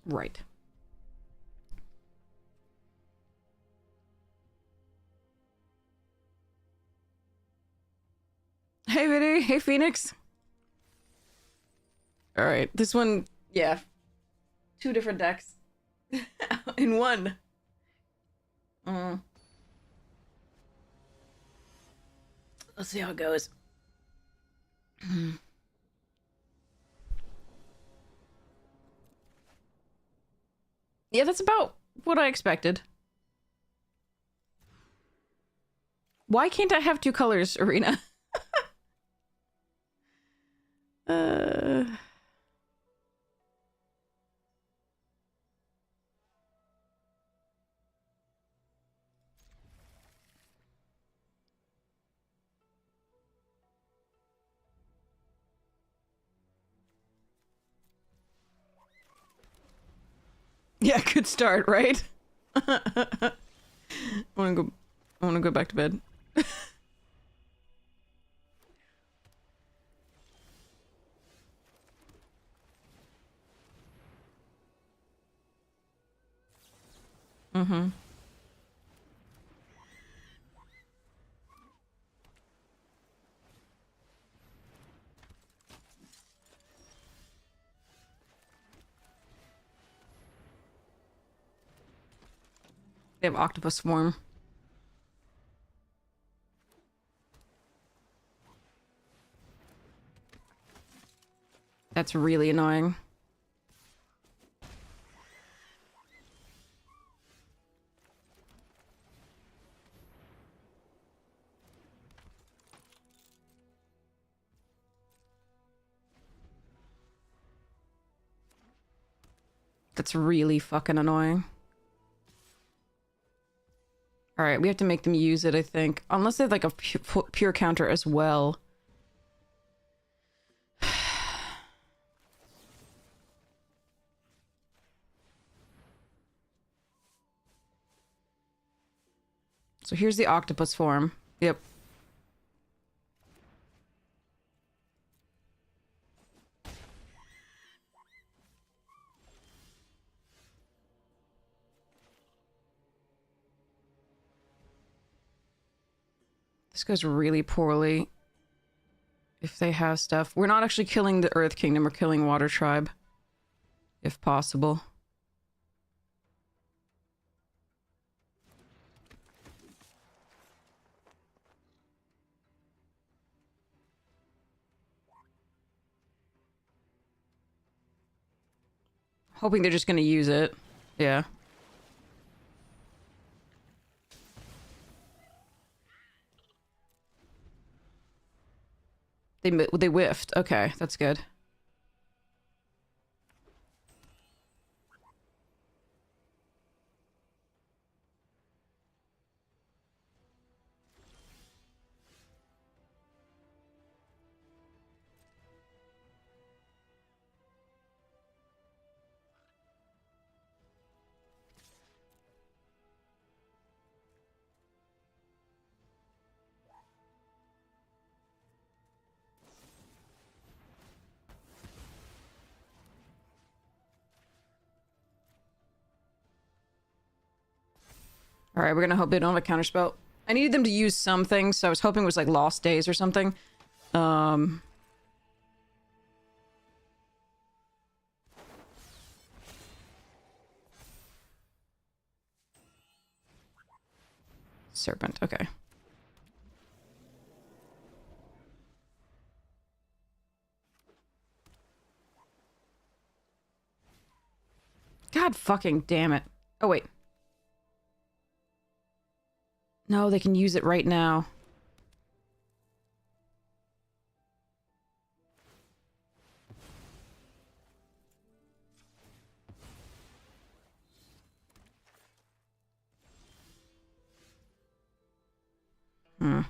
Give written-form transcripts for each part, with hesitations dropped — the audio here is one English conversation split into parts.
Right. Hey, Vinny. Hey, Phoenix. All right. This one, yeah. 2 different decks in one. Mm. Let's see how it goes. Yeah, that's about what I expected. Why can't I have 2 colors, Arena? uh... Yeah, good start, right? I want to go. I want to go back to bed. Mm-hmm. They have octopus swarm. That's really annoying. That's really fucking annoying. Alright, we have to make them use it, I think. Unless they have like a pure counter as well. So here's the octopus form. Yep. This goes really poorly. If they have stuff. We're not actually killing the Earth Kingdom, we're killing Water Tribe. If possible. Hoping they're just gonna use it. Yeah. They whiffed. Okay, that's good. Alright, we're gonna hope they don't have a counterspell. I needed them to use something, so I was hoping it was like Lost Days or something. Serpent, okay. God fucking damn it. Oh, wait. No, they can use it right now. Hmm.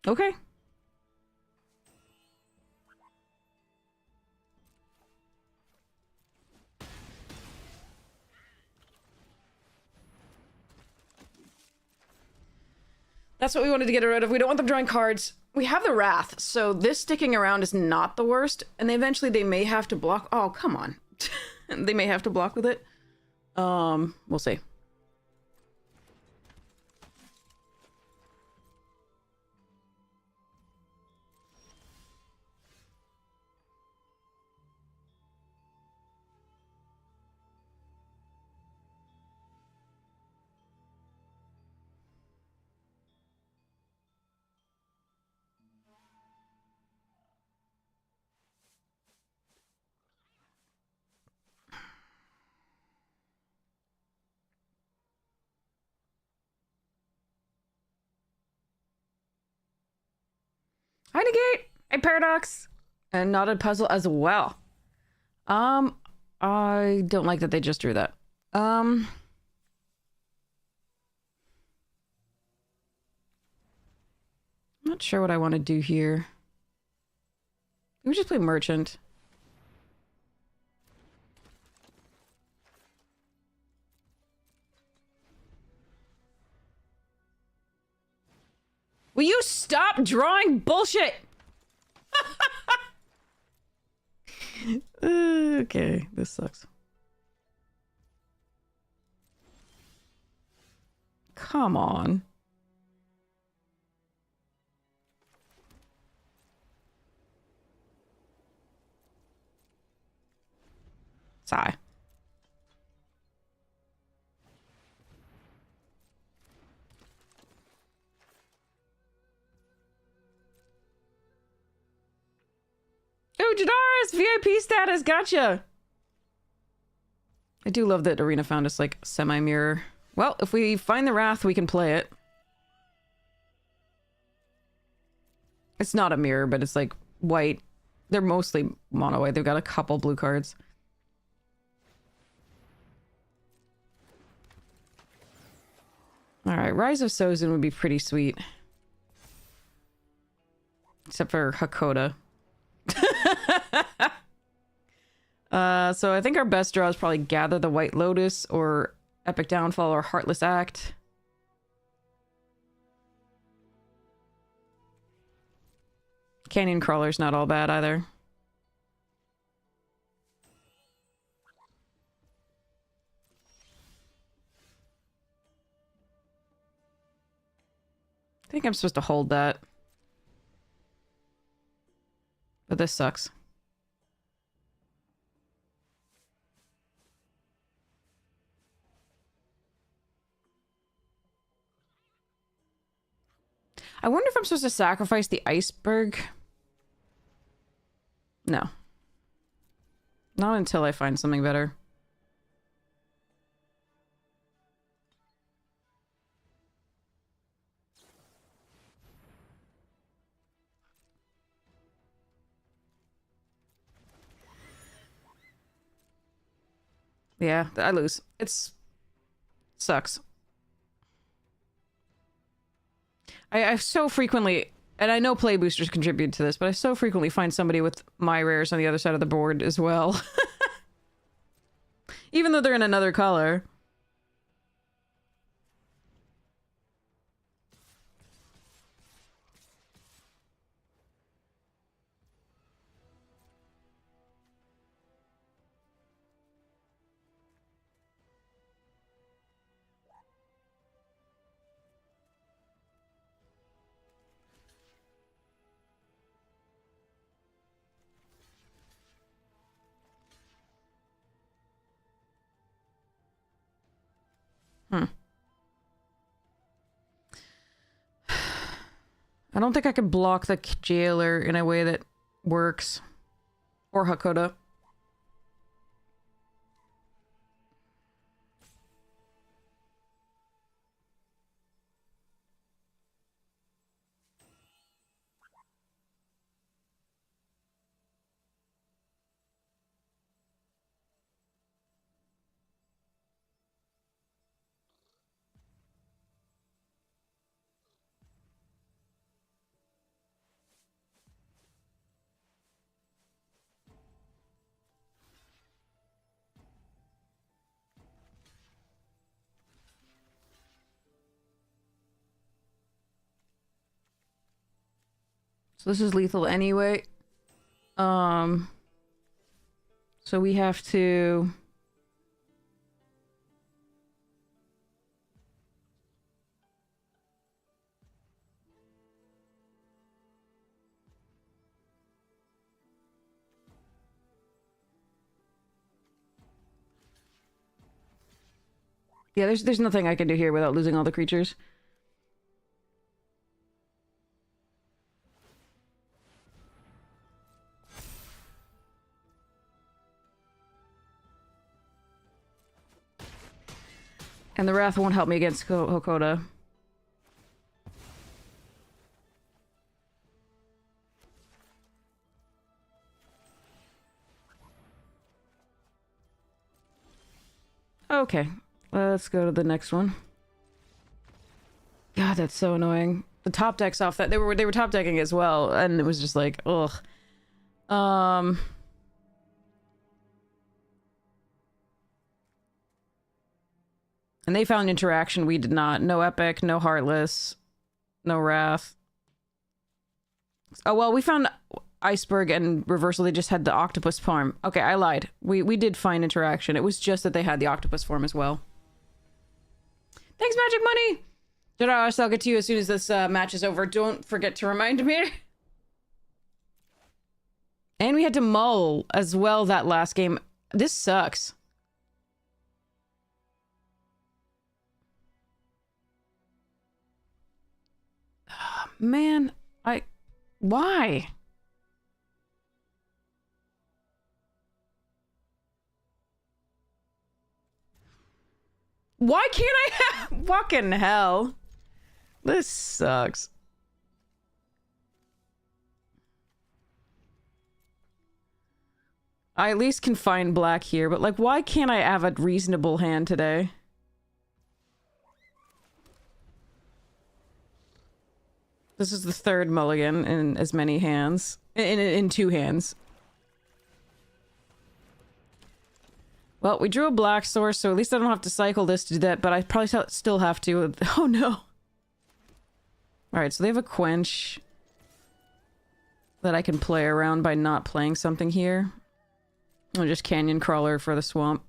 Okay. That's what we wanted to get rid of. We don't want them drawing cards. We have the Wrath, so this sticking around is not the worst. And eventually they may have to block. Oh, come on. They may have to block with it. We'll see. Hi, Negate. Hey, Paradox. And Knotted Puzzle as well. I don't like that they just drew that. Not sure what I want to do here. We just play Merchant. Will you stop drawing bullshit? Okay, this sucks. Come on. Sigh. Oh, Jadaris! VIP status! Gotcha! I do love that Arena found us, like, semi-mirror. Well, if we find the Wrath, we can play it. It's not a mirror, but it's, like, white. They're mostly mono-white. They've got a couple blue cards. Alright, Rise of Sozin would be pretty sweet. Except for Hakoda. So I think our best draw is probably Gather the White Lotus or Epic Downfall or Heartless Act. Canyon Crawler's not all bad either. I think I'm supposed to hold that. But this sucks. I wonder if I'm supposed to sacrifice the iceberg. No. Not until I find something better. Yeah, I lose. It's... sucks. I so frequently... And I know play boosters contribute to this, but I so frequently find somebody with my rares on the other side of the board as well. Even though they're in another color. I don't think I could block the jailer in a way that works. Or Hakoda. So this is lethal anyway. So we have to... Yeah, there's nothing I can do here without losing all the creatures. And the Wrath won't help me against Hokoda. Okay, let's go to the next one. God, that's so annoying. The top deck's off that they were top decking as well, and it was just like, ugh. And they found interaction, we did not. No Epic, no Heartless, no Wrath. Oh, well, we found Iceberg and Reversal, they just had the Octopus form. Okay, I lied. We did find interaction. It was just that they had the Octopus form as well. Thanks, Magic Money! Jadaros, I'll get to you as soon as this match is over. Don't forget to remind me. And we had to mull as well that last game. This sucks. Man, why? Why can't I have... Fucking hell. This sucks. I at least can find black here, but like, why can't I have a reasonable hand today? This is the third mulligan in as many hands. In two hands. Well, we drew a black source, so at least I don't have to cycle this to do that, but I probably still have to. Oh no. Alright, so they have a quench that I can play around by not playing something here. Or just Canyon Crawler for the swamp.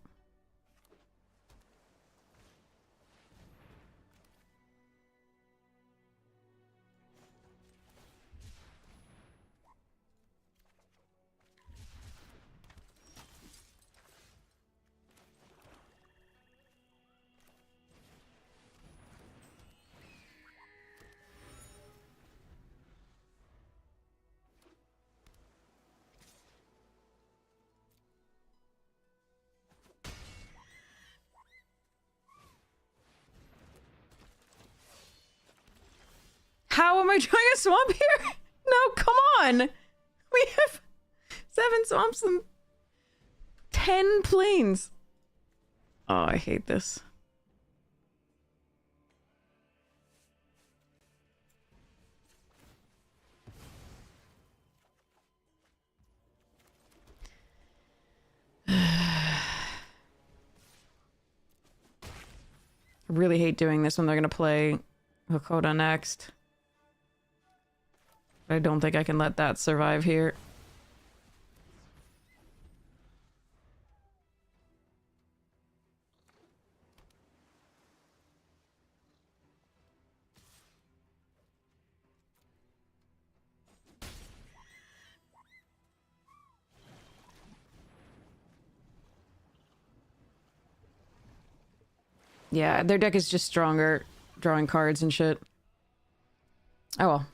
How am I trying a swamp here? No, come on! We have 7 swamps and 10 plains. Oh, I hate this. I really hate doing this when they're gonna play Hakoda next. I don't think I can let that survive here. Yeah, their deck is just stronger, drawing cards and shit. Oh well.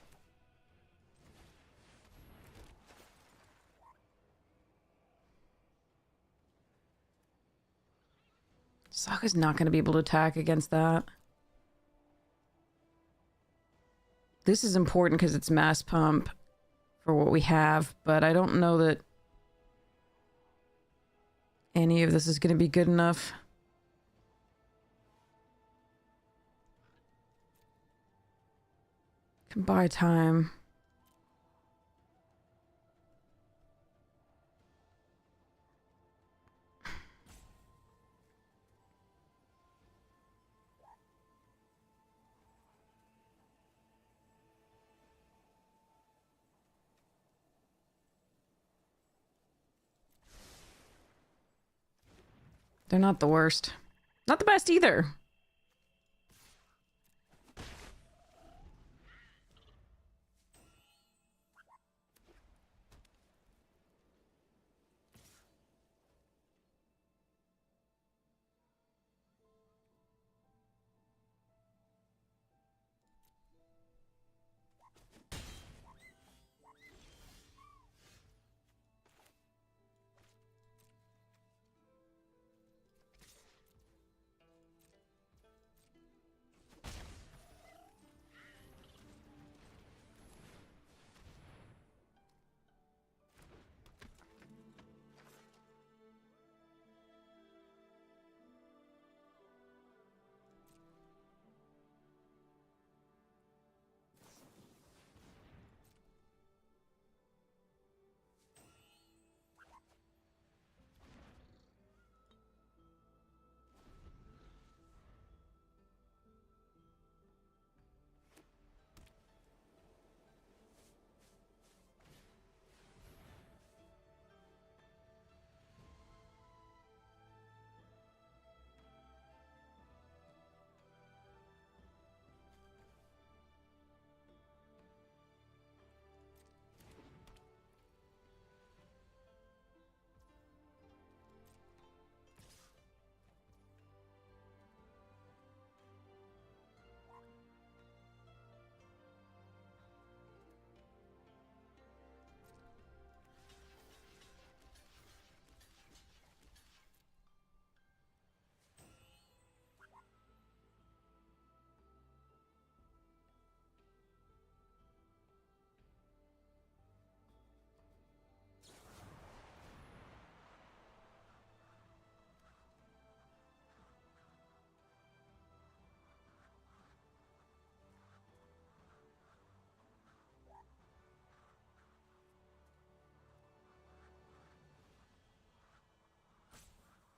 Sokka's not going to be able to attack against that. This is important because it's mass pump for what we have, but I don't know that any of this is going to be good enough. Can buy time. They're not the worst. Not the best either.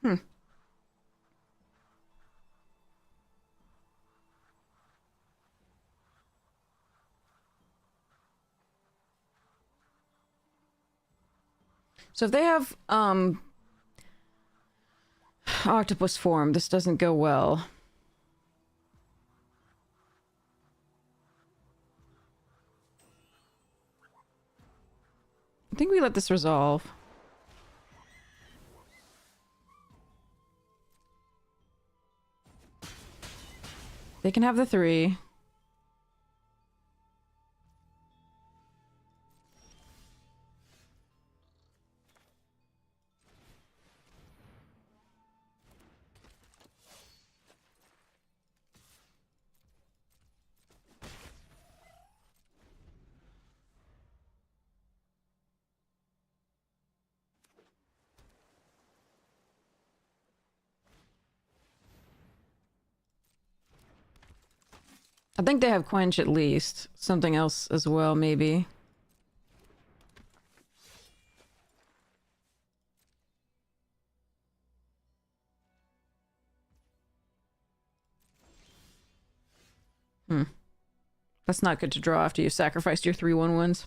Hmm. So if they have, octopus form, this doesn't go well. I think we let this resolve. They can have the 3. I think they have quench at least. Something else as well, maybe. Hmm. That's not good to draw after you sacrificed your 3/1/1s.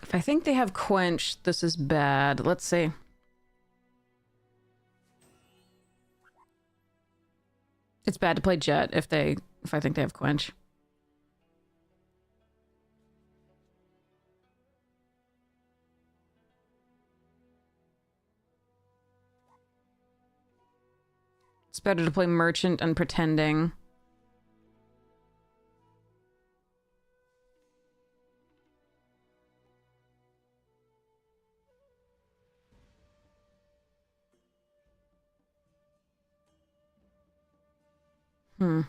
If I think they have quench, this is bad. Let's see. It's bad to play Jet if I think they have quench. It's better to play Merchant and Pretending. Hmm.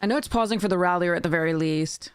I know it's pausing for the rallier at the very least.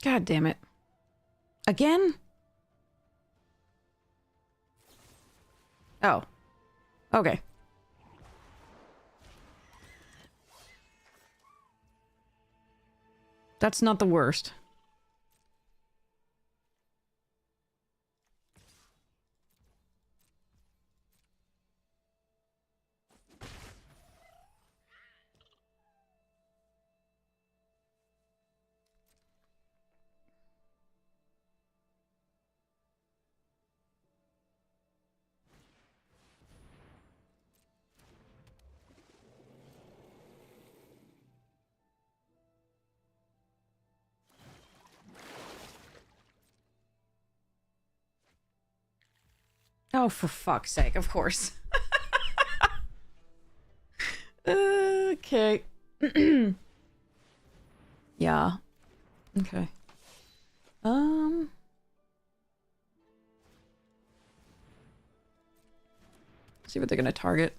God damn it. Again? Oh. Okay. That's not the worst. Oh, for fuck's sake, of course. Okay. Yeah. Okay. See what they're gonna target.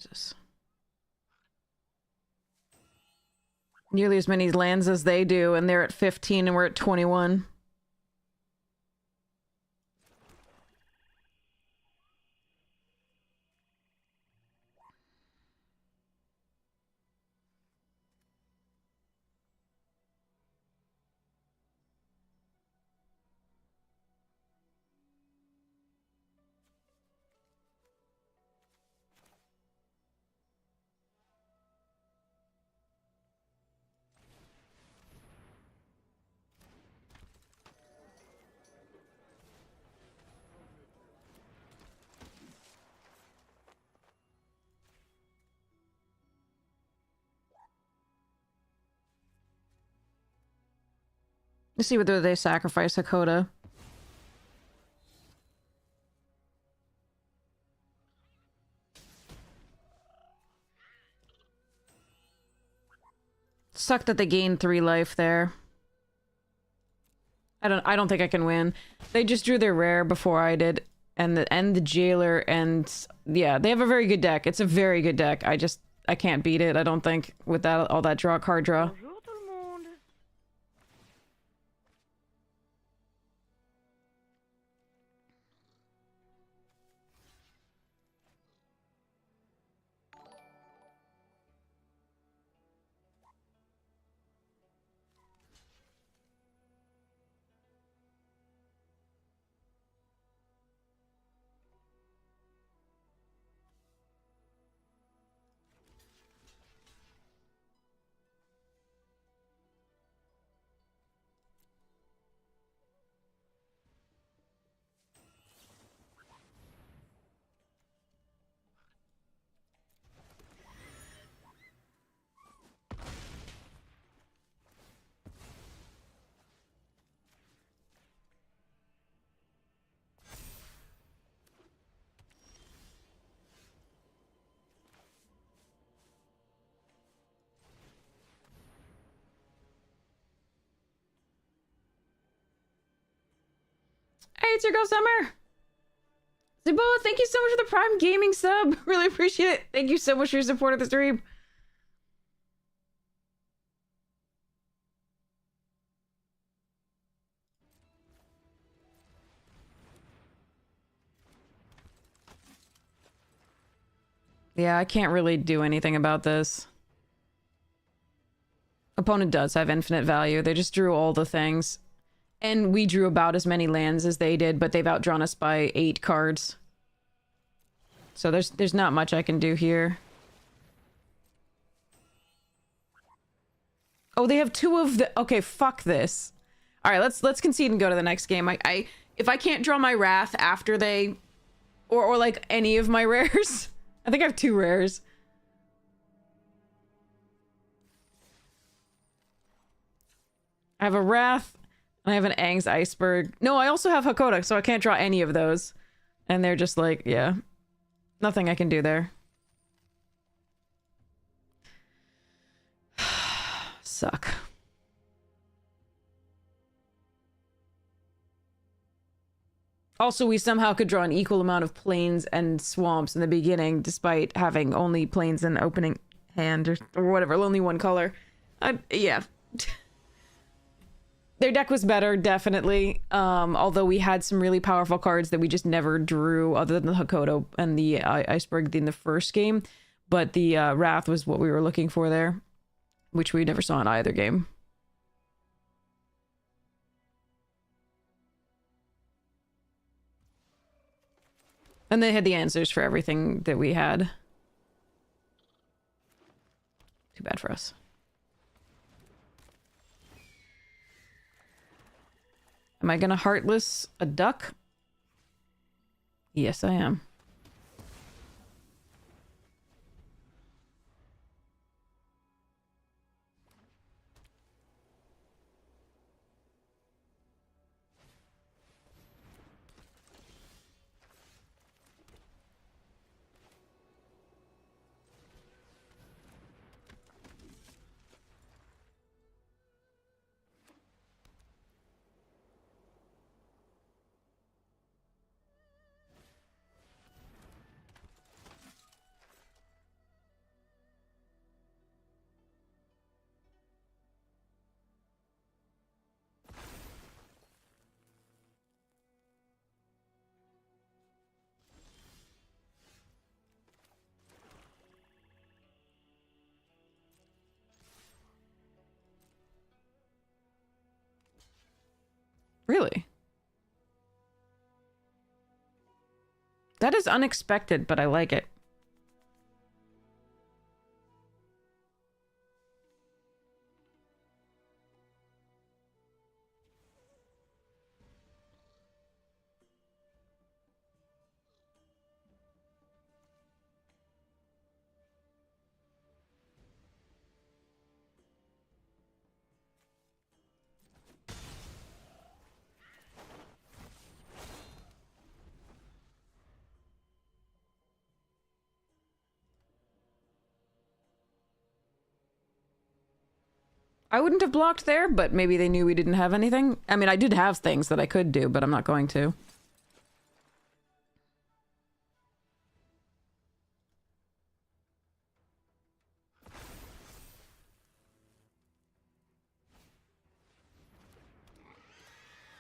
Jesus. Nearly as many lands as they do, and they're at 15 and we're at 21. Let's see whether they sacrifice Hakoda. Sucked that they gained 3 life there. I don't think I can win. They just drew their rare before I did, and the jailer, and yeah, they have a very good deck. It's a very good deck. I can't beat it, I don't think, with that all that card draw. Hey, it's your girl Summer. Zibola, thank you so much for the Prime Gaming sub. Really appreciate it. Thank you so much for your support of the stream. Yeah, I can't really do anything about this. Opponent does have infinite value. They just drew all the things. And we drew about as many lands as they did, but they've outdrawn us by 8 cards. So there's not much I can do here. Oh, they have 2 of the... Okay, fuck this. All right, let's concede and go to the next game. If I can't draw my Wrath after they... Or like any of my rares... I think I have 2 rares. I have a Wrath, and I have an Aang's Iceberg. No, I also have Hakoda, so I can't draw any of those. And they're just like, yeah. Nothing I can do there. Suck. Also, we somehow could draw an equal amount of plains and swamps in the beginning, despite having only plains in opening hand, or whatever, only 1 color. Yeah. Their deck was better, definitely. Although we had some really powerful cards that we just never drew, other than the Hakoda and the Iceberg in the first game. But the Wrath was what we were looking for there, which we never saw in either game. And they had the answers for everything that we had. Too bad for us. Am I gonna Heartless a duck? Yes, I am. Really? That is unexpected, but I like it. I wouldn't have blocked there, but maybe they knew we didn't have anything. I mean, I did have things that I could do, but I'm not going to.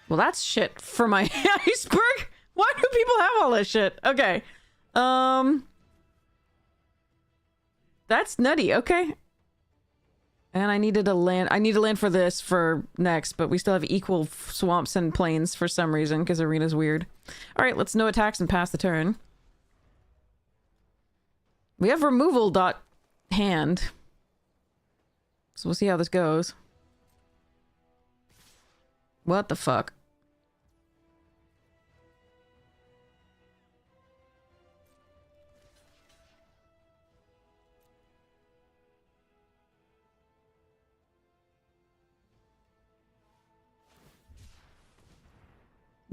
Well, that's shit for my iceberg. Why do people have all this shit? Okay. That's nutty. Okay. And I needed a land. I need a land for this for next, but we still have equal swamps and plains for some reason because arena's weird. All right, let's no attacks and pass the turn. We have removal dot hand, so we'll see how this goes. What the fuck?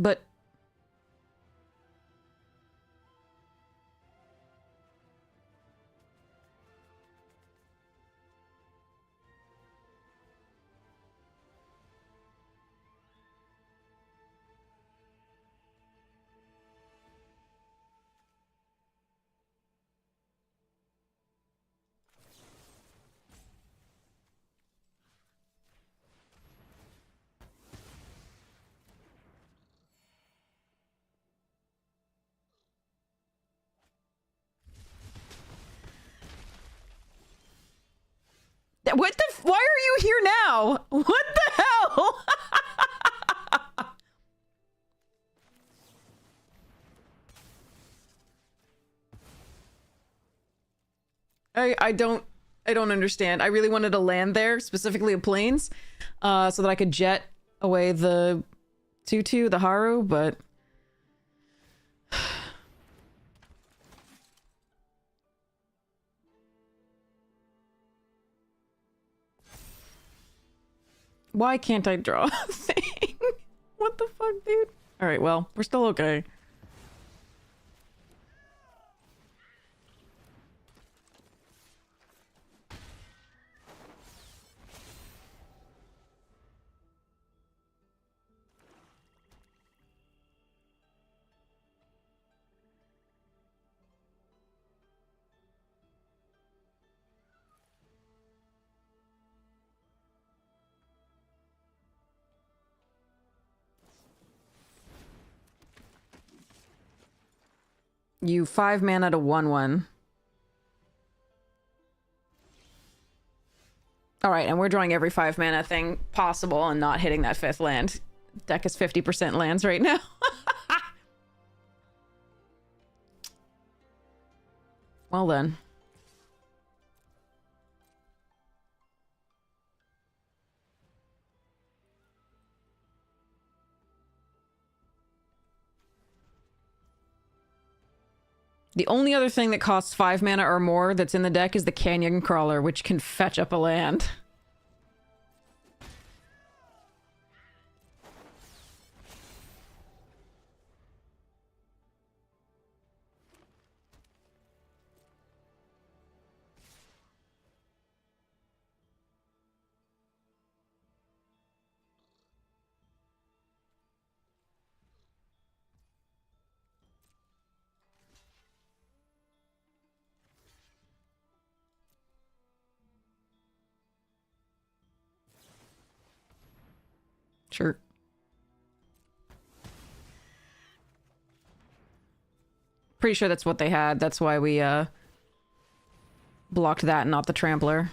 But what the? Why are you here now? What the hell? I don't understand. I really wanted to land there, specifically a plains, so that I could jet away the Tutu, the Haru, but why can't I draw a thing? What the fuck, dude? All right, well, we're still okay. You 5 mana to 1/1. All right, and we're drawing every 5 mana thing possible and not hitting that 5th land. Deck is 50% lands right now. Well then. The only other thing that costs 5 mana or more that's in the deck is the Canyon Crawler, which can fetch up a land. Sure. Pretty sure that's what they had. That's why we, blocked that and not the Trampler.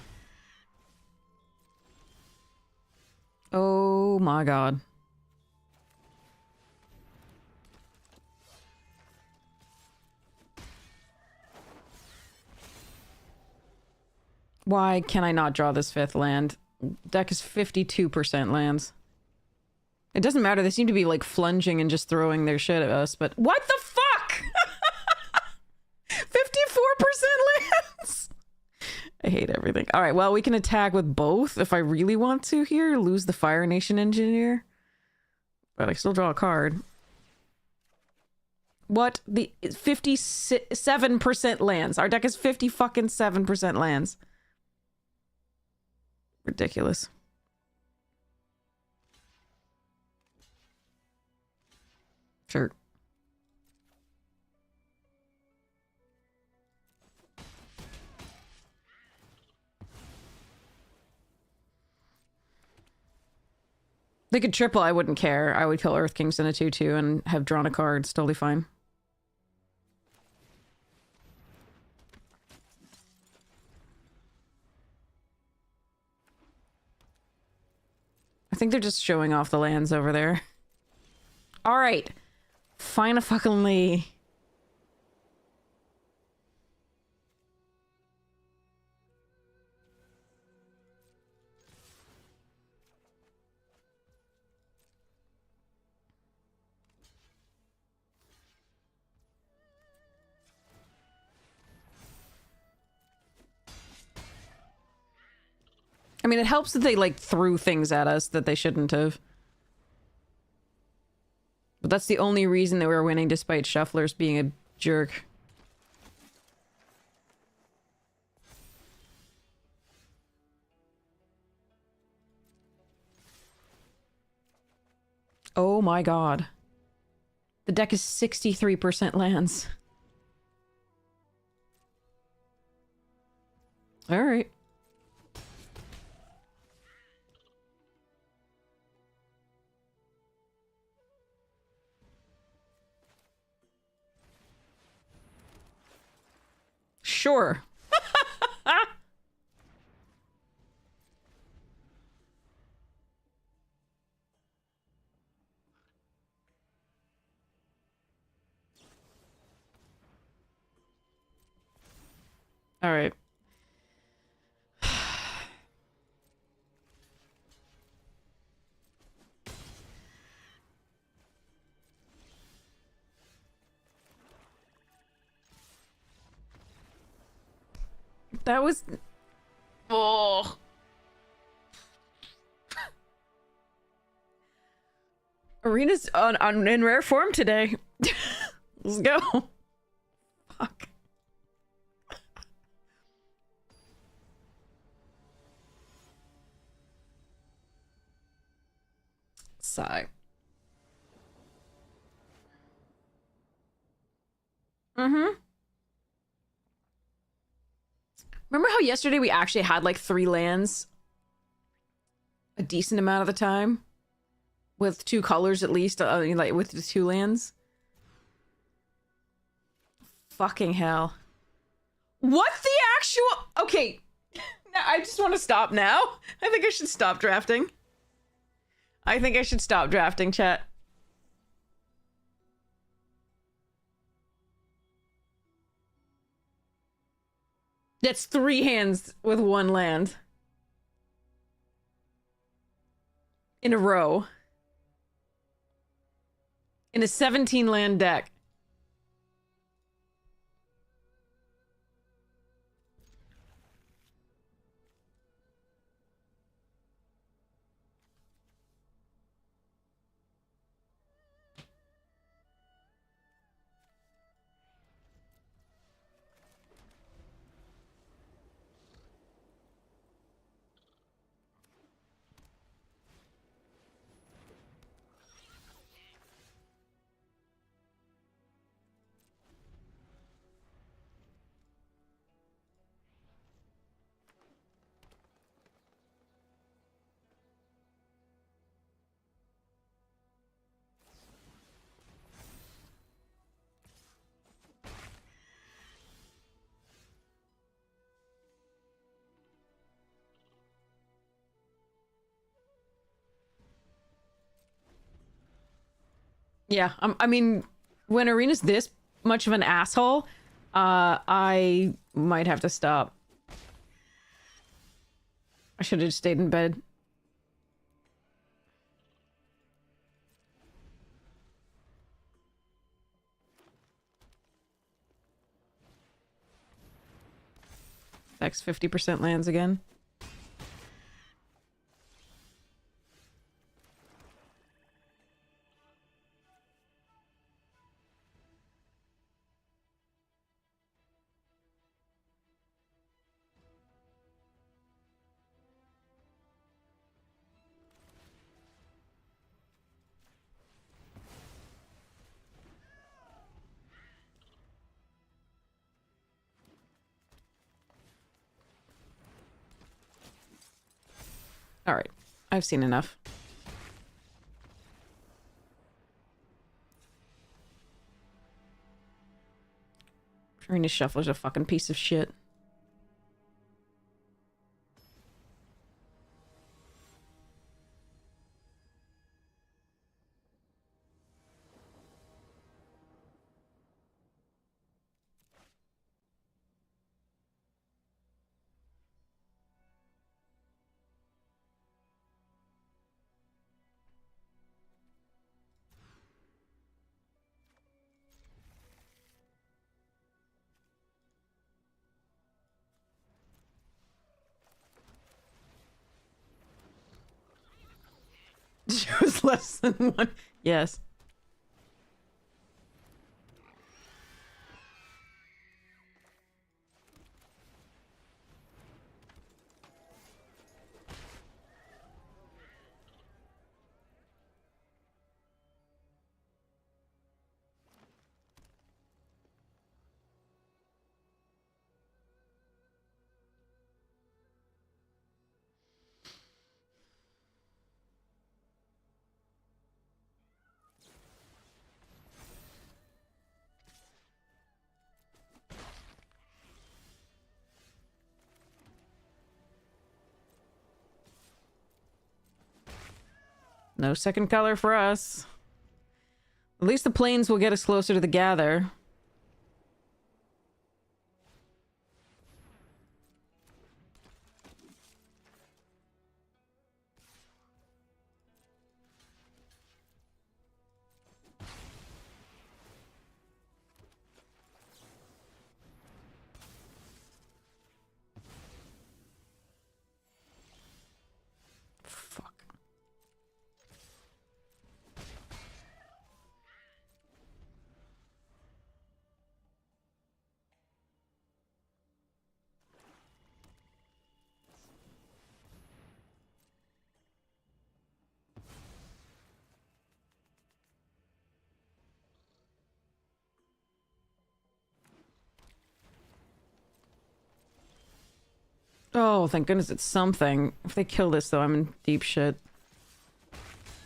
Oh my god. Why can I not draw this 5th land? Deck is 52% lands. It doesn't matter. They seem to be like flunging and just throwing their shit at us, but what the fuck? 54% lands? I hate everything. All right, well, we can attack with both if I really want to here. Lose the Fire Nation Engineer. But I still draw a card. What? The 57% lands. Our deck is 50-fucking-7% lands. Ridiculous. Sure. They could triple, I wouldn't care. I would kill Earth Kings in a 2/2 and have drawn a card. It's totally fine. I think they're just showing off the lands over there. All right. Fine a fucking Lee. I mean, it helps that they, like, threw things at us that they shouldn't have. But that's the only reason that we were winning, despite Shufflers being a jerk. Oh my god. The deck is 63% lands. Alright. Sure. All right. That was... Oh. Arena's in rare form today. Let's go. Fuck. Sigh. Mm-hmm. Remember how yesterday we actually had like 3 lands? A decent amount of the time? With 2 colors at least, like with the 2 lands? Fucking hell. What the actual... Okay. I just want to stop now. I think I should stop drafting. I think I should stop drafting, chat. That's 3 hands with 1 land. In a row. In a 17 land deck. Yeah, I mean, when Arena's this much of an asshole, I might have to stop. I should have just stayed in bed. Next 50% lands again. Alright. I've seen enough. Arena Shuffler's a fucking piece of shit. She was less than one. Yes. No second color for us. At least the planes will get us closer to the gather. Oh, thank goodness it's something. If they kill this, though, I'm in deep shit.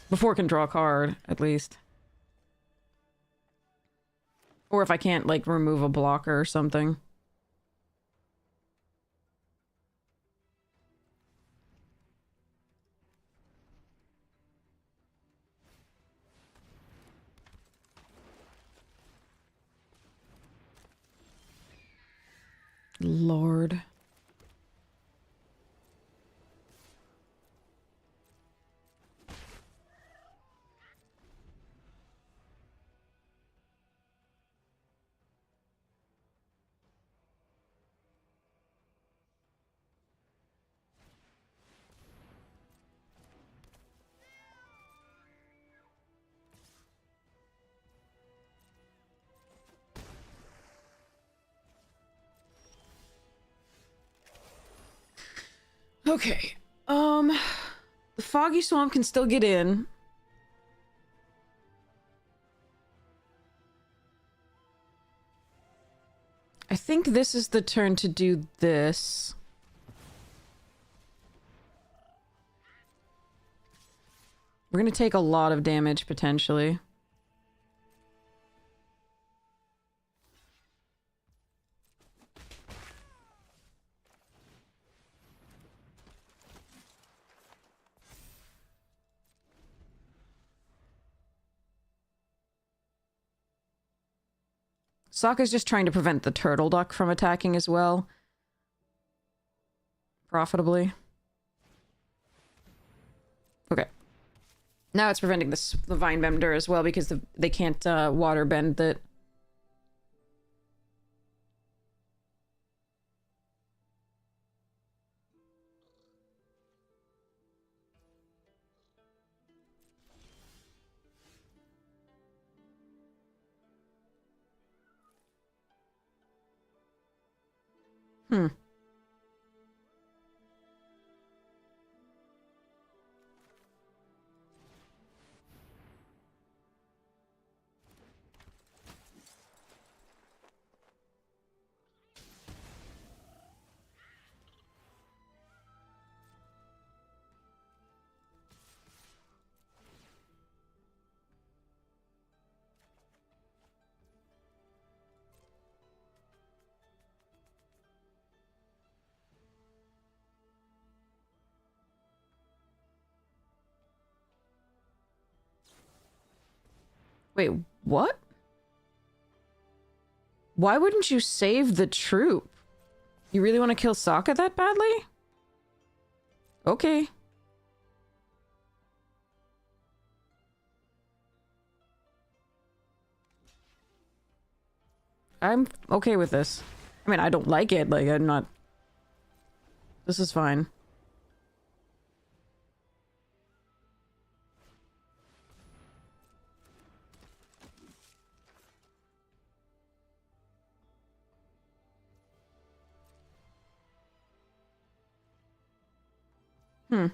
Before I can draw a card, at least. Or if I can't, like, remove a blocker or something. Lord. Okay. The Foggy Swamp can still get in. I think this is the turn to do this. We're gonna take a lot of damage, potentially. Sokka's just trying to prevent the turtle duck from attacking as well. Profitably. Now it's preventing the vine bender as well because they can't water bend it. Hmm. Wait, what? Why wouldn't you save the troop? You really want to kill Sokka that badly? Okay. I'm okay with this. I mean, I don't like it. Like, I'm not... This is fine. Hmm.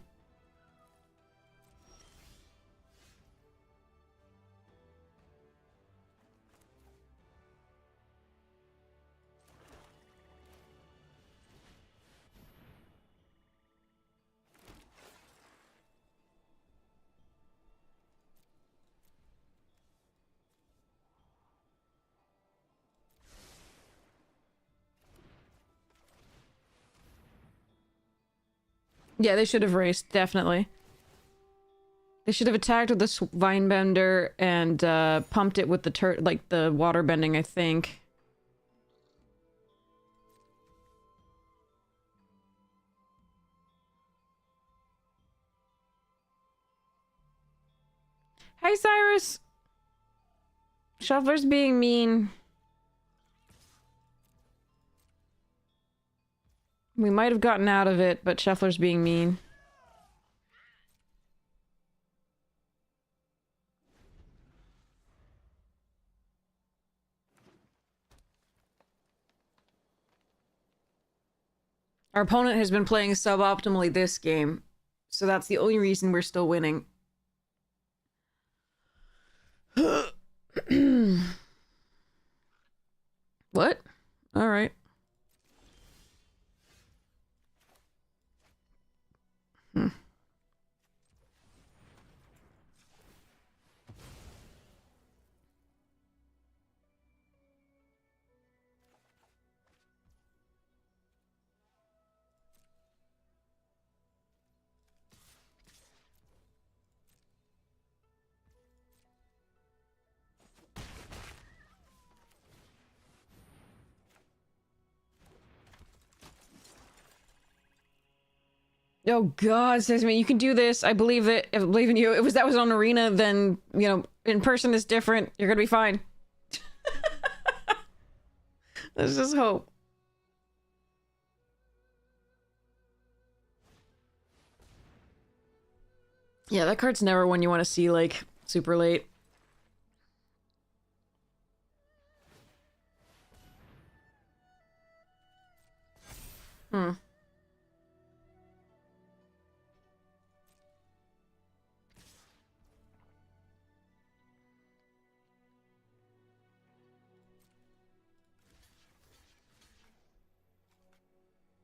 Yeah, they should have raced, definitely. They should have attacked with the vine bender and pumped it with the like the water bending, I think. Hey, Cyrus! Shuffler's being mean. We might have gotten out of it, but Shuffler's being mean. Our opponent has been playing suboptimally this game, so that's the only reason we're still winning. What? Alright. Hmm. Oh god, Sesame, you can do this. I believe it. I believe in you. If that was on Arena, then, you know, in person is different. You're gonna be fine. Let's just hope. Yeah, that card's never one you want to see, like, super late. Hmm.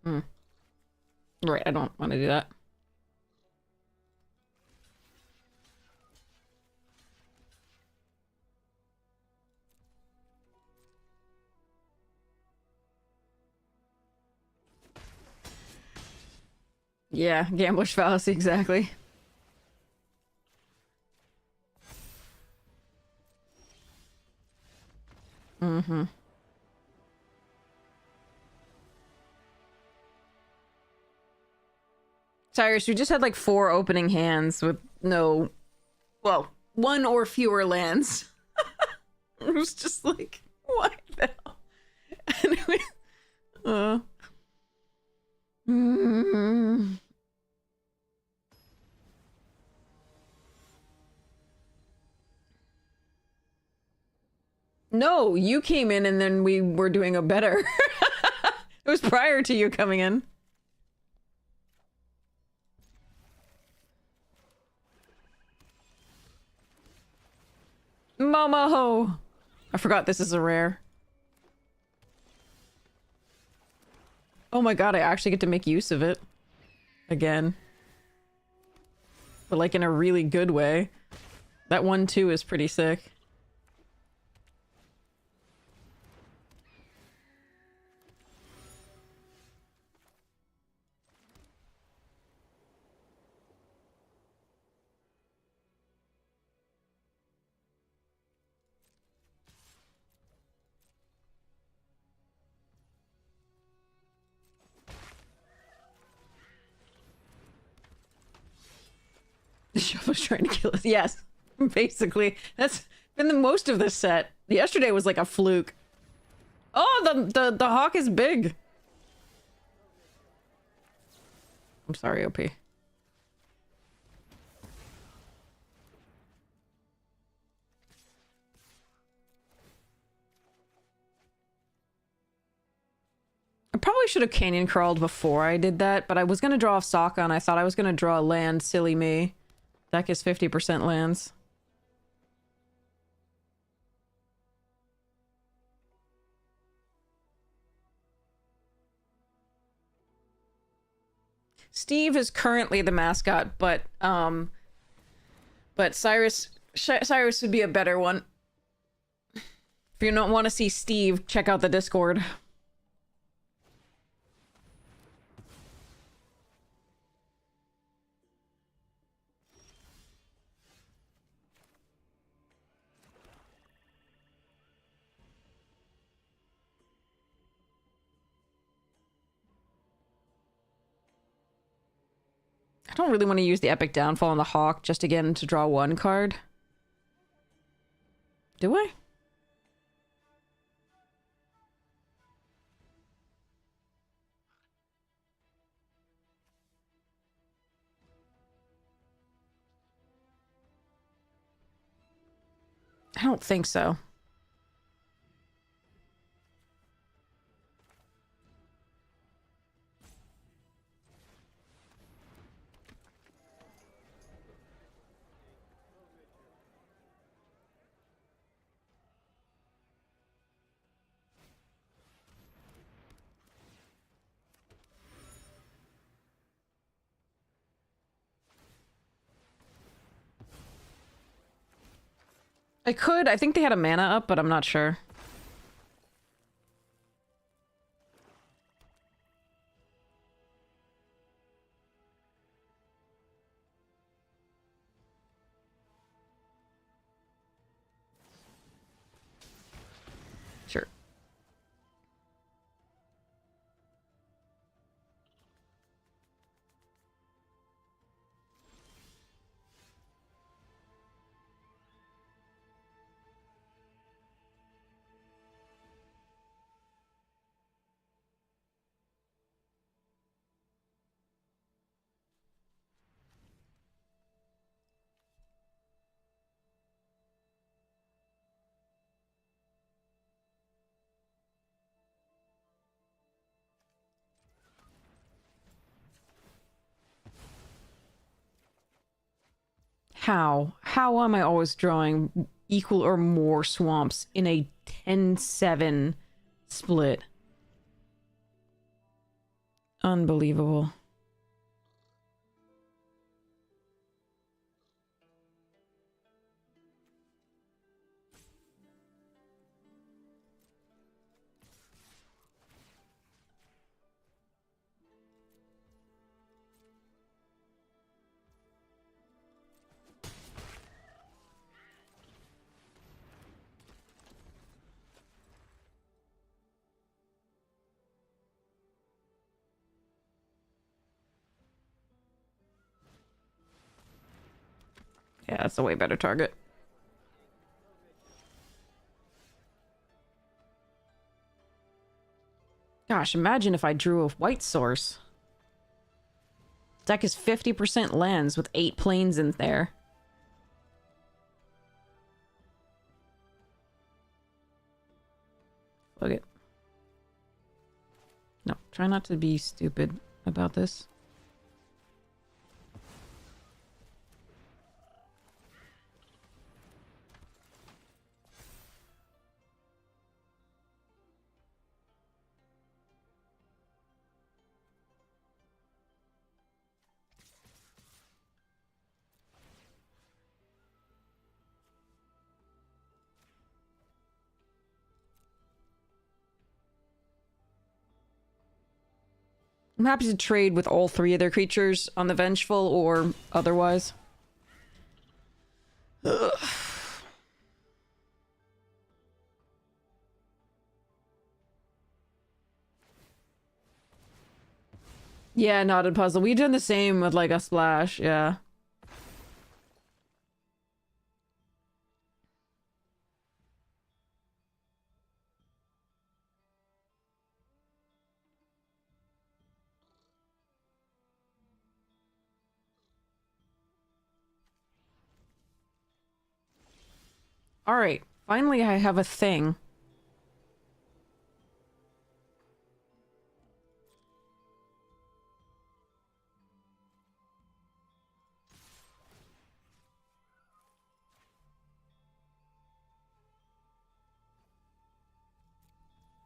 Hmm. Right, I don't want to do that. Yeah, gambler's fallacy, exactly. Mm-hmm. Cyrus, you just had like 4 opening hands with no Well, one or fewer lands. It was just like, what the hell? Anyway, uh, mm. No, you came in and then we were doing a better. It was prior to you coming in. Momo! I forgot this is a rare. Oh my god, I actually get to make use of it. Again. But like in a really good way. That 1/2 is pretty sick. The shovel's trying to kill us. Yes, basically. That's been the most of this set. Yesterday was like a fluke. Oh, the hawk is big. I'm sorry, OP. I probably should have canyon crawled before I did that, but I was going to draw off Sokka and I thought I was going to draw a land. Silly me. Deck is 50% lands. Steve is currently the mascot, but Cyrus would be a better one. If you don't want to see Steve, check out the Discord. I don't really want to use the Epic Downfall on the Hawk just again to draw one card. Do I? I don't think so. I could. I think they had a mana up, but I'm not sure. Sure. How? How am I always drawing equal or more swamps in a 10-7 split? Unbelievable. Yeah, that's a way better target. Gosh, imagine if I drew a white source. Deck is 50% lands with 8 planes in there. Fuck it. No, try not to be stupid about this. I'm happy to trade with all 3 of their creatures on the Vengeful or otherwise. Ugh. Yeah, knotted puzzle. We've done the same with like a splash, yeah. Alright, finally I have a thing.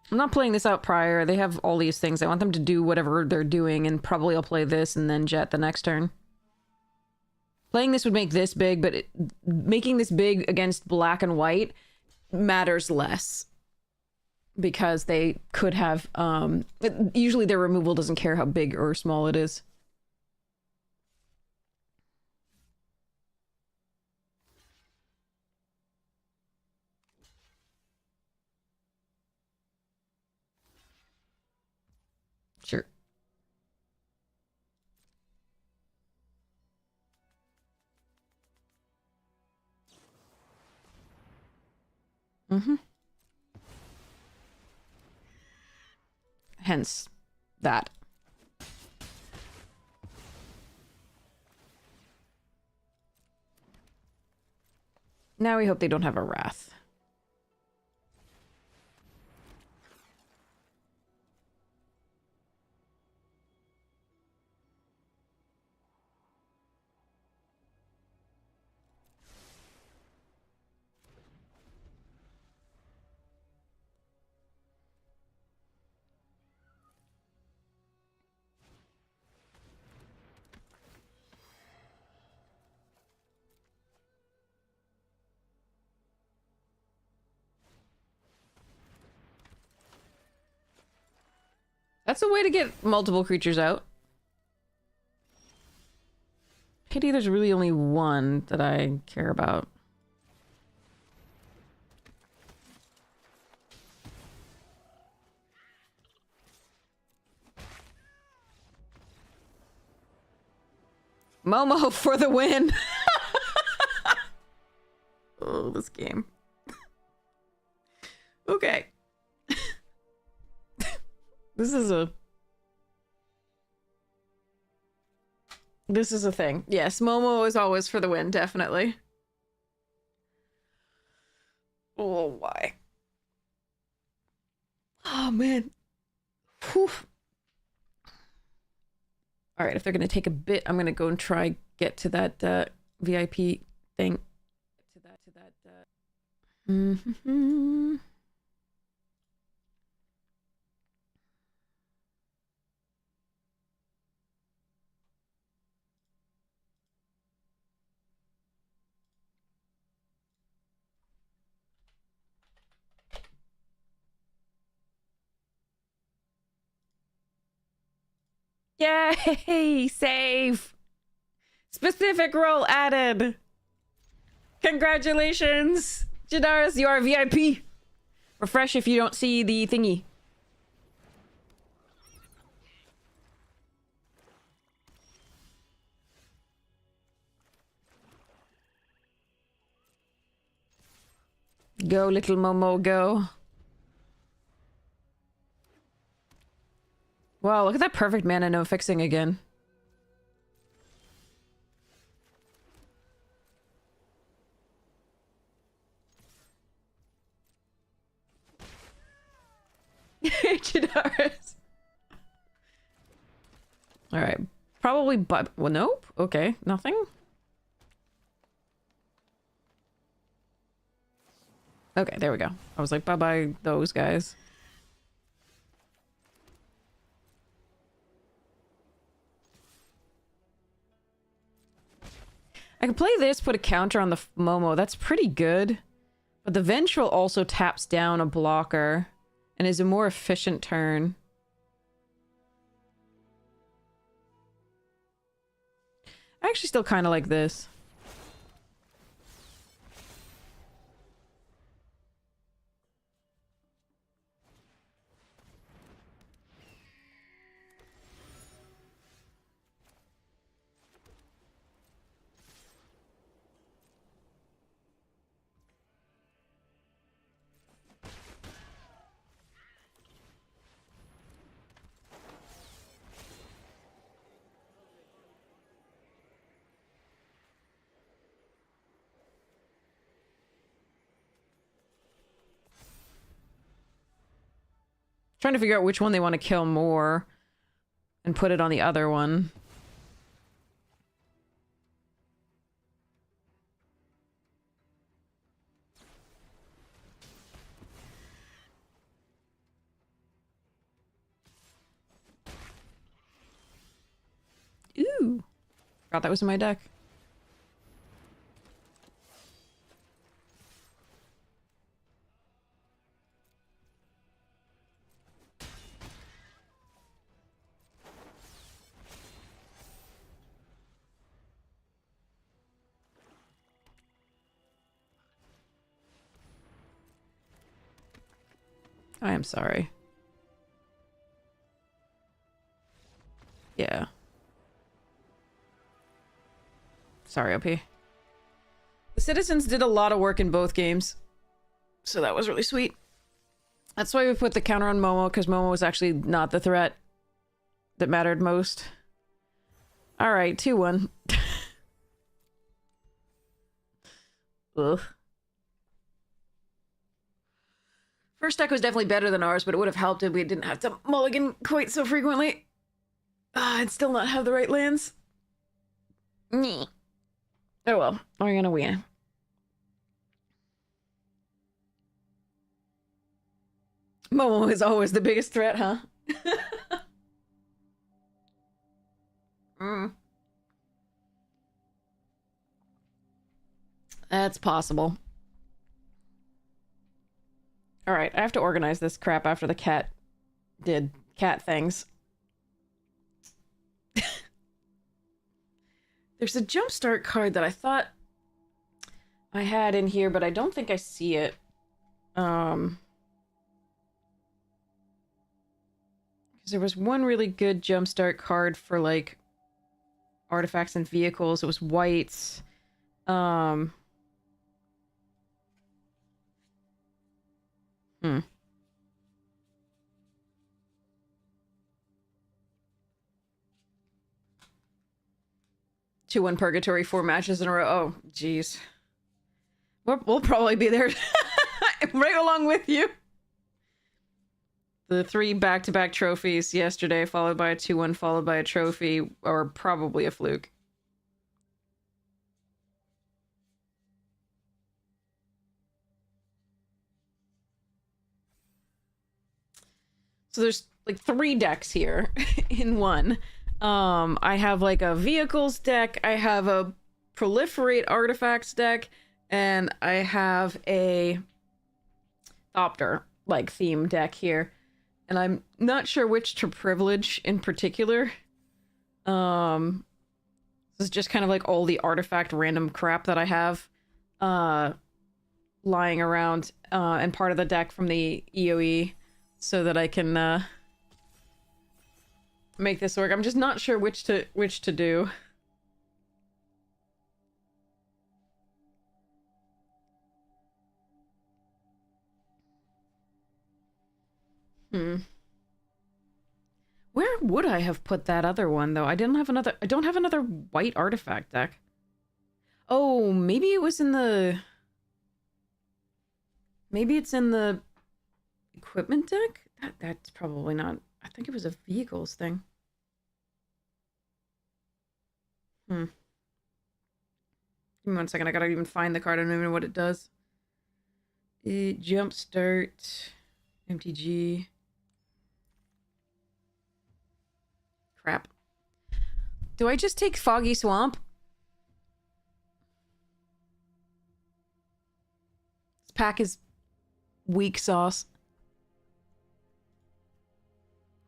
I'm not playing this out prior. They have all these things. I want them to do whatever they're doing, and probably I'll play this and then jet the next turn. Playing this would make this big, but making this big against black and white matters less. Because they could have, usually their removal doesn't care how big or small it is. Sure. Mm-hmm. Hence, that. Now we hope they don't have a Wrath. That's a way to get multiple creatures out. Pity there's really only one that I care about. Momo for the win! Oh, this game. Okay. This is a thing. Yes, Momo is always for the win, definitely. Oh, why? Oh, man. Whew. All right, if they're going to take a bit, I'm going to go and try get to that VIP thing. Mm-hmm. Yay! Save! Specific role added! Congratulations! Jadaris, you are a VIP! Refresh if you don't see the thingy. Go, little Momo, go. Wow, look at that perfect mana no fixing again. Chidaris. Alright. Probably but well, nope. Okay, nothing. Okay, there we go. I was like, bye-bye those guys. I can play this, put a counter on the Momo. That's pretty good. But the Vengeful also taps down a blocker and is a more efficient turn. I actually still kind of like this. Trying to figure out which one they want to kill more and put it on the other one. Ooh. Forgot that was in my deck. I am sorry. Yeah. Sorry, OP. The citizens did a lot of work in both games. So that was really sweet. That's why we put the counter on Momo, because Momo was actually not the threat that mattered most. Alright, 2-1. Ugh. First deck was definitely better than ours, but it would have helped if we didn't have to mulligan quite so frequently. I'd still not have the right lands. Oh well, we're gonna win. Momo is always the biggest threat, huh? That's possible. Alright, I have to organize this crap after the cat did cat things. There's a jumpstart card that I thought I had in here, but I don't think I see it. Because there was one really good jumpstart card for, like, artifacts and vehicles. It was whites. 2-1 Purgatory, 4 matches in a row. Oh, jeez. We'll probably be there right along with you. The 3 back-to-back trophies yesterday, followed by a 2-1, followed by a trophy, or probably a fluke. So there's like 3 decks here in one. I have like a vehicles deck, I have a proliferate artifacts deck, and I have a Thopter like theme deck here. And I'm not sure which to privilege in particular. This is just kind of like all the artifact random crap that I have lying around and part of the deck from the EOE so that I can make this work. I'm just not sure which to do. Hmm. Where would I have put that other one though? I don't have another white artifact deck. Oh, maybe it was in the... Maybe it's in the equipment deck? That's probably not... I think it was a vehicles thing. Hmm. Give me 1 second, I gotta even find the card. I don't even know what it does. Jumpstart... MTG... Crap. Do I just take Foggy Swamp? This pack is weak sauce.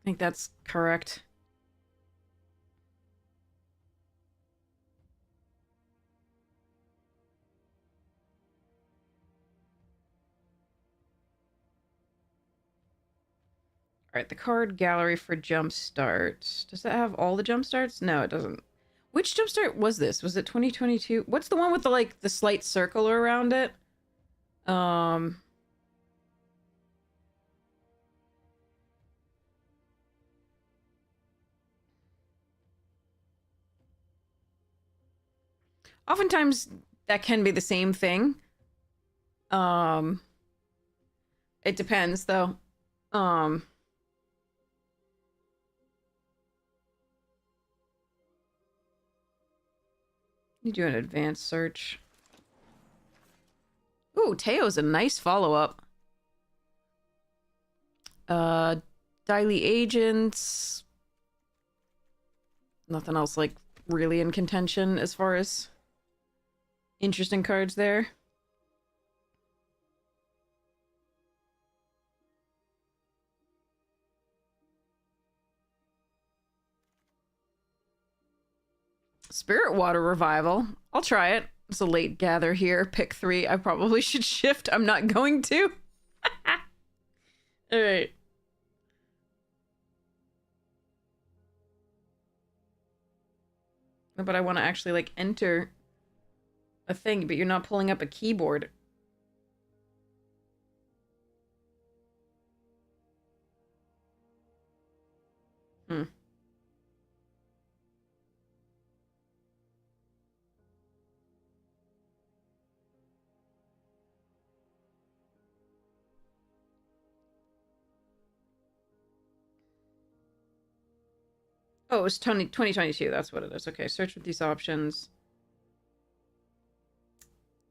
I think that's correct. Alright, the card gallery for Jumpstart. Does that have all the Jumpstarts? No, it doesn't. Which Jumpstart was this? Was it 2022? What's the one with the, like, the slight circle around it? Oftentimes, that can be the same thing. It depends, though. You do an advanced search. Ooh, Teo's a nice follow-up. Daily Agents. Nothing else, like, really in contention as far as interesting cards there. Spirit Water Revival. I'll try it. It's a late gather here. Pick 3. I probably should shift. I'm not going to. Alright. But I want to actually, like, enter a thing, but you're not pulling up a keyboard. Hmm. Oh, it was 2022. That's what it is. Okay, search with these options.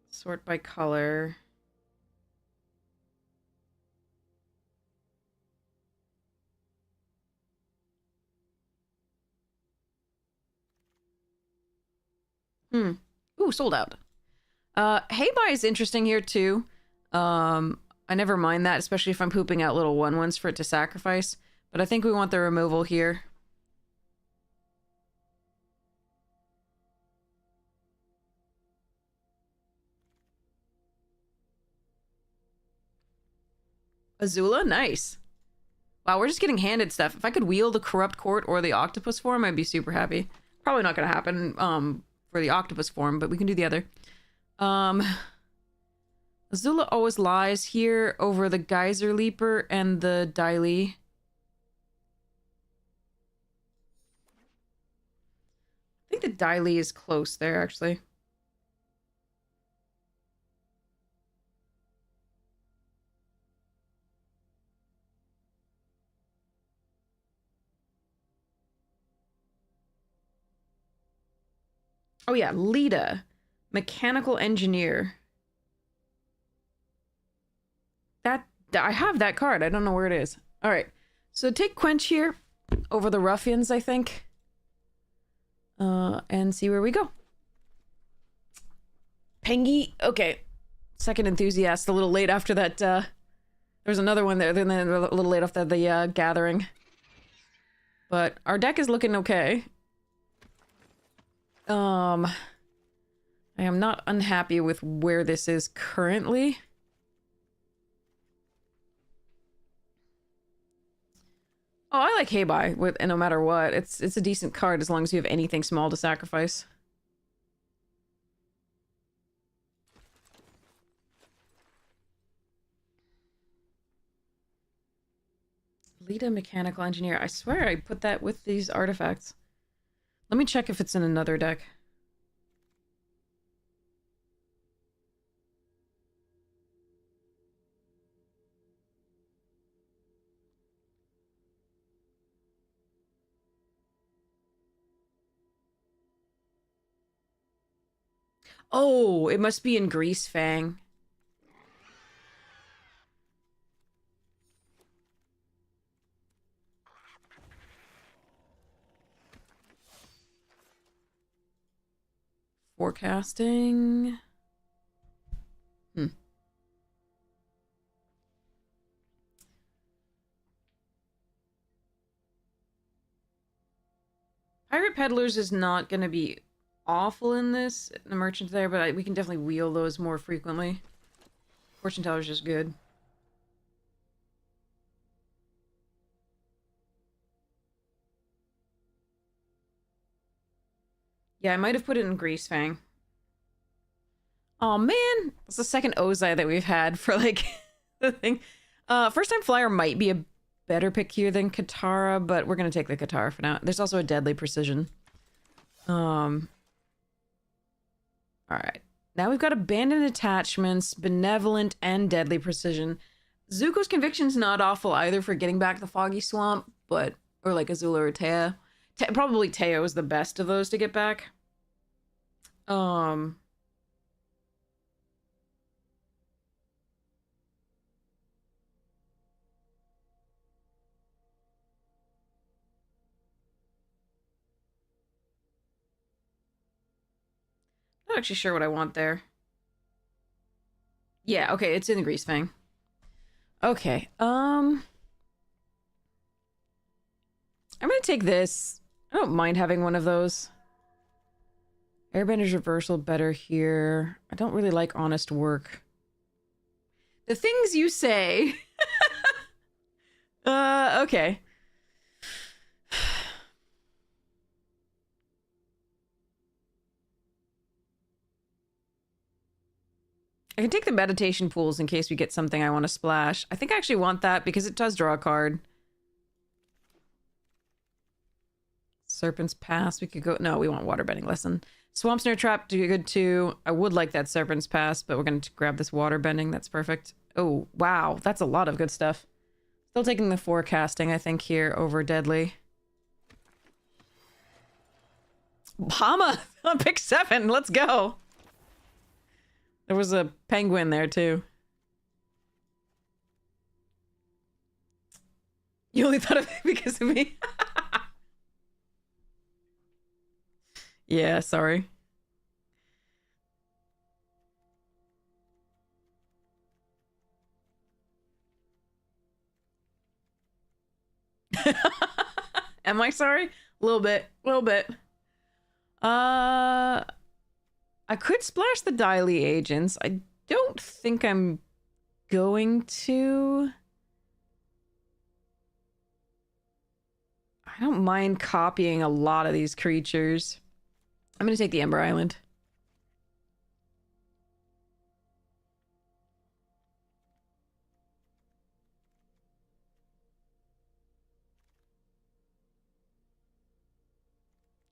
Sort by color. Ooh, sold out. Hey Buy is interesting here too. I never mind that, especially if I'm pooping out little 1/1s for it to sacrifice. But I think we want the removal here. Azula, nice. Wow, we're just getting handed stuff. If I could wield the Corrupt Court or the Octopus form, I'd be super happy. Probably not gonna happen, for the Octopus form, but we can do the other. Azula always lies here over the Geyser Leaper and the Daily. I think the Daily is close there, actually. Oh yeah, Lita. Mechanical Engineer. I have that card. I don't know where it is. All right. So take Quench here over the Ruffians, I think. And see where we go. Pengi. Okay. Second Enthusiast. A little late after that. There's another one there. Then a little late after the Gathering. But our deck is looking okay. I am not unhappy with where this is currently. Oh, I like Hey Buy with no matter what. It's a decent card as long as you have anything small to sacrifice. Lead a mechanical engineer. I swear I put that with these artifacts. Let me check if it's in another deck. Oh, it must be in Greasefang. Forecasting. Pirate Peddlers is not going to be awful in this. The merchant's there, but we can definitely wheel those more frequently. Fortune Teller's just good. Yeah, I might have put it in Greasefang. Oh man, it's the second Ozai that we've had for like the thing. First time flyer might be a better pick here than Katara, but we're gonna take the Katara for now. There's also a Deadly Precision. Alright. Now we've got Abandoned Attachments, Benevolent, and Deadly Precision. Zuko's Conviction's not awful either for getting back the Foggy Swamp, but... Or like Azula or Taya. Probably Teo is the best of those to get back. Not actually sure what I want there. Yeah, okay, it's in the Greasefang. Okay, I'm gonna take this. I don't mind having one of those. Airbender's Reversal better here. I don't really like Honest Work. The things you say. Okay. I can take the meditation pools in case we get something I want to splash. I think I actually want that because it does draw a card. Serpent's Pass. We could go... No, we want Waterbending Lesson. Swamp Snare Trap, do good too. I would like that Serpent's Pass, but we're going to grab this Waterbending. That's perfect. Oh, wow. That's a lot of good stuff. Still taking the Forecasting, I think, here over Deadly. Hama on pick 7. Let's go. There was a penguin there, too. You only thought of it because of me? Yeah, sorry. Am I sorry? A little bit. A little bit. I could splash the Dai agents. I don't think I'm going to. I don't mind copying a lot of these creatures. I'm going to take the Ember Island.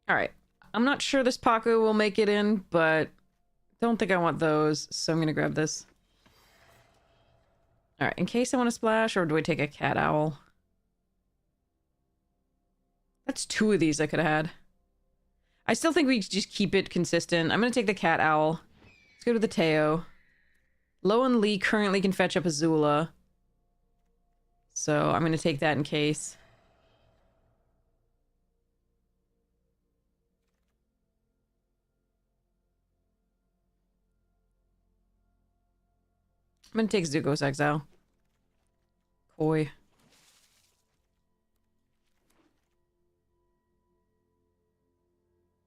All right. I'm not sure this Paco will make it in, but don't think I want those, so I'm going to grab this. All right. In case I want to splash, or do I take a Cat Owl? That's 2 of these I could have had. I still think we just keep it consistent. I'm going to take the Cat Owl. Let's go to the Teo. Lowen Lee currently can fetch up Azula. So I'm going to take that in case. I'm going to take Zuko's Exile. Koi.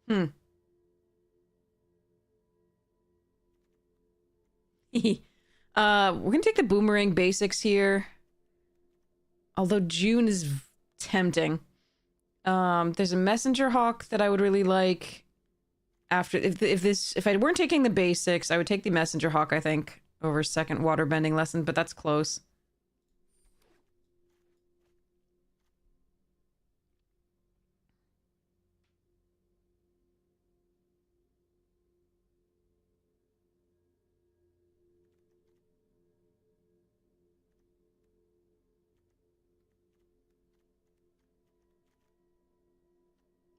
We're gonna take the Boomerang basics here. Although June is tempting. There's a Messenger Hawk that I would really like. After if I weren't taking the basics, I would take the Messenger Hawk, I think, over second Waterbending Lesson, but that's close.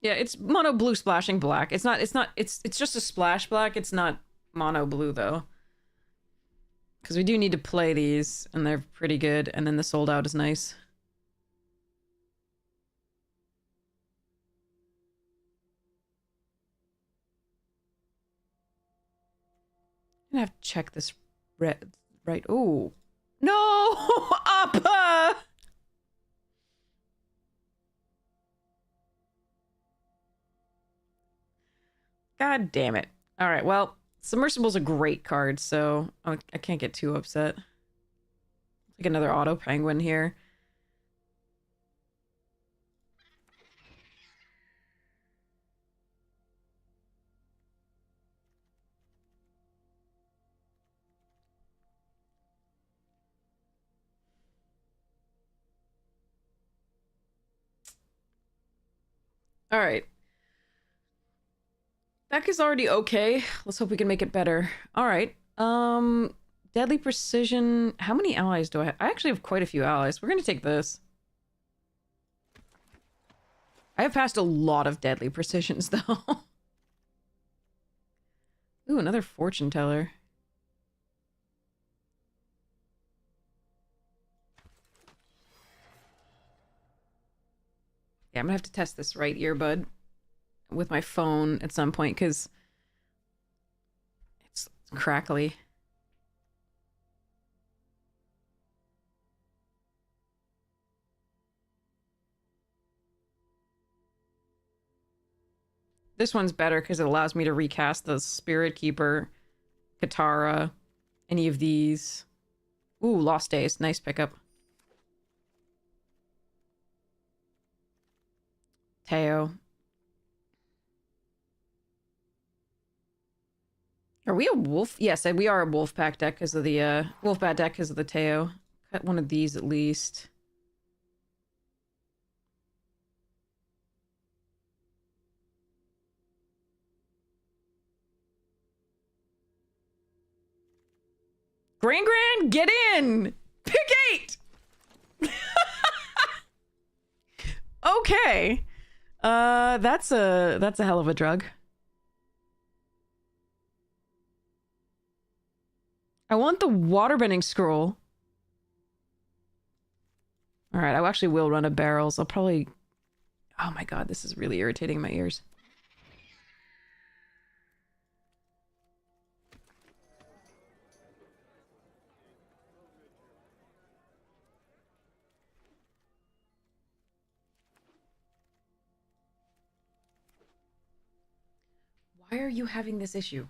Yeah, it's mono blue splashing black. It's just a splash black. It's not mono blue though. Because we do need to play these, and they're pretty good, and then the sold out is nice. I'm gonna have to check this red, right. Oh. No! Appa! God damn it. Alright, well, Submersible's a great card, so I can't get too upset. Like another auto penguin here. Alright. Deck is already okay. Let's hope we can make it better. Alright. Deadly Precision. How many allies do I have? I actually have quite a few allies. We're gonna take this. I have passed a lot of Deadly Precisions, though. Ooh, another Fortune Teller. Yeah, I'm gonna have to test this right earbud with my phone at some point, because it's crackly. This one's better because it allows me to recast the Spirit Keeper, Katara, any of these. Ooh, Lost Days. Nice pickup. Teo. Are we a wolf? Yes, we are a wolf pack deck because of the wolf bat deck because of the Teo. Cut one of these at least. Gran, get in! Pick 8! Okay. That's a hell of a drug. I want the waterbending scroll. Alright, I actually will run a barrels. I'll probably... Oh my god, this is really irritating my ears. Why are you having this issue?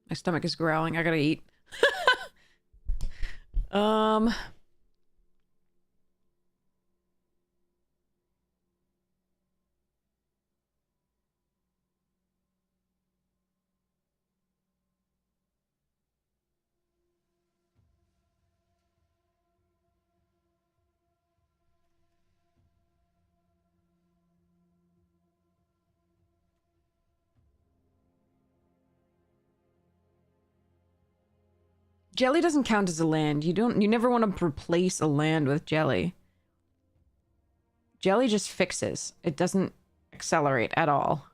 My stomach is growling. I gotta eat. Um... jelly doesn't count as a land. You never want to replace a land with jelly. Jelly just fixes. It doesn't accelerate at all.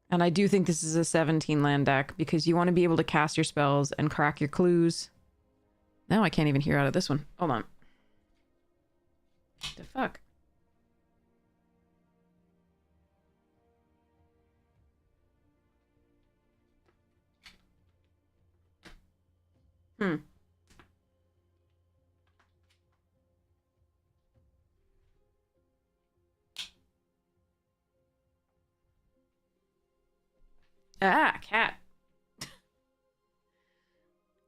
And I do think this is a 17 land deck because you want to be able to cast your spells and crack your clues. Now I can't even hear out of this one. Hold on. The fuck? Hmm. Ah, cat.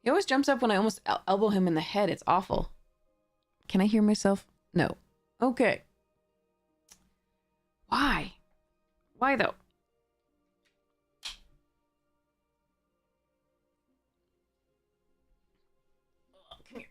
He always jumps up when I almost elbow him in the head. It's awful. Can I hear myself? No. Okay. Why? Why though? Come here.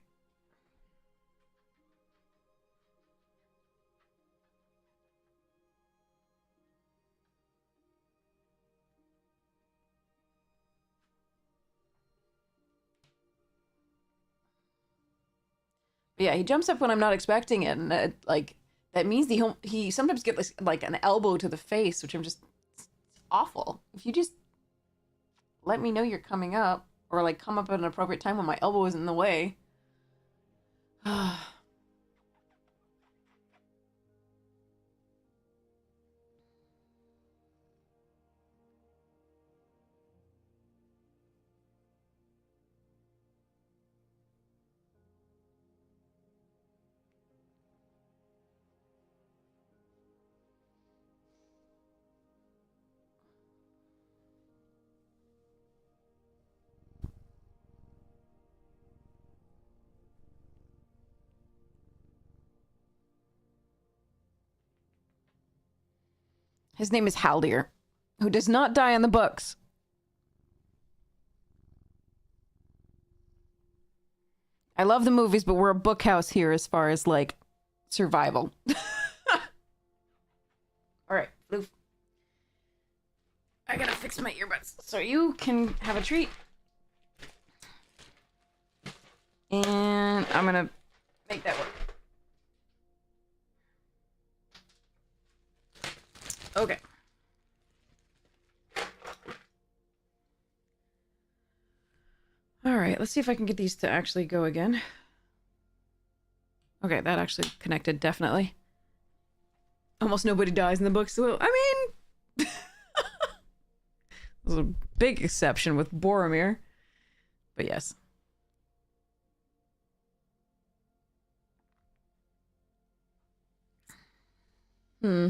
But yeah, he jumps up when I'm not expecting it, and like that means he sometimes gets like an elbow to the face, which I'm just it's awful. If you just let me know you're coming up, or like come up at an appropriate time when my elbow is in the way. His name is Haldir, who does not die in the books. I love the movies, but we're a book house here as far as like survival. All right, Loof. I gotta fix my earbuds so you can have a treat. And I'm gonna make that work. Okay. All right, let's see if I can get these to actually go again. Okay, that actually connected, definitely. Almost nobody dies in the books. Well, I mean, there's a big exception with Boromir. But yes. Hmm.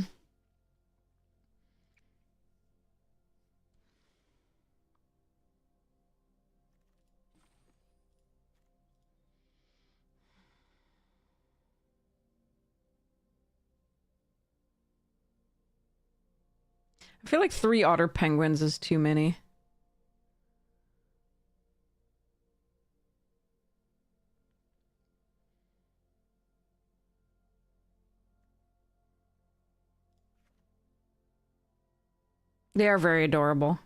I feel like 3 otter penguins is too many. They are very adorable.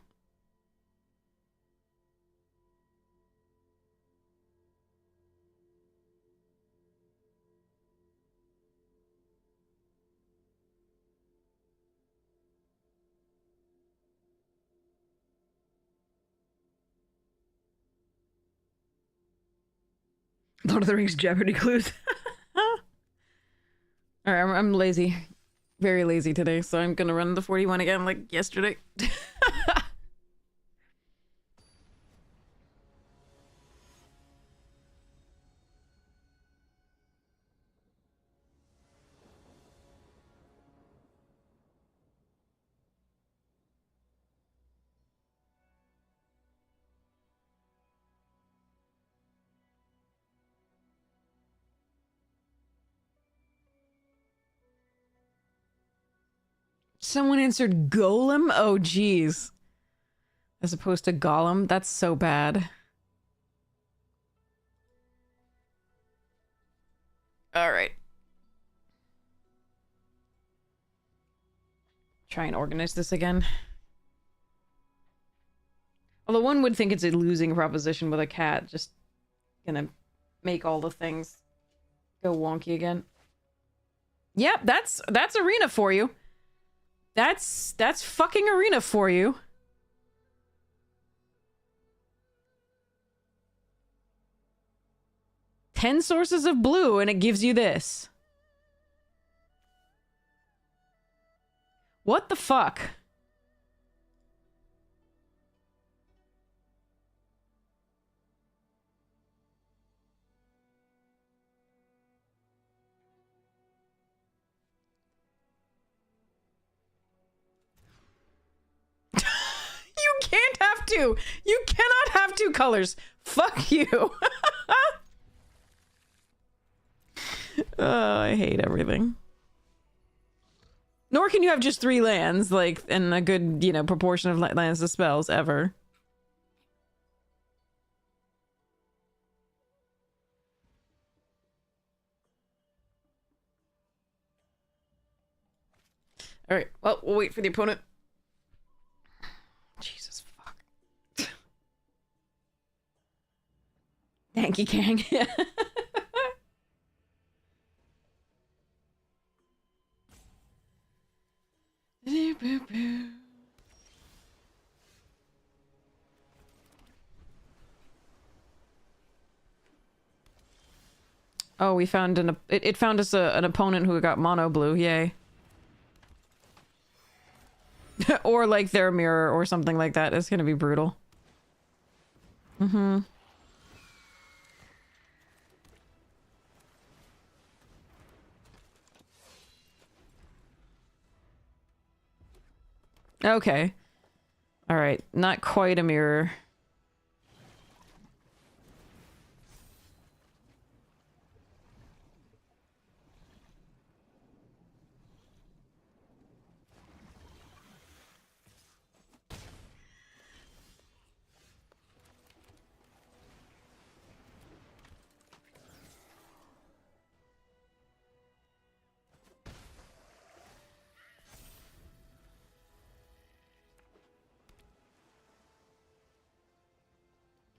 Lord of the Rings Jeopardy clues. All right, I'm lazy. Very lazy today, so I'm gonna run the 41 again like yesterday. Someone answered Golem? Oh, geez. As opposed to Gollum? That's so bad. All right. Try and organize this again. Although one would think it's a losing proposition with a cat just gonna make all the things go wonky again. Yep, that's arena for you. That's fucking arena for you. Ten sources of blue and it gives you this. What the fuck? You can't have two. You cannot have two colors. Fuck you. Oh, I hate everything. Nor can you have just 3 lands, like, and a good, you know, proportion of lands to spells, ever. Alright, well, we'll wait for the opponent. Jesus fuck. Thank you, Kang. Oh, we found it found us an opponent who got mono blue, yay. Or like their mirror or something like that. It's gonna be brutal. Mm-hmm. Okay. Alright, not quite a mirror.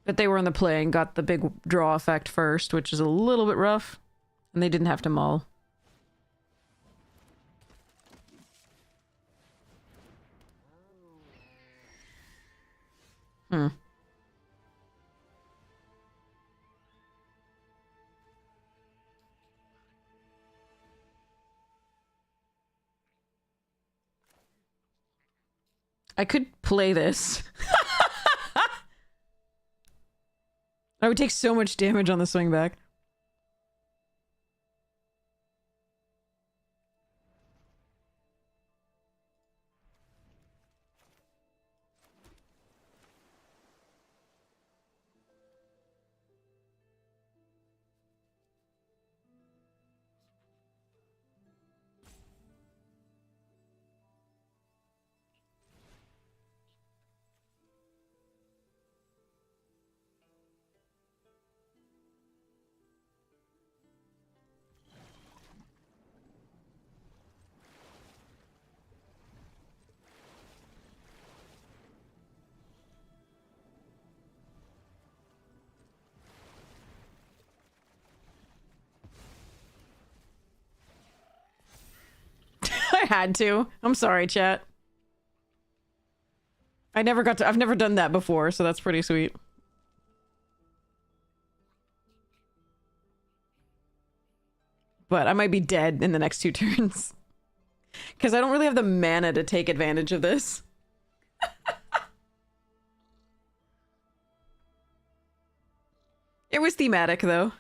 But they were in the play and got the big draw effect first, which is a little bit rough. And they didn't have to mull. Hmm. I could play this. I would take so much damage on the swing back. I had to. I'm sorry, chat. I've never done that before, so that's pretty sweet. But I might be dead in the next 2 turns. Because I don't really have the mana to take advantage of this. It was thematic, though.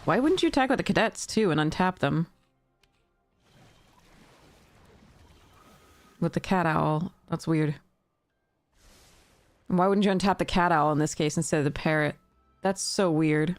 Why wouldn't you attack with the cadets, too, and untap them? With the cat owl. That's weird. And why wouldn't you untap the cat owl in this case instead of the parrot? That's so weird.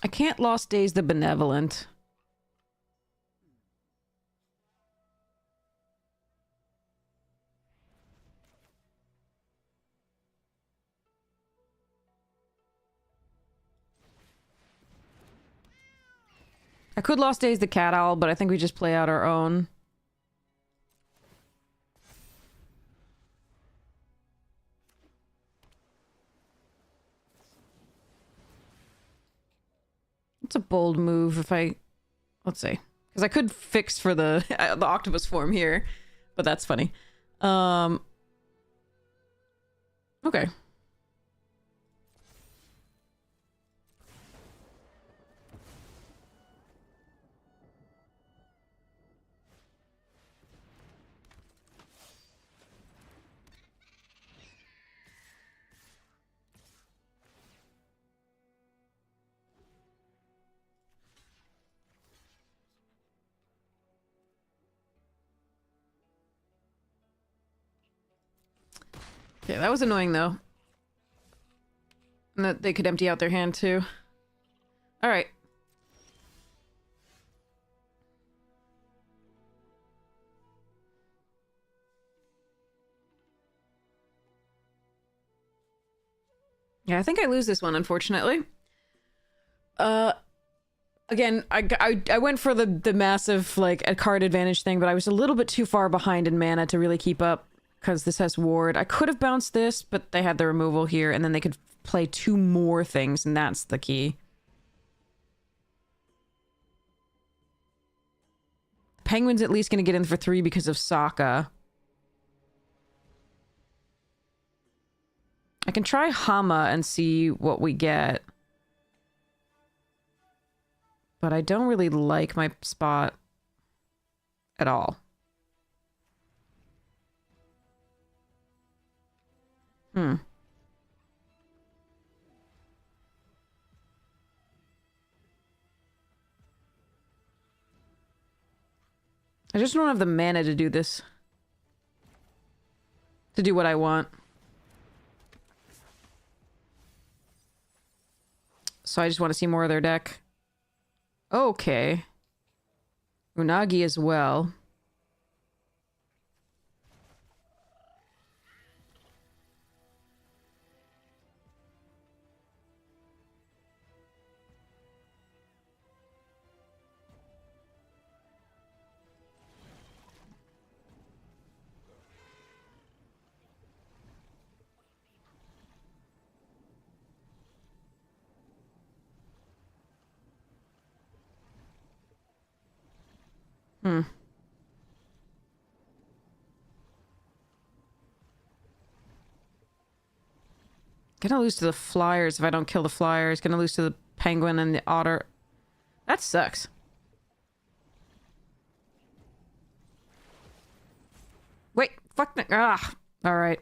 I can't Lost Days the Benevolent. I could Lost Days the Cat Owl, but I think we just play out our own. It's a bold move if I... Let's see. Because I could fix for the octopus form here, but that's funny. Okay. Okay, that was annoying though. And that they could empty out their hand too. Alright. Yeah, I think I lose this one, unfortunately. Again, I went for the massive, like, a card advantage thing, but I was a little bit too far behind in mana to really keep up, because this has ward. I could have bounced this, but they had the removal here, and then they could play 2 more things, and that's the key. Penguin's at least going to get in for 3 because of Sokka. I can try Hama and see what we get. But I don't really like my spot at all. I just don't have the mana to do this. To do what I want. So I just want to see more of their deck. Okay. Unagi as well. Gonna lose to the Flyers if I don't kill the Flyers. Gonna lose to the Penguin and the Otter. That sucks. Wait, fuck me. Ah, alright.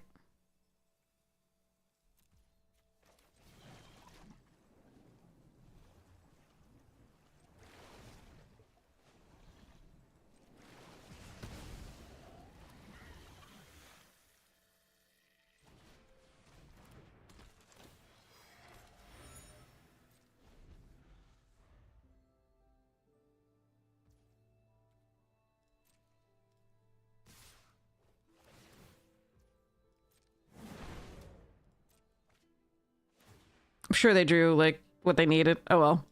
I'm sure they drew, like, what they needed. Oh well.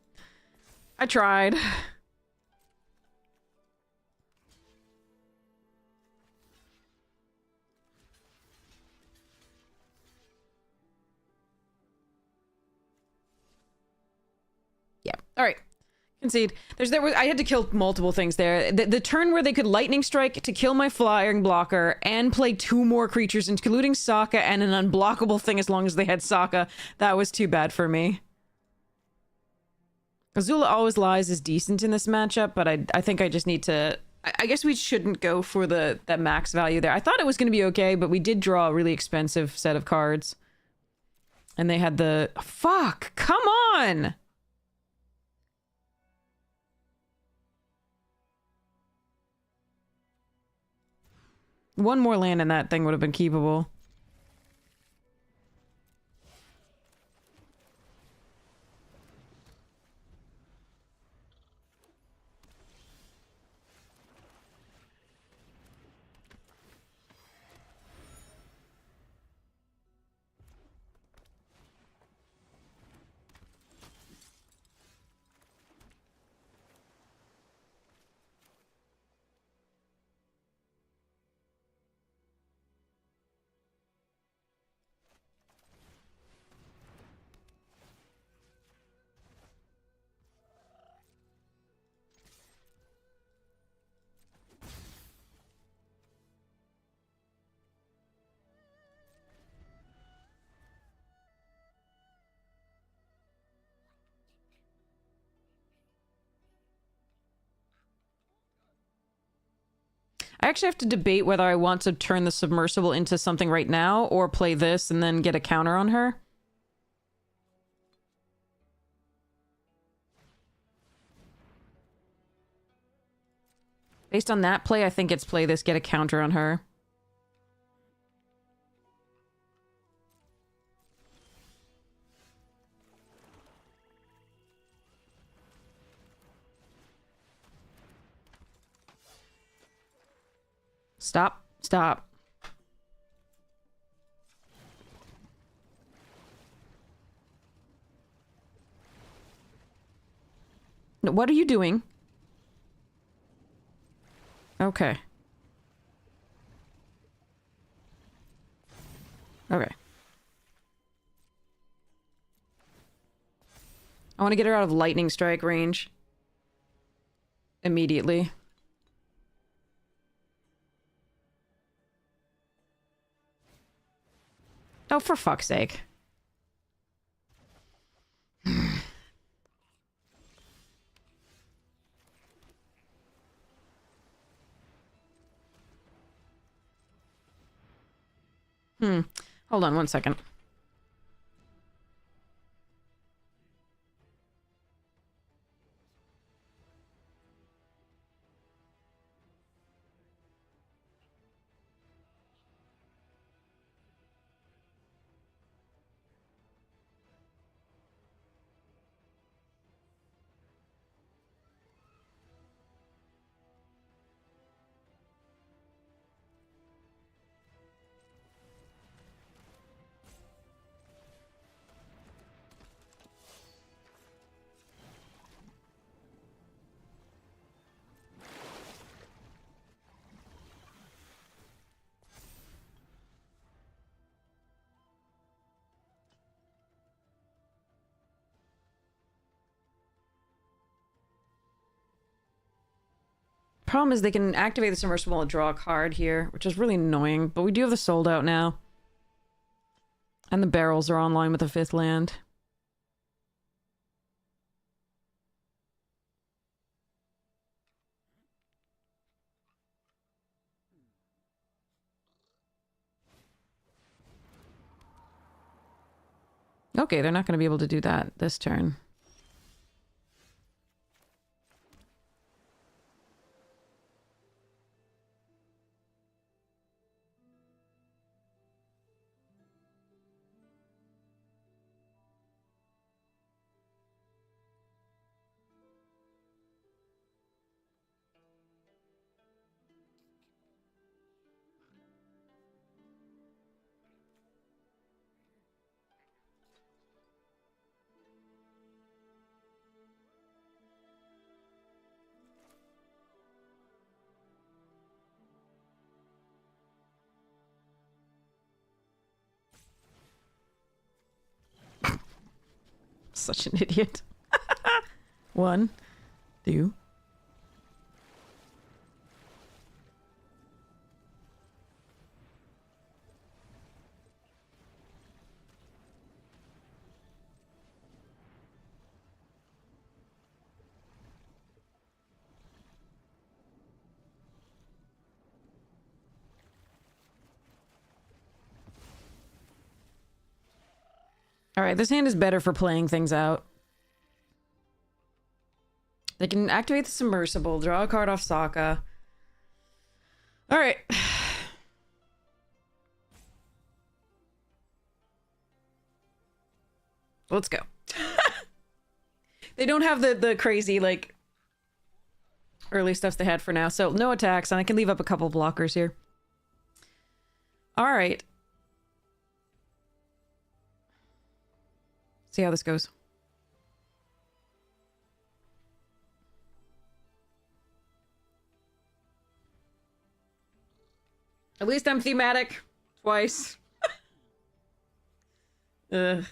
I tried. Yeah. Alright. Concede. I had to kill multiple things there. The turn where they could lightning strike to kill my flying blocker and play 2 more creatures, including Sokka and an unblockable thing as long as they had Sokka. That was too bad for me. Azula Always Lies is decent in this matchup, but I think I just need to... I guess we shouldn't go for that max value there. I thought it was going to be okay, but we did draw a really expensive set of cards. And they had the... Fuck! Come on! One more land and that thing would have been keepable. I actually have to debate whether I want to turn the submersible into something right now or play this and then get a counter on her. Based on that play, I think it's play this, get a counter on her. Stop. Stop. What are you doing? Okay. Okay. I want to get her out of lightning strike range. Immediately. Oh, for fuck's sake. Hold on one second. Problem is they can activate the submersible and draw a card here, which is really annoying, but we do have the sold out now. And the barrels are online with the 5th land. Okay, they're not going to be able to do that this turn. Such an idiot. 1, 2. Alright, this hand is better for playing things out. They can activate the submersible, draw a card off Sokka. Alright. Let's go. They don't have the crazy, like, early stuff they had for now, so no attacks, and I can leave up a couple blockers here. Alright. See how this goes. At least I'm thematic. Twice. Ugh.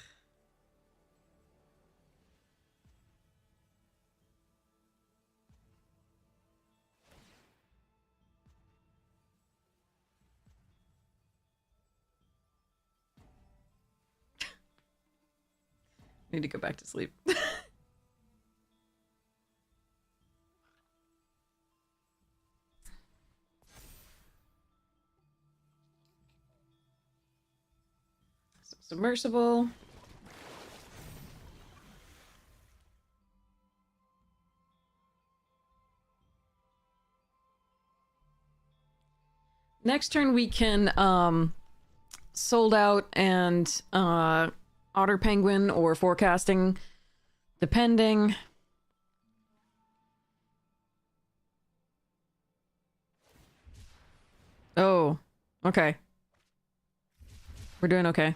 Need to go back to sleep. Submersible. Next turn we can sold out and otter penguin or forecasting, depending. Oh, okay. We're doing okay.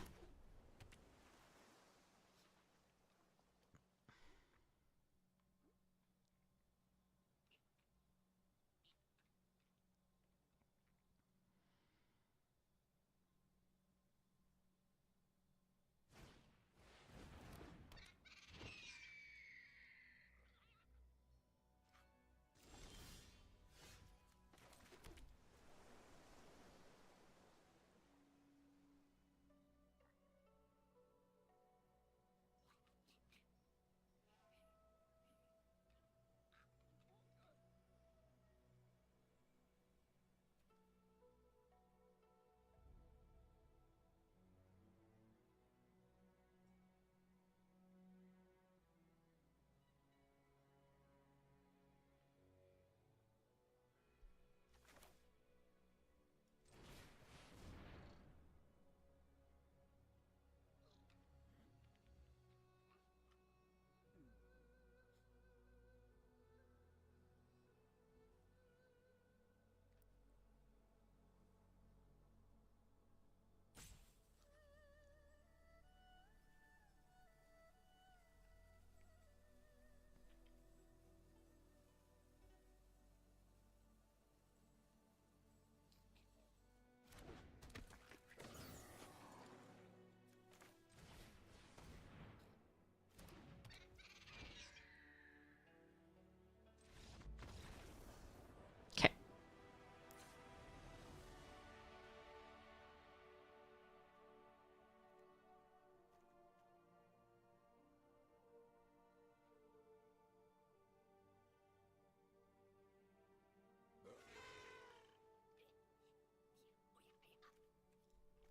Okay.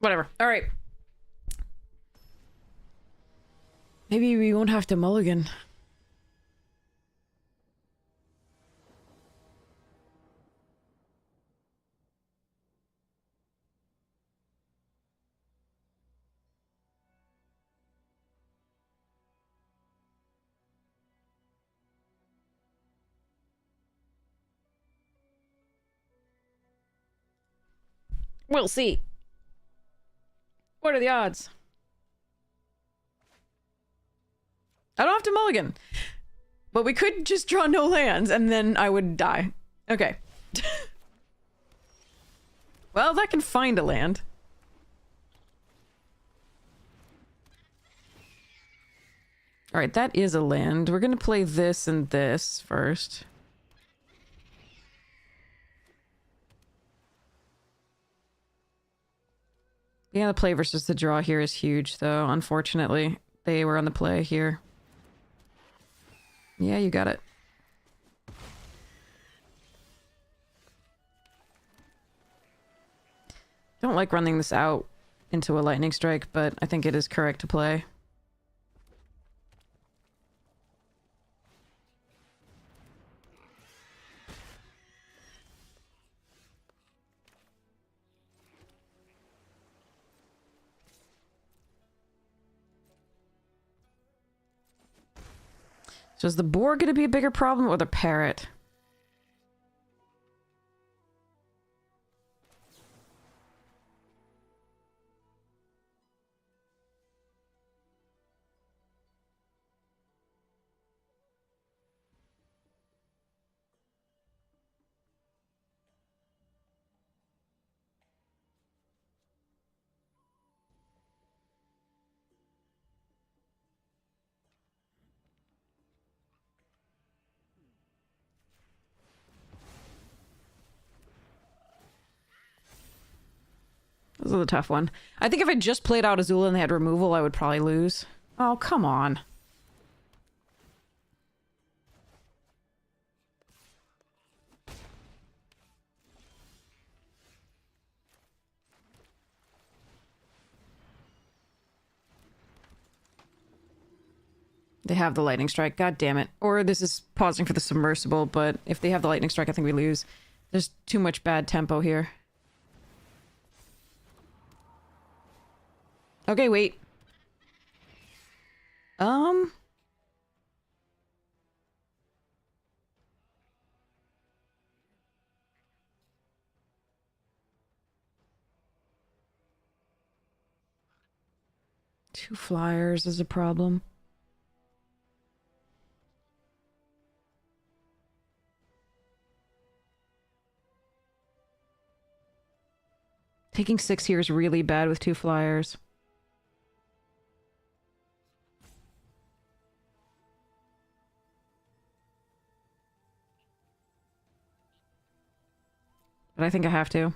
Whatever. All right. Maybe we won't have to mulligan. We'll see. What are the odds? I don't have to mulligan. But we could just draw no lands and then I would die. Okay. Well, that can find a land. Alright, that is a land. We're gonna play this and this first. Yeah, the play versus the draw here is huge, though, unfortunately. They were on the play here. Yeah, you got it. Don't like running this out into a lightning strike, but I think it is correct to play. So is the boar going to be a bigger problem or the parrot? This is a tough one. I think if I just played out Azula and they had removal, I would probably lose. Oh, come on. They have the lightning strike. God damn it. Or this is pausing for the submersible, but if they have the lightning strike, I think we lose. There's too much bad tempo here. Okay, wait. Two flyers is a problem. Taking 6 here is really bad with two flyers. But I think I have to.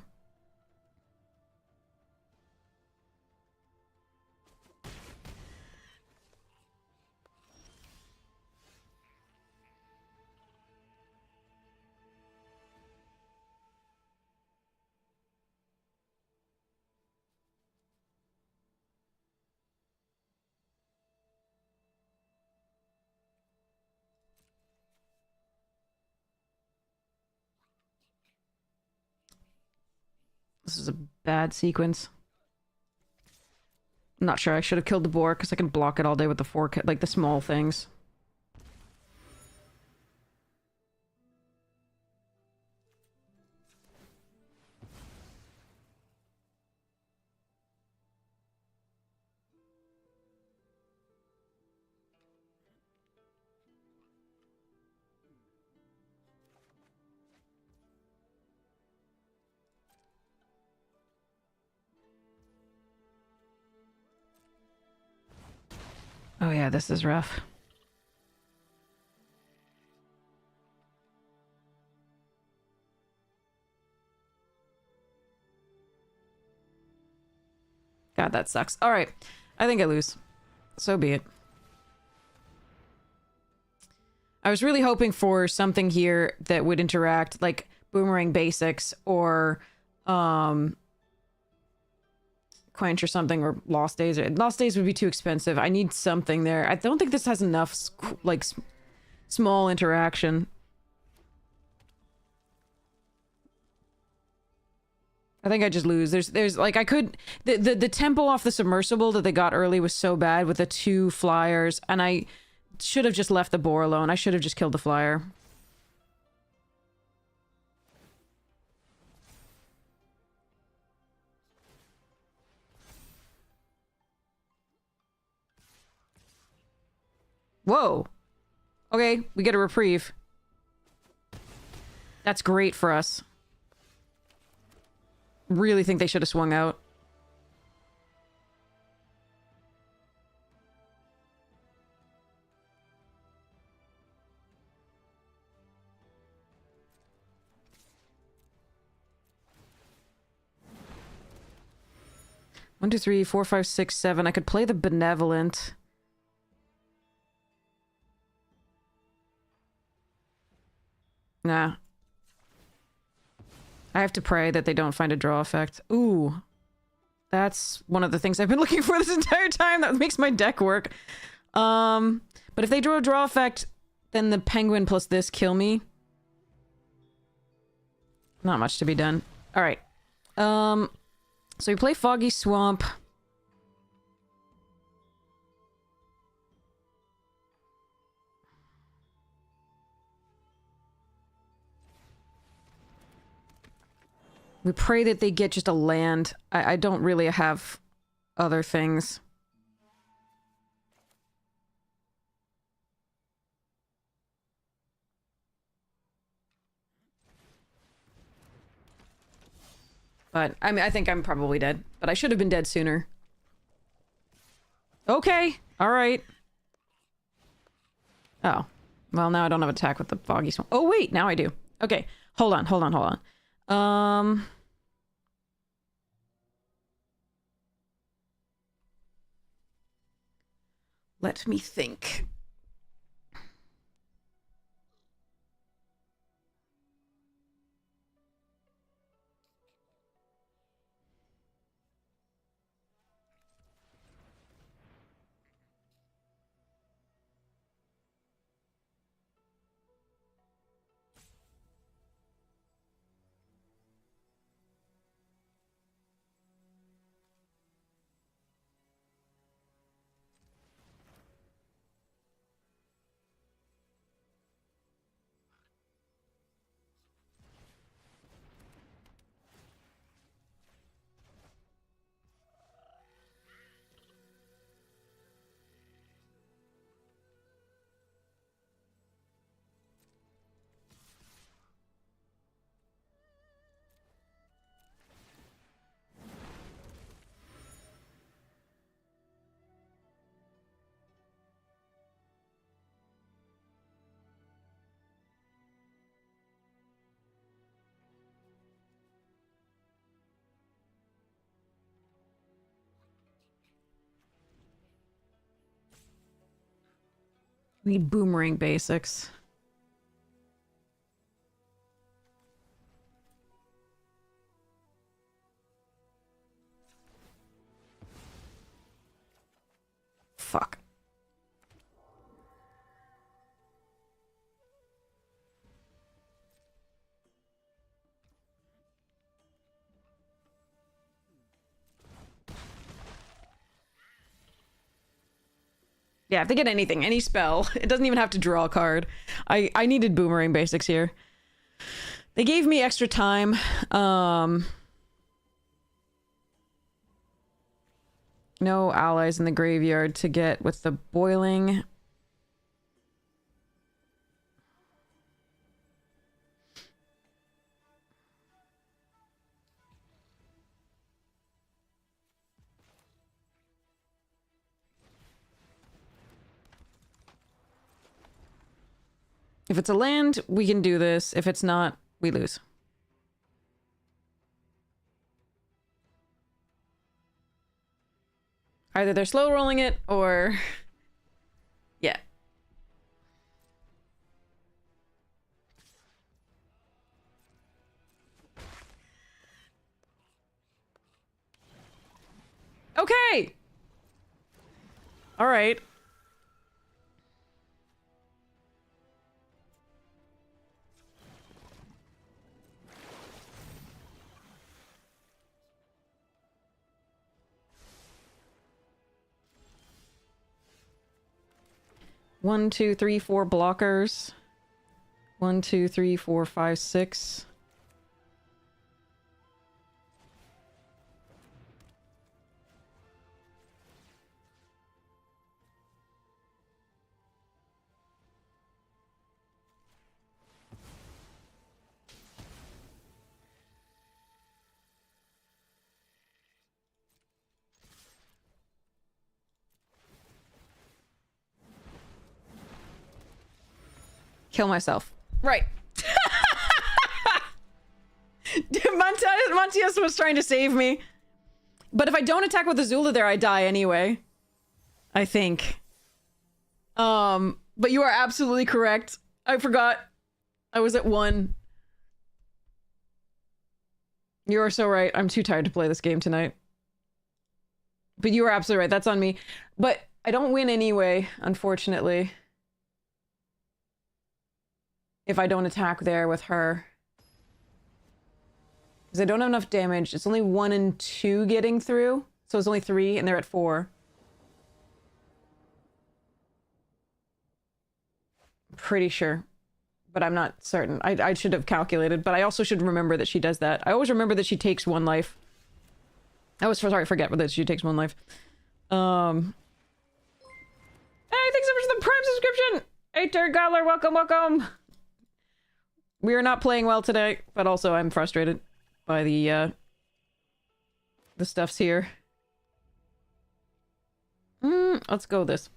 This is a bad sequence. I'm not sure. I should have killed the boar because I can block it all day with the fork, like the small things. Oh yeah, this is rough. God, that sucks. All right. I think I lose. So be it. I was really hoping for something here that would interact, like Boomerang Basics or Quench or something, or Lost Days. Lost Days would be too expensive. I need something there. I don't think this has enough, like, small interaction. I think I just lose. There's like, I could... The tempo off the submersible that they got early was so bad with the two flyers, and I should have just left the boar alone. I should have just killed the flyer. Whoa. Okay, we get a reprieve. That's great for us. Really think they should have swung out. One, two, three, four, five, six, seven. I could play the Benevolent. Nah. I have to pray that they don't find a draw effect. Ooh. That's one of the things I've been looking for this entire time. That makes my deck work. But if they draw a draw effect, then the penguin plus this kill me. Not much to be done. Alright. So we play Foggy Swamp. We pray that they get just a land. I don't really have other things. But, I mean, I think I'm probably dead. But I should have been dead sooner. Okay. Alright. Oh. Well, now I don't have attack with the Foggy Swamp. Oh, wait. Now I do. Okay. Hold on, hold on, hold on. Let me think. We need boomerang basics. Fuck. Yeah, if they get anything, any spell, it doesn't even have to draw a card. I needed boomerang basics here. They gave me extra time. No allies in the graveyard to get with the boiling. If it's a land, we can do this. If it's not, we lose. Either they're slow rolling it or... yeah. Okay! Alright. One, two, three, four blockers. 1, 2, 3, 4, 5, 6. Kill myself. Right. Montius was trying to save me. But if I don't attack with Azula there, I die anyway. I think. But you are absolutely correct. I forgot. I was at 1. You are so right. I'm too tired to play this game tonight. But you are absolutely right. That's on me. But I don't win anyway, unfortunately. If I don't attack there with her. Because I don't have enough damage. It's only 1 and 2 getting through. So it's only 3 and they're at 4. Pretty sure. But I'm not certain. I should have calculated. But I also should remember that she does that. I always remember that she takes 1 life. I was sorry, forget that she takes 1 life. Hey, thanks so much for the Prime subscription! Hey, Turd Gobbler, welcome, welcome! We are not playing well today, but also I'm frustrated by the stuffs here. Let's go with this.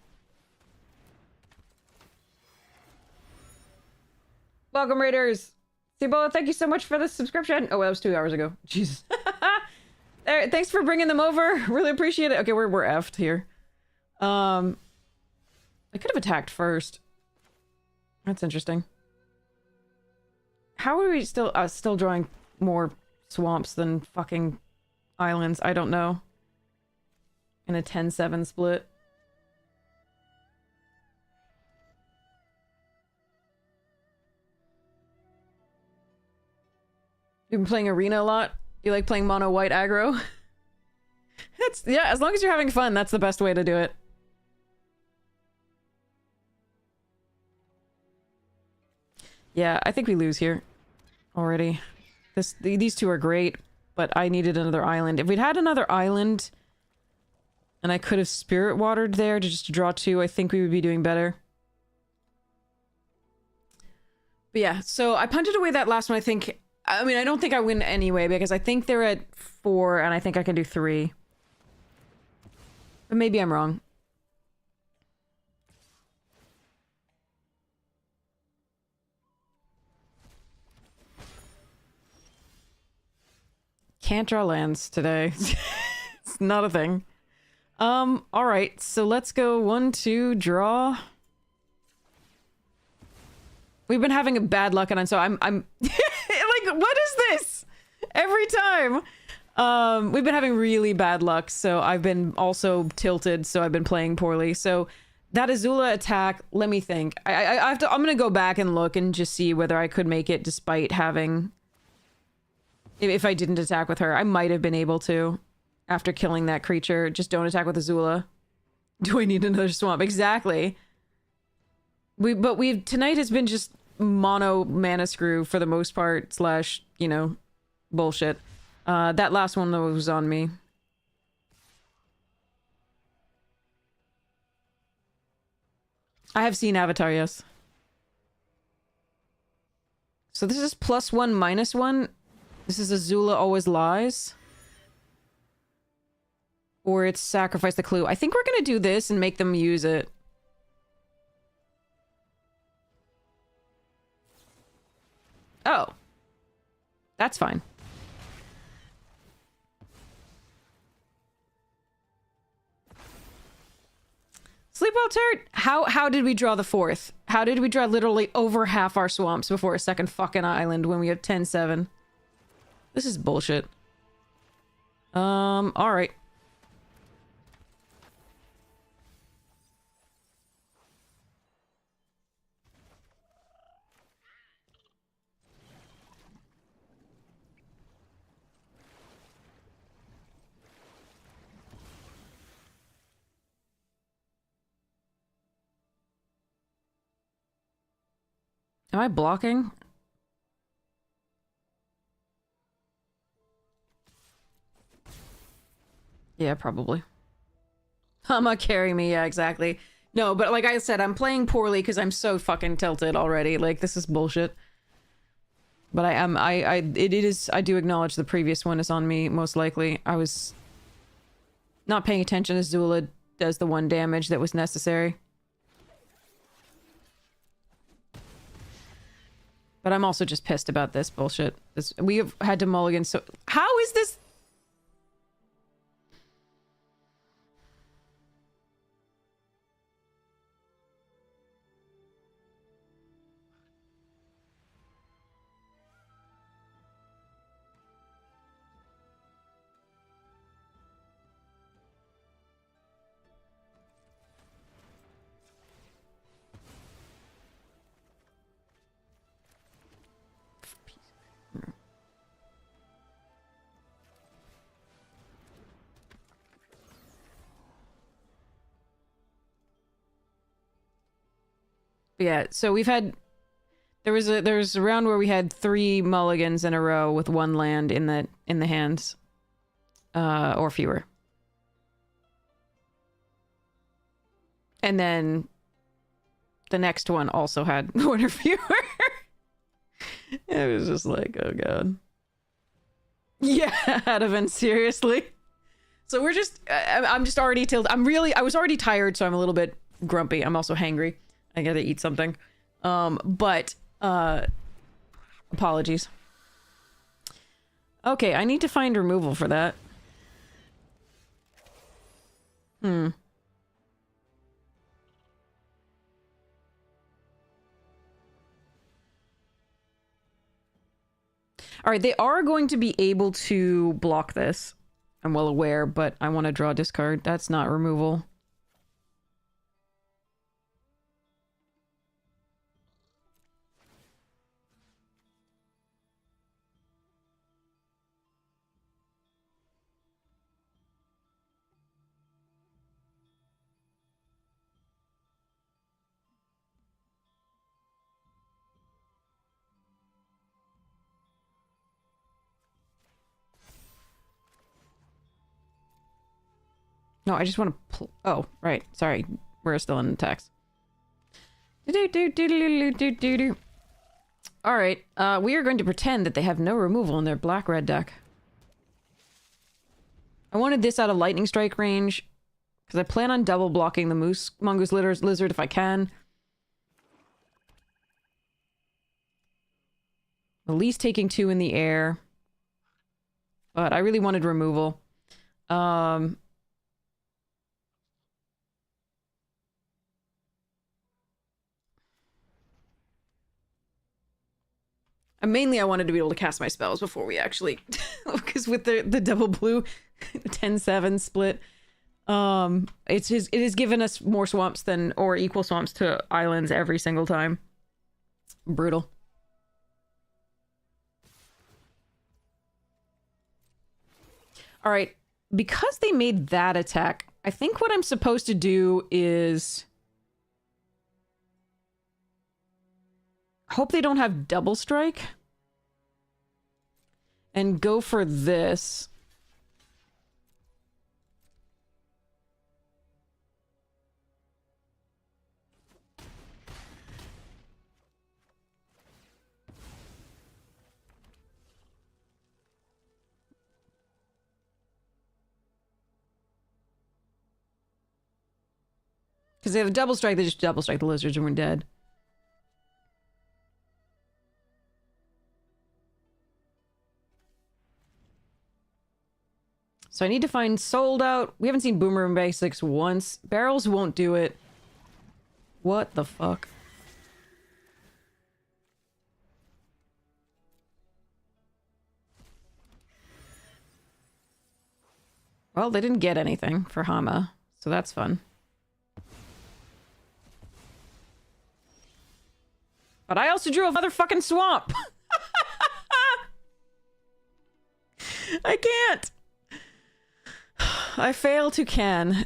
Welcome, Raiders! Cibola, thank you so much for the subscription! Oh, that was 2 hours ago. Jesus. Thanks for bringing them over. Really appreciate it. Okay, we're effed here. I could have attacked first. That's interesting. How are we still drawing more swamps than fucking islands? I don't know. In a 10-7 split. You've been playing Arena a lot? You like playing mono white aggro? Yeah, as long as you're having fun, that's the best way to do it. Yeah, I think we lose here. Already. These two are great, but I needed another island. If we'd had another island, and I could have spirit watered there to just draw 2, I think we would be doing better. But yeah, so I punted away that last one, I think. I mean, I don't think I win anyway, because I think they're at 4, and I think I can do 3. But maybe I'm wrong. Can't draw lands today. It's not a thing. Alright, so let's go 1, 2, draw. We've been having a bad luck, and so I'm like, what is this? Every time. We've been having really bad luck, so I've been also tilted, so I've been playing poorly. So that Azula attack, let me think. I have to, I'm gonna go back and look and just see whether I could make it despite having... If I didn't attack with her, I might have been able to. After killing that creature, just don't attack with Azula. Do I need another swamp? Exactly. Tonight has been just mono mana screw for the most part, slash, you know, bullshit. That last one though was on me. I have seen Avatar, yes. So this is +1, -1. This is Azula always lies. Or it's sacrifice the clue. I think we're gonna do this and make them use it. Oh. That's fine. Sleep well, Turt. How did we draw the 4th? How did we draw literally over half our swamps before a second fucking island when we have 10-7? This is bullshit. Alright. Am I blocking? Yeah, probably. Hama carry me, yeah, exactly. No, but like I said, I'm playing poorly because I'm so fucking tilted already. Like, this is bullshit. But I do acknowledge the previous one is on me, most likely. I was not paying attention as Zula does the 1 damage that was necessary. But I'm also just pissed about this bullshit. We have had to mulligan, so... How is this... Yeah, so we've had... There was a round where we had 3 mulligans in a row with 1 land in the hands. Or fewer. And then the next one also had 1 or fewer. It was just like, oh god. Yeah, Adavan, seriously. So we're just, I'm just already tilted. I was already tired, so I'm a little bit grumpy. I'm also hangry. I gotta eat something. Apologies. Okay, I need to find removal for that. Alright, they are going to be able to block this. I'm well aware, but I want to draw a discard. That's not removal. No, I just want to... Oh, right. Sorry. We're still in text. Alright. We are going to pretend that they have no removal in their black-red deck. I wanted this out of lightning strike range. Because I plan on double blocking the mongoose lizard if I can. At least taking 2 in the air. But I really wanted removal. Mainly I wanted to be able to cast my spells before we actually... Because with the double blue 10-7 split, it has given us more swamps than... Or equal swamps to islands every single time. Brutal. Alright, because they made that attack, I think what I'm supposed to do is... Hope they don't have double strike. And go for this. Because they have a double strike, they just double strike the lizards and we're dead. So I need to find Sold Out. We haven't seen Boomer and Basics once. Barrels won't do it. What the fuck? Well, they didn't get anything for Hama, so that's fun. But I also drew a motherfucking swamp! I can't! I fail to can.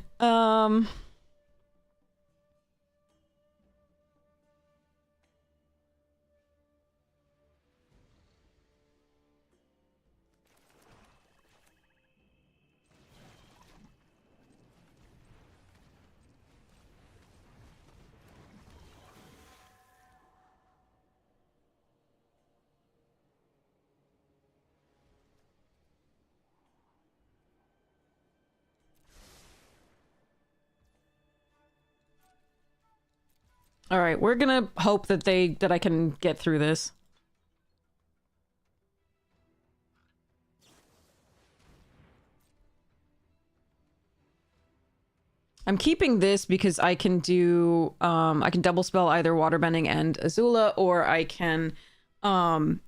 Alright, we're gonna hope that I can get through this. I'm keeping this because I can do, I can double spell either Waterbending and Azula, or I can,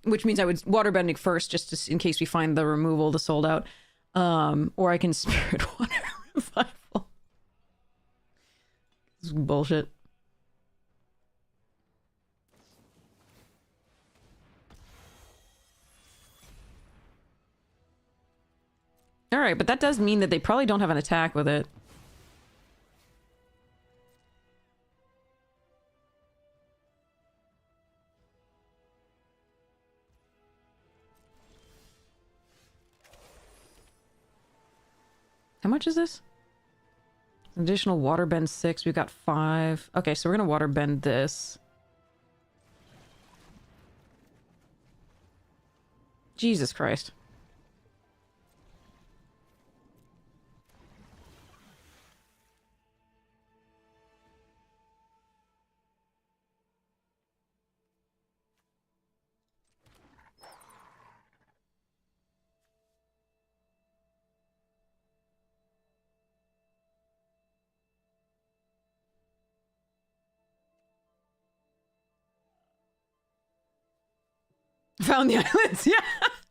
which means I would Waterbending first, just to, in case we find the removal, the Sold Out, or I can Spirit Water Revival. This is bullshit. Alright, but that does mean that they probably don't have an attack with it. How much is this? Additional Waterbend 6, we got 5. Okay, so we're gonna Waterbend this. Jesus Christ. Found the islands, yeah!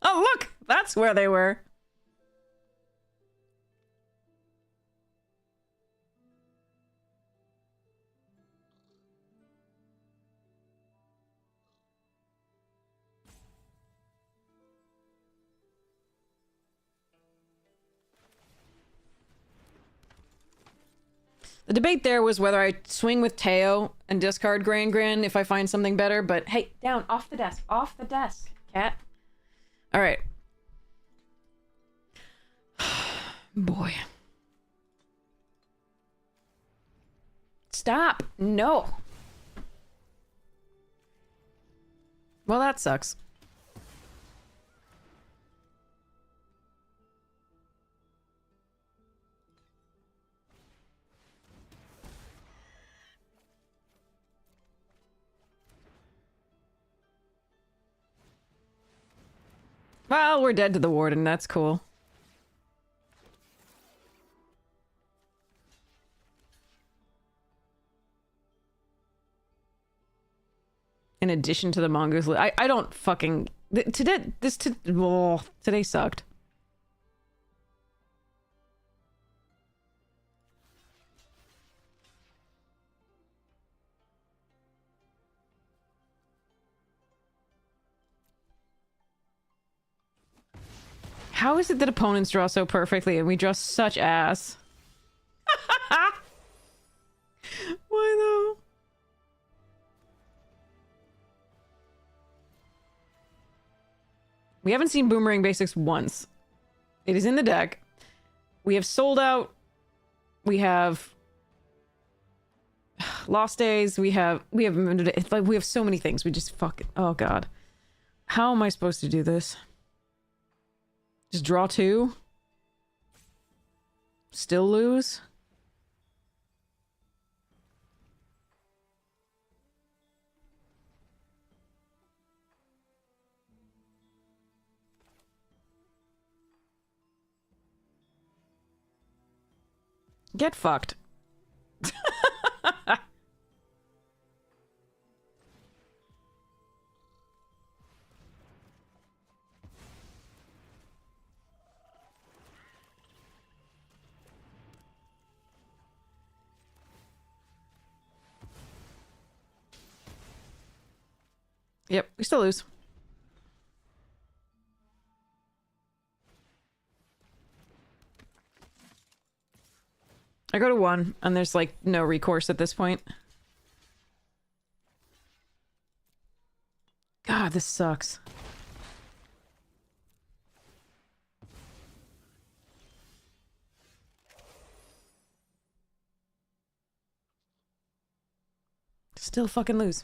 Oh, look! That's where they were. The debate there was whether I swing with Teo and discard Gran Gran if I find something better, but hey, down, off the desk, cat. Alright. Boy. Stop! No! Well, that sucks. Well, we're dead to the warden, that's cool. In addition to the mongoose, I don't fucking today sucked. How is it that opponents draw so perfectly and we draw such ass? Why though? We haven't seen Boomerang Basics once. It is in the deck. We have Sold Out. We have Lost Days. We have so many things. We just fucking, oh god. How am I supposed to do this? Just draw 2? Still lose? Get fucked. Yep, we still lose. I go to 1, and there's, like, no recourse at this point. God, this sucks. Still fucking lose.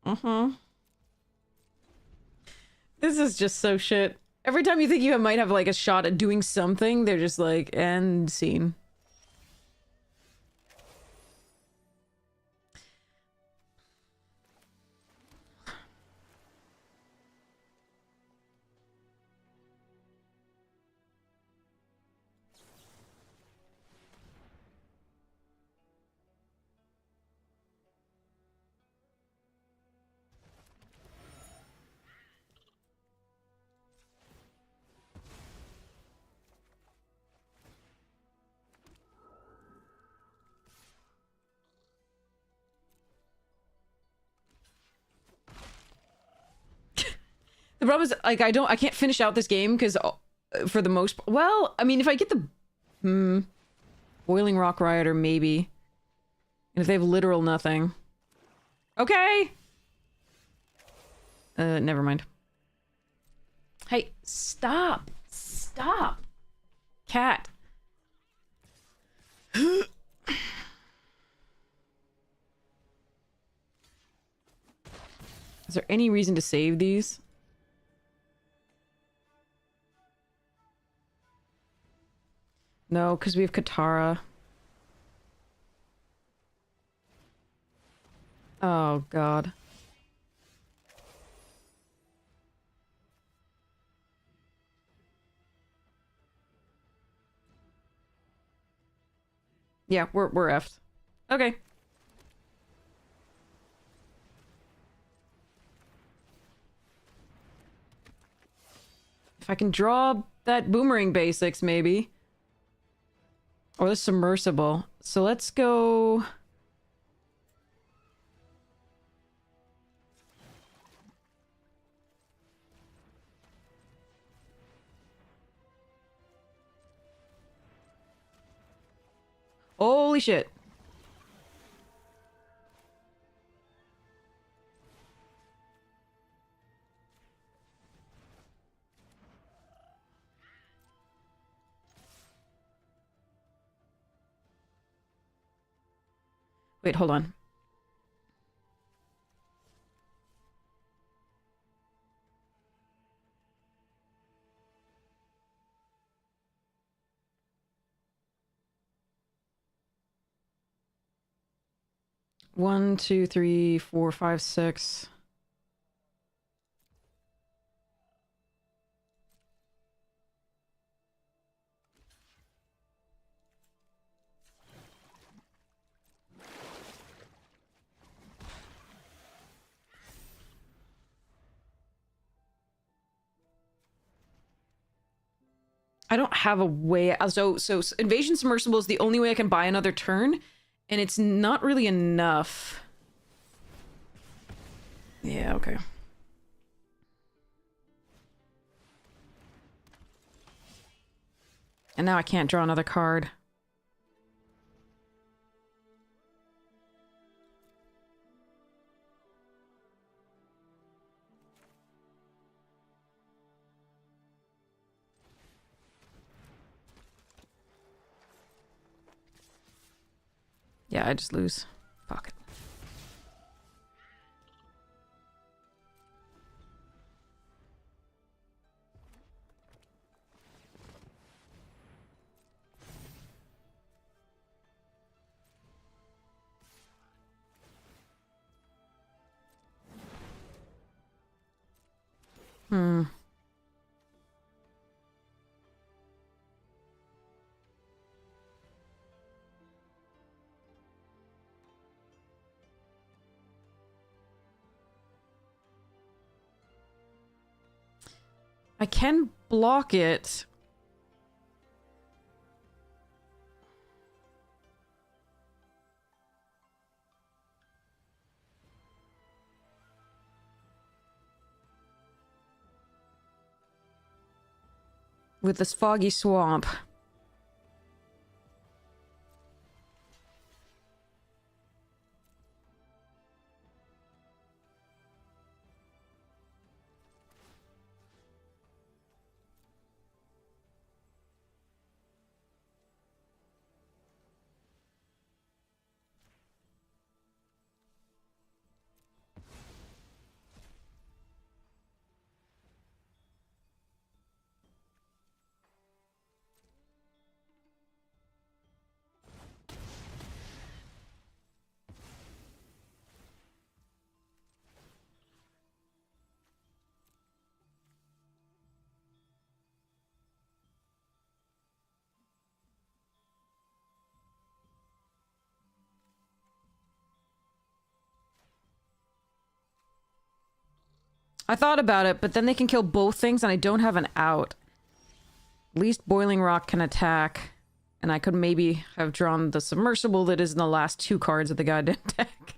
Come on! This is just so shit. Every time you think you might have, like, a shot at doing something, they're just like, end scene. The problem is, like, I can't finish out this game because, for the most, well, I mean, if I get the, Boiling Rock Rioter, maybe. And if they have literal nothing. Okay! Never mind. Hey, stop! Stop! Cat. Is there any reason to save these? No, because we have Katara. Oh, God. Yeah, we're effed. Okay. If I can draw that Boomerang Basics, maybe. Or the Submersible. So let's go... Holy shit. Wait, hold on. One, two, three, four, five, six. I don't have a way. So Invasion Submersible is the only way I can buy another turn, and it's not really enough. Yeah, okay. And now I can't draw another card. Yeah, I just lose. Fuck it. Hmm. I can block it. With this foggy swamp. I thought about it, but then they can kill both things and I don't have an out. At least Boiling Rock can attack. And I could maybe have drawn the Submersible that is in the last two cards of the goddamn deck.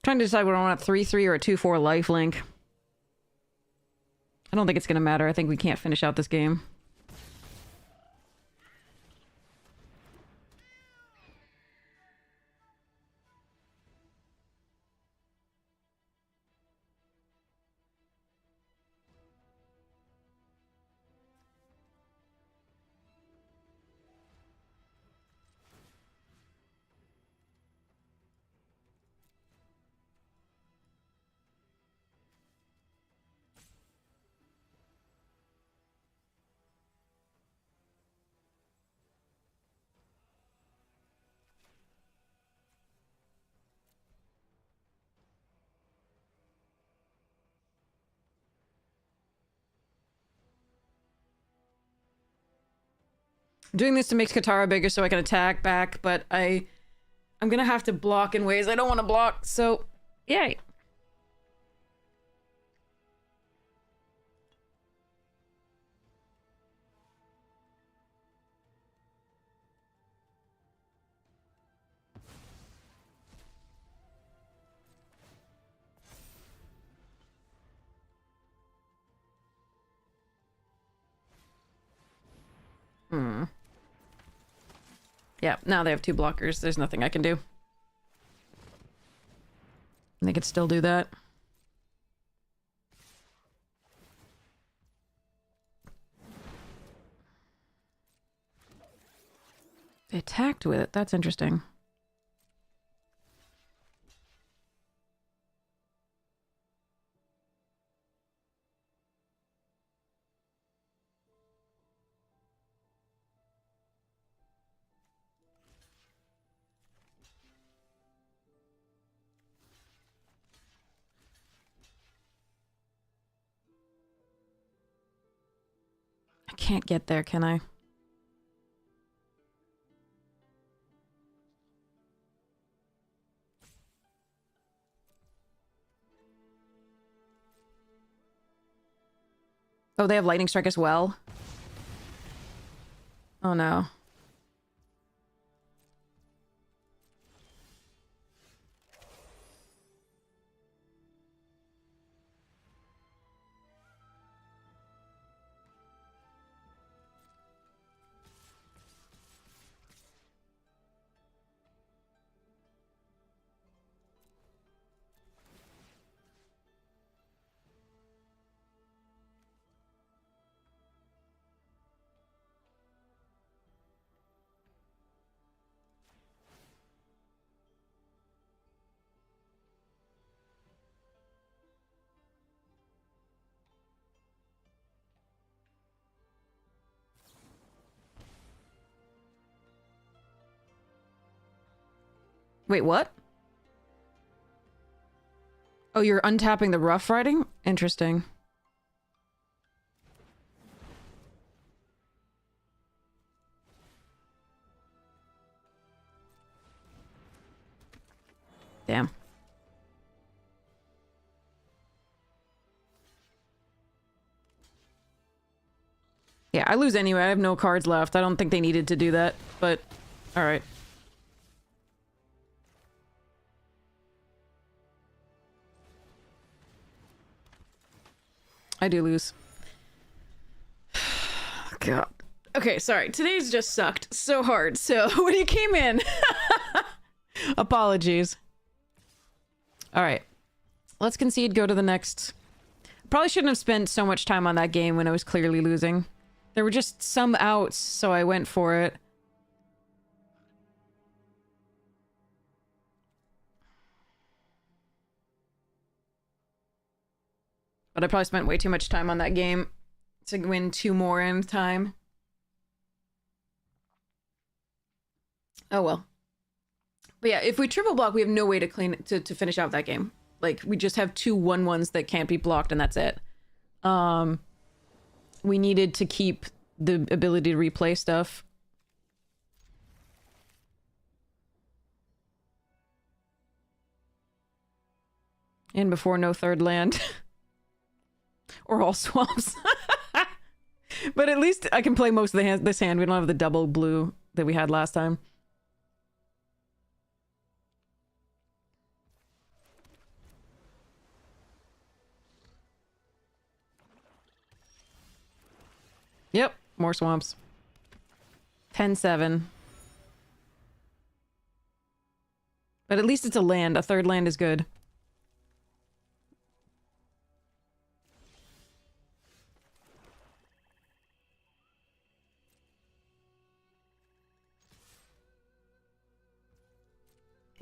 Trying to decide whether I want a 3-3 or a 2-4 life link. I don't think it's gonna matter. I think we can't finish out this game. I'm doing this to make Katara bigger so I can attack back, but I'm gonna have to block in ways I don't want to block, so yay. Yeah, now they have 2 blockers. There's nothing I can do. They could still do that. They attacked with it. That's interesting. I can't get there, can I? Oh, they have lightning strike as well? Oh no. Wait, what? Oh, you're untapping the rough riding? Interesting. Damn. Yeah, I lose anyway. I have no cards left. I don't think they needed to do that, but alright. I do lose. God. Okay, sorry. Today's just sucked so hard. So when you came in, apologies. All right, let's concede. Go to the next. Probably shouldn't have spent so much time on that game when I was clearly losing. There were just some outs, so I went for it. But I probably spent way too much time on that game to win 2 more in time. Oh well. But yeah, if we triple block, we have no way to to finish out that game. Like, we just have 2 1-1s that can't be blocked, and that's it. We needed to keep the ability to replay stuff. And before no 3rd land. Or all swamps. But at least I can play most of this hand. We don't have the double blue that we had last time. Yep, more swamps. 10-7. But at least it's a land. A third land is good.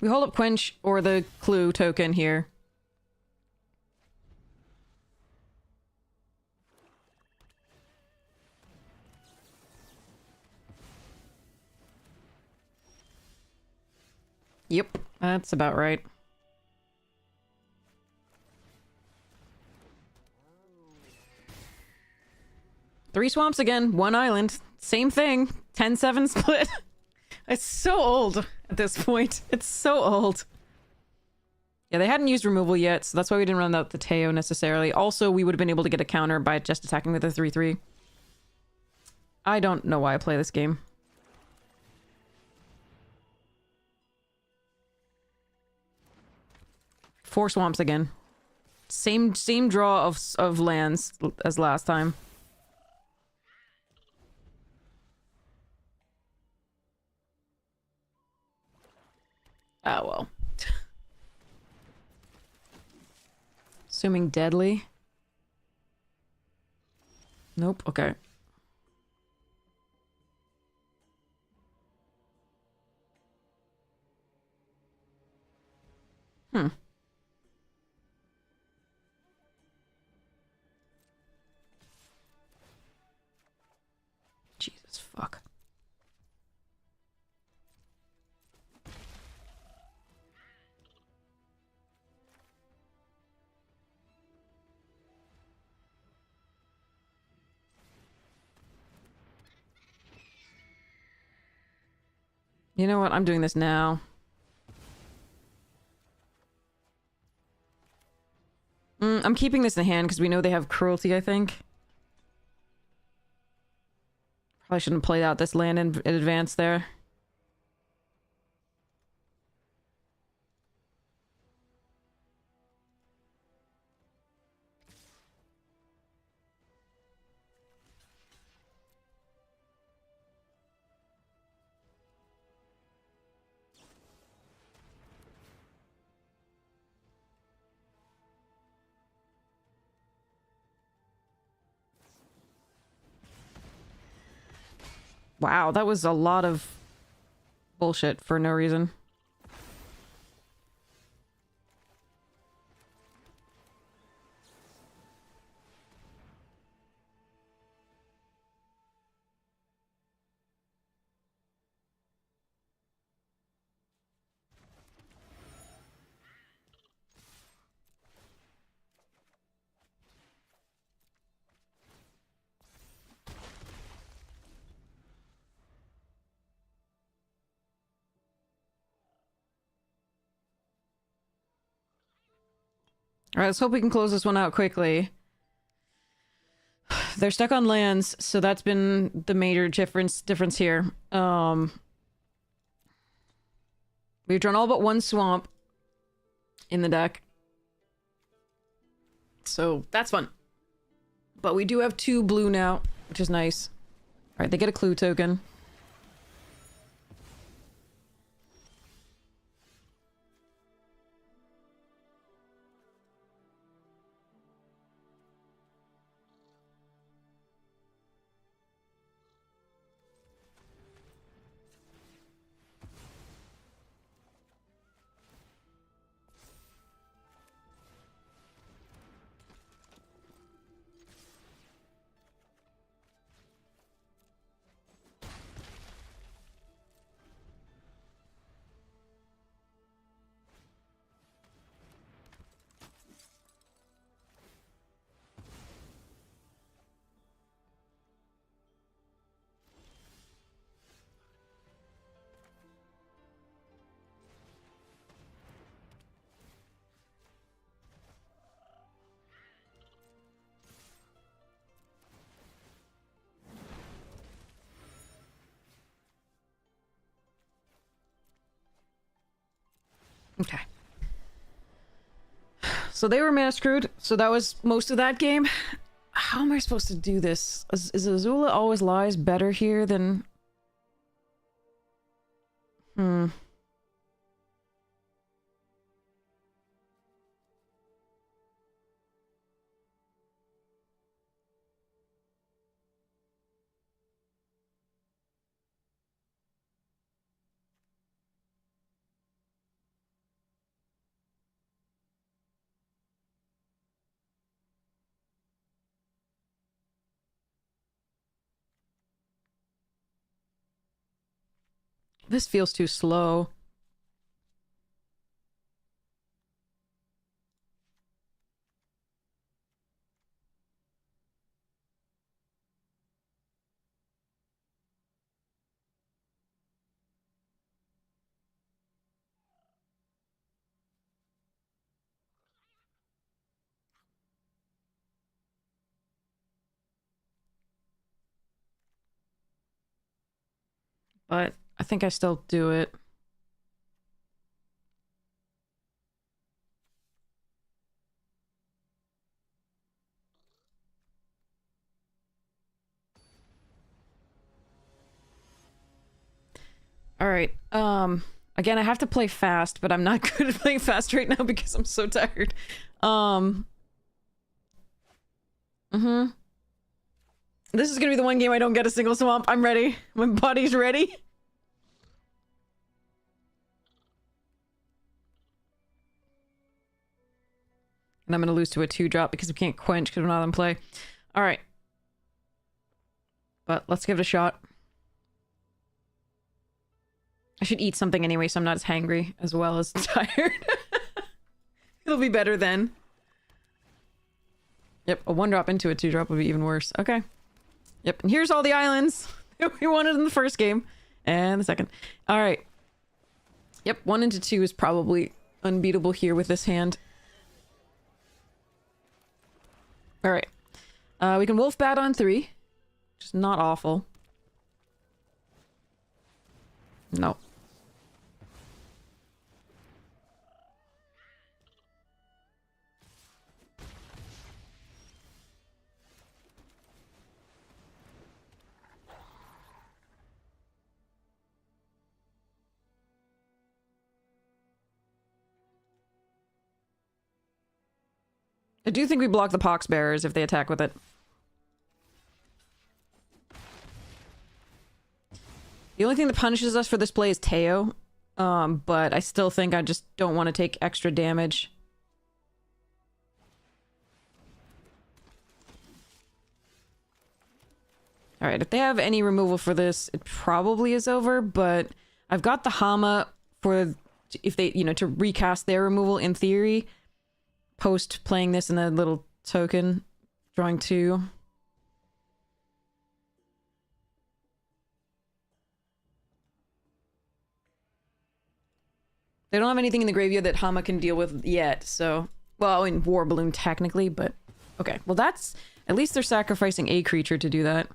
We hold up Quench or the Clue token here. Yep, that's about right. Three swamps again, one island. Same thing. 10-7 split. It's so old at this point. It's so old. Yeah, they hadn't used removal yet, so that's why we didn't run out the Teo necessarily. Also, we would have been able to get a counter by just attacking with a 3-3. I don't know why I play this game. Four swamps again. Same draw of lands as last time. Oh well. Assuming deadly. Nope, okay. Hmm. Jesus fuck. You know what? I'm doing this now. I'm keeping this in hand because we know they have cruelty, I think. Probably shouldn't play out this land in advance there. Wow, that was a lot of bullshit for no reason. Alright, let's hope we can close this one out quickly. They're stuck on lands, so that's been the major difference here. We've drawn all but one swamp in the deck. So that's fun. But we do have 2 blue now, which is nice. Alright, they get a clue token. Okay. So they were mana screwed, so that was most of that game. how am I supposed to do this? Is Azula Always Lies better here than... This feels too slow. But I think I still do it. Alright, again, I have to play fast, but I'm not good at playing fast right now because I'm so tired. This is gonna be the one game I don't get a single swamp. I'm ready. My body's ready. And I'm gonna lose to a 2-drop because we can't quench because we're not on play. Alright. But let's give it a shot. I should eat something anyway so I'm not as hangry as well as tired. It'll be better then. Yep, a 1-drop into a 2-drop would be even worse. Okay. Yep, and here's all the islands we wanted in the first game. And the second. Alright. Yep, 1 into 2 is probably unbeatable here with this hand. Alright. We can Wolf Bat on 3. Which is not awful. No. I do think we block the Pox Bearers if they attack with it. The only thing that punishes us for this play is Teo. But I still think I just don't want to take extra damage. Alright, if they have any removal for this, it probably is over, but I've got the Hama for if they, you know, to recast their removal in theory. Post playing this in a little token, drawing 2. They don't have anything in the graveyard that Hama can deal with yet, so... Well, in War Balloon technically, but... Okay, well that's... At least they're sacrificing a creature to do that.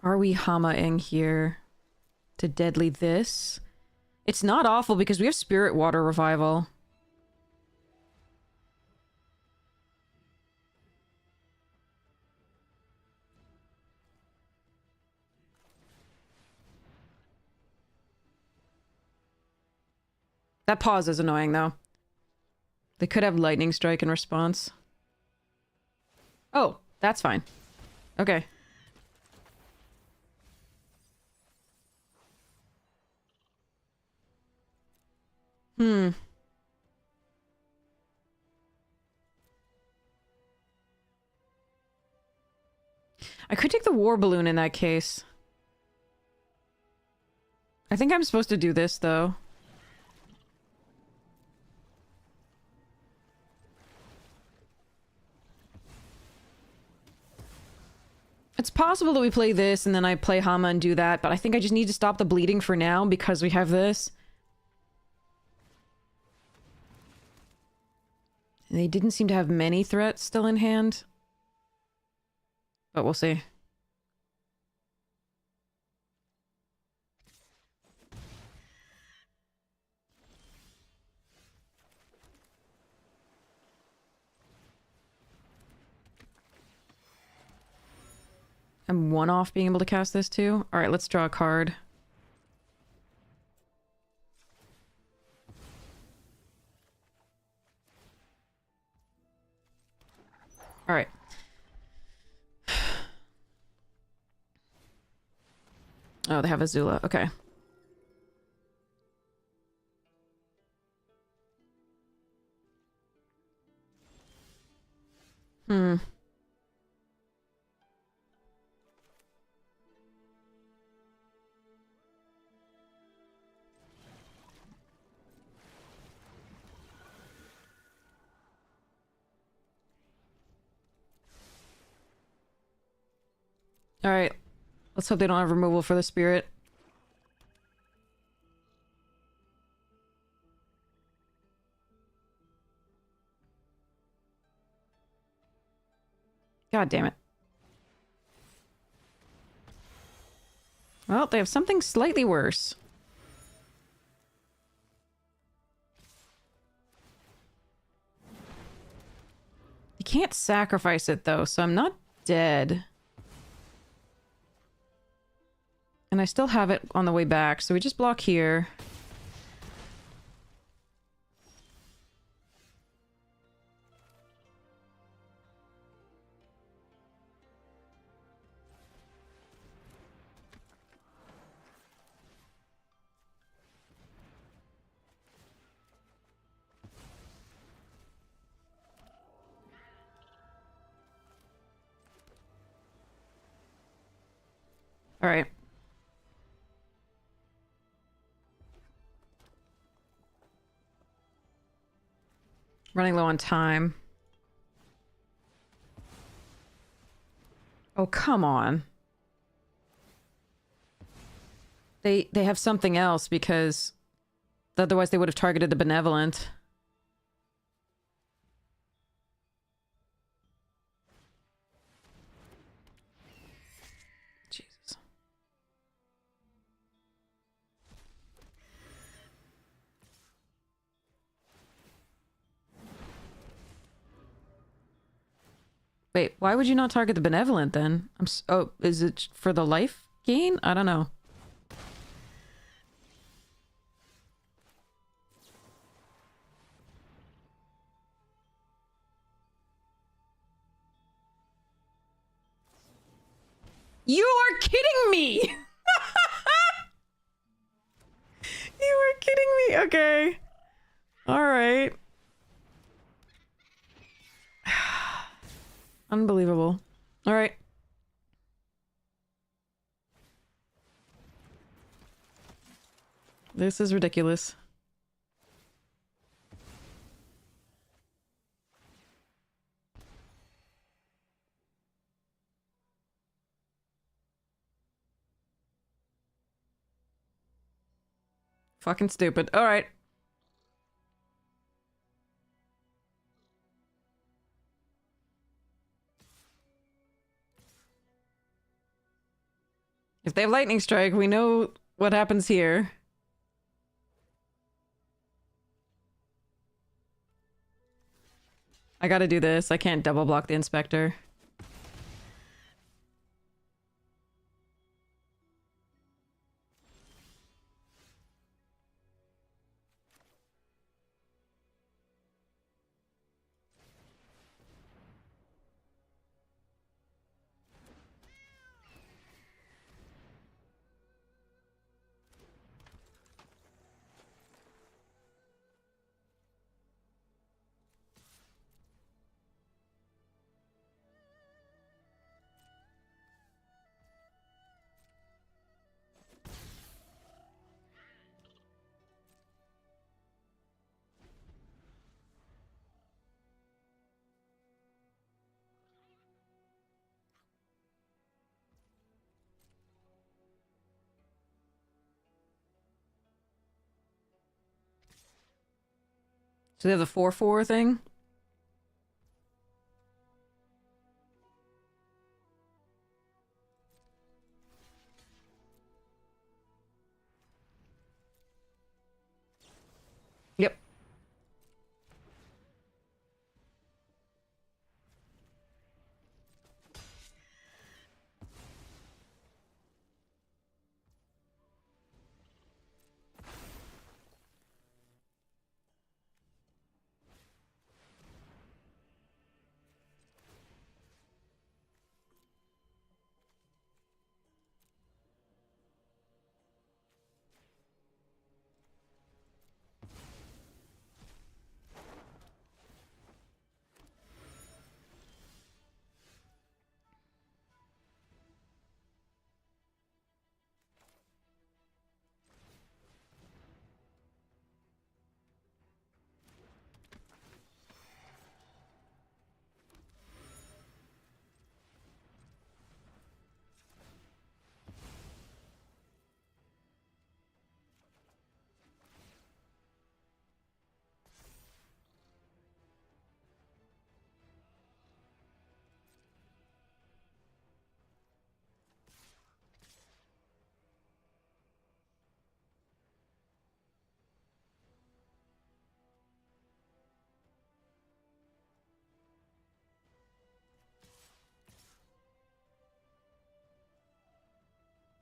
Are we Hama-ing here to deadly this? It's not awful because we have Spirit Water Revival. That pause is annoying, though. They could have Lightning Strike in response. Oh, that's fine. Okay. I could take the War Balloon in that case. I think I'm supposed to do this, though. It's possible that we play this and then I play Hama and do that, but I think I just need to stop the bleeding for now because we have this. And they didn't seem to have many threats still in hand. But we'll see. I'm one off being able to cast this too. All right, let's draw a card. All right. Oh, they have Azula. Okay. Hmm. All right. Let's hope they don't have removal for the spirit. God damn it. Well, they have something slightly worse. You can't sacrifice it, though, so I'm not dead. And I still have it on the way back, so we just block here. All right. Running low on time. Oh, come on. They have something else because otherwise they would have targeted the benevolent. Jesus. Wait, why would you not target the benevolent then? Oh, is it for the life gain? I don't know. You are kidding me! You are kidding me? Okay. Alright. Unbelievable. Alright. This is ridiculous. Fucking stupid. Alright. If they have lightning strike, we know what happens here. I gotta do this. I can't double block the inspector. So they have the 4/4 thing? Yep.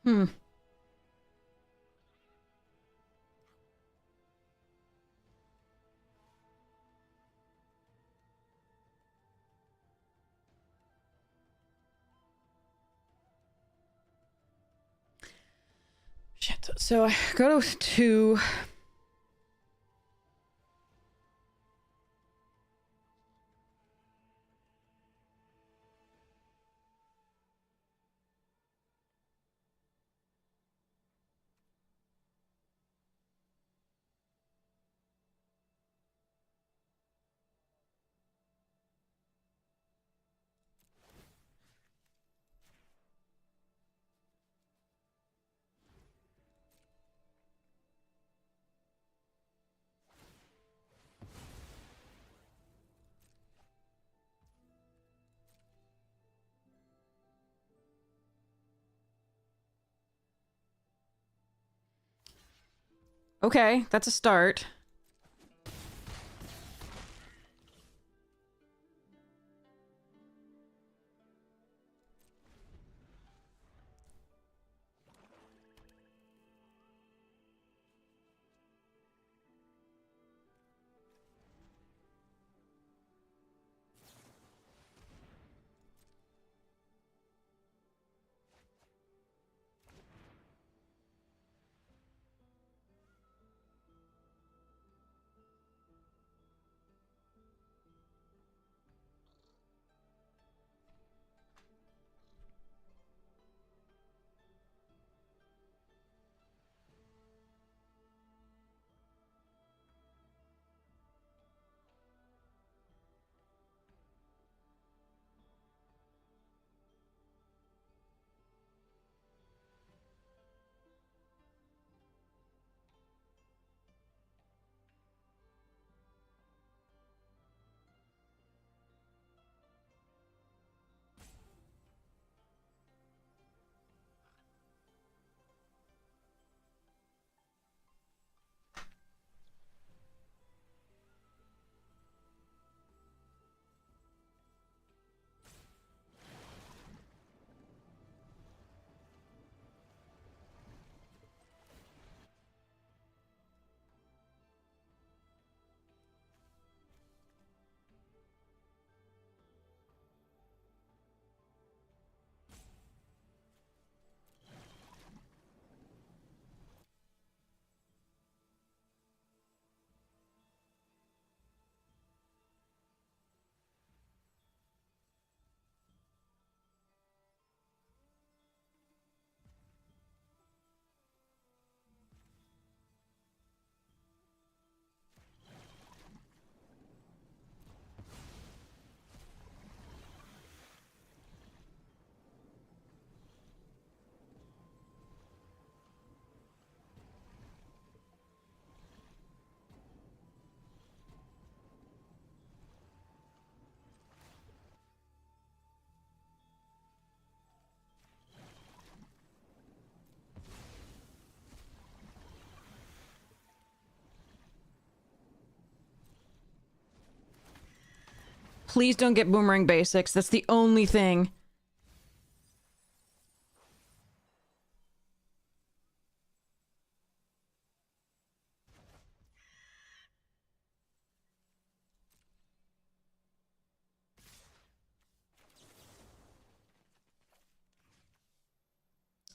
Hmm. Shit. So I go to... Okay, that's a start. Please don't get boomerang basics. That's the only thing.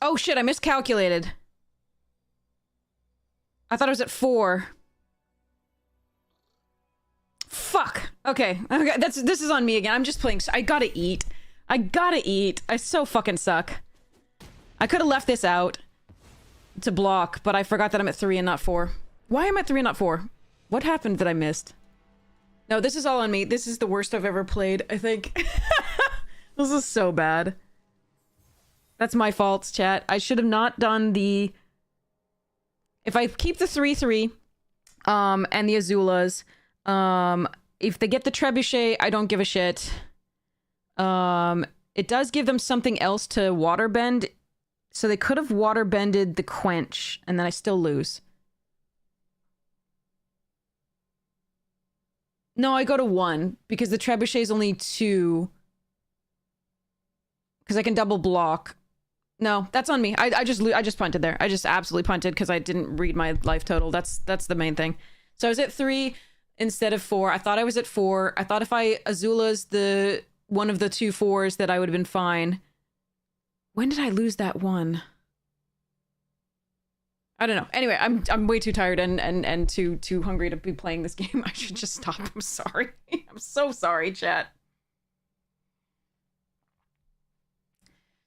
Oh shit, I miscalculated. I thought it was at 4. Fuck. Okay. Okay, this is on me again. I'm just playing. I gotta eat. I gotta eat. I so fucking suck. I could have left this out to block, but I forgot that I'm at 3 and not 4. Why am I at 3 and not 4? What happened that I missed? No, this is all on me. This is the worst I've ever played, I think. This is so bad. That's my fault, chat. I should have not done the... If I keep the 3-3, and the Azulas, if they get the Trebuchet, I don't give a shit. It does give them something else to waterbend, so they could have waterbended the Quench, and then I still lose. No, I go to 1, because the Trebuchet is only 2. Because I can double block. No, that's on me. I just punted there. I just absolutely punted because I didn't read my life total. That's the main thing. So I was at 3 instead of 4. I thought I was at 4. I thought if I Azula's the one of the 2 4s that I would have been fine. When did I lose that one? I don't know. Anyway, I'm way too tired and too hungry to be playing this game. I should just stop. I'm sorry. I'm so sorry, chat.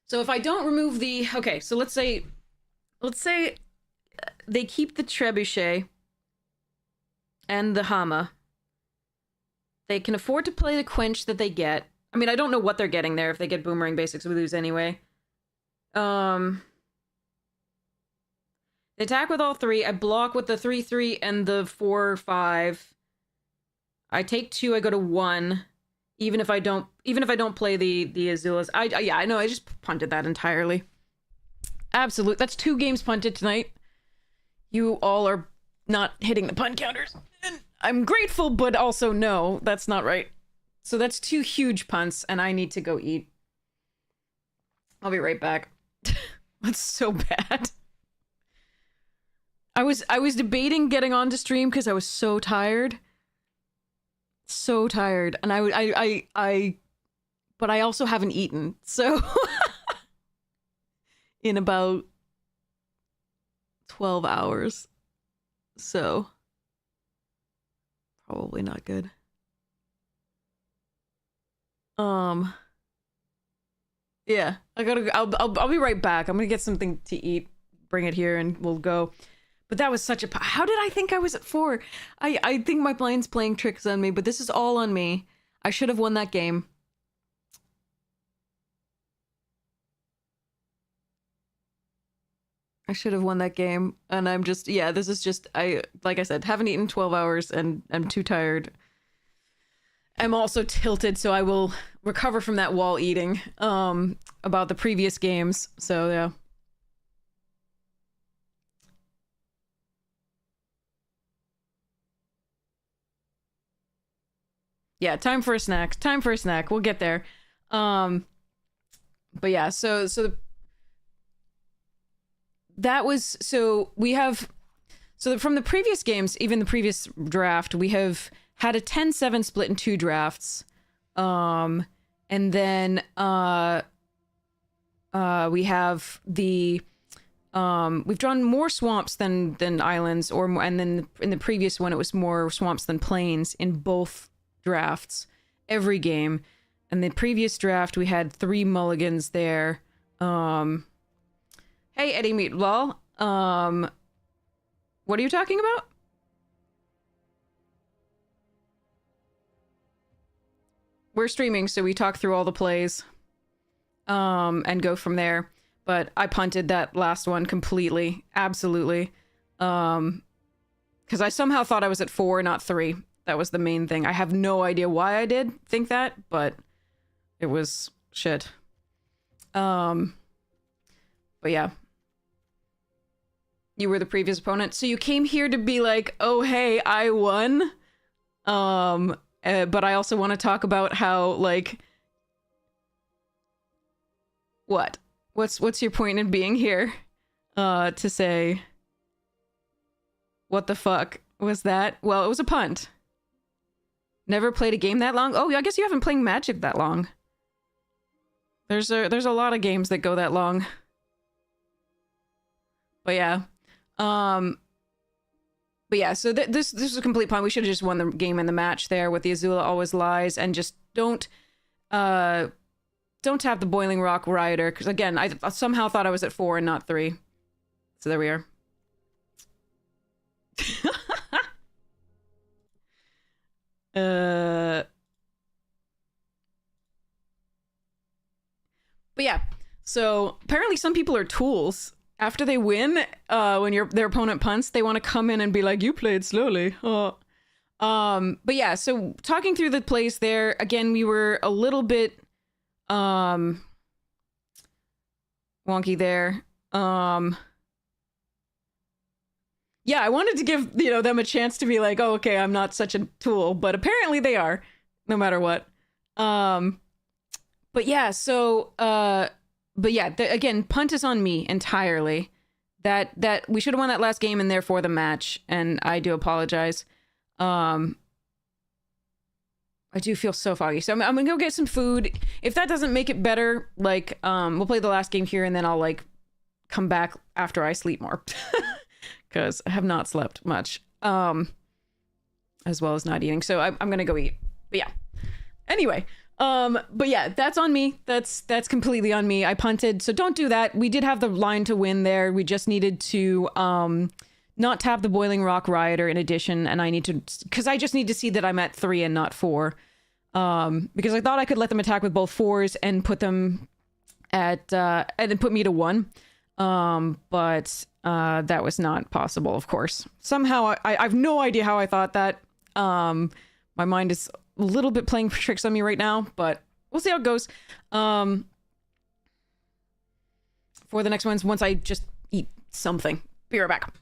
So if I don't remove the... Okay, so let's say they keep the Trebuchet and the Hama. They can afford to play the Quench that they get. I mean, I don't know what they're getting there. If they get Boomerang Basics, we lose anyway. They attack with all 3. I block with the 3/3 and the 4/5. I take 2. I go to 1. Even if I don't play the Azulas. Yeah, I know. I just punted that entirely. Absolute. That's 2 games punted tonight. You all are not hitting the punt counters. And I'm grateful, but also no, that's not right. So that's 2 huge punts, and I need to go eat. I'll be right back. That's so bad. I was debating getting on to stream because I was so tired. So tired. And but I also haven't eaten. So in about 12 hours. So probably not good. Yeah, I'll be right back. I'm gonna get something to eat, bring it here, and we'll go. But that was such a... How did I think I was at 4? I think my mind's playing tricks on me, but this is all on me. I should have won that game. I should have won that game, and I'm just... Yeah, this is just... like I said, haven't eaten 12 hours, and I'm too tired. I'm also tilted, so I will recover from that while eating, about the previous games, so yeah. Yeah, time for a snack. Time for a snack. We'll get there. But yeah, so that was... So we have... So from the previous games, even the previous draft, we have had a 10-7 split in 2 drafts. And then we have the... we've drawn more swamps than islands, and then in the previous one it was more swamps than plains in both drafts every game. And the previous draft we had 3 mulligans there. Hey Eddie Meatball, what are you talking about? We're streaming, so we talk through all the plays and go from there. But I punted that last one completely, absolutely, because I somehow thought I was at 4, not 3. That was the main thing. I have no idea why I did think that, but it was shit. But yeah. You were the previous opponent, so you came here to be like, oh hey, I won. But I also want to talk about how, like... What? What's your point in being here? To say... What the fuck was that? Well, it was a punt. Never played a game that long? Oh, I guess you haven't played Magic that long. There's a lot of games that go that long. But yeah. But yeah, so this is a complete punt. We should have just won the game and the match there with the Azula Always Lies, and just don't tap the Boiling Rock Rioter, because again, I somehow thought I was at 4 and not 3. So there we are. But yeah, so apparently some people are tools. After they win, when their opponent punts, they want to come in and be like, you played slowly. But yeah, so talking through the plays there, again, we were a little bit wonky there. Yeah, I wanted to give, them a chance to be like, oh, okay, I'm not such a tool, but apparently they are, no matter what. But yeah, so But yeah, again, punt is on me entirely. That we should have won that last game and therefore the match, and I do apologize. I do feel so foggy, so I'm gonna go get some food. If that doesn't make it better, like we'll play the last game here, and then I'll like come back after I sleep more, because I have not slept much, as well as not eating. So I'm gonna go eat. But yeah. Anyway, but yeah, that's on me. That's completely on me. I punted, so don't do that. We did have the line to win there. We just needed to not tap the Boiling Rock Rioter in addition, and I need to, because I just need to see that I'm at 3 and not 4. Because I thought I could let them attack with both 4s and put them at, and then put me to 1. But that was not possible, of course. Somehow, I have no idea how I thought that. My mind is a little bit playing tricks on me right now, but we'll see how it goes. For the next ones, once I just eat something. Be right back.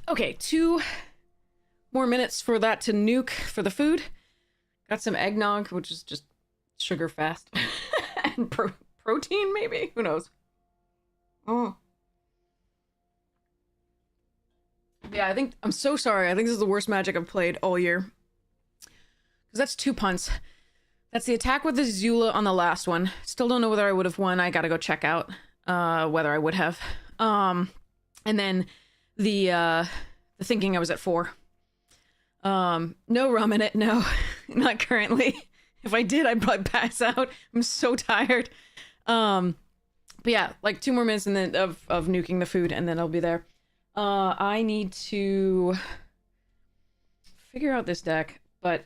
Okay, 2 more minutes for that to nuke for the food. Got some eggnog, which is just sugar fast. And protein, maybe? Who knows? Oh. Yeah, I'm so sorry. I think this is the worst Magic I've played all year. Because that's 2 punts. That's the attack with the Zula on the last one. Still don't know whether I would have won. I gotta go check out whether I would have. And then the thinking I was at 4. No rum in it, no. Not currently. If I did, I'd probably pass out. I'm so tired. But yeah, like 2 more minutes and then of nuking the food, and then I'll be there. I need to figure out this deck, but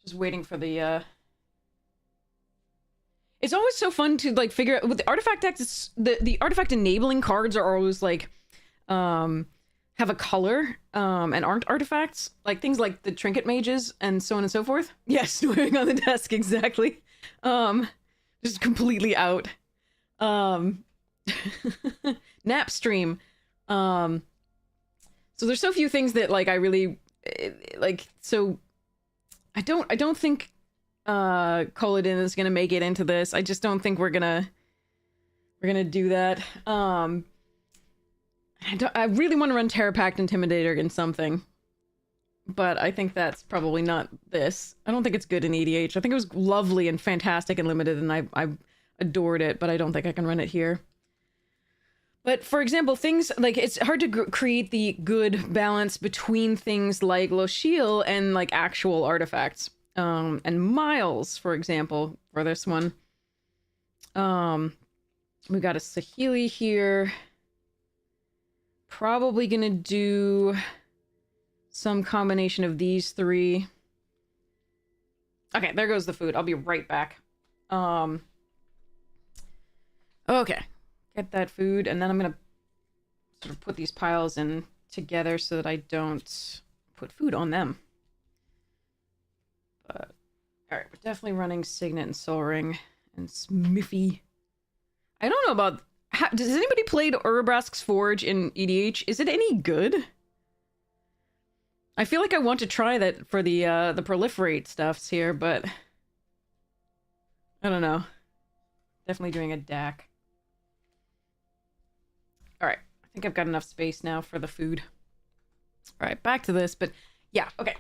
just waiting for the it's always so fun to like figure out with the artifact decks. It's the artifact enabling cards are always like have a color and aren't artifacts, like things like the trinket mages and so on and so forth. Yes, snoring on the desk, exactly. Just completely out. Nap stream. So there's so few things that like I really like, so I don't think Colodin is gonna make it into this. I just don't think we're gonna do that. I really want to run Terra Pact Intimidator against something, but I think that's probably not this. I don't think it's good in EDH. I think it was lovely and fantastic and limited, and I adored it, but I don't think I can run it here. But for example, things like it's hard to create the good balance between things like Lochiel and like actual artifacts. And Miles, for example, for this one. We got a Saheeli here. Probably gonna do some combination of these 3. Okay, there goes the food. I'll be right back. Okay. Get that food, and then I'm gonna sort of put these piles in together so that I don't put food on them. But, alright, we're definitely running Signet and Sol Ring and Smithy. I don't know about... does anybody played Urabrask's Forge in EDH? Is it any good? I feel like I want to try that for the proliferate stuffs here, but... I don't know. Definitely doing a DAC. Alright, I think I've got enough space now for the food. Alright, back to this, but yeah, okay.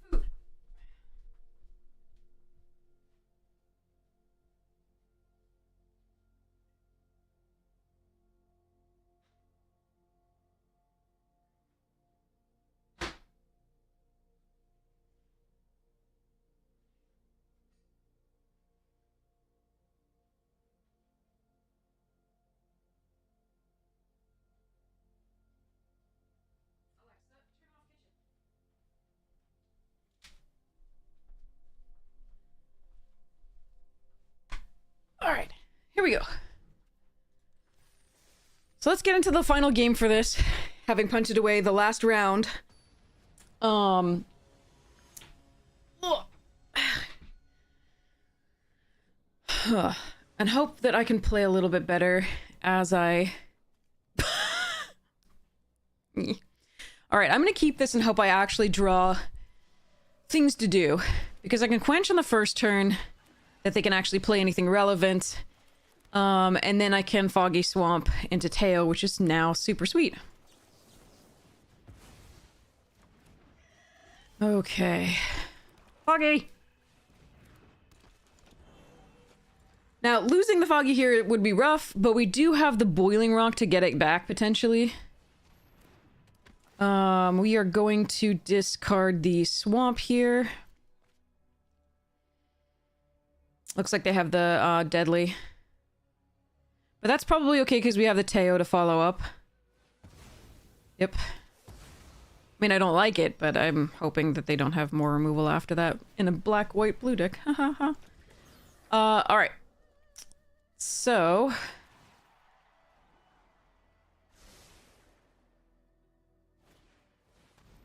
Food. Alright, here we go. So let's get into the final game for this, having punted away the last round. And hope that I can play a little bit better as I... Alright, I'm gonna keep this and hope I actually draw things to do. Because I can quench on the first turn, that they can actually play anything relevant. And then I can Foggy Swamp into Teo, which is now super sweet. Okay. Foggy! Now, losing the Foggy here would be rough, but we do have the Boiling Rock to get it back, potentially. We are going to discard the Swamp here. Looks like they have the, Deadly. But that's probably okay because we have the Teo to follow up. Yep. I mean, I don't like it, but I'm hoping that they don't have more removal after that in a black, white, blue deck. Ha ha ha. Alright. So...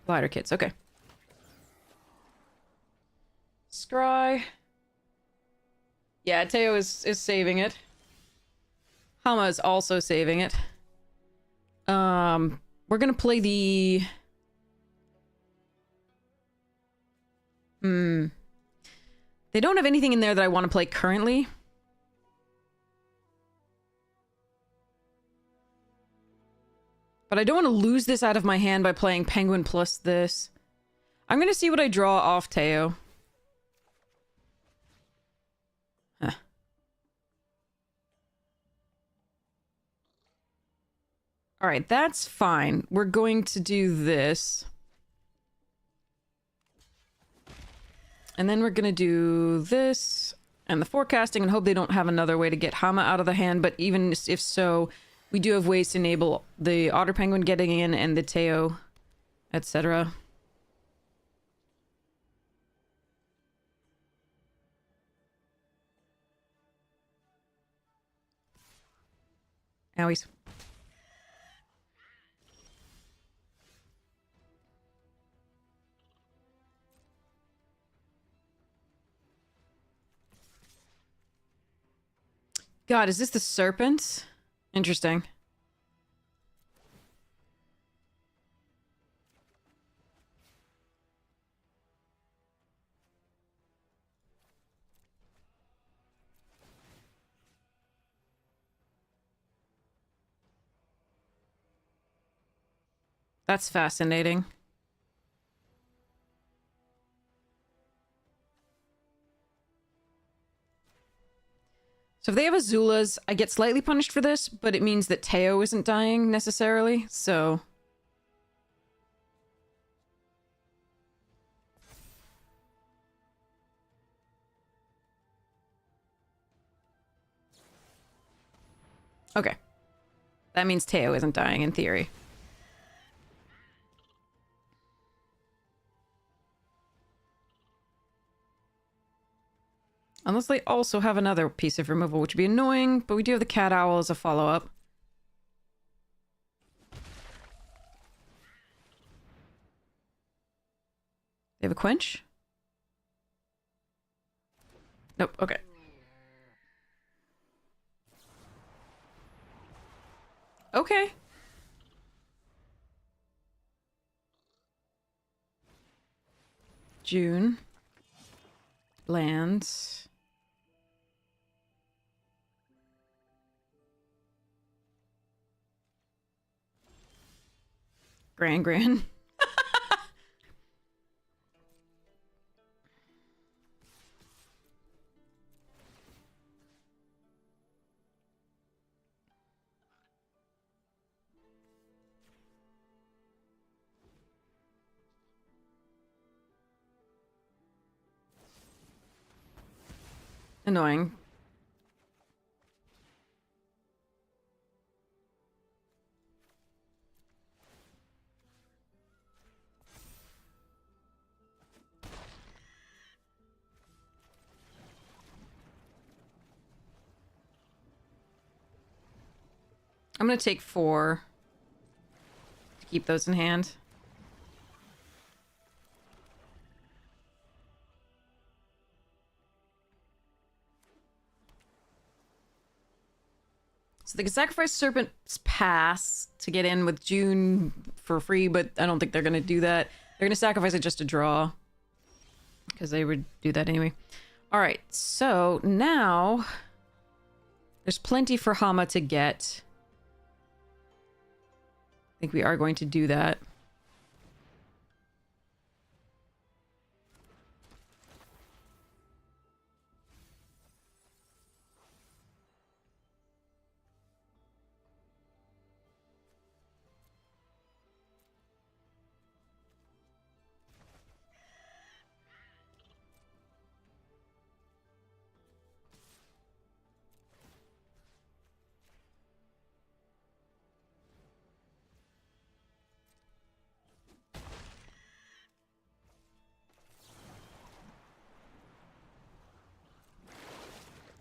Glider kits, okay. Scry. Yeah, Teo is saving it. Hama is also saving it. We're gonna play the... They don't have anything in there that I want to play currently. But I don't want to lose this out of my hand by playing Penguin plus this. I'm gonna see what I draw off Teo. Huh. Alright, that's fine. We're going to do this. And then we're gonna do this and the forecasting and hope they don't have another way to get Hama out of the hand, but even if so, we do have ways to enable the Otter Penguin getting in and the Teo, etc. Owies. God, is this the serpent? Interesting. That's fascinating. So if they have Azulas, I get slightly punished for this, but it means that Teo isn't dying necessarily, so... Okay. That means Teo isn't dying in theory. Unless they also have another piece of removal, which would be annoying, but we do have the Cat Owl as a follow-up. They have a quench? Nope, okay. Okay. June. Lands. Gran. Annoying. I'm gonna take 4 to keep those in hand. So they can sacrifice Serpent's Pass to get in with June for free, but I don't think they're gonna do that. They're gonna sacrifice it just to draw. Because they would do that anyway. Alright, so now there's plenty for Hama to get. I think we are going to do that.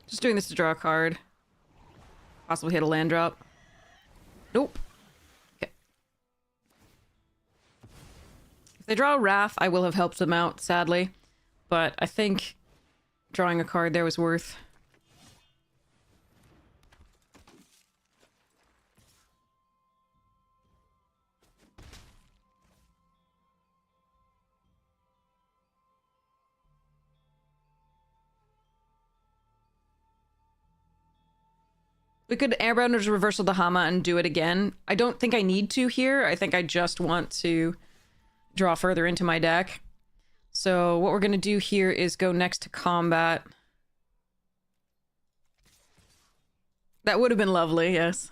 Just doing this to draw a card. Possibly hit a land drop. Nope. Okay. If they draw a Wrath, I will have helped them out, sadly. But I think drawing a card there was worth. We could Airbenders Reversal to Hama and do it again. I don't think I need to here. I think I just want to draw further into my deck. So what we're going to do here is go next to combat. That would have been lovely, yes.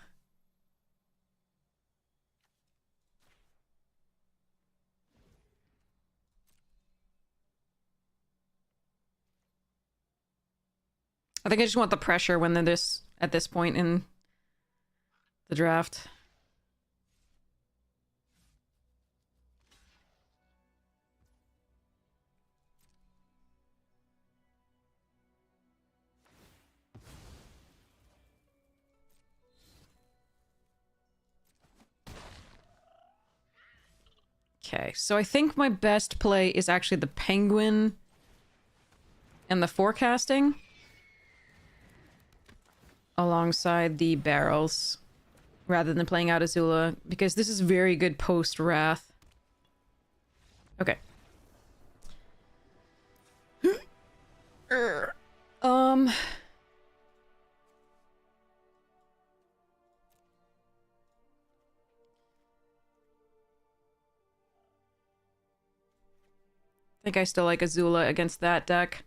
I think I just want the pressure when they're at this point in the draft. Okay, so I think my best play is actually the Penguin and the Forecasting alongside the Barrels rather than playing out Azula, because this is very good post-Wrath. Okay. I think I still like Azula against that deck.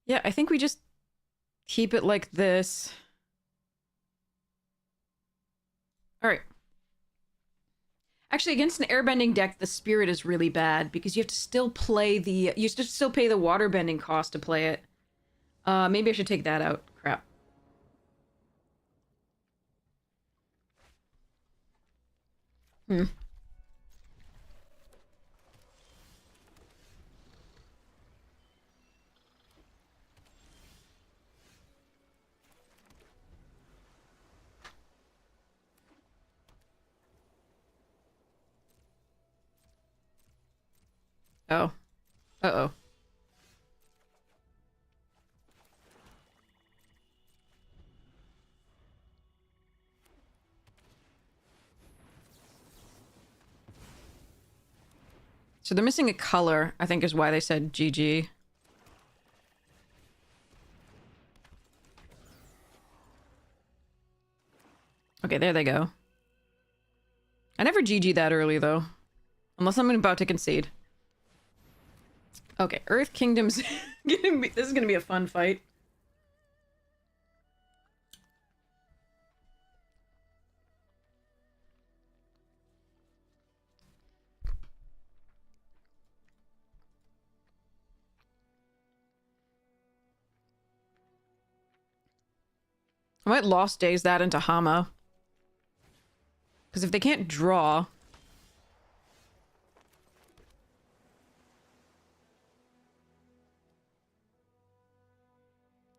Yeah, I think we just keep it like this. Alright. Actually, against an airbending deck, the Spirit is really bad because you have to still play the... You have to still pay the waterbending cost to play it. Maybe I should take that out. Crap. Oh. Uh-oh. So they're missing a color, I think is why they said GG. Okay, there they go. I never GG that early, though. Unless I'm about to concede. Okay, Earth Kingdom's gonna be... This is gonna be a fun fight. I might Lost Days that into Hama. Because if they can't draw...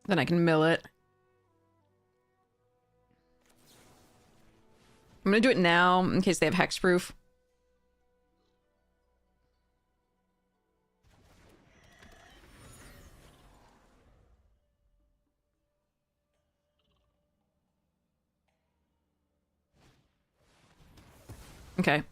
then I can mill it. I'm gonna do it now, in case they have hexproof. Okay.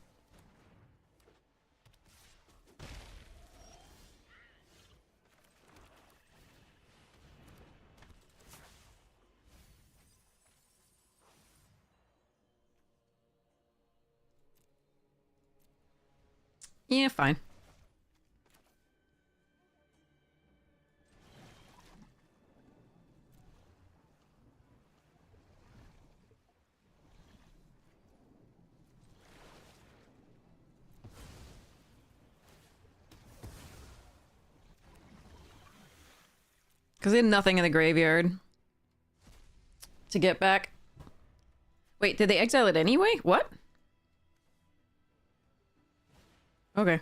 Yeah, fine. Because they had nothing in the graveyard to get back. Wait, did they exile it anyway? What? Okay.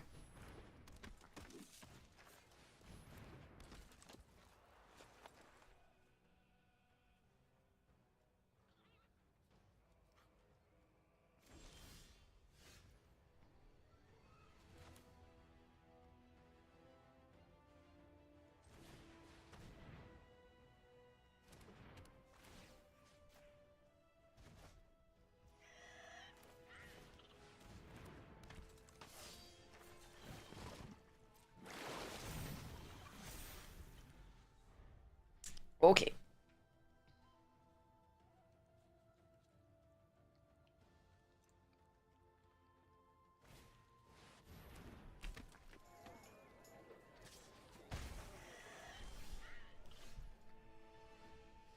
Okay.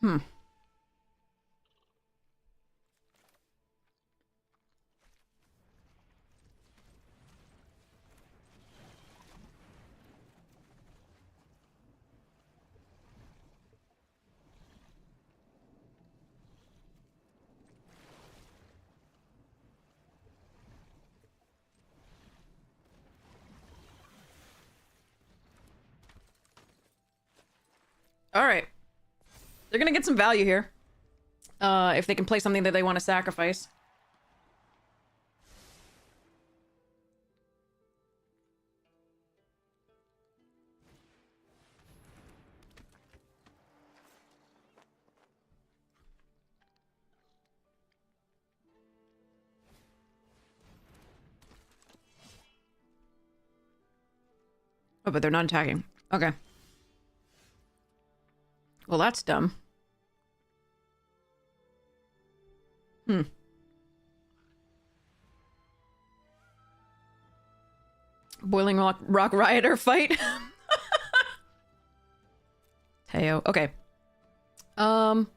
Hmm. All right. They're gonna get some value here. If they can play something that they want to sacrifice. Oh, but they're not attacking. Okay. Well, that's dumb. Hmm. Boiling Rock Rioter fight. Teo. Okay. Um.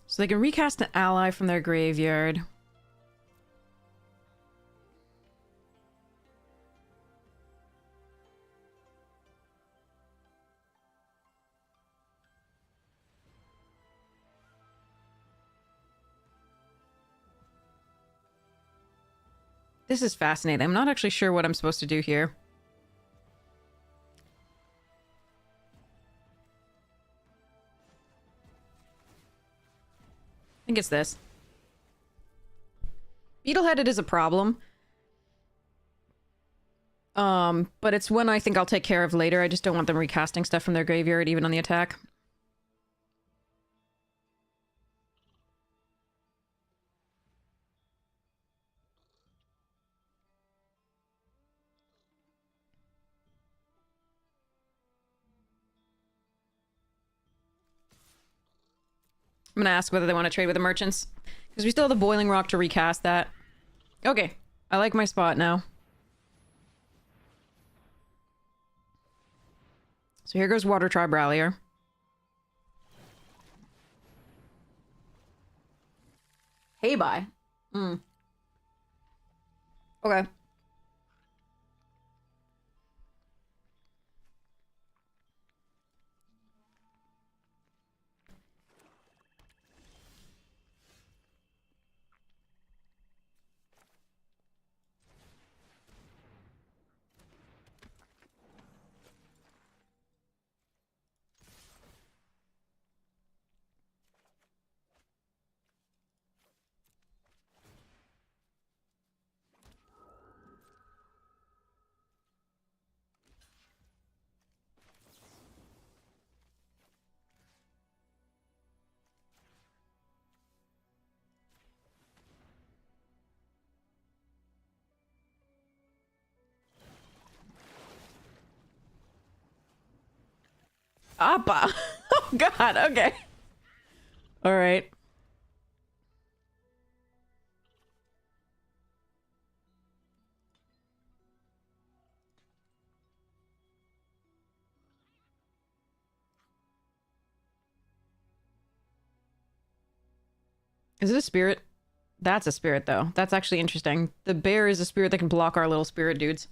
So they can recast an ally from their graveyard. This is fascinating. I'm not actually sure what I'm supposed to do here. I think it's this. Beetle-headed is a problem. But it's one I think I'll take care of later. I just don't want them recasting stuff from their graveyard, even on the attack. I'm gonna ask whether they want to trade with the merchants. Because we still have the Boiling Rock to recast that. Okay. I like my spot now. So here goes Water Tribe Rallier. Hey, bye. Okay. Appa! Oh god, okay. Alright. Is it a spirit? That's a spirit, though. That's actually interesting. The bear is a spirit that can block our little spirit dudes.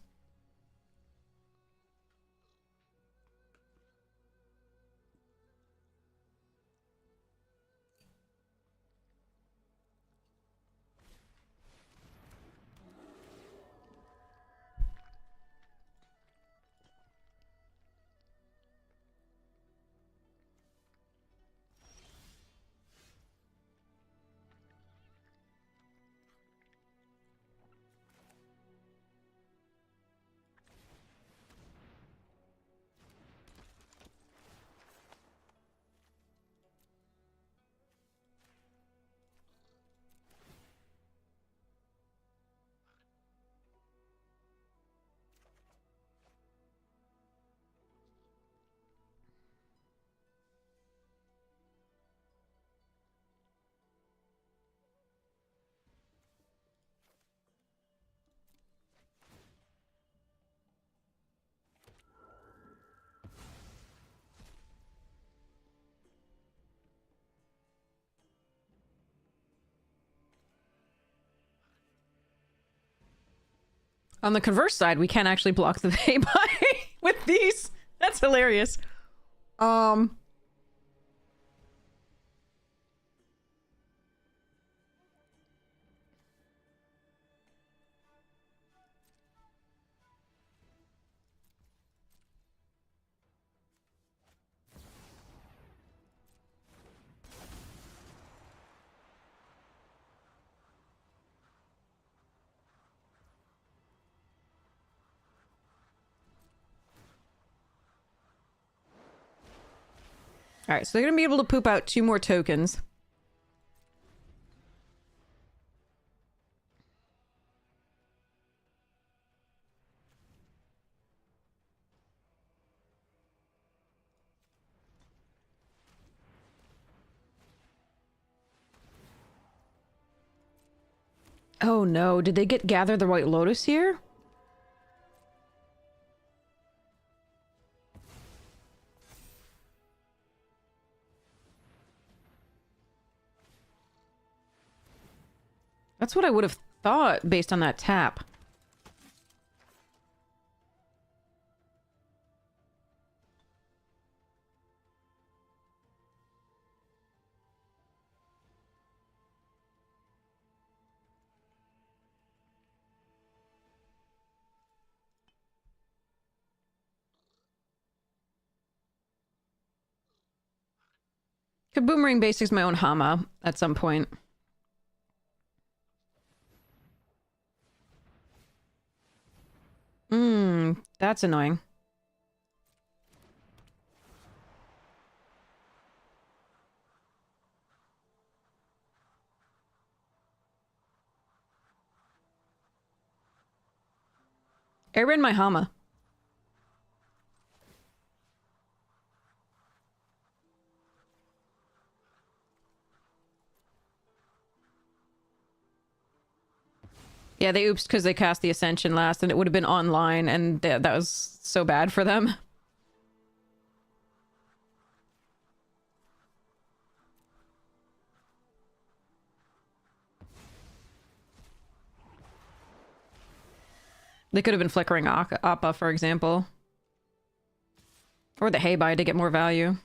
On the converse side, we can actually block the Vaybai with these. That's hilarious. Alright, so they're gonna be able to poop out 2 more tokens. Oh no, did they get Gather the White Lotus here? That's what I would have thought based on that tap. Could boomerang basics my own Hama at some point. That's annoying. Airbend my Hama. Yeah, they oopsed because they cast the Ascension last, and it would have been online, and that was so bad for them. They could have been flickering Appa, for example. Or the Heibai to get more value.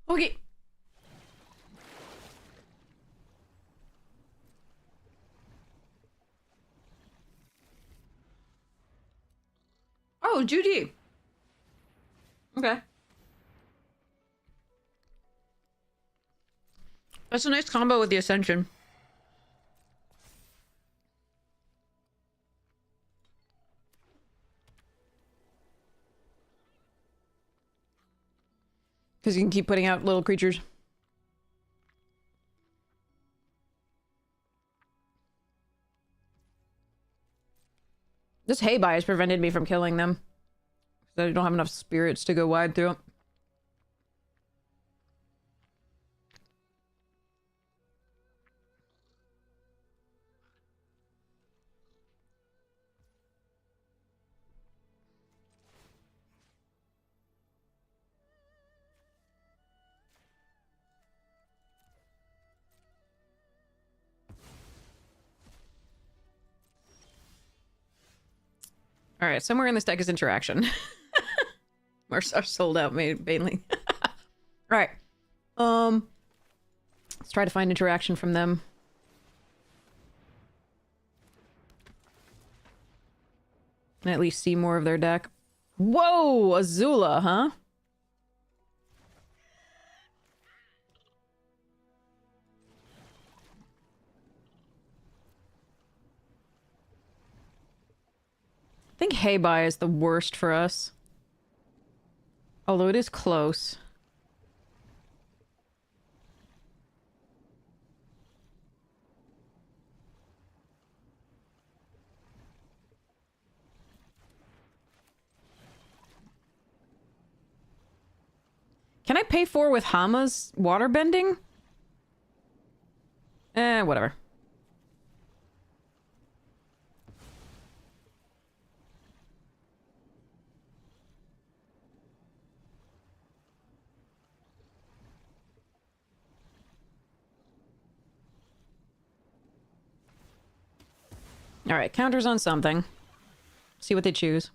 Okay. Oh, Judy. Okay. That's a nice combo with the Ascension. Because you can keep putting out little creatures. This Heibai has prevented me from killing them. I don't have enough spirits to go wide through. Alright, somewhere in this deck is interaction. We're sold out mainly. Alright. Let's try to find interaction from them. And at least see more of their deck. Whoa! Azula, huh? think Heibai is the worst for us. Although it is close. Can I pay 4 with Hama's waterbending? Whatever. Alright, counters on something. See what they choose.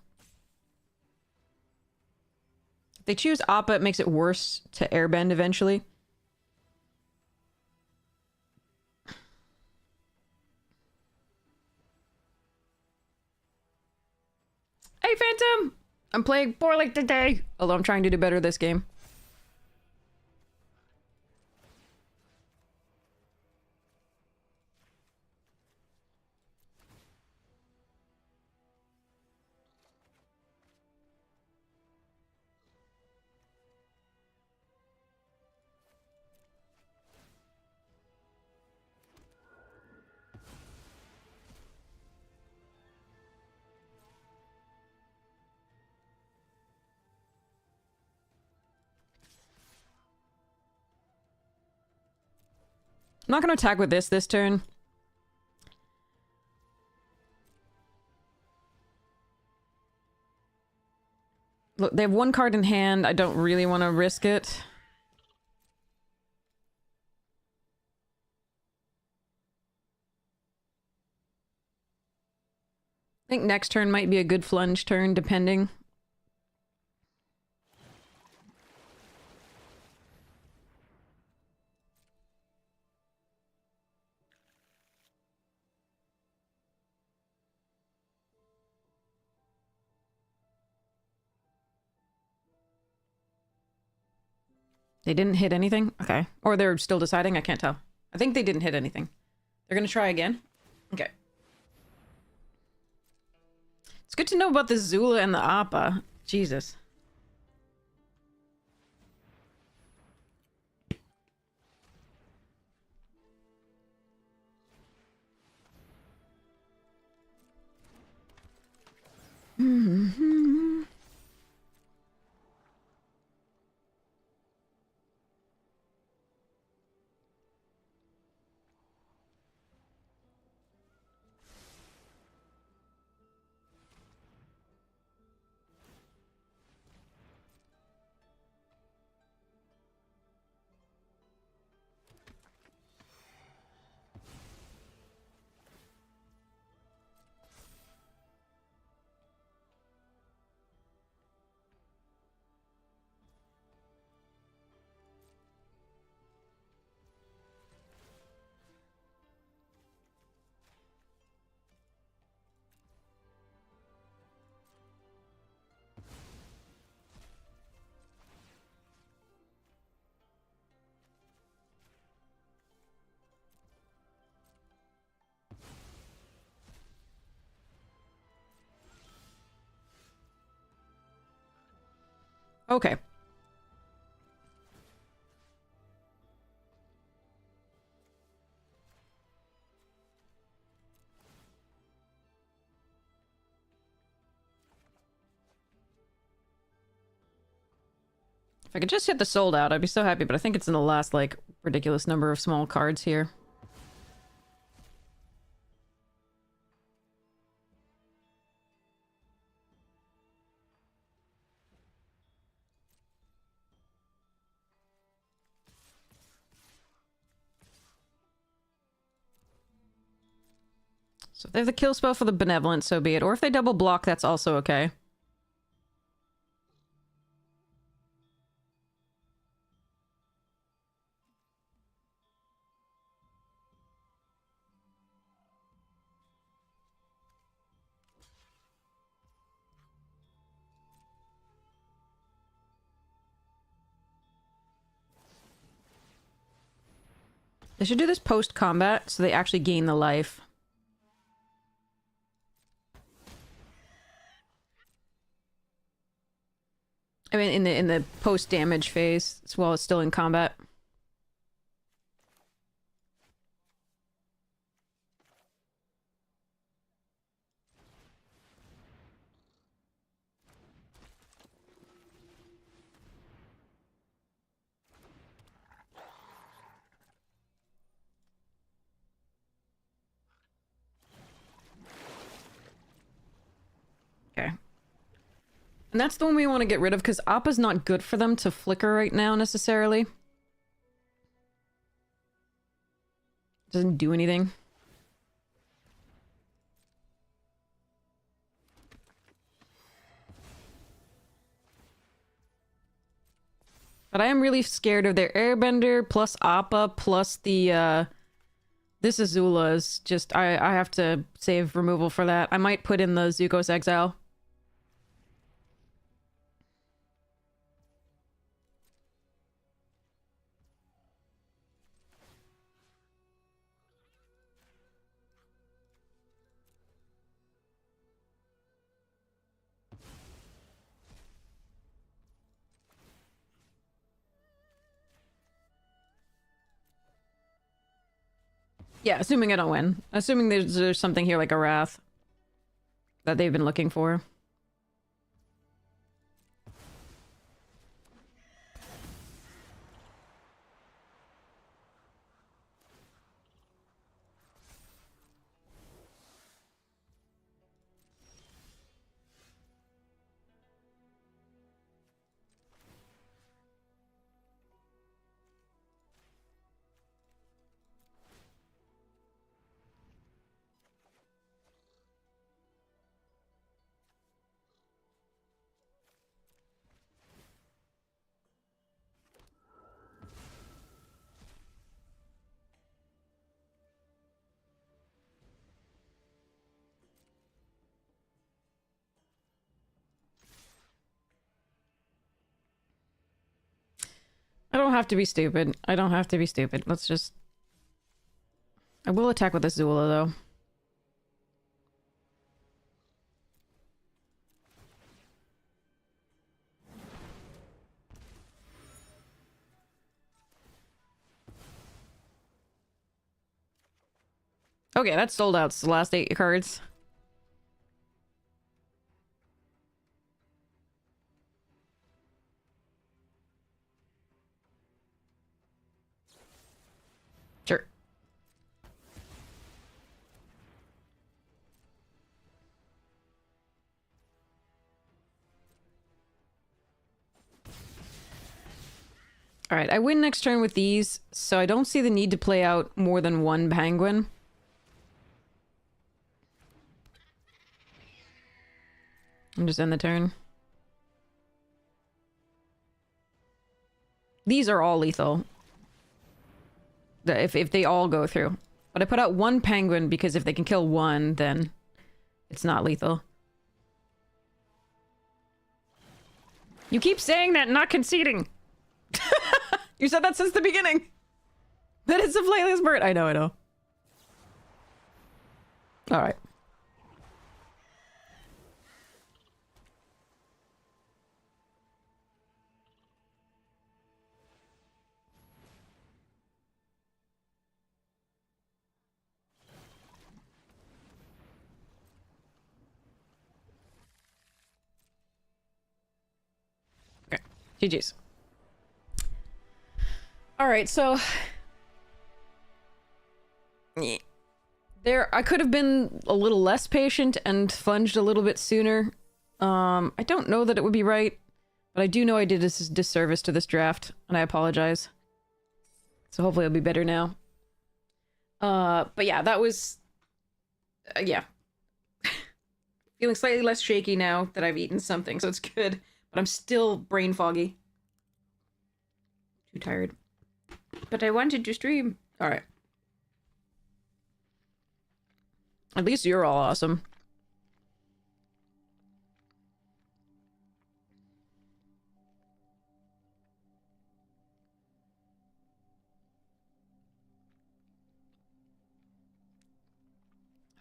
If they choose Appa, it makes it worse to airbend eventually. Hey, Phantom! I'm playing poorly today, although I'm trying to do better this game. I'm not going to attack with this turn. Look, they have 1 card in hand. I don't really want to risk it. I think next turn might be a good flunge turn, depending. They didn't hit anything? Okay. Or they're still deciding? I can't tell. I think they didn't hit anything. They're gonna try again? Okay. It's good to know about the Zula and the Appa. Jesus. Okay. If I could just hit the sold out, I'd be so happy, but I think it's in the last, like, ridiculous number of small cards here. So if they have the kill spell for the Benevolent, so be it. Or if they double block, that's also okay. They should do this post-combat, so they actually gain the life. mean, in the post-damage phase, as well as still in combat. Okay. And that's the one we want to get rid of, because Appa's not good for them to flicker right now, necessarily. Doesn't do anything. But I am really scared of their Airbender, plus Appa, plus the, this Azula is just... I have to save removal for that. I might put in the Zukos Exile. Yeah, assuming I don't win. Assuming there's something here like a Wrath that they've been looking for. I don't have to be stupid. I don't have to be stupid. Let's just... I will attack with Azula, though. Okay, that's sold out. It's the last 8 cards. Sure. Alright, I win next turn with these, so I don't see the need to play out more than one penguin. I'm just end the turn. These are all lethal. If they all go through. But I put out one penguin because if they can kill one, then it's not lethal. You keep saying that, not conceding. You said that since the beginning. That it's a flightless bird. I know, I know. Alright. Okay. GG's. Alright, so... I could have been a little less patient and funged a little bit sooner. I don't know that it would be right, but I do know I did a disservice to this draft, and I apologize. So hopefully it'll be better now. But yeah, that was... yeah. Feeling slightly less shaky now that I've eaten something, so it's good. But I'm still brain foggy. Too tired. But I wanted to stream. Alright. At least you're all awesome.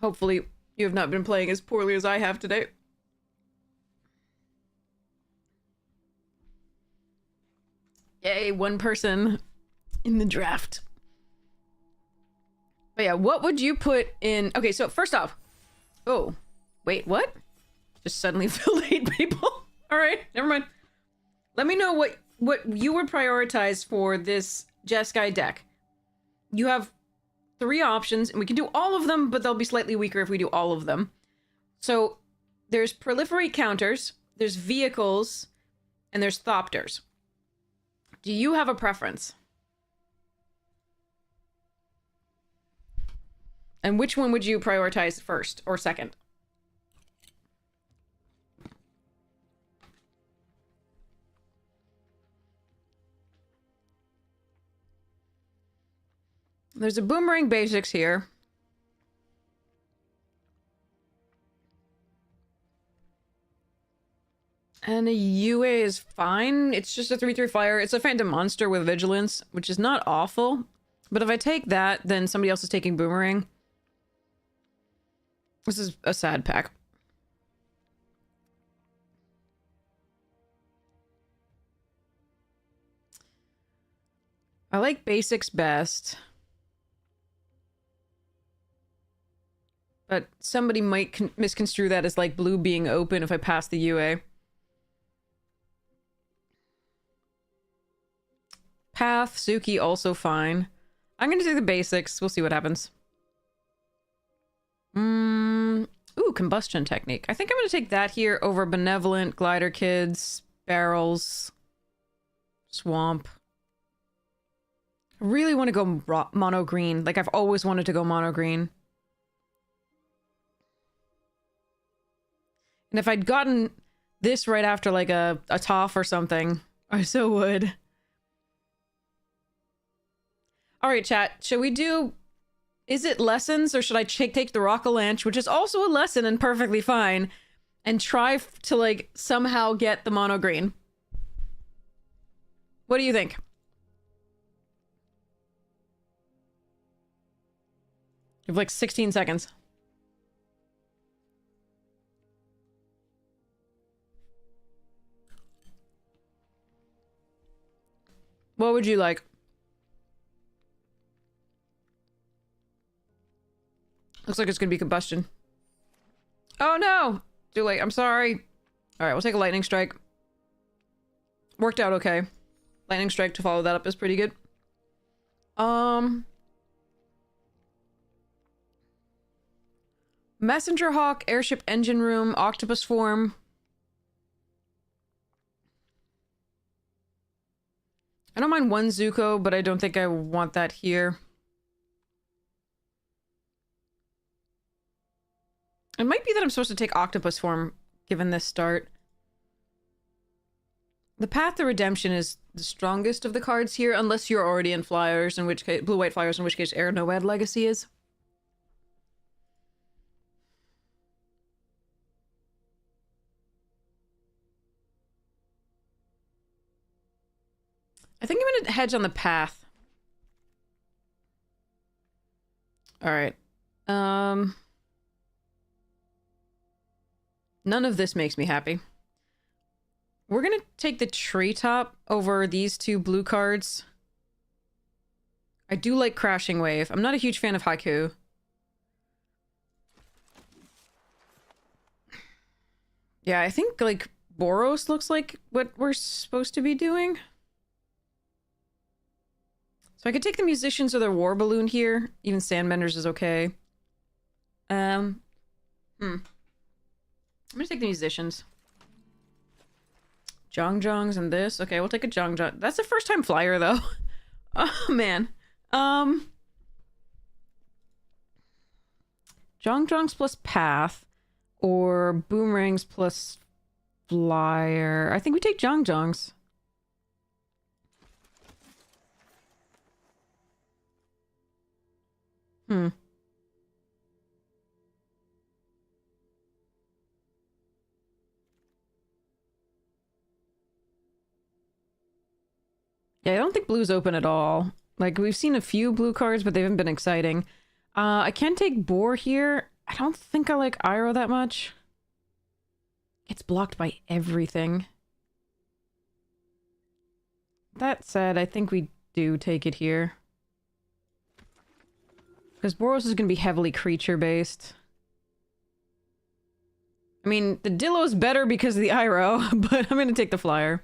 Hopefully, you have not been playing as poorly as I have today. Yay, one person in the draft. But yeah, what would you put in... Okay, so first off... Oh, wait, what? Just suddenly filled 8 people? Alright, never mind. Let me know what you would prioritize for this Jeskai deck. You have 3 options, and we can do all of them, but they'll be slightly weaker if we do all of them. So, there's Proliferate Counters, there's Vehicles, and there's Thopters. Do you have a preference? And which one would you prioritize first or second? There's a Boomerang Basics here. And a UA is fine. It's just a 3/3 flyer. It's a Phantom Monster with Vigilance, which is not awful. But if I take that, then somebody else is taking Boomerang. This is a sad pack. I like Basics best. But somebody might misconstrue that as like blue being open if I pass the UA. Path, Suki, also fine. I'm gonna do the basics. We'll see what happens. Ooh, Combustion Technique. I think I'm gonna take that here over Benevolent, Glider Kids, Barrels, Swamp. I really want to go mono green. Like, I've always wanted to go mono green. And if I'd gotten this right after, like, a Toph or something, I so would. Alright, chat. Should we do... Is it lessons, or should I take the Rockalanche, which is also a lesson and perfectly fine, and try to, like, somehow get the mono green? What do you think? You have, like, 16 seconds. What would you like? Looks like it's gonna be Combustion. Oh no! Too late, I'm sorry. Alright, we'll take a Lightning Strike. Worked out okay. Lightning Strike to follow that up is pretty good. Messenger Hawk, Airship Engine Room, Octopus Form. I don't mind one Zuko, but I don't think I want that here. It might be that I'm supposed to take Octopus Form, given this start. The Path to Redemption is the strongest of the cards here, unless you're already in Flyers, in which case... Blue-White Flyers, in which case Air Noed Legacy is. I think I'm gonna hedge on the Path. Alright. None of this makes me happy. We're gonna take the Treetop over these 2 blue cards. I do like Crashing Wave. I'm not a huge fan of Haiku. Yeah, I think, like, Boros looks like what we're supposed to be doing. So I could take the Musicians or the War Balloon here. Even Sandbenders is okay. I'm gonna take the Musicians. Zhongzhongs and this. Okay, we'll take a Zhongzhong. That's the first time flyer, though. Oh, man. Zhongzhongs plus Path. Or Boomerangs plus Flyer. I think we take Zhongzhongs. Yeah, I don't think blue's open at all. Like, we've seen a few blue cards, but they haven't been exciting. I can take Boar here. I don't think I like Iroh that much. It's blocked by everything. that said, I think we do take it here. Because Boros is going to be heavily creature-based. I mean, the Dillow's better because of the Iroh, but I'm going to take the flyer.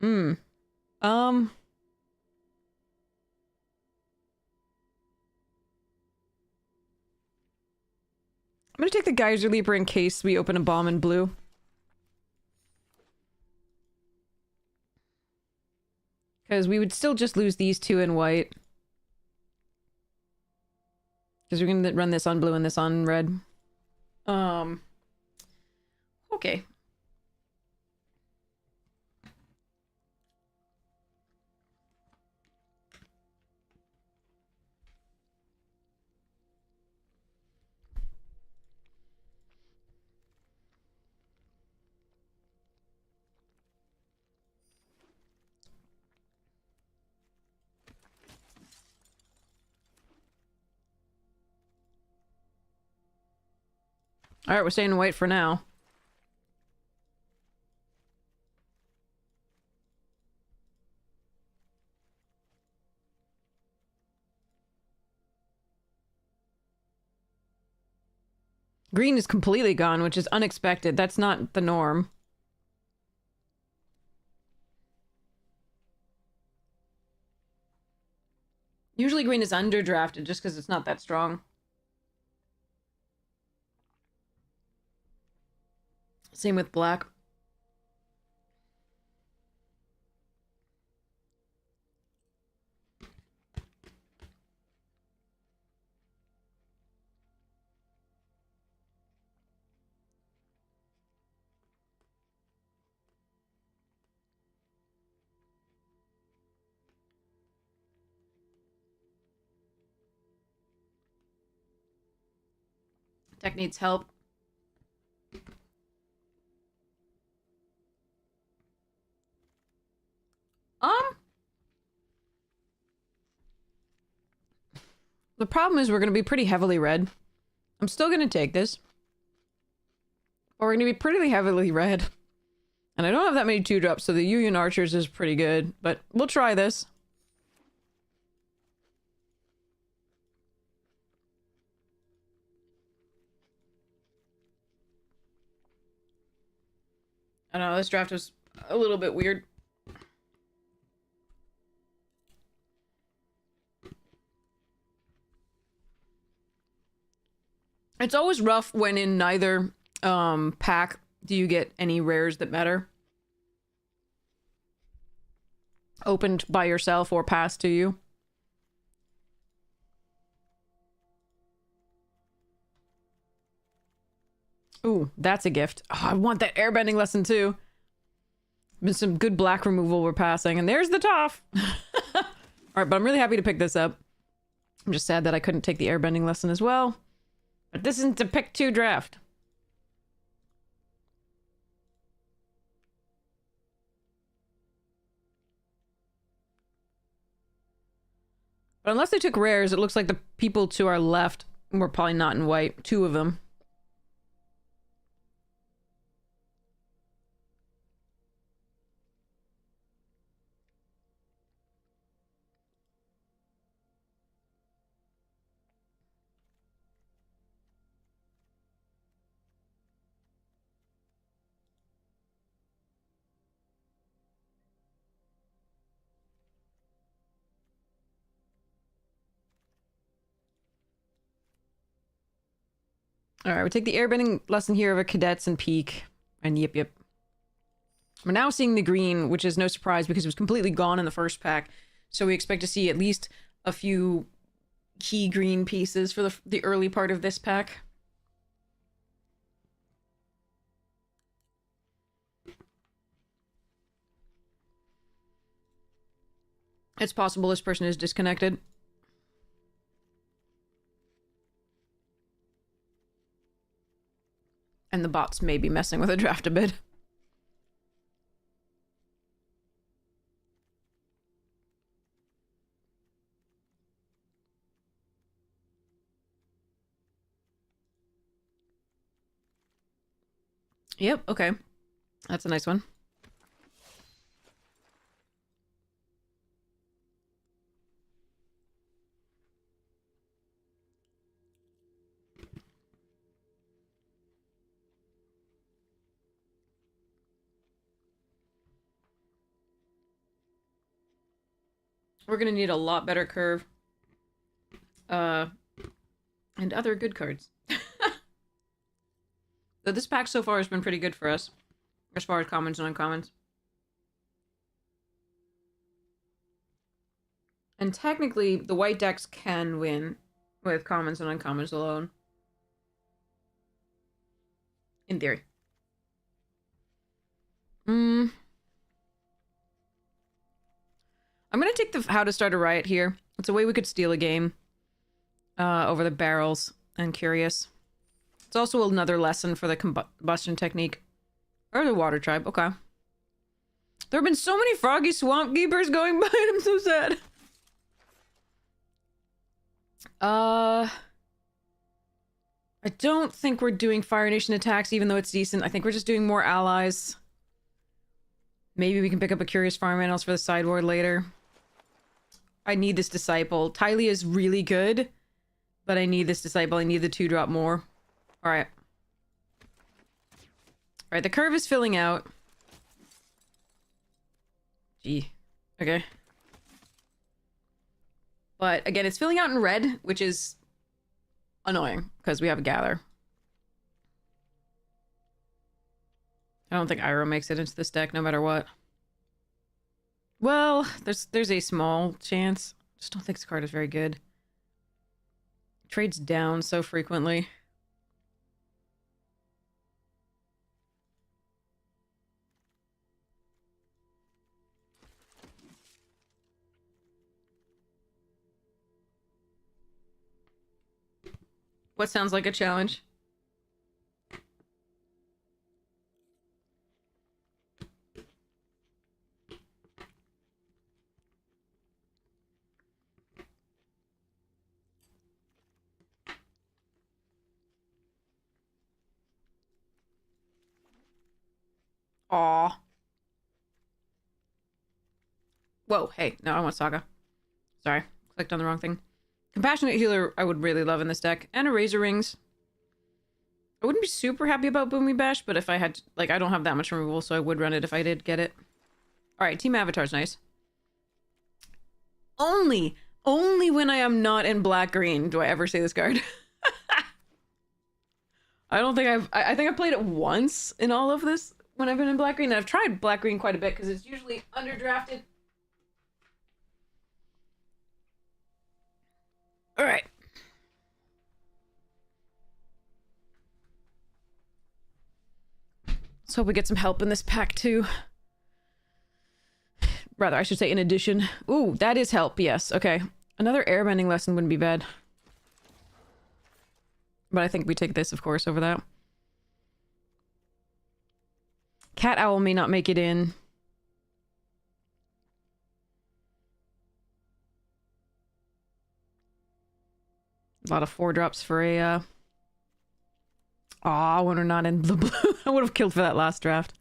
I'm going to take the Geyser Leaper in case we open a bomb in blue. Because we would still just lose these two in white. Because we're going to run this on blue and this on red. Okay. Alright, we're staying in white for now. Green is completely gone, which is unexpected. That's not the norm. Usually green is underdrafted just because it's not that strong. Same with black. Tech needs help. The problem is we're going to be pretty heavily red. I'm still going to take this. But we're going to be pretty heavily red. And I don't have that many 2-drops, so the Union Archers is pretty good. But we'll try this. I don't know, this draft was a little bit weird. It's always rough when in neither pack do you get any rares that matter. Opened by yourself or passed to you. Ooh, that's a gift. Oh, I want that airbending lesson too. Been some good black removal we're passing, and there's the Toph! Alright, but I'm really happy to pick this up. I'm just sad that I couldn't take the airbending lesson as well. But this isn't a pick 2 draft. But unless they took rares, it looks like the people to our left were probably not in white. 2 of them. Alright, we take the airbending lesson here of a Cadets and Peak. And yep. We're now seeing the green, which is no surprise because it was completely gone in the first pack. So we expect to see at least a few key green pieces for the early part of this pack. It's possible this person is disconnected. And the bots may be messing with a draft a bit. Yep, okay. That's a nice one. We're gonna need a lot better curve. And other good cards. So this pack so far has been pretty good for us. As far as commons and uncommons. And technically, the white decks can win with commons and uncommons alone. In theory. I'm gonna take the How to Start a Riot here. It's a way we could steal a game over the barrels and Curious. It's also another lesson for the combustion technique. Or the Water Tribe, okay. There have been so many Froggy Swamp Keepers going by and I'm so sad. I don't think we're doing Fire Nation attacks, even though it's decent. I think we're just doing more allies. Maybe we can pick up a Curious Farm Animals for the sideboard later. I need this Disciple. Tylee is really good, but I need this Disciple. I need the 2-drop more. Alright. Alright, the curve is filling out. Gee. Okay. But again, it's filling out in red, which is annoying because we have a Gather. I don't think Iroh makes it into this deck no matter what. Well, there's a small chance. Just don't think this card is very good. Trades down so frequently. What sounds like a challenge? Aw. Whoa, hey, no, I want Saga. Sorry, clicked on the wrong thing. Compassionate Healer I would really love in this deck. And a Razor Rings. I wouldn't be super happy about Boomy Bash, but if I had... Like, I don't have that much removal, so I would run it if I did get it. Alright, Team Avatar's nice. Only when I am not in black-green do I ever say this card. I don't think I think I've played it once in all of this when I've been in black-green. And I've tried black-green quite a bit, because it's usually underdrafted. Alright. Let's hope we get some help in this pack, too. Rather, I should say in addition. Ooh, that is help, yes. Okay. Another airbending lesson wouldn't be bad. But I think we take this, of course, over that. Cat Owl may not make it in. A lot of 4-drops for a, Aw, when we're not in the blue. I would have killed for that last draft.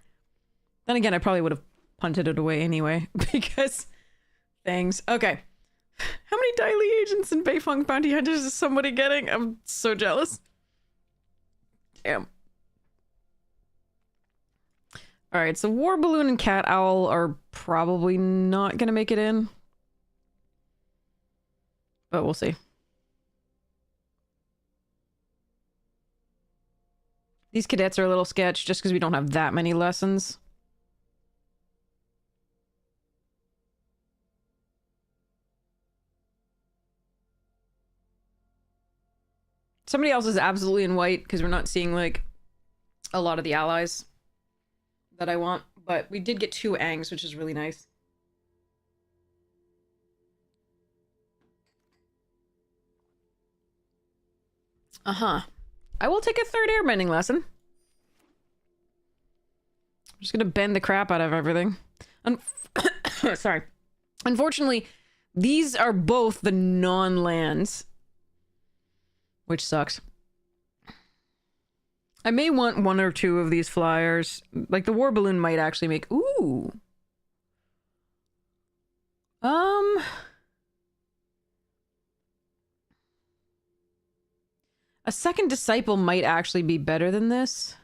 Then again, I probably would have punted it away anyway, because things. Okay. How many Tylee agents and Beifong bounty hunters is somebody getting? I'm so jealous. Damn. Alright, so War Balloon and Cat Owl are probably not gonna make it in. But we'll see. These cadets are a little sketch just because we don't have that many lessons. Somebody else is absolutely in white because we're not seeing, like, a lot of the allies that I want. But we did get 2 Angs, which is really nice. Uh-huh. I will take a 3rd airbending lesson. I'm just gonna bend the crap out of everything. Sorry. Unfortunately, these are both the non-lands. Which sucks. I may want 1 or 2 of these flyers. Like, the War Balloon might actually make... Ooh! A second Disciple might actually be better than this.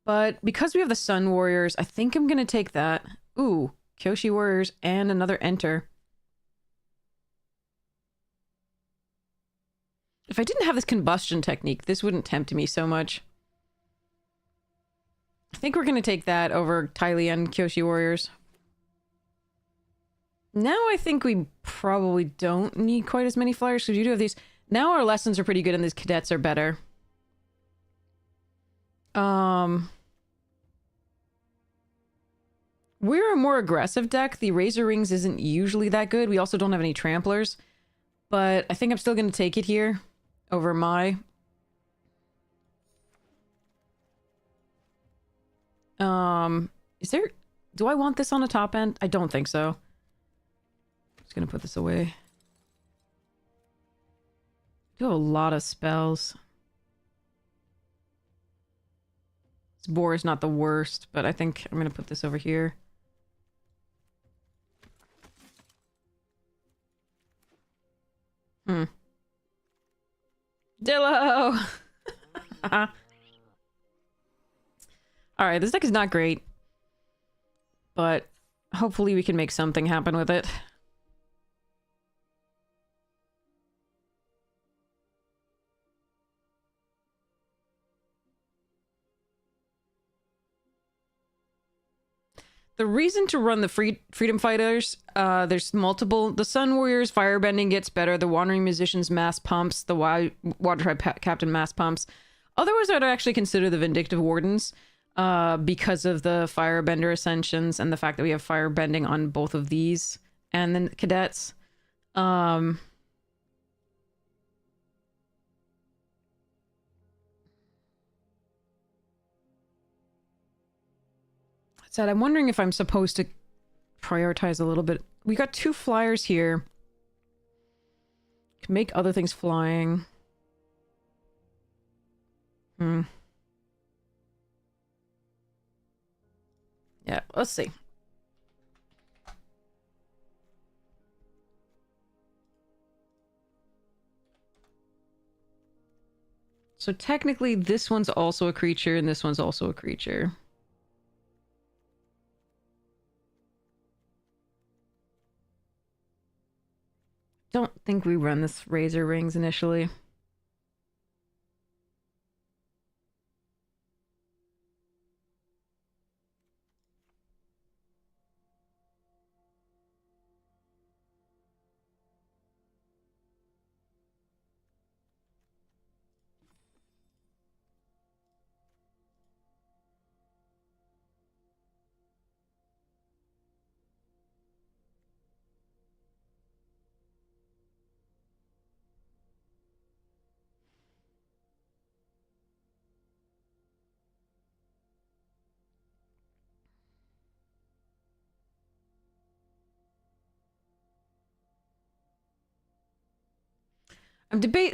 But because we have the Sun Warriors, I think I'm gonna take that. Ooh, Kyoshi Warriors and another enter. If I didn't have this combustion technique, this wouldn't tempt me so much. I think we're going to take that over Tylee and Kyoshi Warriors. Now I think we probably don't need quite as many flyers because you do have these. Now our lessons are pretty good and these cadets are better. We're a more aggressive deck. The Razor Rings isn't usually that good. We also don't have any Tramplers. But I think I'm still going to take it here over my... Is there... Do I want this on the top end? I don't think so. I'm just going to put this away. I do have a lot of spells. This boar is not the worst, but I think I'm going to put this over here. Dillo! Alright, this deck is not great. But hopefully we can make something happen with it. The reason to run the Freedom Fighters, there's multiple. The Sun Warriors Firebending gets better. The Wandering Musicians Mass Pumps. The Water Tribe Captain Mass Pumps. Otherwise, I'd actually consider the Vindictive Wardens because of the Firebender Ascensions and the fact that we have Firebending on both of these. And then Cadets. Said, I'm wondering if I'm supposed to prioritize a little bit. We got 2 flyers here. Can make other things flying. Yeah, let's see. So technically this one's also a creature and this one's also a creature. Don't think we run this Razor Rings initially.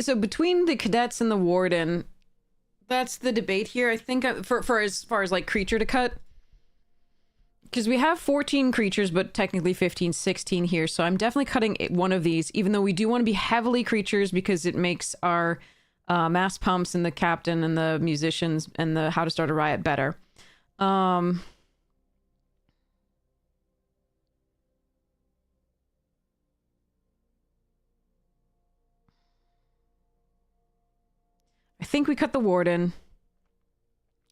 So between the Cadets and the Warden, that's the debate here. I think for as far as like creature to cut, because we have 14 creatures, but technically 15, 16 here. So I'm definitely cutting one of these, even though we do want to be heavily creatures because it makes our Mass Pumps and the Captain and the Musicians and the How to Start a Riot better. I think we cut the Warden.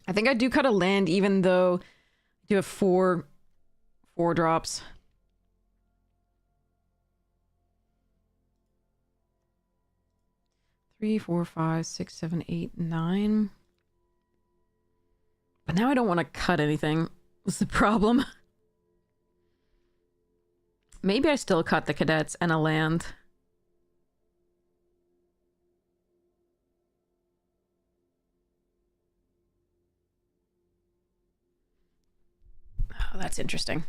I think I do cut a land, even though I do have four drops. Three, 4, 5, 6, 7, 8, 9. But now I don't want to cut anything. What's the problem? Maybe I still cut the Cadets and a land. Oh, that's interesting.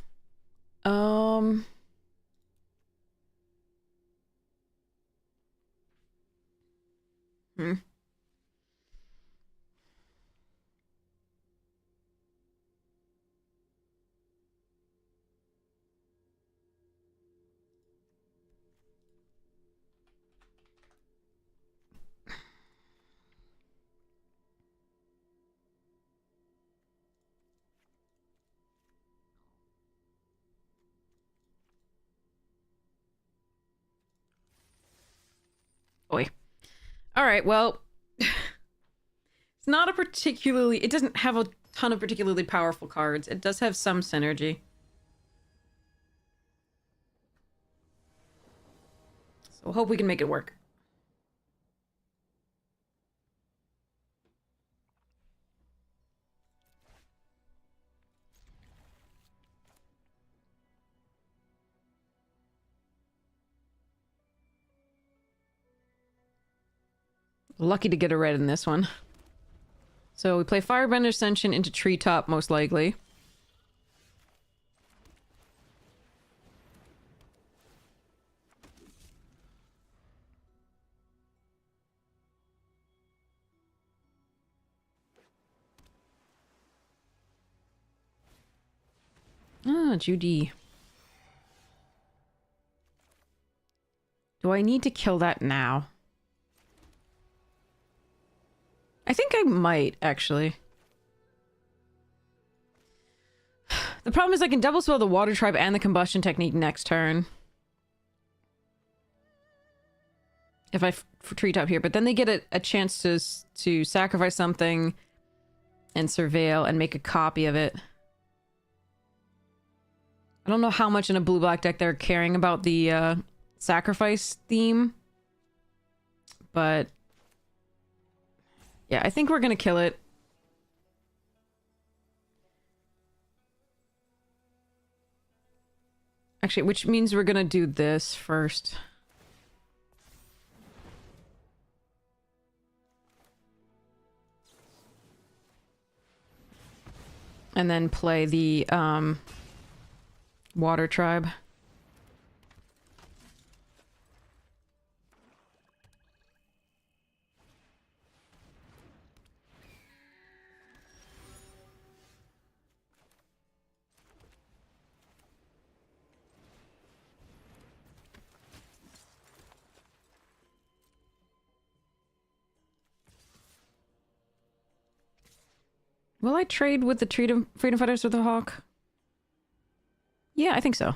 Alright, well... it's not a particularly... It doesn't have a ton of particularly powerful cards. It does have some synergy. So we'll hope we can make it work. Lucky to get a red in this one. So we play Firebender Ascension into Treetop, most likely. Ah, Judy. Do I need to kill that now? I think I might, actually. The problem is I can double spell the Water Tribe and the Combustion Technique next turn. If I Treetop here, but then they get a chance to sacrifice something and surveil and make a copy of it. I don't know how much in a blue-black deck they're caring about the sacrifice theme, but yeah, I think we're gonna kill it. Actually, which means we're gonna do this first. And then play the Water Tribe. Will I trade with the Freedom Fighters with the Hawk? Yeah, I think so.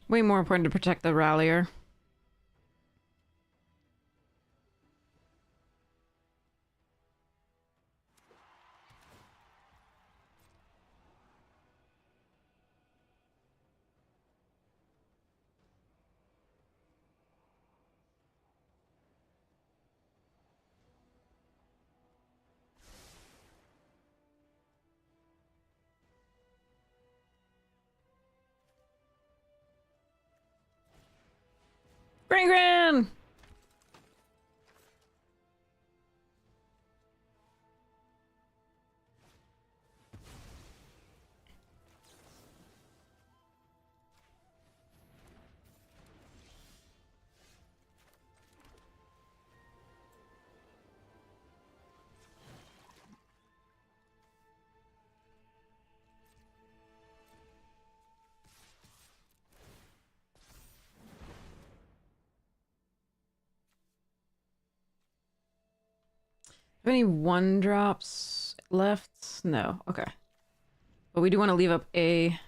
Way more important to protect the Rallier. Gran! Have any 1-drops left? No. Okay. But we do want to leave up a...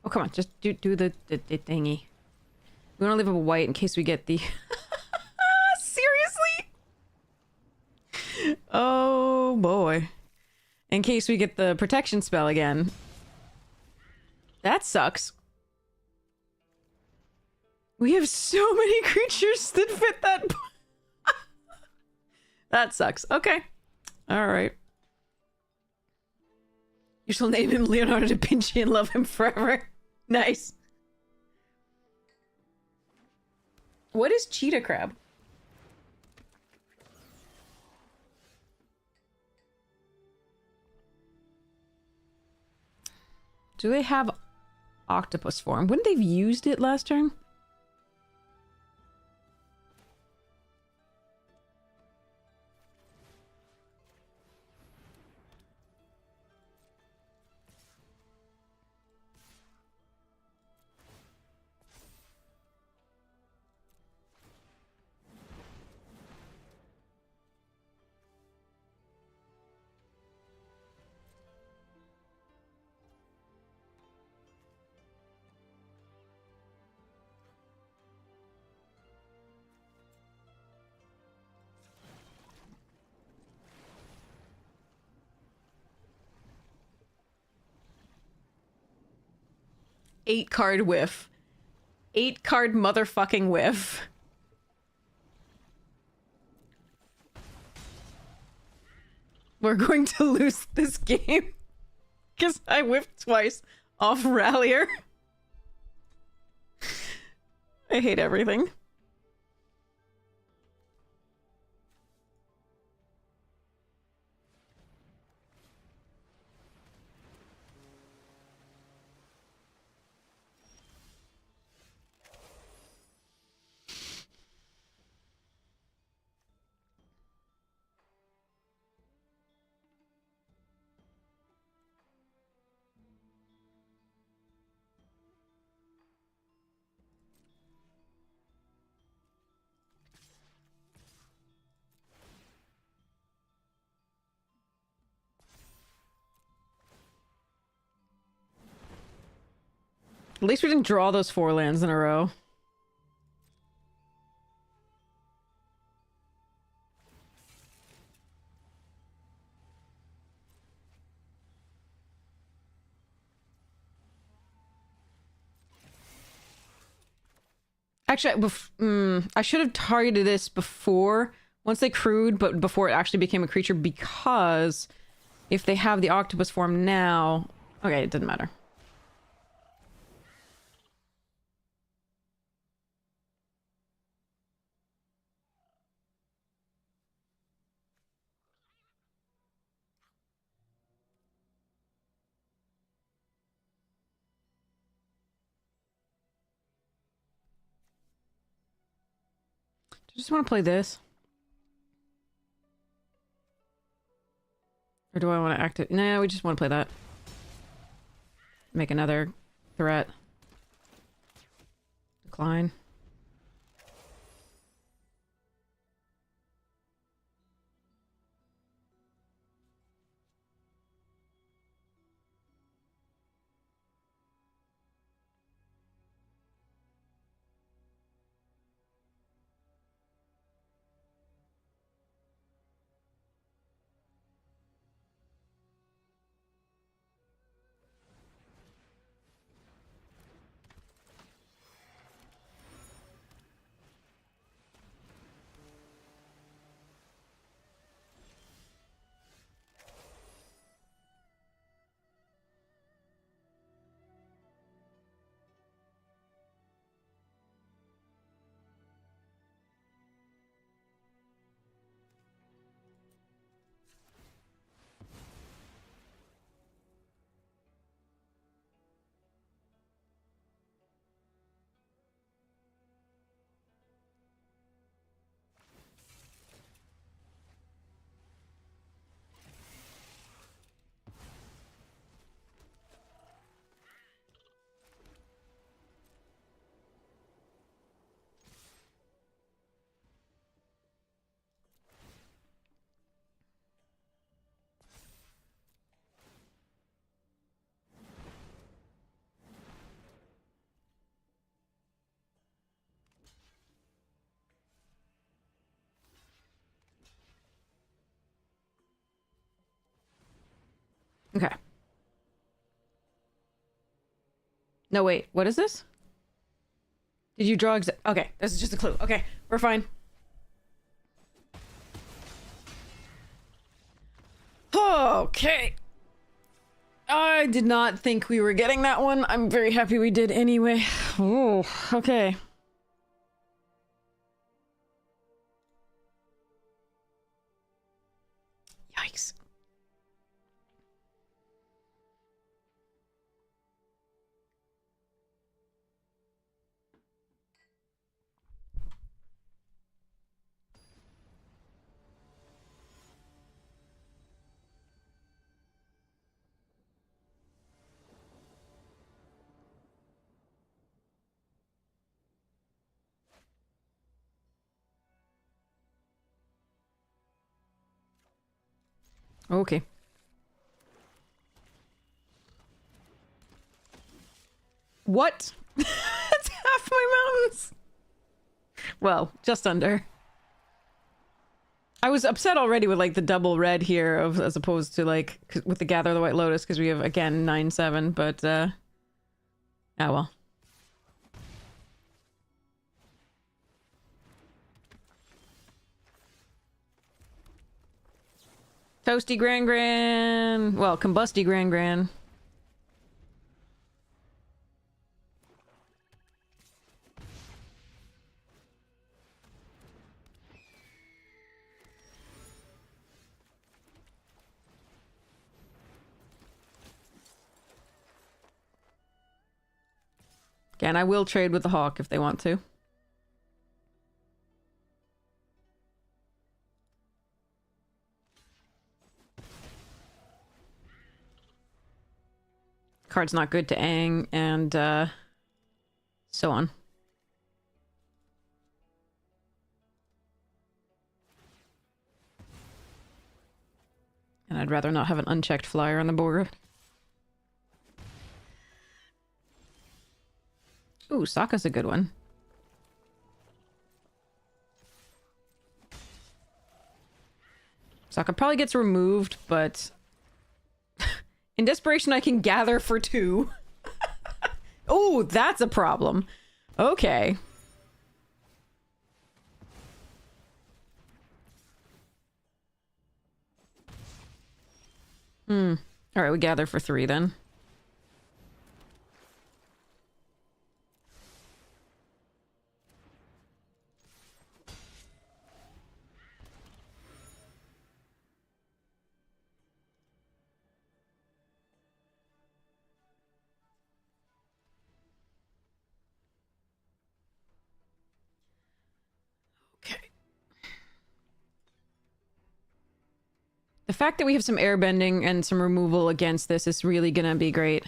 Oh, come on. Just do the thingy. We want to leave up a white in case we get the... Seriously? Oh, boy. In case we get the protection spell again. That sucks. We have so many creatures that fit that. That sucks. Okay. Alright. You shall name him Leonardo da Vinci and love him forever. Nice. What is Cheetah Crab? Do they have octopus form? Wouldn't they've used it last turn? 8-card whiff. 8-card motherfucking whiff. We're going to lose this game. Because I whiffed twice off Rallier. I hate everything. At least we didn't draw those 4 lands in a row. Actually, I should have targeted this before, once they crewed, but before it actually became a creature, because if they have the octopus form now... Okay, it didn't matter. I just want to play this. Or do I want to activate? No, we just want to play that. Make another threat. Decline. Okay. No, wait. What is this? Did you draw okay, this is just a clue. Okay, we're fine. Okay. I did not think we were getting that one. I'm very happy we did anyway. Oh, okay. Yikes. Okay. What? That's half my mountains. Well, just under. I was upset already with like the double red here of as opposed to like with the Gather the White Lotus because we have again 9/7, but Oh well. Toasty Gran Gran! Well, Combusty Gran Gran. Again, I will trade with the Hawk if they want to. Card's not good to Aang, and so on. And I'd rather not have an unchecked flyer on the board. Ooh, Sokka's a good one. Sokka probably gets removed, but... in desperation, I can gather for 2. Oh, that's a problem. Okay. Alright, we gather for 3 then. The fact that we have some airbending and some removal against this is really gonna be great.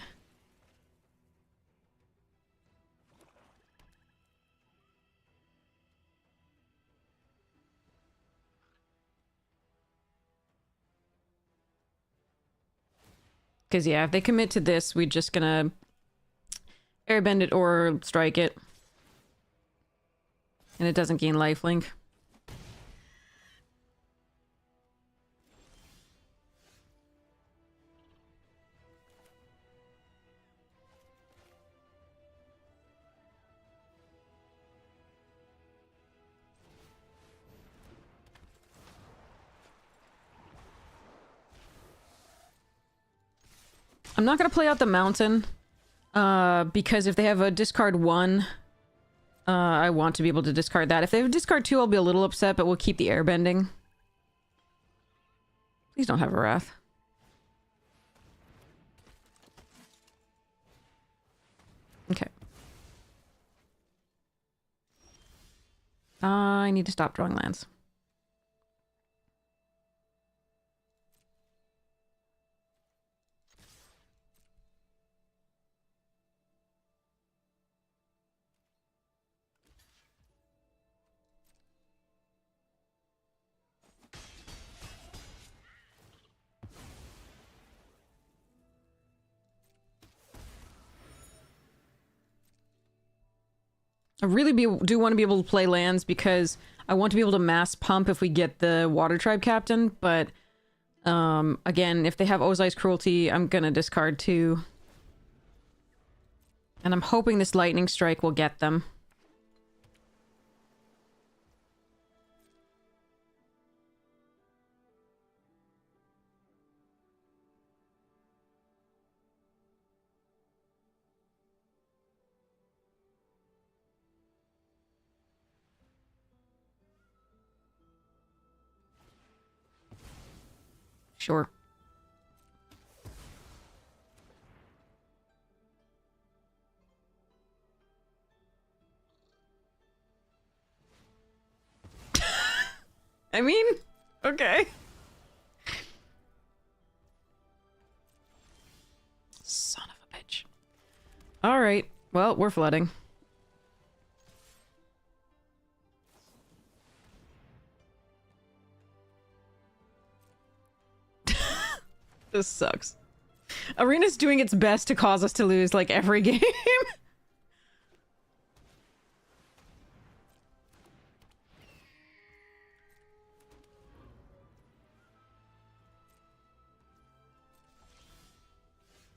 Because, yeah, if they commit to this, we're just gonna airbend it or strike it. And it doesn't gain lifelink. I'm not gonna play out the mountain, because if they have a discard 1, I want to be able to discard that. If they have a discard 2, I'll be a little upset, but we'll keep the airbending. Please don't have a Wrath. Okay. I need to stop drawing lands. I really do want to be able to play lands because I want to be able to mass pump if we get the Water Tribe Captain, but again, if they have Ozai's Cruelty, I'm gonna discard 2. And I'm hoping this Lightning Strike will get them. Sure. I mean, okay. Son of a bitch. Alright, well, we're flooding. This sucks. Arena's doing its best to cause us to lose, like, every game.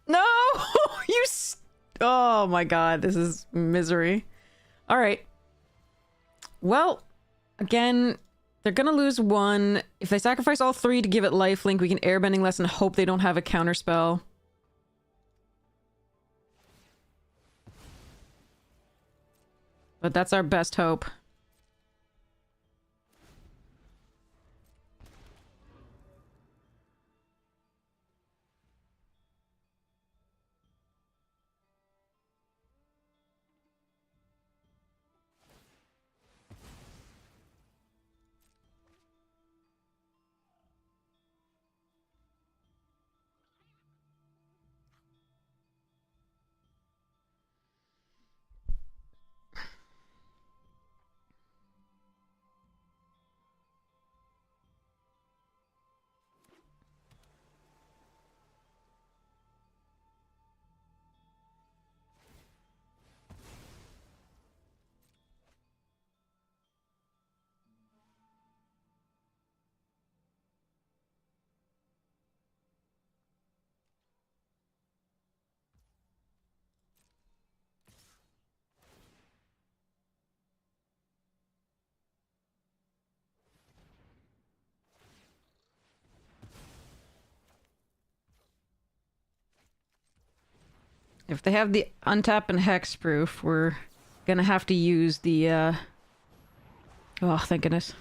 No! Oh my god, this is misery. Alright. Well, again, they're gonna lose one. If they sacrifice all three to give it lifelink, we can airbending less and hope they don't have a counterspell. But that's our best hope. If they have the untap and hexproof, we're gonna have to use the, oh, thank goodness.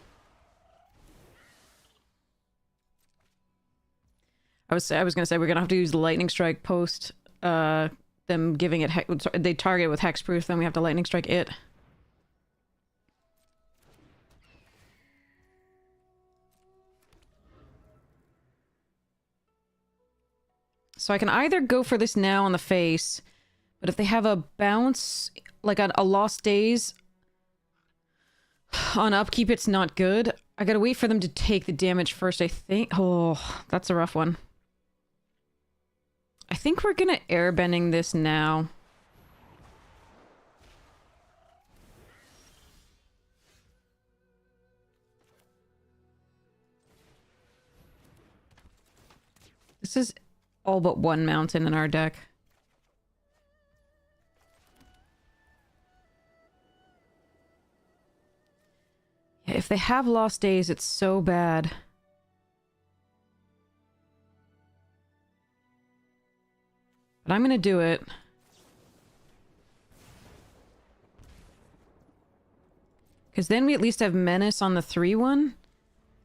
I was gonna say we're gonna have to use the lightning strike post, them giving it, they target it with hexproof, then we have to lightning strike it. So I can either go for this now on the face, but if they have a bounce, like a lost days on upkeep, it's not good. I gotta wait for them to take the damage first, I think. Oh, that's a rough one. I think we're gonna airbending this now. This is all but one mountain in our deck. Yeah, if they have lost days, it's so bad. But I'm gonna do it. Because then we at least have Menace on the 3-1. And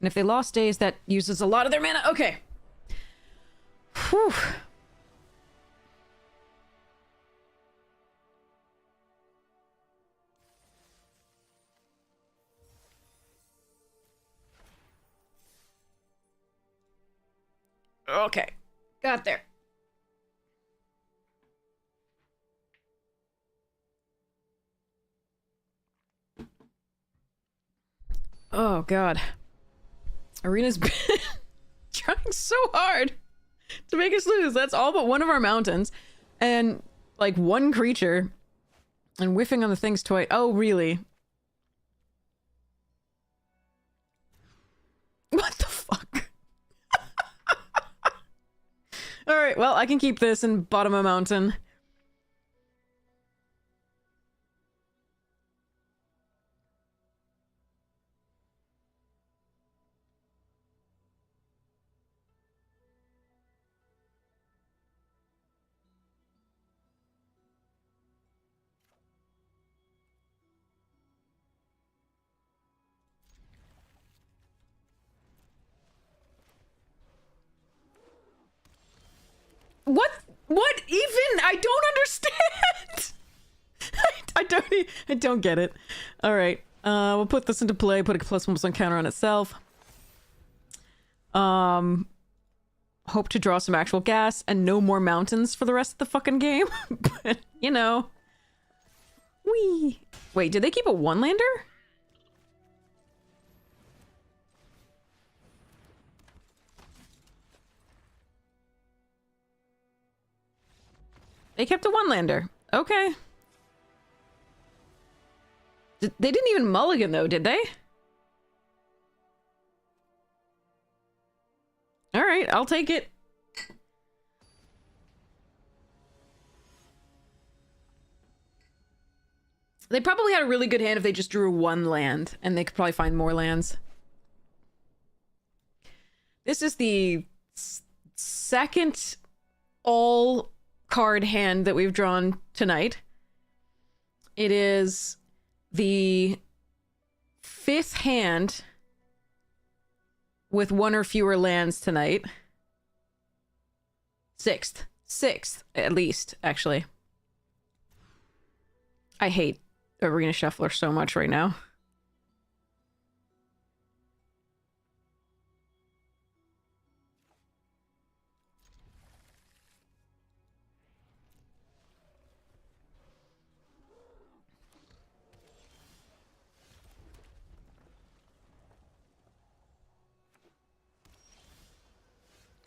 if they lost days, that uses a lot of their mana. Okay. Whew. Okay. Got there. Oh, God. Arena's been trying so hard to make us lose. That's all but one of our mountains. And, like, one creature. And whiffing on the things twice. Oh, really? What the fuck? Alright, well, I can keep this and bottom a mountain. What? What even? I don't understand. I don't get it. All right. We'll put this into play. Put a +1/+1 counter on itself. Hope to draw some actual gas and no more mountains for the rest of the fucking game. But, you know. Whee. Wait, did they keep a one-lander? They kept a one-lander. Okay. They didn't even mulligan, though, did they? Alright, I'll take it. They probably had a really good hand if they just drew one land, and they could probably find more lands. This is the second all card hand that we've drawn tonight. It is the 5th hand with 1 or fewer lands tonight. 6th at least, actually. I hate Arena Shuffler so much right now.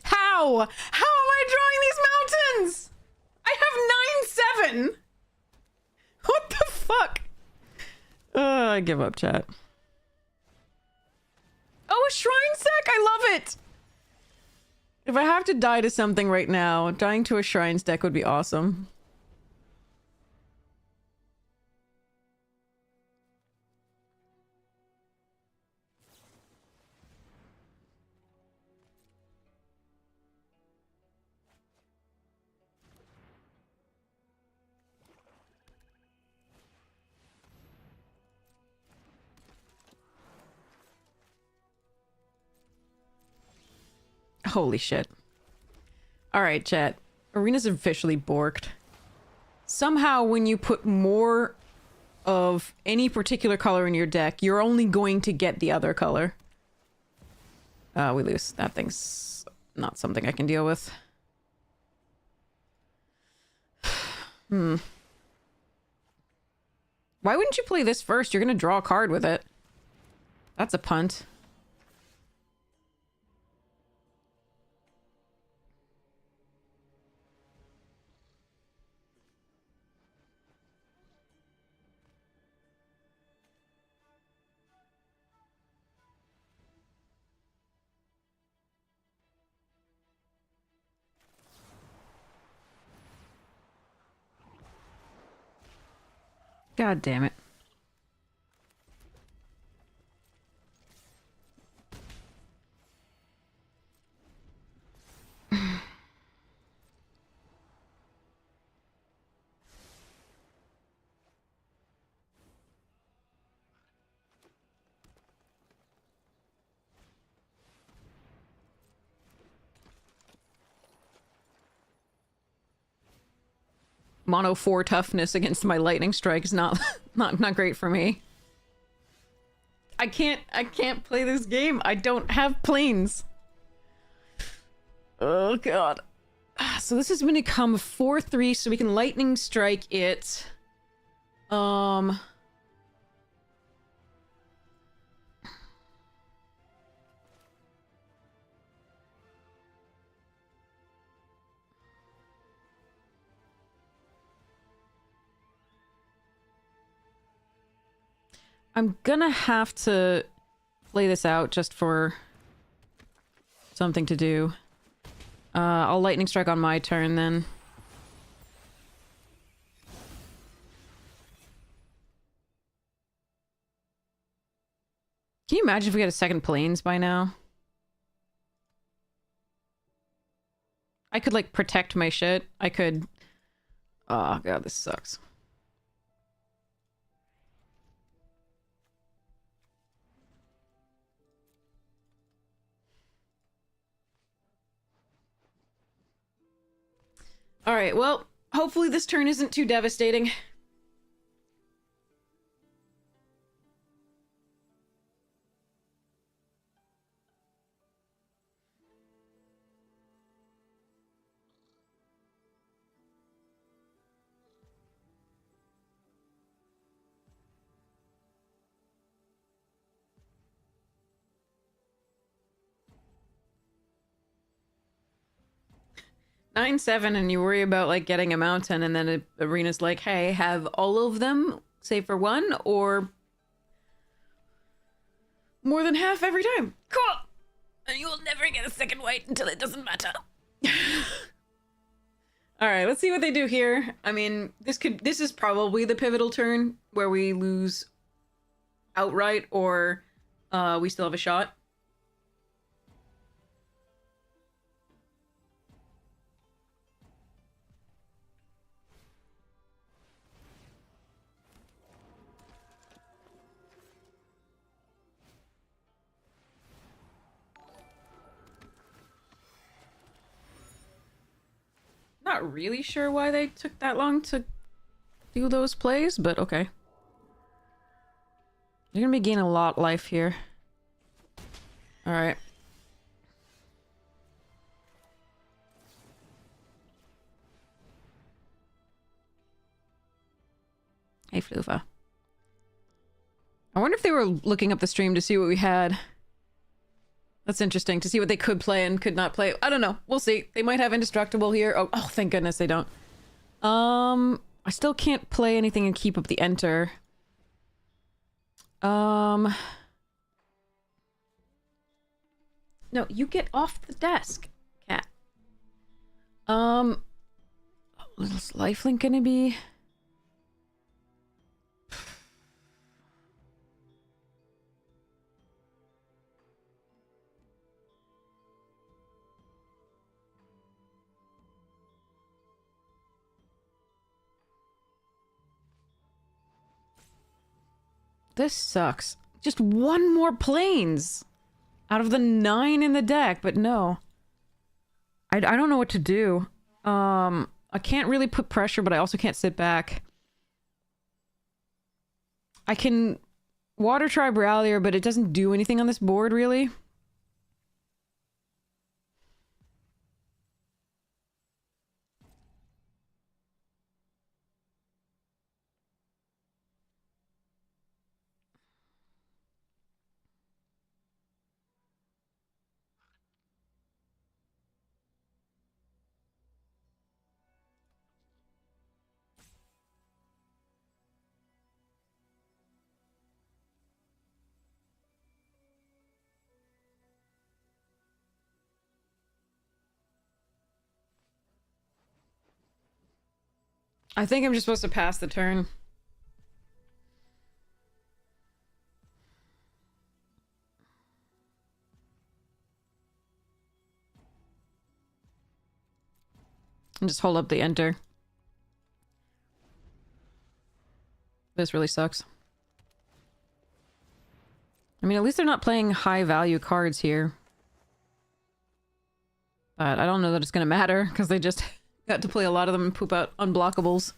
How? How am I drawing these mountains? I have 9-7. What the fuck? I give up, chat. Oh, a shrine sack? I love it. If I have to die to something right now, dying to a shrines deck would be awesome. Holy shit. Alright, chat. Arena's officially borked. Somehow, when you put more of any particular color in your deck, you're only going to get the other color. We lose. That thing's not something I can deal with. Why wouldn't you play this first? You're gonna draw a card with it. That's a punt. God damn it. Mono 4 toughness against my lightning strike is not great for me. I can't play this game. I don't have planes. Oh god. So this is gonna come 4/3, so we can lightning strike it. I'm gonna have to play this out just for something to do. I'll lightning strike on my turn then. Can you imagine if we had a second planes by now? I could like protect my shit. I could... Oh god, this sucks. Alright, well, hopefully this turn isn't too devastating. Nine, 7, and you worry about like getting a mountain, and then Arena's like, hey, have all of them, save for one, or more than half every time. Cool! And you will never get a second white until it doesn't matter. All right, let's see what they do here. I mean, this is probably the pivotal turn where we lose outright or we still have a shot. Not really sure why they took that long to do those plays, but okay. You're gonna be gaining a lot life here. Alright. Hey, Floofa. I wonder if they were looking up the stream to see what we had. That's interesting, to see what they could play and could not play. I don't know. We'll see. They might have Indestructible here. Oh, thank goodness they don't. I still can't play anything and keep up the enter. No, you get off the desk, cat. Little lifelink gonna be... This sucks. Just one more planes out of the 9 in the deck, but no. I don't know what to do. I can't really put pressure, but I also can't sit back. I can Water Tribe Rallier, but it doesn't do anything on this board, really. I think I'm just supposed to pass the turn. And just hold up the enter. This really sucks. I mean, at least they're not playing high value cards here. But I don't know that it's gonna matter, because they just got to play a lot of them and poop out unblockables.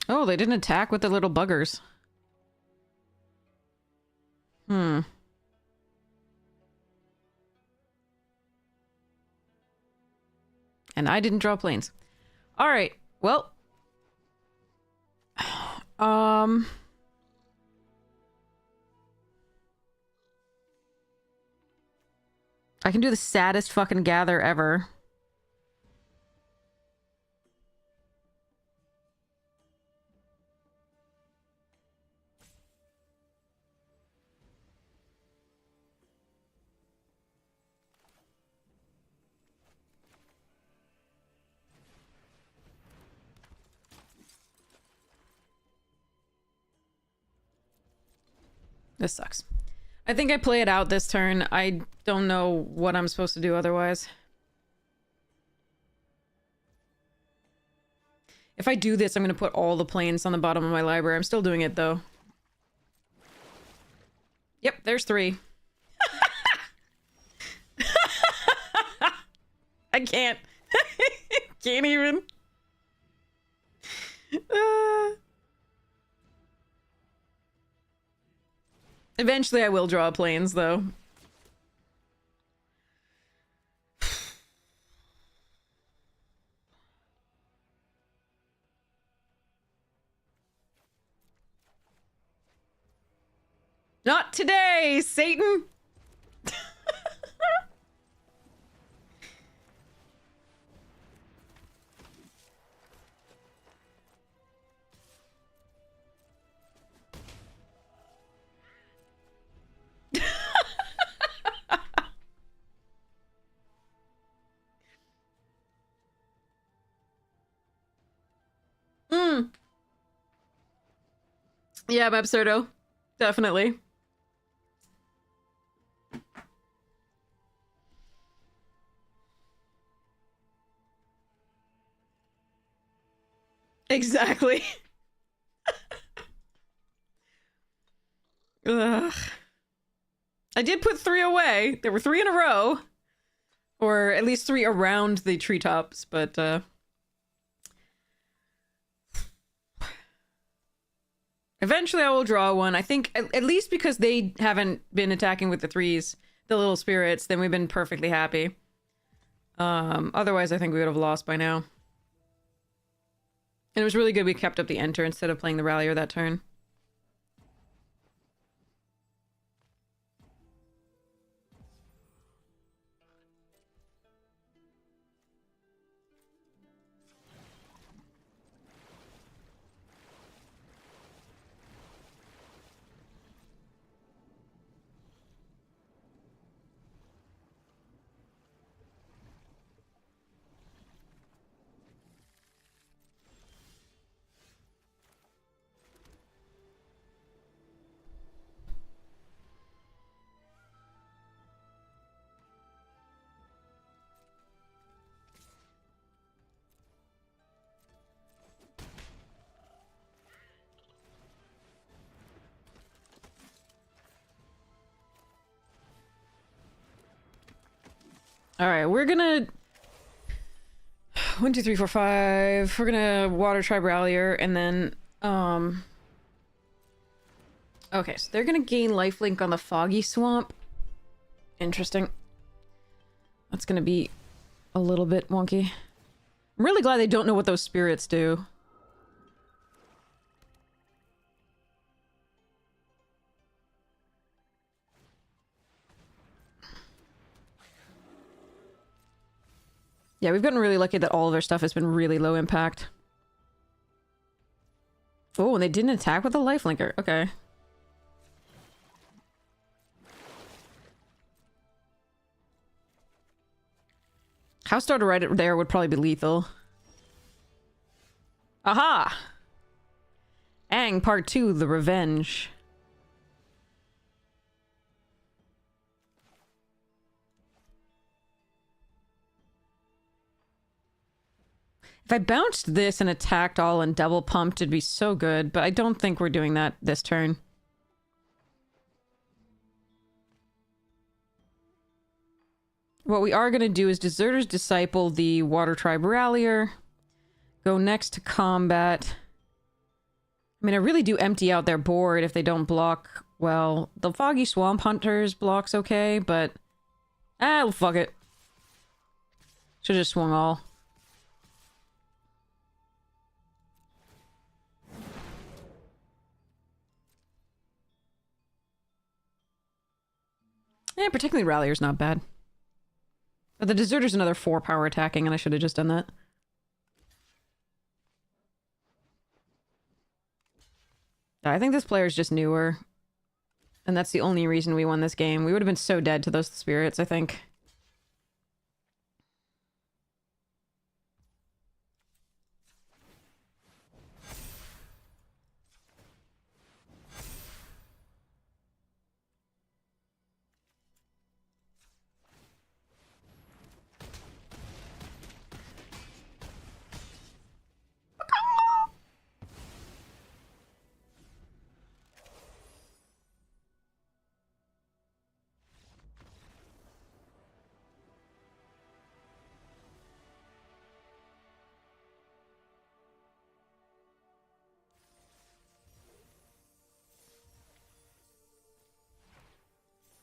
Oh, they didn't attack with the little buggers. Hmm. And I didn't draw planes. Alright, well. I can do the saddest fucking gather ever. This sucks. I think I play it out this turn. I don't know what I'm supposed to do otherwise. If I do this, I'm gonna put all the planes on the bottom of my library. I'm still doing it, though. Yep, there's 3. I can't. Can't even. Eventually I will draw planes, though. Not today, Satan! Yeah, Mabsurdo. Definitely. Exactly. Ugh. I did put 3 away. There were 3 in a row. Or at least 3 around the treetops, but eventually I will draw one. I think at least because they haven't been attacking with the 3s, the little spirits, then we've been perfectly happy. Otherwise I think we would have lost by now. And it was really good we kept up the enter instead of playing the rallier that turn. Alright, we're gonna... 1, 2, 3, 4, 5. We're gonna Water Tribe Rallier, and then, okay, so they're gonna gain lifelink on the Foggy Swamp. Interesting. That's gonna be a little bit wonky. I'm really glad they don't know what those spirits do. Yeah, we've gotten really lucky that all of their stuff has been really low impact. Oh, and they didn't attack with a lifelinker. Okay. House Starter right there would probably be lethal. Aha! Aang Part 2, The Revenge. If I bounced this and attacked all and double pumped, it'd be so good, but I don't think we're doing that this turn. What we are going to do is Deserter's Disciple the Water Tribe Rallier. Go next to combat. I mean, I really do empty out their board if they don't block well. The Foggy Swamp Hunters blocks okay, but... ah, fuck it. Should've just swung all. Yeah, particularly Rallier's not bad. But the Deserter's another 4 power attacking, and I should have just done that. I think this player's just newer. And that's the only reason we won this game. We would have been so dead to those spirits, I think.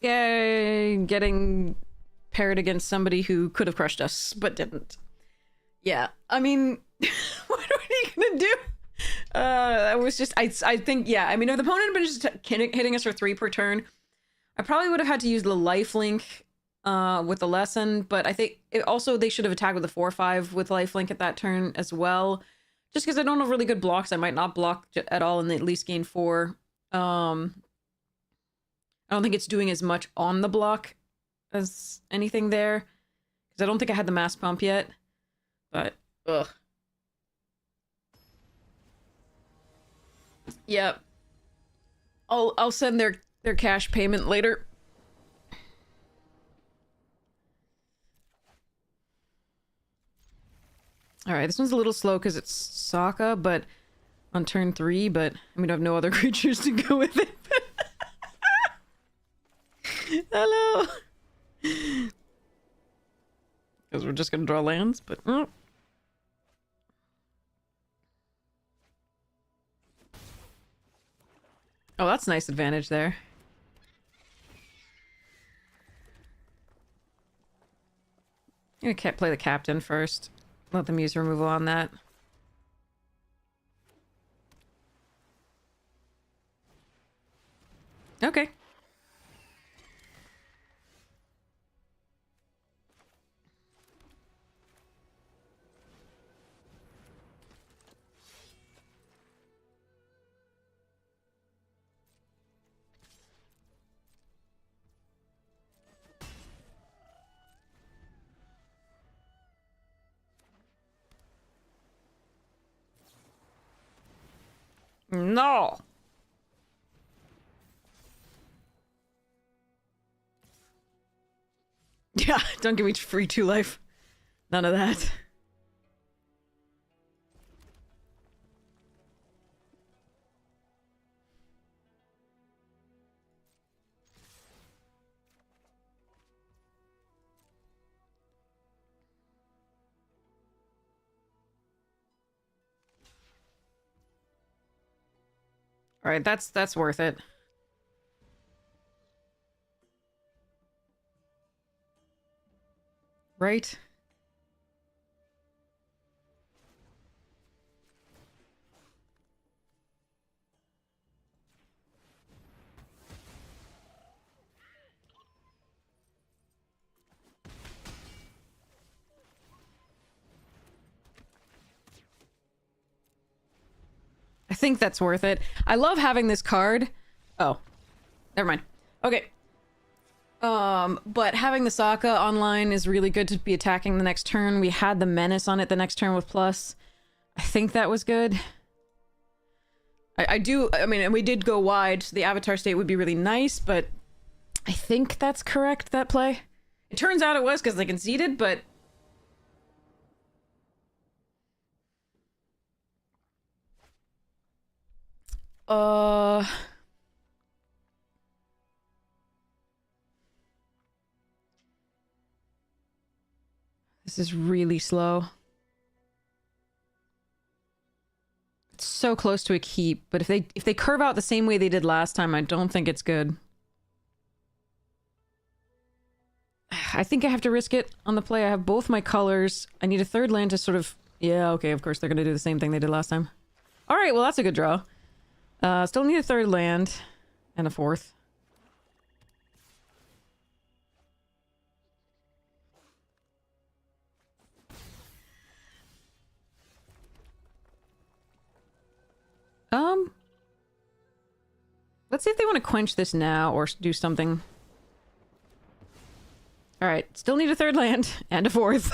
Yay, getting paired against somebody who could have crushed us, but didn't. Yeah, I mean, what are you gonna do? I was just, I think, yeah, I mean, if the opponent had been just hitting us for 3 per turn, I probably would have had to use the lifelink with the lesson, but I think also they should have attacked with the 4-5 with lifelink at that turn as well. Just because I don't have really good blocks, I might not block at all and at least gain 4. I don't think it's doing as much on the block as anything there. Because I don't think I had the mass pump yet. But, ugh. Yep. I'll send their cash payment later. Alright, this one's a little slow because it's Sokka, but on turn 3, but I mean I have no other creatures to go with it. Hello! Because we're just gonna draw lands, but... Oh, that's nice advantage there. I'm gonna play the captain first. Let them use removal on that. Okay. No! Yeah, don't give me free 2 life. None of that. Alright, that's worth it. Right? I think that's worth it. I love having this card. Oh. Never mind. Okay. But having the Sokka online is really good to be attacking the next turn. We had the Menace on it the next turn with plus. I think that was good. I mean, and we did go wide, so the Avatar state would be really nice, but I think that's correct, that play. It turns out it was because they conceded, but... This is really slow. It's so close to a keep, but if they curve out the same way they did last time, I don't think it's good. I think I have to risk it on the play. I have both my colors. I need a 3rd land to sort of... Yeah, okay, of course they're gonna do the same thing they did last time. Alright, well that's a good draw. Still need a 3rd land. And a 4th. Let's see if they want to quench this now or do something. Alright, still need a 3rd land and a 4th.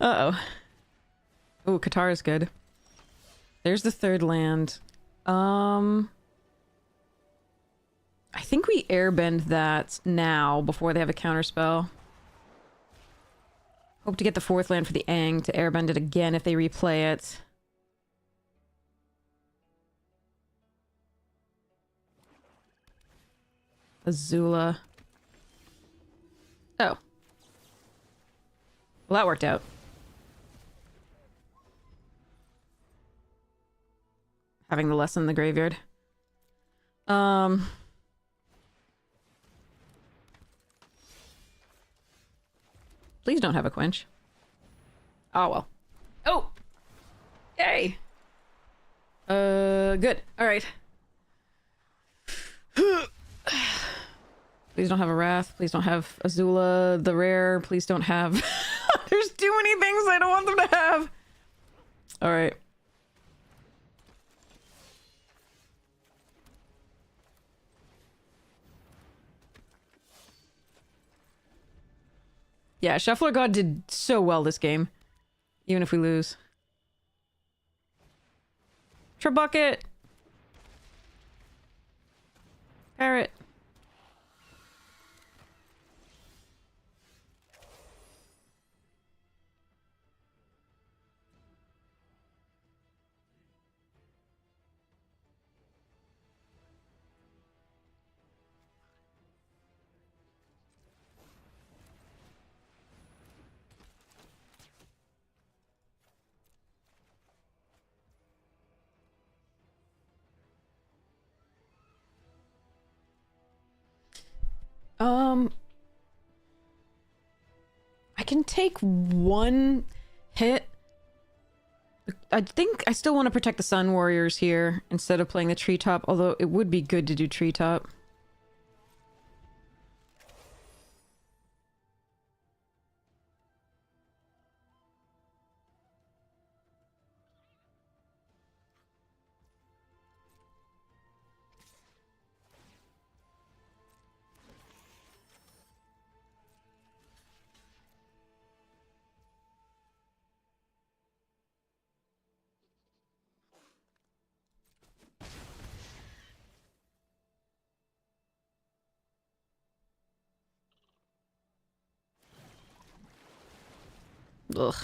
Uh-oh. Ooh, Qatar is good. There's the 3rd land. I think we airbend that now before they have a counterspell. Hope to get the 4th land for the Aang to airbend it again if they replay it. Azula. Oh. Well, that worked out. Having the lesson in the graveyard. Please don't have a quench. Oh, well. Oh! Yay! Good. Alright. Please don't have a Wrath. Please don't have Azula, the rare. Please don't have... There's too many things I don't want them to have! Alright. Yeah, Shuffler God did so well this game. Even if we lose. Trebucket! Um, I can take one hit. I think I still want to protect the Sun Warriors here instead of playing the treetop, although it would be good to do treetop. Ugh.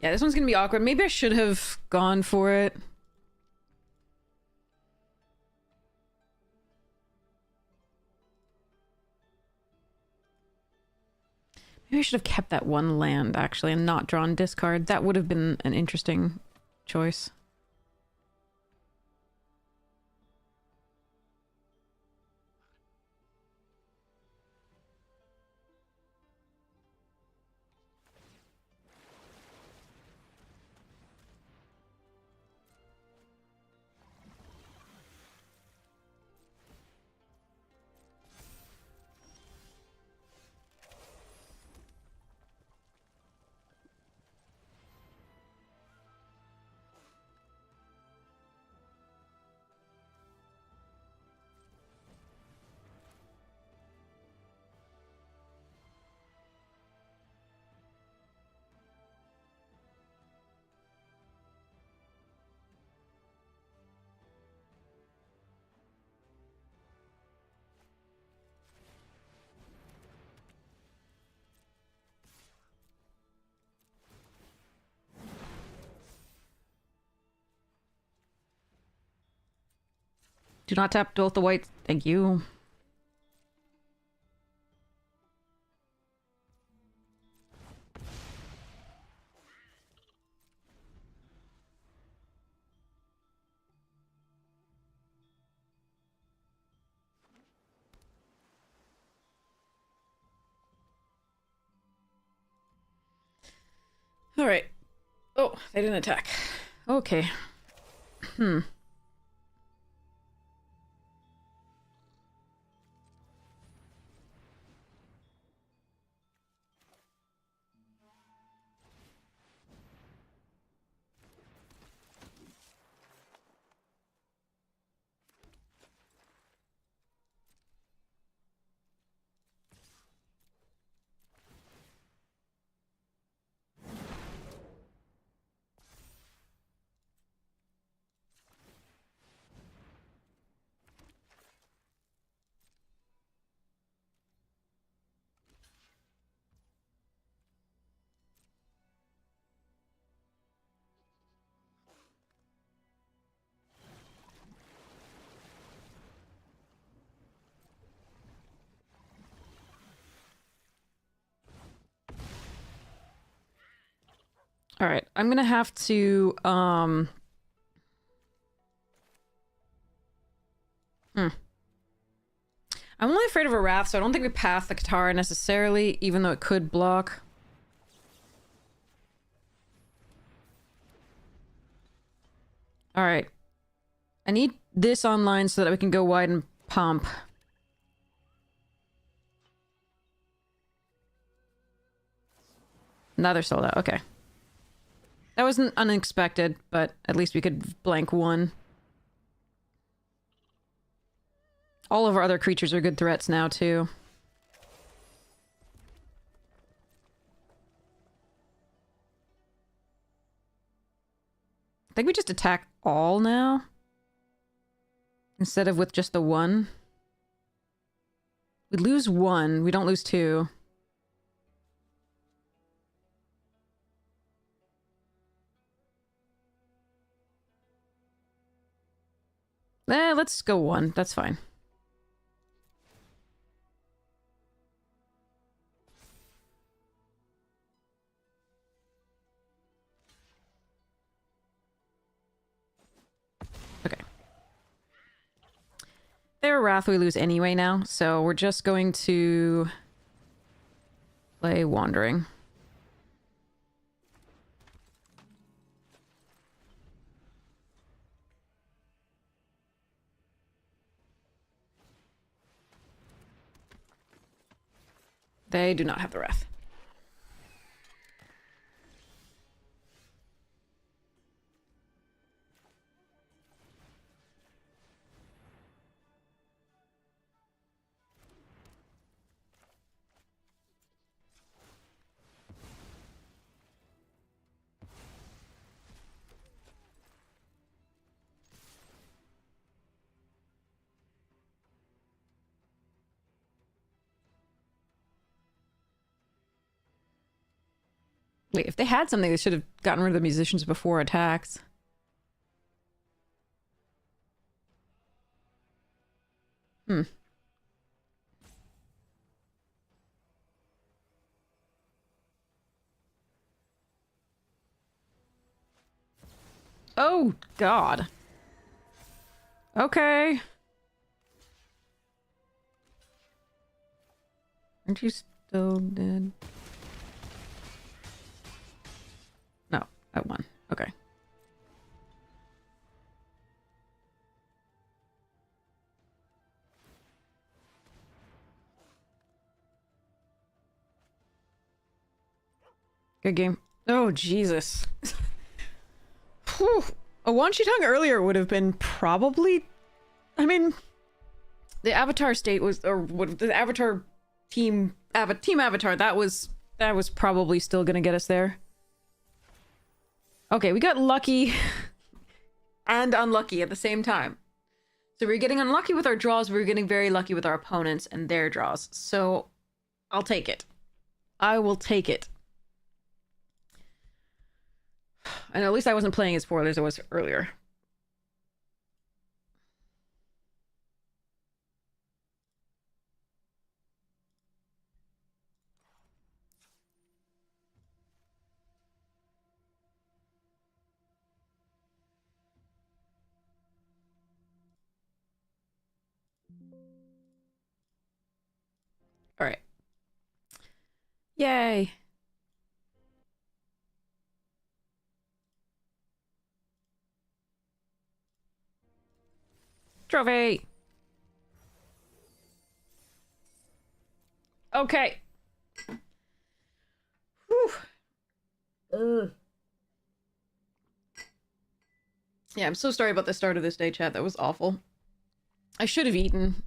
Yeah, this one's gonna be awkward. Maybe I should have gone for it. Maybe I should have kept that one land, actually, and not drawn discard. That would have been an interesting choice. Do not tap both the whites. Thank you. Alright. Oh, they didn't attack. Okay. Hmm. Alright, I'm gonna have to, I'm only afraid of a Wrath, so I don't think we path the Katara necessarily, even though it could block. Alright. I need this online so that we can go wide and pump. Now they're sold out, okay. That wasn't unexpected, but at least we could blank one. All of our other creatures are good threats now, too. I think we just attack all now. Instead of with just the one. We lose one, we don't lose two. Let's go one, that's fine. Okay. Their Wrath we lose anyway now, so we're just going to play Wandering. They do not have the Wrath. Wait, if they had something, they should have gotten rid of the musicians before attacks. Hmm. Oh, God. Okay. Aren't you still dead? No, I won. Okay. Good game. Oh, Jesus. Whew. A Wan Shi Tong earlier would have been probably... I mean... The Avatar state was... Or what, the Avatar team... Team Avatar, that was probably still gonna get us there. Okay, we got lucky and unlucky at the same time. So we were getting unlucky with our draws, we were getting very lucky with our opponents and their draws. So I'll take it. I will take it. And at least I wasn't playing as poorly as I was earlier. All right. Yay. Trophy. Okay. Whew. Ugh. Yeah, I'm so sorry about the start of this day, chat. That was awful. I should have eaten.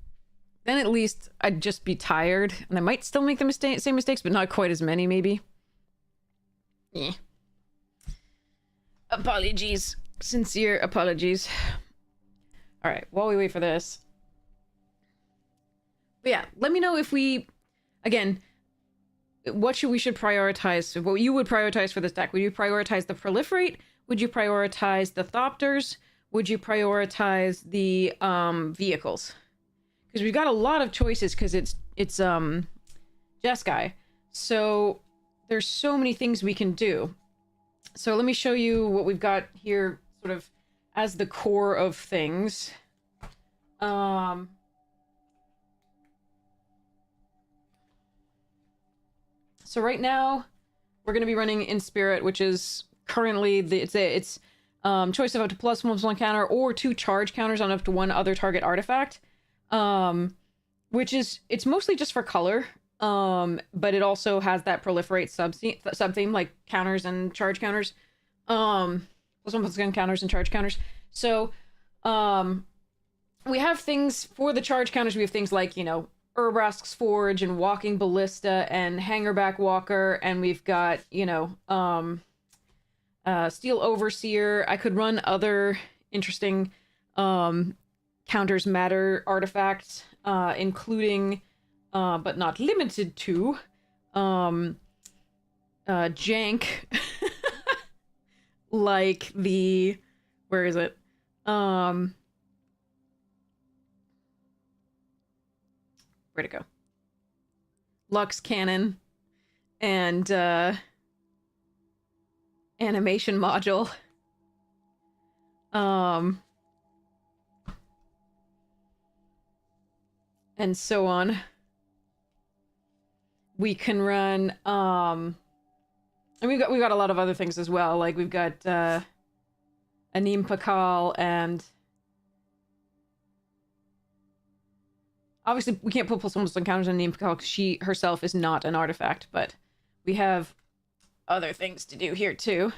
Then at least I'd just be tired. And I might still make the same mistakes, but not quite as many, maybe. Yeah. Apologies. Sincere apologies. Alright, while we wait for this. But yeah, let me know if we... Again, what we should prioritize? What you would prioritize for this deck? Would you prioritize the Proliferate? Would you prioritize the Thopters? Would you prioritize the vehicles? Because we've got a lot of choices because it's Jeskai. So there's so many things we can do. So let me show you what we've got here sort of as the core of things. So right now we're going to be running In Spirit, which is currently it's choice of up to +1/+1 counter or 2 charge counters on up to 1 other target artifact. Which is, it's mostly just for color, but it also has that Proliferate sub-theme, like counters and charge counters. Plus 1 plus gun counters and charge counters. So, we have things for the charge counters. We have things like, you know, Urbrask's Forge and Walking Ballista and Hangerback Walker, and we've got, you know, Steel Overseer. I could run other interesting counters matter artifacts, including, but not limited to, jank, like the, where is it? Where'd it go? Lux Cannon and animation module. And so on. We can run and we've got a lot of other things as well. Like we've got Anim Pakal, and obviously we can't put plus 1 plus 1 counters on Anim Pakal because she herself is not an artifact, but we have other things to do here too.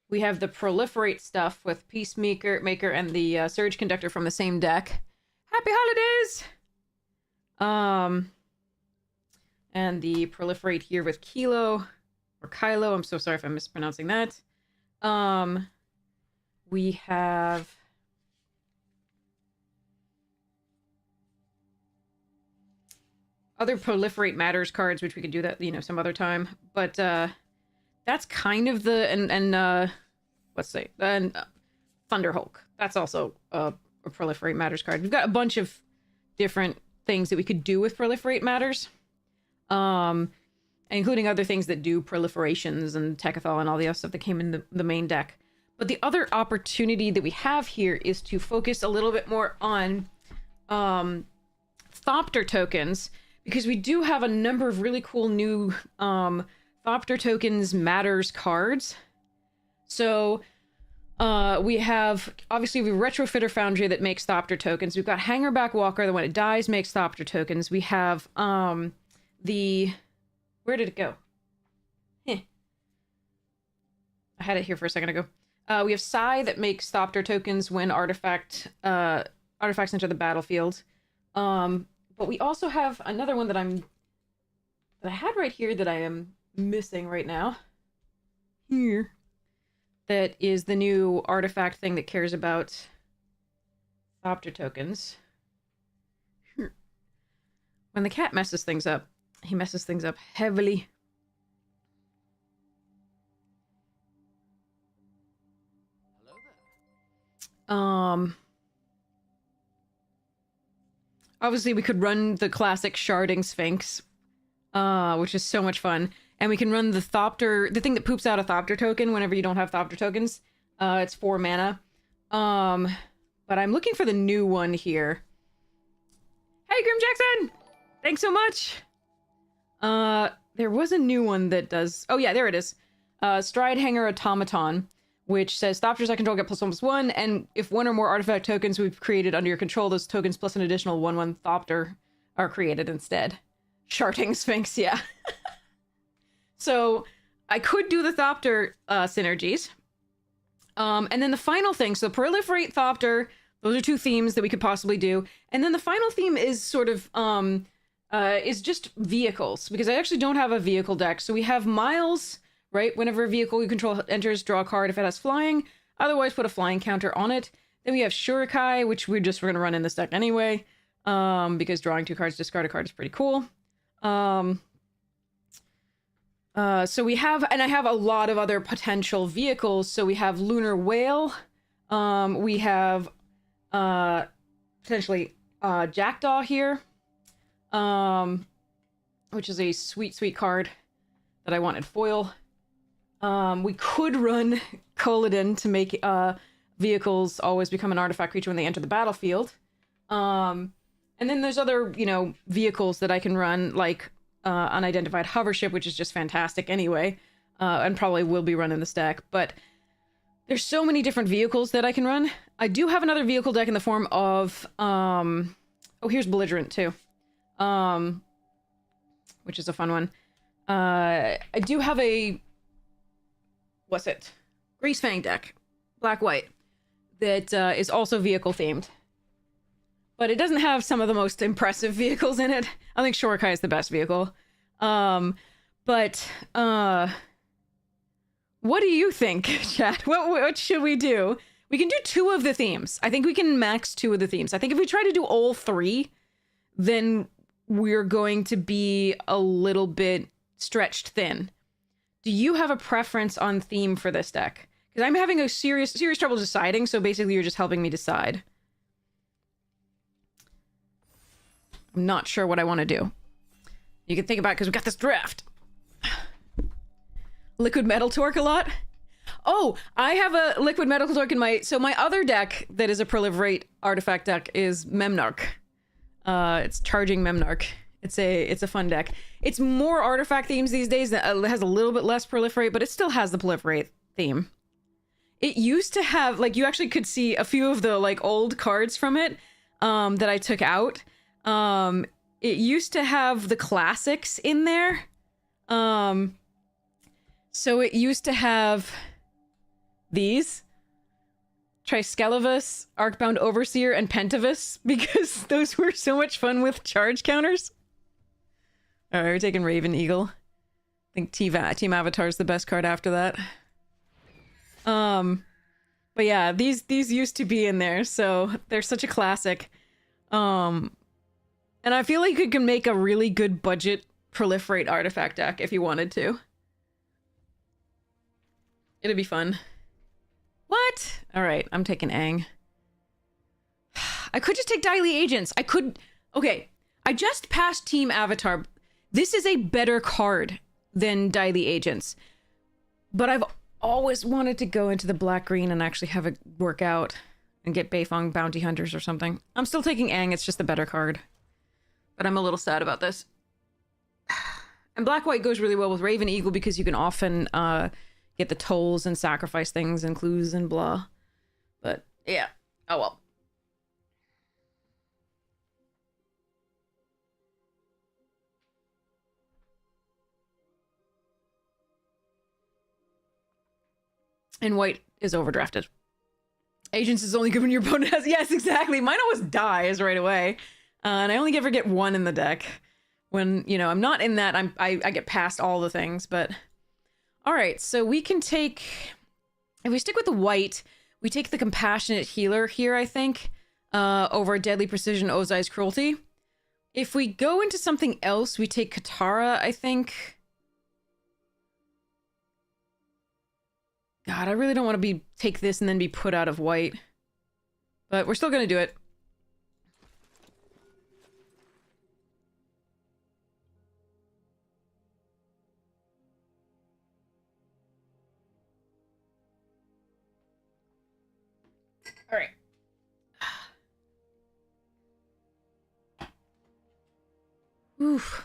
We have the proliferate stuff with Peacemaker Maker and the Surge Conductor from the same deck. Happy holidays! And the proliferate here with Kilo or Kylo. I'm so sorry if I'm mispronouncing that. We have other proliferate matters cards, which we could do that, you know, some other time. But that's kind of the let's say Thunderhulk. That's also a proliferate matters card. We've got a bunch of different things that we could do with proliferate matters, including other things that do proliferations and Techathol and all the other stuff that came in the main deck. But the other opportunity that we have here is to focus a little bit more on Thopter tokens, because we do have a number of really cool new Thopter tokens matters cards. So we have, obviously, we have Retrofitter Foundry that makes Thopter tokens. We've got Hangerback Walker that when it dies makes Thopter tokens. We have where did it go? I had it here for a second ago. We have Sai that makes Thopter tokens when artifacts enter the battlefield. But we also have another one that I had right here that I am missing right now. Here. That is the new artifact thing that cares about Thopter tokens. When the cat messes things up, he messes things up heavily. Obviously we could run the classic Sharding Sphinx, which is so much fun. And we can run the Thopter, the thing that poops out a Thopter token whenever you don't have Thopter tokens. It's 4 mana. But I'm looking for the new one here. Hey, Grim Jackson! Thanks so much! There was a new one that does... Oh yeah, there it is. Stride Hanger Automaton, which says Thopters I control get +1/+1, and if one or more artifact tokens we've created under your control, those tokens plus an additional 1/1 Thopter are created instead. Sharding Sphinx, yeah. So I could do the Thopter synergies. And then the final thing, so Proliferate Thopter, those are 2 themes that we could possibly do. And then the final theme is sort of, is just vehicles, because I actually don't have a vehicle deck. So we have Miles, right? Whenever a vehicle you control enters, draw a card if it has flying. Otherwise, put a flying counter on it. Then we have Shurikai, which we're going to run in this deck anyway, because drawing 2 cards, discard a card is pretty cool. So we have, and I have a lot of other potential vehicles. So we have Lunar Whale. We have potentially Jackdaw here, which is a sweet, sweet card that I wanted foil. We could run Koladin to make vehicles always become an artifact creature when they enter the battlefield. And then there's other, you know, vehicles that I can run, like Unidentified Hovership, which is just fantastic anyway, and probably will be run in this deck. But there's so many different vehicles that I can run. I do have another vehicle deck in the form of, oh, here's Belligerent too. which is a fun one. I do have a... What's it? Greasefang deck. Black-white. That is also vehicle-themed. But it doesn't have some of the most impressive vehicles in it. I think Shorikai is the best vehicle. But what do you think, chat? What should we do? We can do 2 of the themes. I think we can max 2 of the themes. I think if we try to do all 3, then we're going to be a little bit stretched thin. Do you have a preference on theme for this deck? Because I'm having a serious trouble deciding, so basically you're just helping me decide. I'm not sure what I want to do. You can think about it because we've got this draft. Liquid Metal Torque a lot? Oh, I have a Liquid Metal Torque in my... So my other deck that is a Proliferate artifact deck is Memnarch. It's Charging Memnarch. It's a fun deck. It's more artifact themes these days. It has a little bit less Proliferate, but it still has the Proliferate theme. It used to have... Like, you actually could see a few of the, like, old cards from it that I took out. It used to have the classics in there. So it used to have these. Triskelevus, Arcbound Overseer, and Pentavus, because those were so much fun with charge counters. Alright, we're taking Raven Eagle. I think Team Avatar is the best card after that. But yeah, these used to be in there, so they're such a classic. And I feel like you can make a really good budget Proliferate artifact deck if you wanted to. It'd be fun. What? Alright, I'm taking Aang. I could just take Daily Agents. I could... Okay, I just passed Team Avatar. This is a better card than Daily Agents. But I've always wanted to go into the black-green and actually have it work out and get Beifong Bounty Hunters or something. I'm still taking Aang, it's just the better card. But I'm a little sad about this. And black-white goes really well with Raven Eagle because you can often get the tolls and sacrifice things and clues and blah. But yeah, oh well. And white is overdrafted. Agents is only good when your opponent has... Yes, exactly. Mine always dies right away. And I only ever get 1 in the deck. When, you know, I'm not in that, I get past all the things, but... Alright, so we can take... If we stick with the white, we take the Compassionate Healer here, I think, over Deadly Precision, Ozai's Cruelty. If we go into something else, we take Katara, I think. God, I really don't want to take this and then be put out of white. But we're still gonna do it. All right. Oof.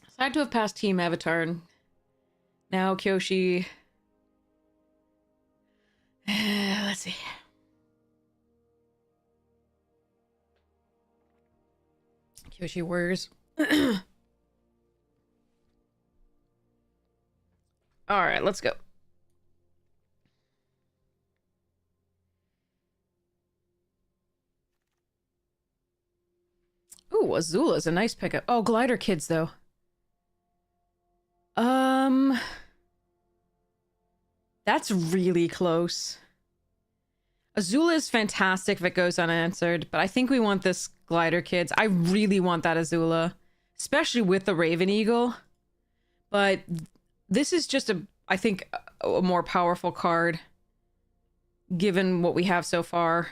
So I had to have passed Team Avatar, and now Kyoshi. Let's see. Kyoshi Warriors. All right, let's go. Ooh, Azula's a nice pickup. Oh, Glider Kids, though. That's really close. Azula is fantastic if it goes unanswered, but I think we want this Glider Kids. I really want that Azula, especially with the Raven Eagle. But this is just I think, a more powerful card, given what we have so far.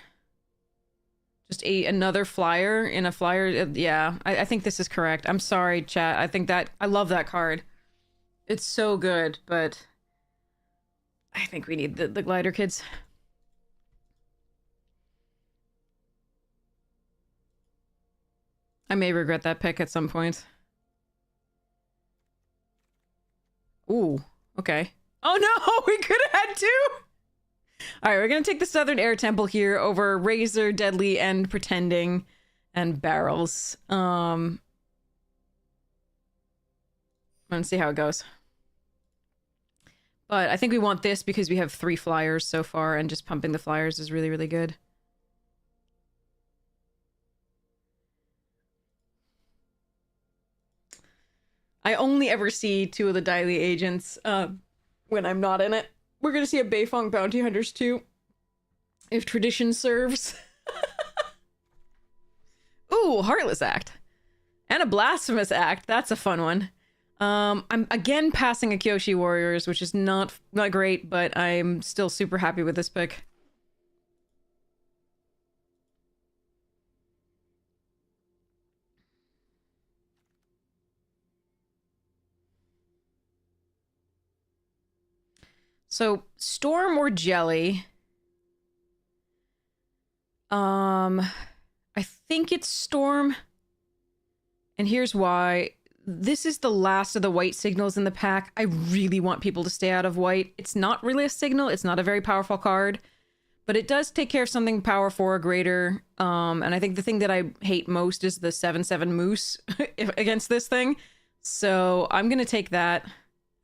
Just another flyer in a flyer. Yeah, I think this is correct. I'm sorry, chat. I think that... I love that card. It's so good, but... I think we need the Glider Kids. I may regret that pick at some point. Ooh, okay. Oh no, we could have had 2! All right, we're gonna take the Southern Air Temple here over Razor, Deadly, and Pretending, and Barrels. Let's see how it goes. But I think we want this because we have 3 flyers so far, and just pumping the flyers is really, really good. I only ever see 2 of the Dai Li agents when I'm not in it. We're gonna see a Beifong Bounty Hunters too, if tradition serves. Ooh, Heartless Act. And a Blasphemous Act. That's a fun one. I'm again passing a Kyoshi Warriors, which is not great, but I'm still super happy with this pick. So, Storm or Jelly? I think it's Storm. And here's why. This is the last of the white signals in the pack. I really want people to stay out of white. It's not really a signal. It's not a very powerful card. But it does take care of something power 4 or greater. And I think the thing that I hate most is the 7/7 Moose against this thing. So I'm going to take that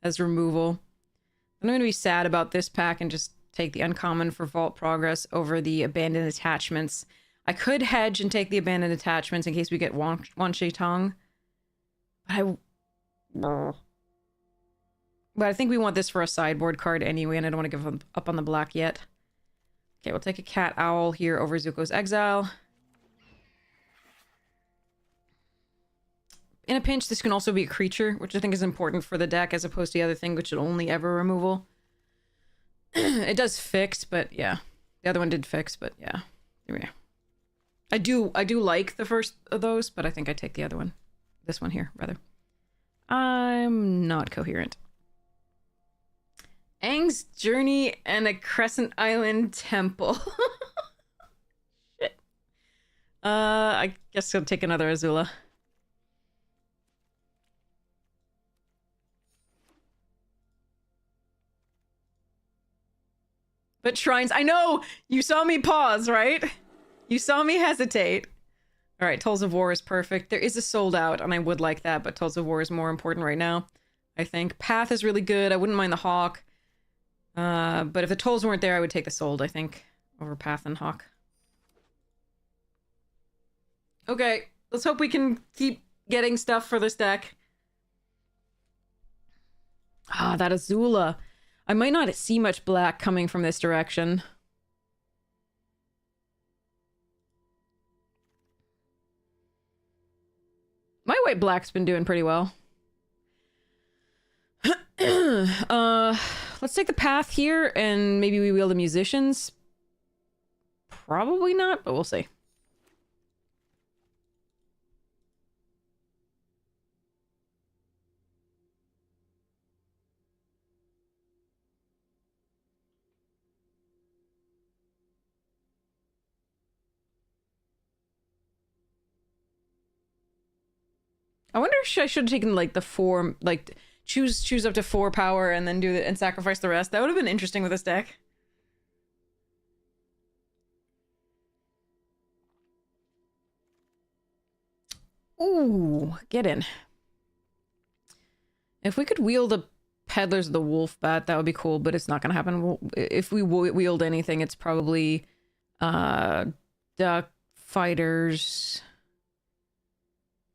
as removal. I'm going to be sad about this pack and just take the uncommon for Vault Progress over the Abandoned Attachments. I could hedge and take the Abandoned Attachments in case we get Wan Shi Tong. But I think we want this for a sideboard card anyway, and I don't want to give up on the black yet. Okay, we'll take a Cat Owl here over Zuko's Exile. In a pinch, this can also be a creature, which I think is important for the deck, as opposed to the other thing, which should only ever removal. It does fix, but yeah. The other one did fix, but yeah. Here we go. I do like the first of those, but I think I take the other one. This one here, rather. I'm not coherent. Aang's Journey and a Crescent Island Temple. Shit. I guess I'll take another Azula. But Shrines, I know! You saw me pause, right? You saw me hesitate. Alright, Tools of War is perfect. There is a sold out, and I would like that, but Tools of War is more important right now, I think. Path is really good. I wouldn't mind the Hawk. But if the Tolls weren't there, I would take the sold, I think, over Path and Hawk. Okay, let's hope we can keep getting stuff for this deck. Ah, that Azula. I might not see much black coming from this direction. My white black's been doing pretty well. Let's take the Path here, and maybe we wheel the Musicians. Probably not, but we'll see. I wonder if I should have taken like the 4, like choose up to 4 power and then do it and sacrifice the rest. That would have been interesting with this deck. Ooh, get in. If we could wield the Peddlers of the Wolf Bat, that would be cool, but it's not gonna happen. If we wield anything, it's probably Duck Fighters,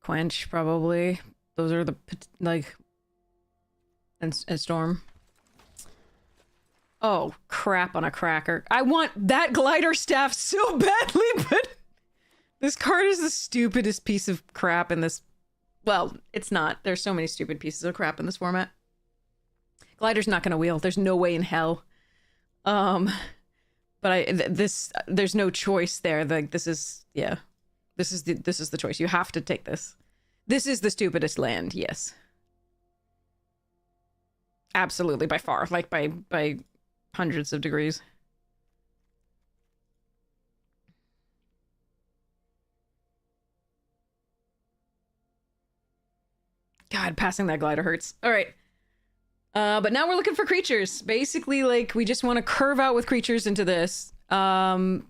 Quench, probably. Those are the, like, and Storm. Oh, crap on a cracker. I want that glider staff so badly, but this card is the stupidest piece of crap in this. Well, it's not. There's so many stupid pieces of crap in this format. Glider's not gonna wheel. There's no way in hell. But there's no choice there. Like, this is, yeah. This is the choice. You have to take this. This is the stupidest land, yes. Absolutely, by far. Like, by hundreds of degrees. God, passing that glider hurts. All right. But now we're looking for creatures. Basically, like, we just want to curve out with creatures into this. I'm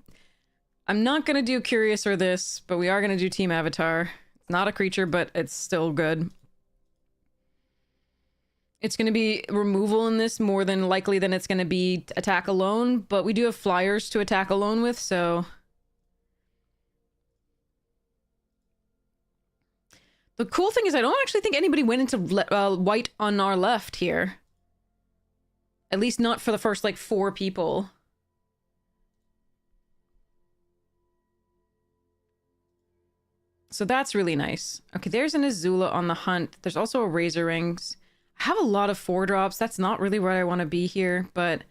not gonna do Curious or this, but we are gonna do Team Avatar. It's not a creature, but it's still good. It's going to be removal in this more than likely than it's going to be attack alone, but we do have flyers to attack alone with, so... The cool thing is I don't actually think anybody went into white on our left here. At least not for the first, like, 4 people. So that's really nice. Okay, there's an Azula on the hunt. There's also a Razor Rings. I have a lot of 4-drops. That's not really where I want to be here, but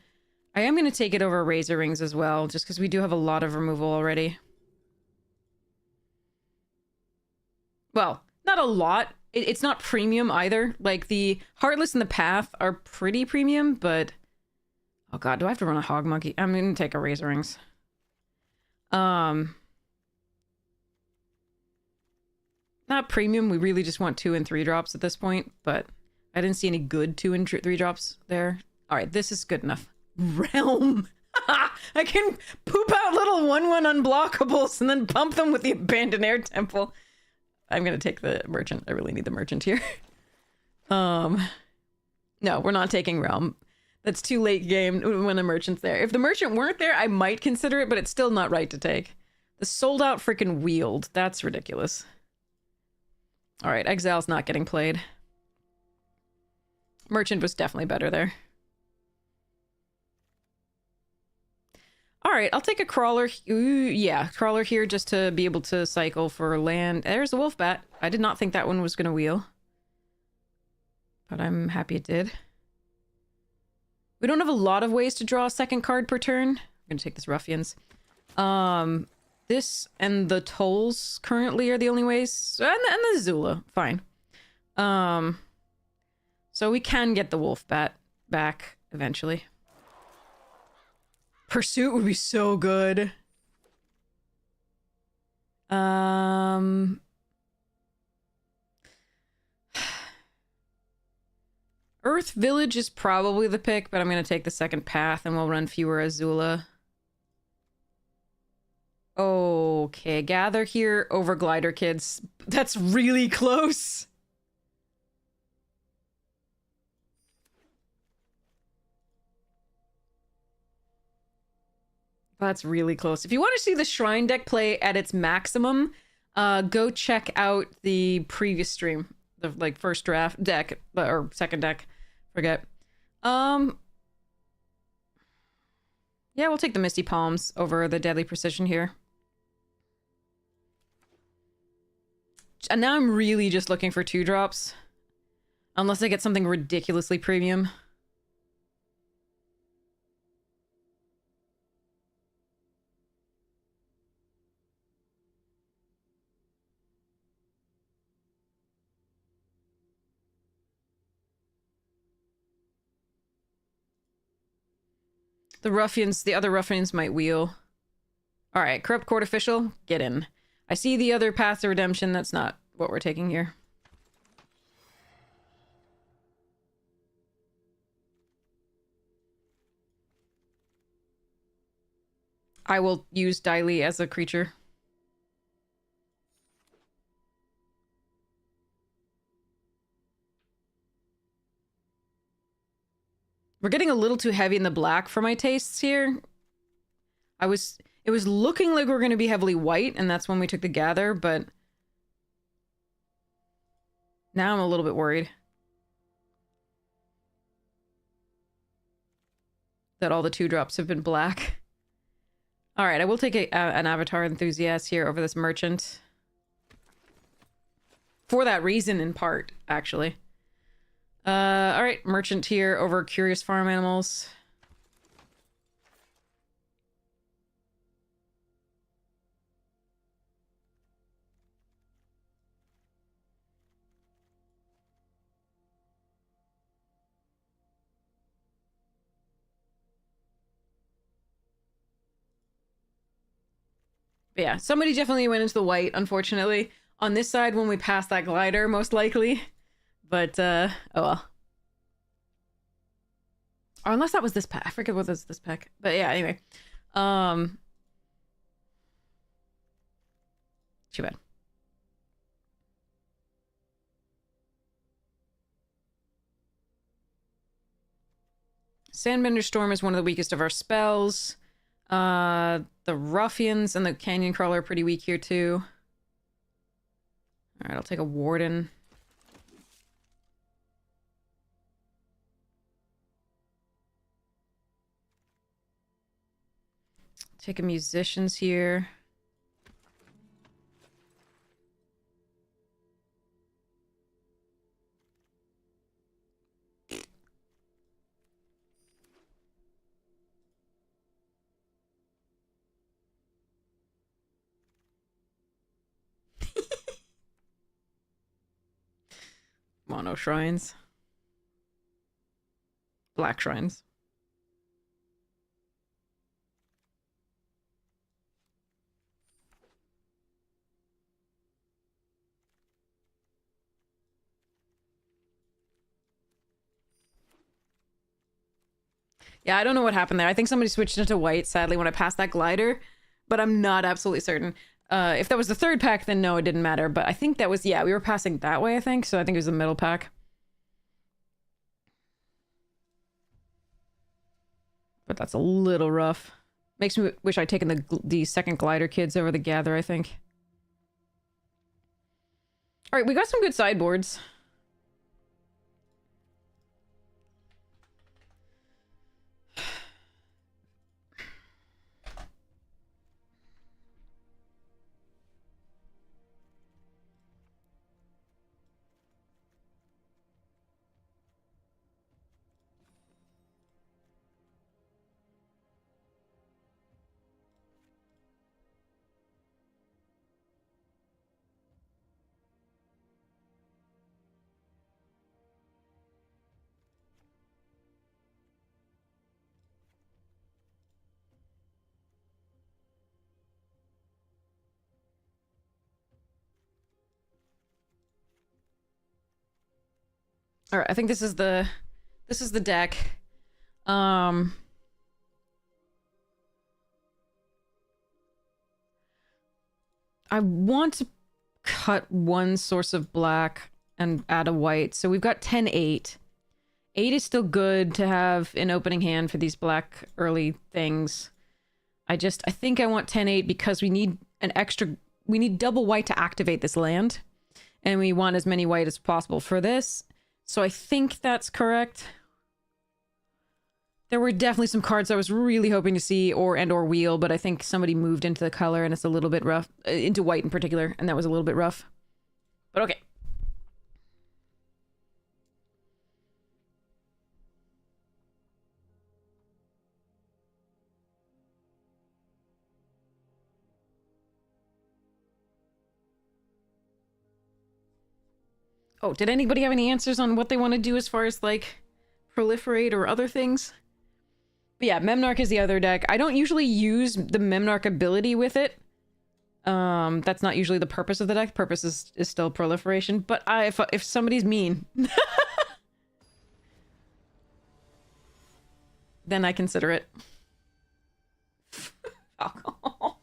I am going to take it over Razor Rings as well, just because we do have a lot of removal already. Well, not a lot. It's not premium either. Like, the Heartless and the Path are pretty premium, but... Oh god, do I have to run a Hog Monkey? I'm going to take a Razor Rings. Not premium. We really just want 2 and 3 drops at this point, but... I didn't see any good 2 and 3 drops there. All right, this is good enough. Realm. I can poop out little 1/1 unblockables and then pump them with the Abandoned Air Temple. I'm gonna take the Merchant. I really need the Merchant here. No, we're not taking Realm. That's too late game when the Merchant's there. If the Merchant weren't there, I might consider it, but it's still not right to take. The sold out freaking Wield. That's ridiculous. All right, Exile's not getting played. Merchant was definitely better there. All right, I'll take a Crawler. Ooh, yeah, Crawler here just to be able to cycle for land. There's a Wolf Bat. I did not think that one was going to wheel. But I'm happy it did. We don't have a lot of ways to draw a second card per turn. I'm going to take this Ruffians. This and the Tolls currently are the only ways. And the Zula. Fine. So we can get the Wolf Bat back eventually. Pursuit would be so good. Earth Village is probably the pick, but I'm going to take the second path and we'll run fewer Azula. Okay, Gather here over Glider Kids. That's really close. That's really close. If you want to see the Shrine deck play at its maximum, go check out the previous stream. The, like, first draft deck, or second deck. Forget. Yeah, we'll take the Misty Palms over the Deadly Precision here. And now I'm really just looking for 2-drops. Unless I get something ridiculously premium. The Ruffians, the other Ruffians might wheel. Alright, Corrupt Court Official, get in. I see the other Path to Redemption, that's not what we're taking here. I will use Dai Li as a creature. We're getting a little too heavy in the black for my tastes here. It was looking like we were going to be heavily white, and that's when we took the Gather, but now I'm a little bit worried that all the 2-drops have been black. All right, I will take an Avatar Enthusiast here over this Merchant. For that reason, in part, actually. All right, Merchant here over Curious Farm Animals. But yeah, somebody definitely went into the white, unfortunately. On this side, when we pass that glider, most likely. But, oh well. Or unless that was this pack. I forget what was this pack. But yeah, anyway. Too bad. Sandbender Storm is one of the weakest of our spells. The Ruffians and the Canyon Crawler are pretty weak here too. Alright, I'll take a Warden. Take a Musicians here. Mono Shrines. Black Shrines. Yeah, I don't know what happened there. I think somebody switched into white, sadly, when I passed that glider, but I'm not absolutely certain. If that was the third pack, then no, it didn't matter. But I think that was, yeah, we were passing that way, I think. So I think it was the middle pack. But that's a little rough. Makes me wish I'd taken the second glider kids over the gather, I think. All right, we got some good sideboards. All right, I think this is the deck. I want to cut one source of black and add a white. So we've got 10-8. 8 is still good to have in opening hand for these black early things. I think I want 10-8 because we need we need double white to activate this land. And we want as many white as possible for this. So I think that's correct. There were definitely some cards I was really hoping to see or wheel, but I think somebody moved into the color and it's a little bit rough. Into white in particular, and that was a little bit rough. But okay. Oh, did anybody have any answers on what they want to do as far as, like, proliferate or other things? But yeah, Memnarch is the other deck. I don't usually use the Memnarch ability with it. That's not usually the purpose of the deck. Purpose is still proliferation. But if somebody's mean, then I consider it. Alcohol.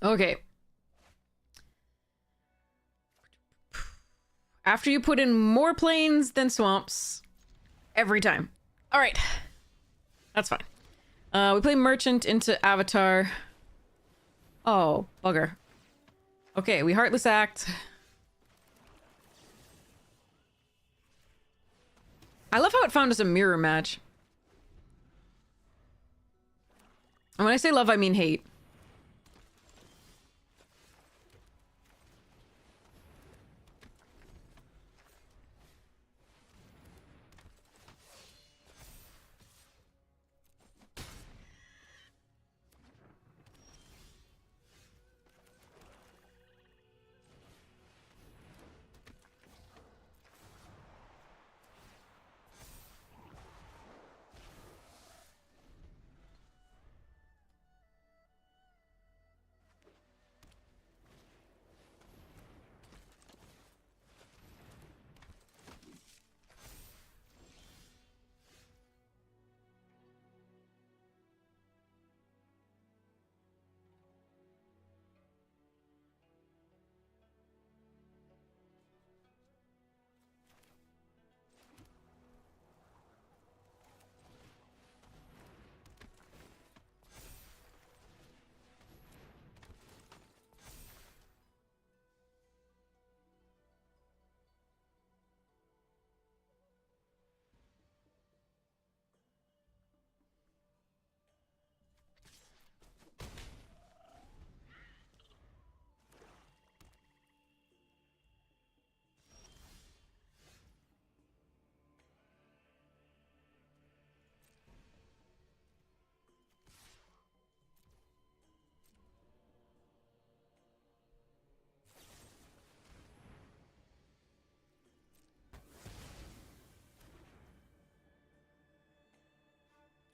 Okay. After you put in more plains than swamps. Every time. Alright. That's fine. We play Merchant into Avatar. Oh, bugger. Okay, we Heartless Act. I love how it found us a mirror match. And when I say love, I mean hate.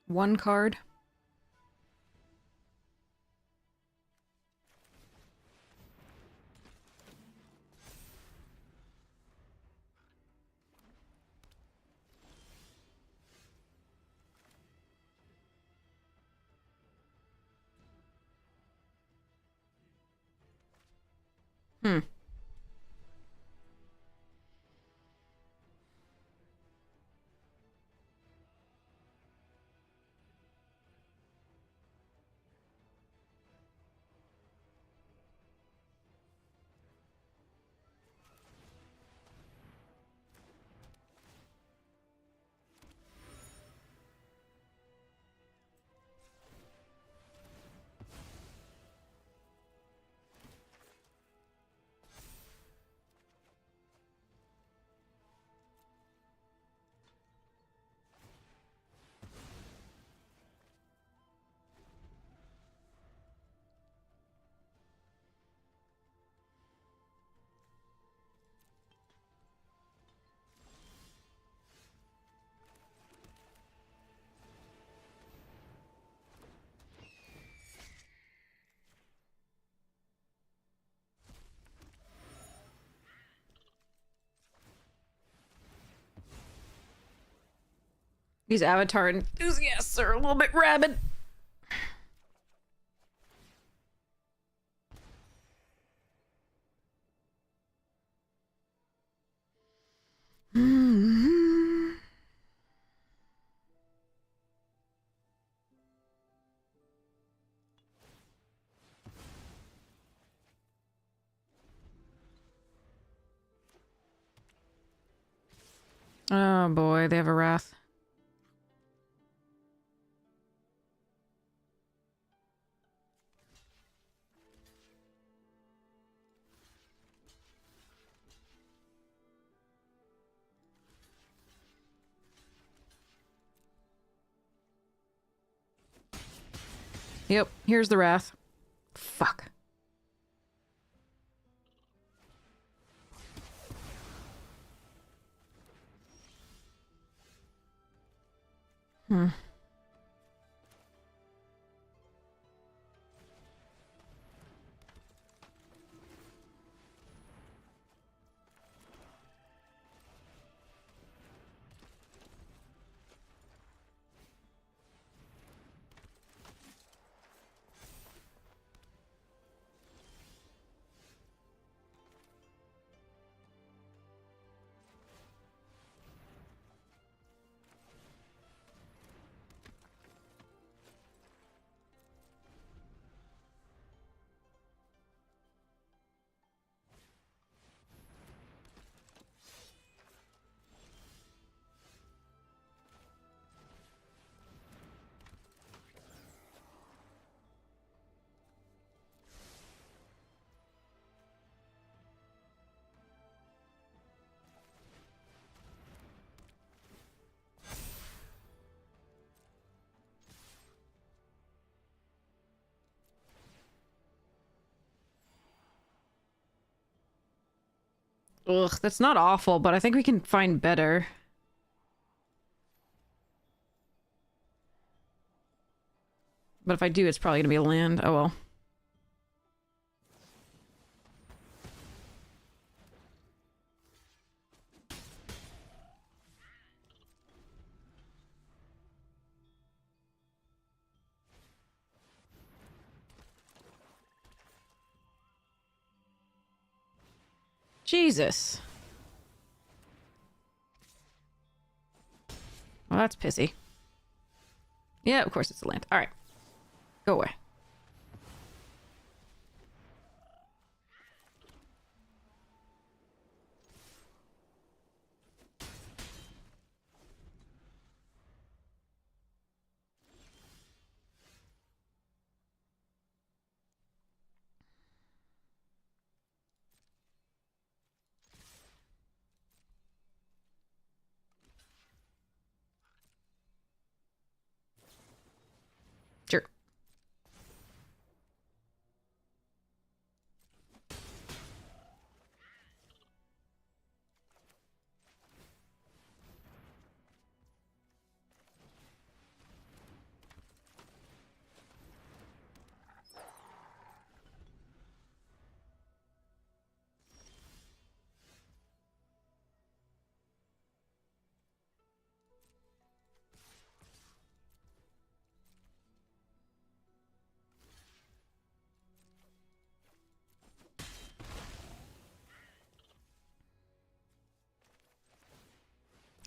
One card. Hmm. These Avatar enthusiasts are a little bit rabid. Oh boy, they have a wrath. Yep, here's the wrath. Fuck. Hmm. Ugh, that's not awful, but I think we can find better. But if I do, it's probably gonna be a land. Oh well. Jesus. Well, that's pissy. Yeah, of course it's a land. Alright. Go away. Sure.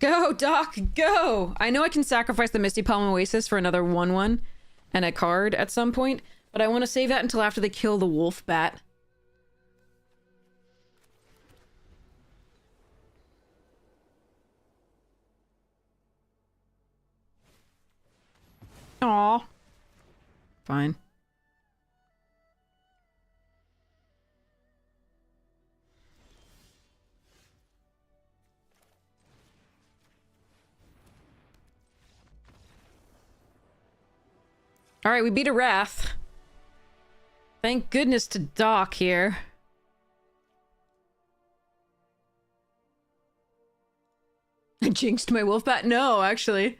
Go, Doc, go! I know I can sacrifice the Misty Palm Oasis for another 1/1 and a card at some point, but I want to save that until after they kill the wolf bat. Aw. Fine. Alright, we beat a Wrath. Thank goodness to Doc here. I jinxed my wolf bat? No, actually.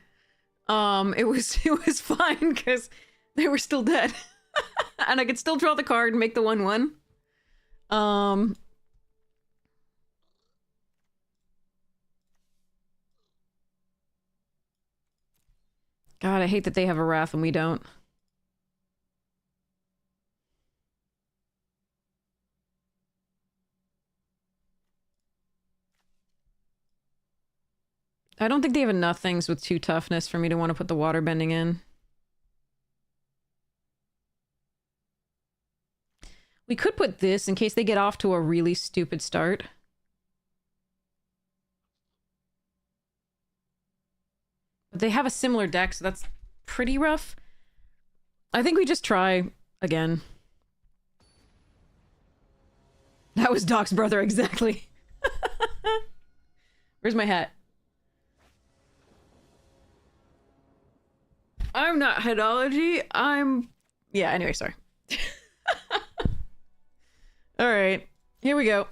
It was fine because they were still dead. And I could still draw the card and make the 1/1. God, I hate that they have a Wrath and we don't. I don't think they have enough things with 2 toughness for me to want to put the water bending in. We could put this in case they get off to a really stupid start. But they have a similar deck, so that's pretty rough. I think we just try again. That was Doc's brother, exactly. Where's my hat? I'm not headology, I'm... Yeah, anyway, sorry. Alright, here we go.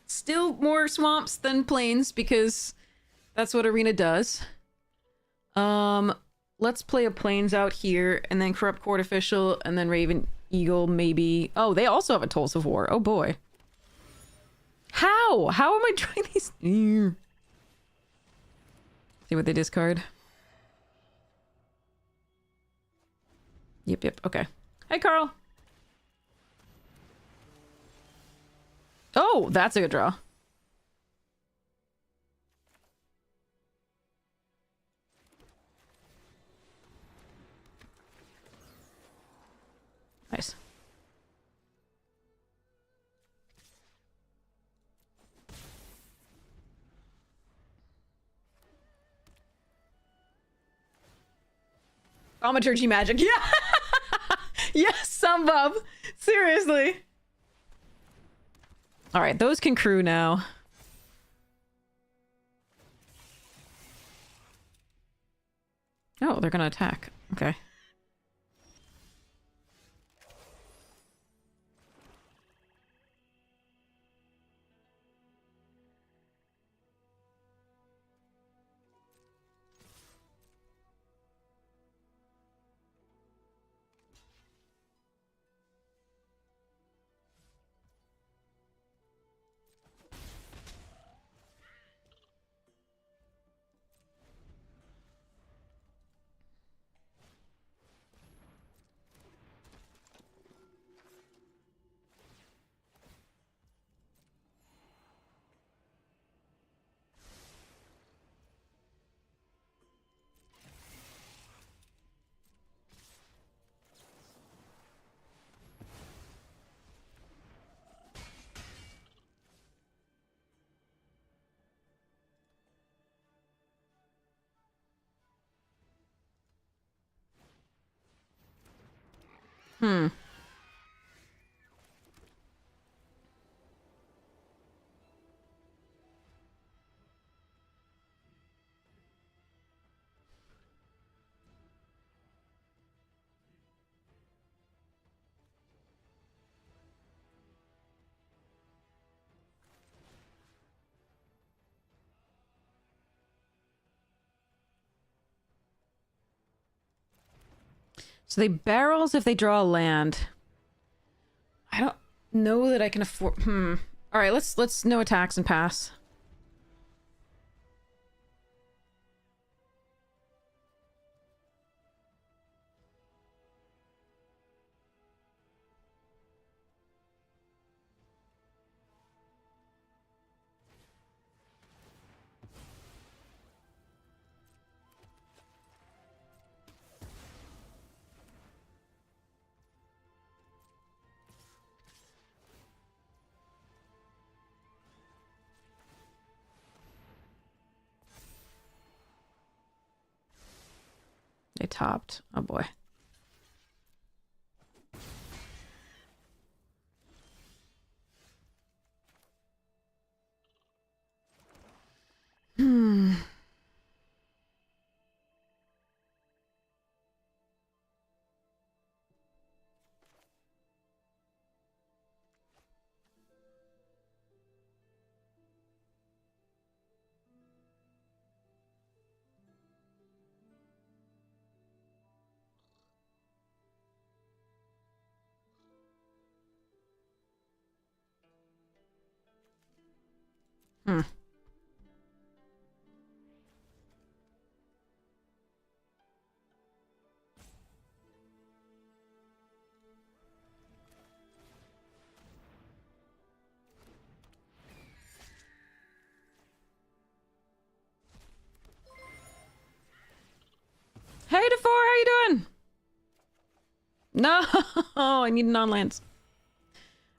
Still more swamps than plains, because that's what Arena does. Let's play a plains out here, and then Corrupt Court Official, and then Raven Eagle, maybe. Oh, they also have a Tolls of War. Oh boy. How? How am I trying these? See what they discard. Yep, okay. Hey, Carl. Oh, that's a good draw. Nice. Thaumaturgy magic. Yeah! Yes, some bub. Seriously. Alright, those can crew now. Oh, they're gonna attack. Okay. Hmm. So they barrels if they draw a land. I don't know that I can afford... Alright, let's no attacks and pass. They topped. Oh boy. Hmm. Hmm. Hey, DeFore, how you doing? No, I need non-lands.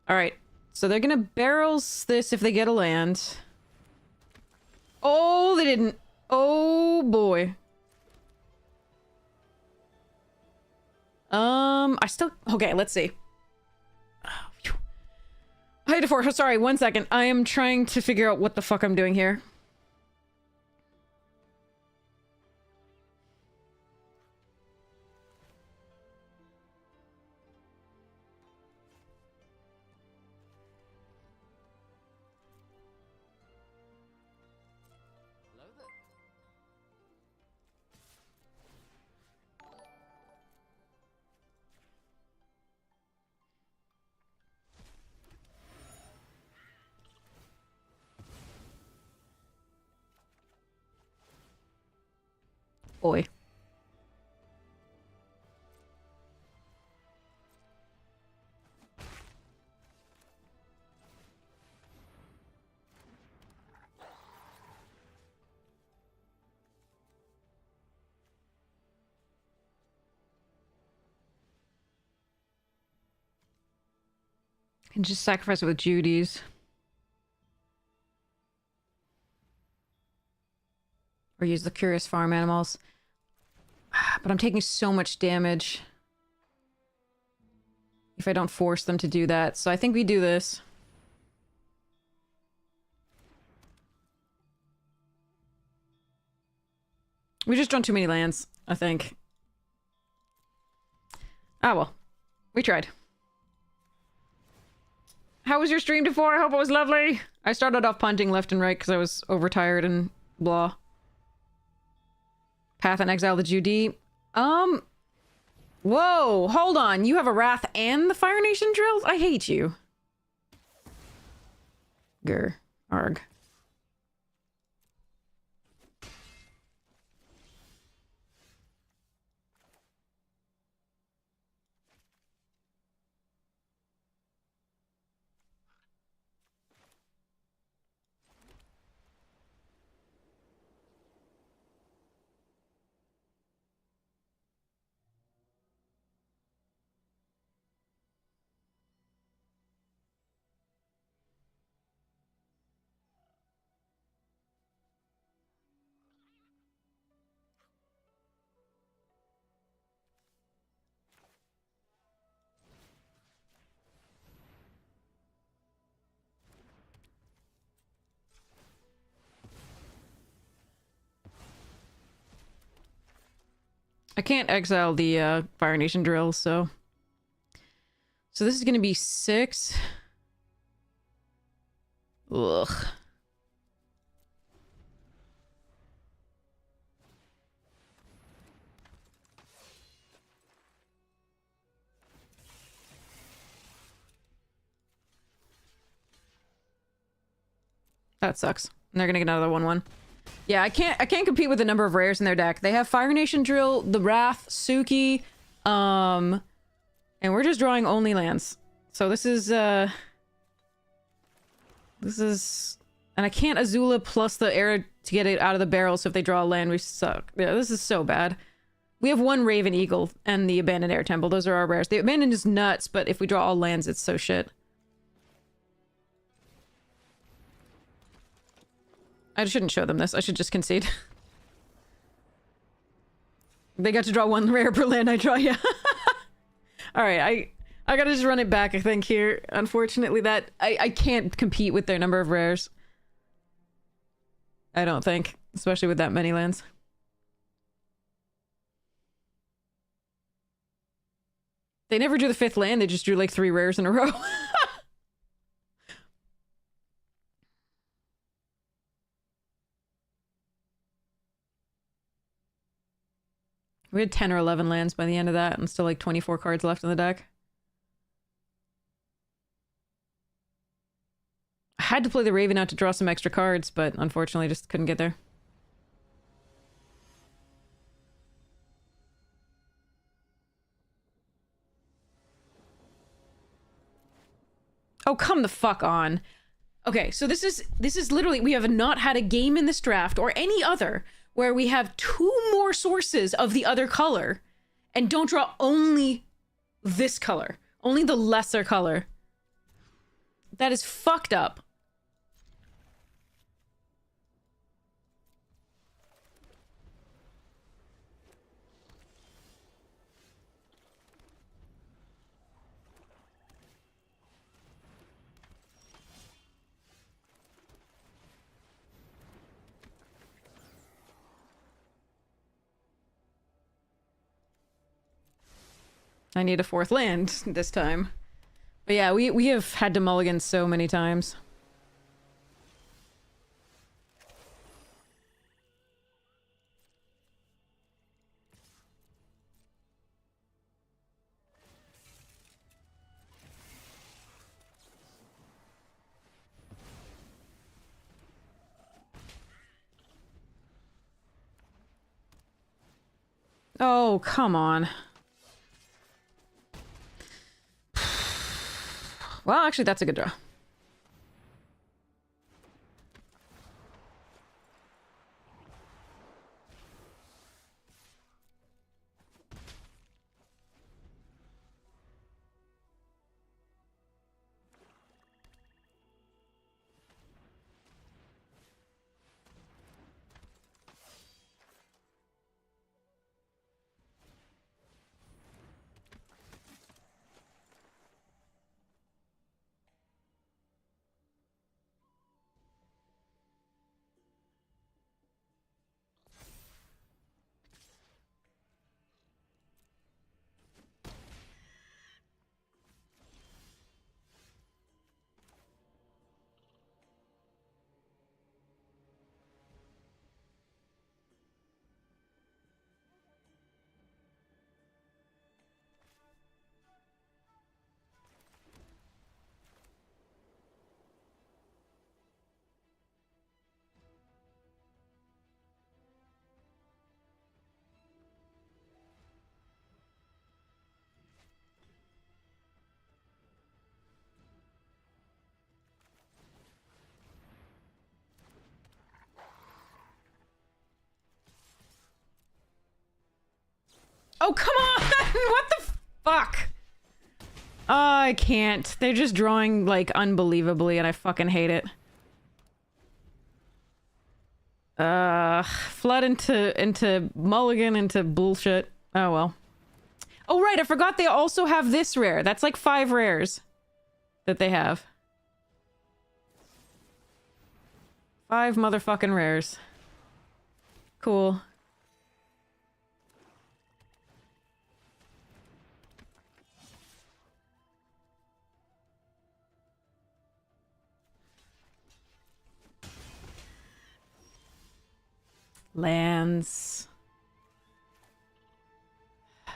All right, so they're gonna barrels this if they get a land. Oh, they didn't. Oh boy. I still... Okay, let's see. Oh, phew. Hey, DeFore, sorry, 1 second. I am trying to figure out what the fuck I'm doing here. Boy. Can just sacrifice it with Judy's. Or use the Curious Farm Animals. But I'm taking so much damage if I don't force them to do that. So I think we do this. We just drawn too many lands, I think. Ah, well. We tried. How was your stream before? I hope it was lovely. I started off punting left and right because I was overtired and blah. Path and exile the Judy. Whoa, hold on. You have a Wrath and the Fire Nation drills? I hate you. Grr. Arg. I can't exile the Fire Nation drills, so... So this is gonna be 6. Ugh. That sucks. And they're gonna get another 1/1. Yeah, I can't compete with the number of rares in their deck. They have Fire Nation Drill, the Wrath, Suki, and we're just drawing only lands. So this is and I can't Azula plus the Era to get it out of the barrel, so if they draw a land, we suck. Yeah, this is so bad. We have 1 Raven Eagle and the Abandoned Air Temple. Those are our rares. The Abandoned is nuts, but if we draw all lands, it's so shit. I shouldn't show them this. I should just concede. They got to draw 1 rare per land I draw, yeah. Alright, I gotta just run it back, I think, here. Unfortunately, that... I can't compete with their number of rares. I don't think. Especially with that many lands. They never drew the 5th land, they just drew like 3 rares in a row. We had 10 or 11 lands by the end of that, and still like 24 cards left in the deck. I had to play the Raven out to draw some extra cards, but unfortunately just couldn't get there. Oh, come the fuck on. Okay, so this is literally, we have not had a game in this draft, or any other, where we have 2 more sources of the other color, and don't draw only this color. Only the lesser color. That is fucked up. I need a 4th land this time. But yeah, we have had to mulligan so many times. Oh, come on. Well, actually, that's a good draw. Oh, come on! What the fuck? Oh, I can't. They're just drawing, like, unbelievably, and I fucking hate it. Flood into mulligan, into bullshit. Oh, well. Oh, right, I forgot they also have this rare. That's like 5 rares that they have. 5 motherfucking rares. Cool. Lands. I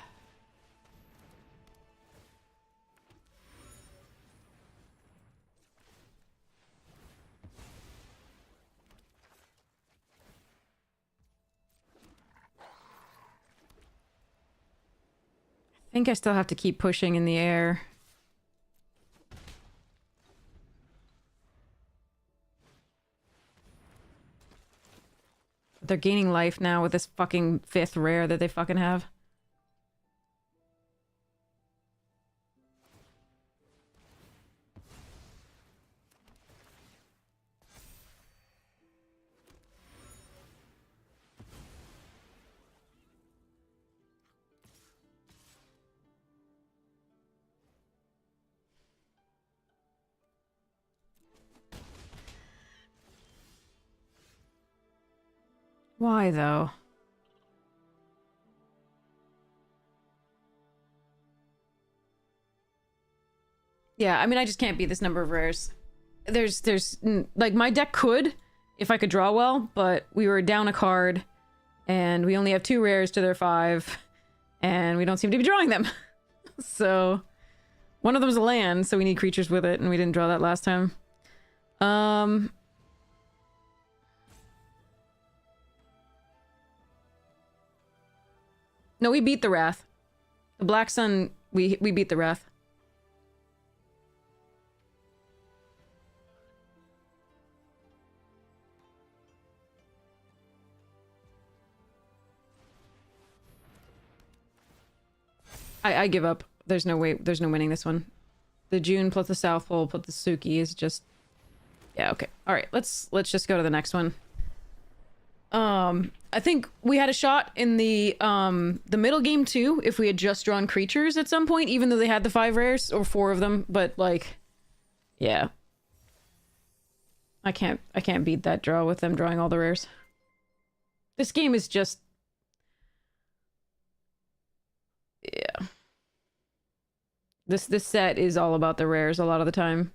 think I still have to keep pushing in the air. They're gaining life now with this fucking 5th rare that they fucking have. Why, though? Yeah, I mean, I just can't beat this number of rares. Like, my deck could, if I could draw well, but we were down a card, and we only have 2 rares to their 5, and we don't seem to be drawing them. So, one of them's a land, so we need creatures with it, and we didn't draw that last time. No, we beat the Wrath. The Black Sun, we beat the Wrath. I give up. There's no way, there's no winning this one. The June plus the South Pole plus the Suki is just... Yeah, okay. Alright, let's just go to the next one. I think we had a shot in the middle game too, if we had just drawn creatures at some point, even though they had the 5 rares, or 4 of them, but like... Yeah. I can't beat that draw with them drawing all the rares. This game is just... Yeah. This set is all about the rares a lot of the time.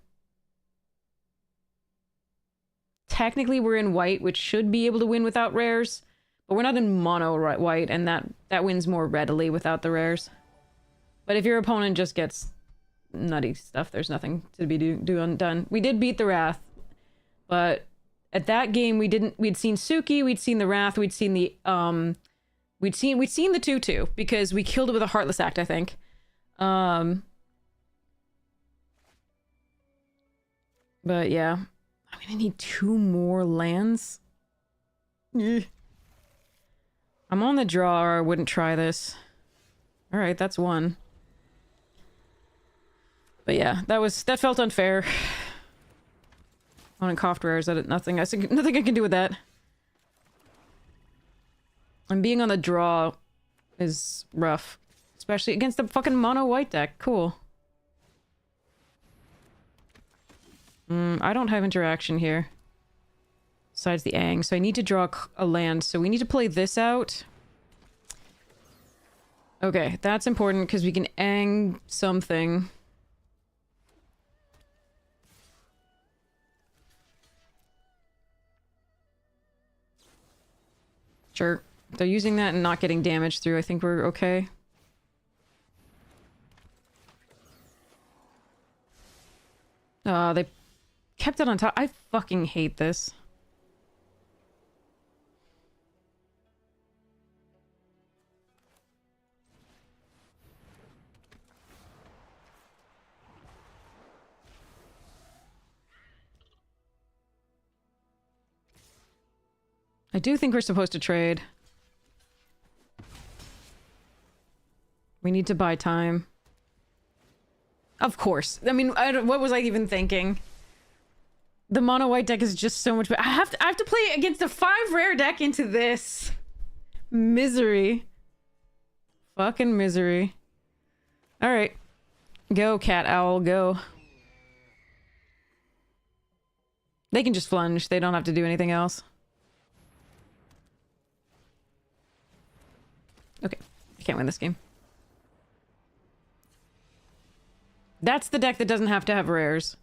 Technically, we're in white, which should be able to win without rares, but we're not in mono white, and that wins more readily without the rares. But if your opponent just gets nutty stuff, there's nothing to be done. We did beat the Wrath, but at that game we'd seen Suki, we'd seen the Wrath, we'd seen the we'd seen the 2/2 because we killed it with a Heartless Act, I think. But yeah, I'm gonna need 2 more lands. I'm on the draw, or I wouldn't try this. All right, that's 1. But yeah, that felt unfair. On and coughed rares, nothing I can do with that. And being on the draw is rough, especially against the fucking mono white deck. Cool. I don't have interaction here. Besides the Aang, so I need to draw a land, so we need to play this out. Okay, that's important, because we can Aang something. Sure. If they're using that and not getting damage through, I think we're okay. They kept it on top. I fucking hate this. I do think we're supposed to trade. We need to buy time. Of course. I mean, what was I even thinking? The mono white deck is just so much better. I have to play against a 5 rare deck into this. Misery. Fucking misery. Alright. Go, Cat Owl, go. They can just flunge. They don't have to do anything else. Okay. I can't win this game. That's the deck that doesn't have to have rares.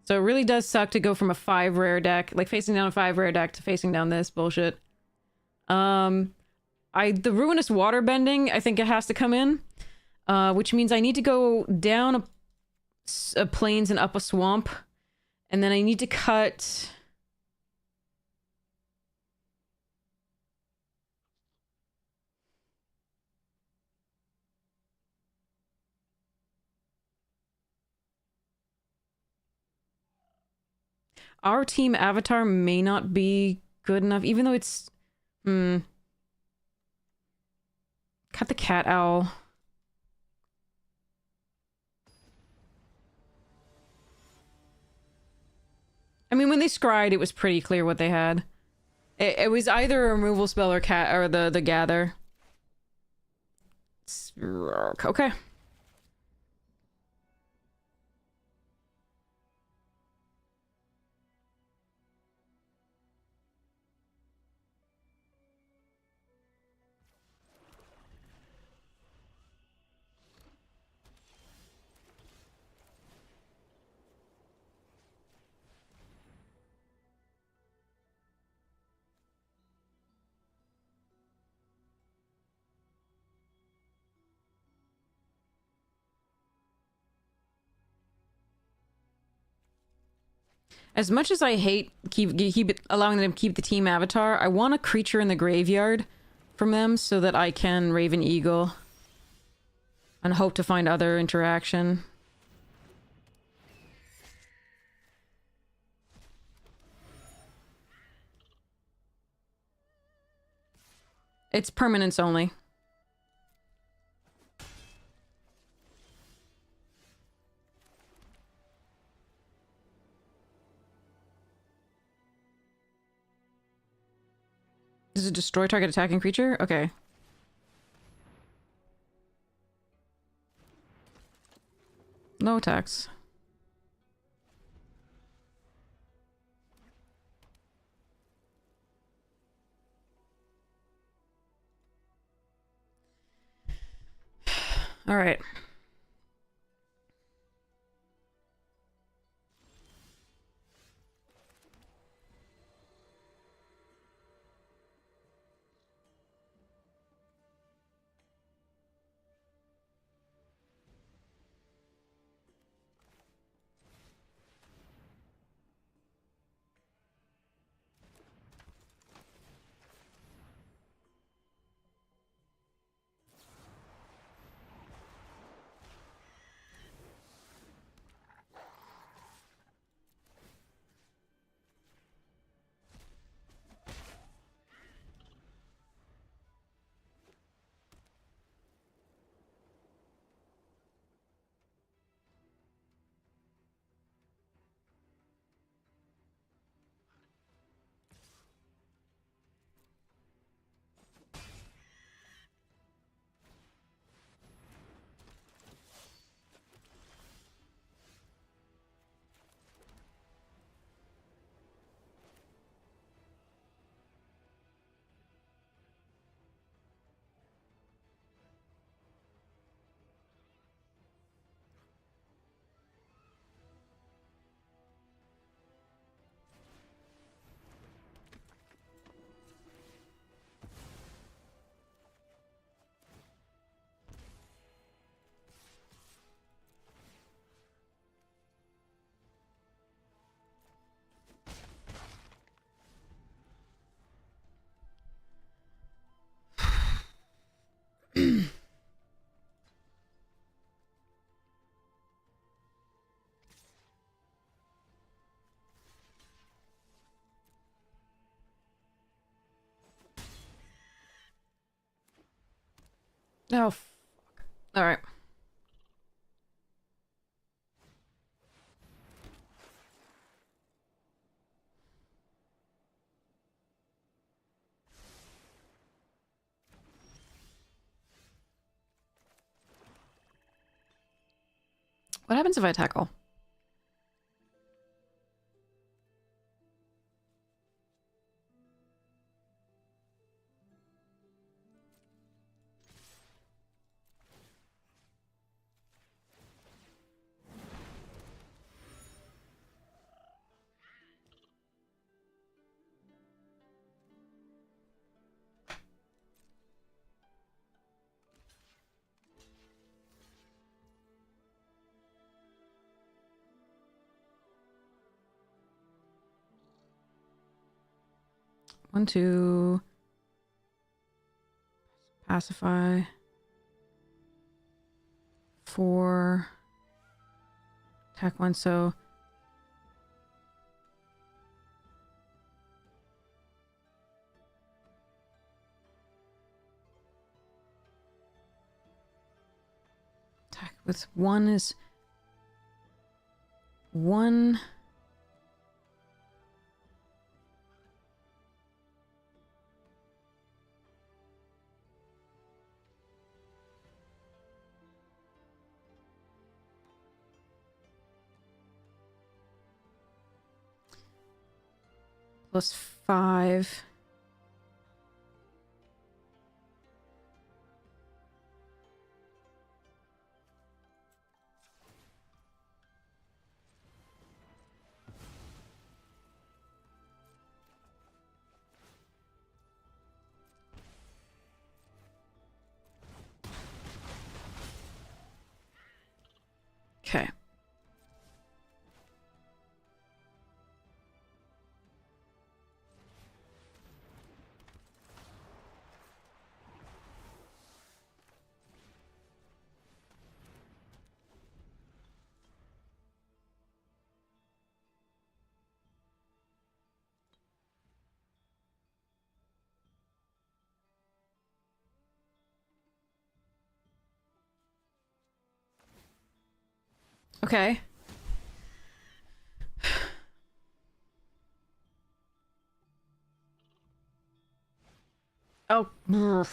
So it really does suck to go from a 5 rare deck, like facing down a 5 rare deck, to facing down this bullshit. The Ruinous Waterbending, I think it has to come in. Which means I need to go down a plains and up a swamp. And then I need to cut... Our team avatar may not be good enough, even though it's... Cut the Cat Owl. I mean, when they scryed, it was pretty clear what they had. It was either a removal spell or the gather. Okay. As much as I hate allowing them to keep the team avatar, I want a creature in the graveyard from them so that I can Raven Eagle and hope to find other interaction. It's permanence only. Does it destroy target attacking creature? Okay. No attacks. All right. Oh, fuck. All right. What happens if I tackle? One, two. Pacify. 4. Attack 1, so... Attack with 1 is... 1... plus 5. Okay. Okay. Oh. Ugh.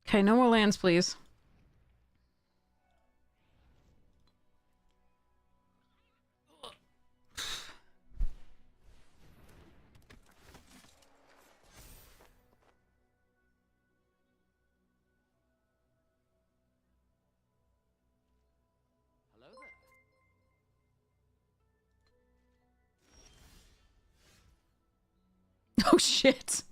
Okay, no more lands, please. Oh, shit.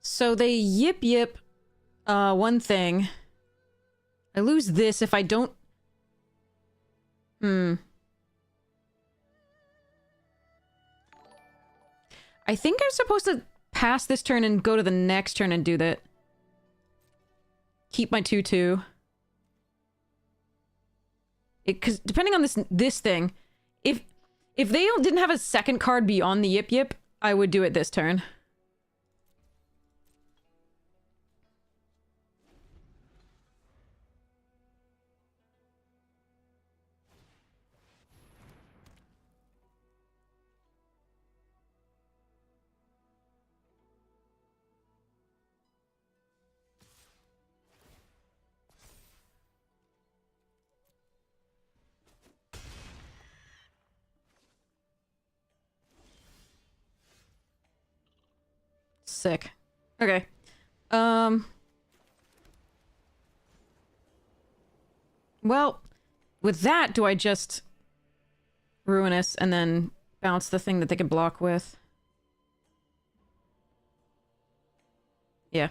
So they yip one thing. I lose this if I don't... I think I'm supposed to pass this turn and go to the next turn and do that. Keep my 2/2. Because depending on this thing, if they didn't have a second card beyond the yip, I would do it this turn. Sick. Okay. Well, with that, do I just Ruinous and then bounce the thing that they can block with? Yeah.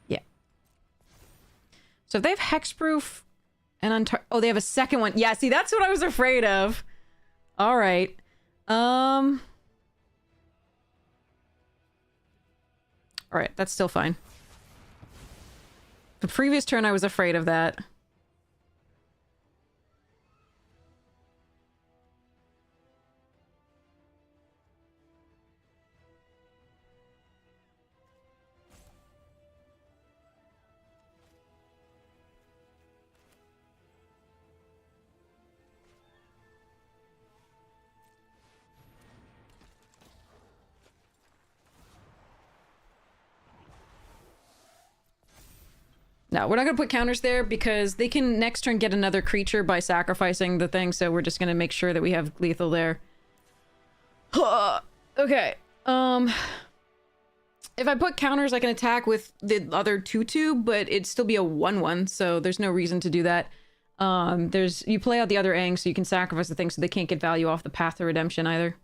Yeah. So if they have Hexproof and oh, they have a second one. Yeah, see, that's what I was afraid of. All right. All right, that's still fine. The previous turn, I was afraid of that. No, we're not going to put counters there because they can next turn get another creature by sacrificing the thing, so we're just going to make sure that we have lethal there. Okay. If I put counters, I can attack with the other 2/2, but it'd still be a 1/1, so there's no reason to do that. You play out the other Aang, so you can sacrifice the thing so they can't get value off the Path to Redemption either.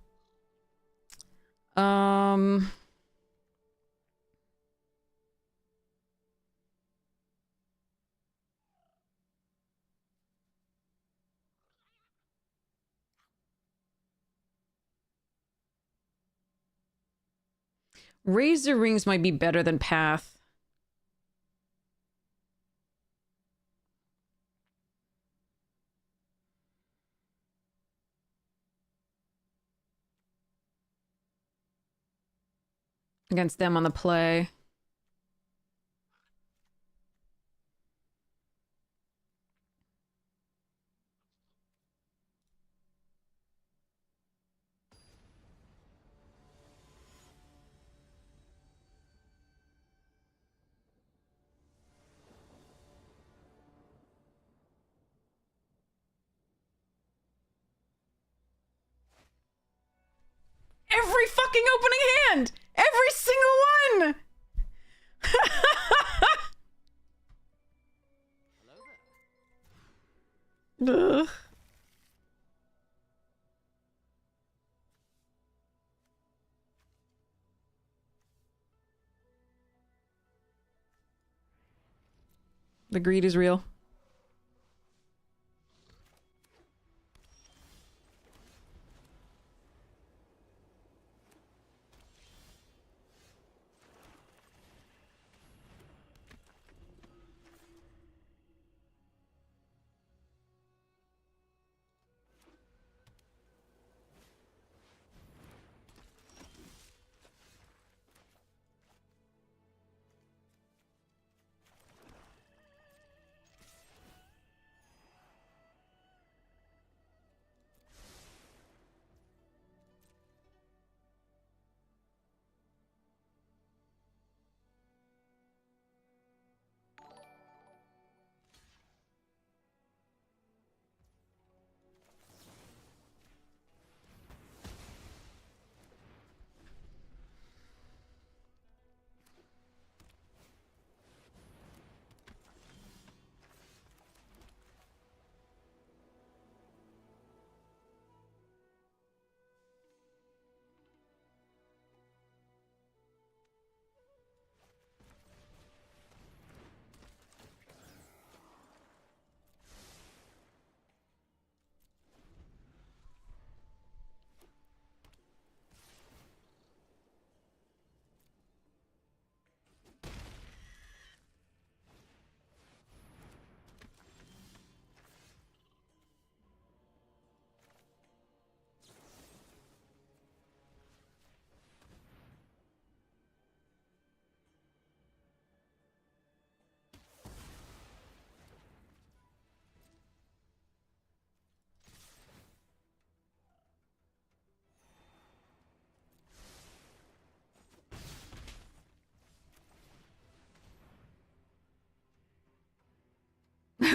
Razor Rings might be better than Path. against them on the play. Every fucking opening hand! Every single one! Ugh. The greed is real.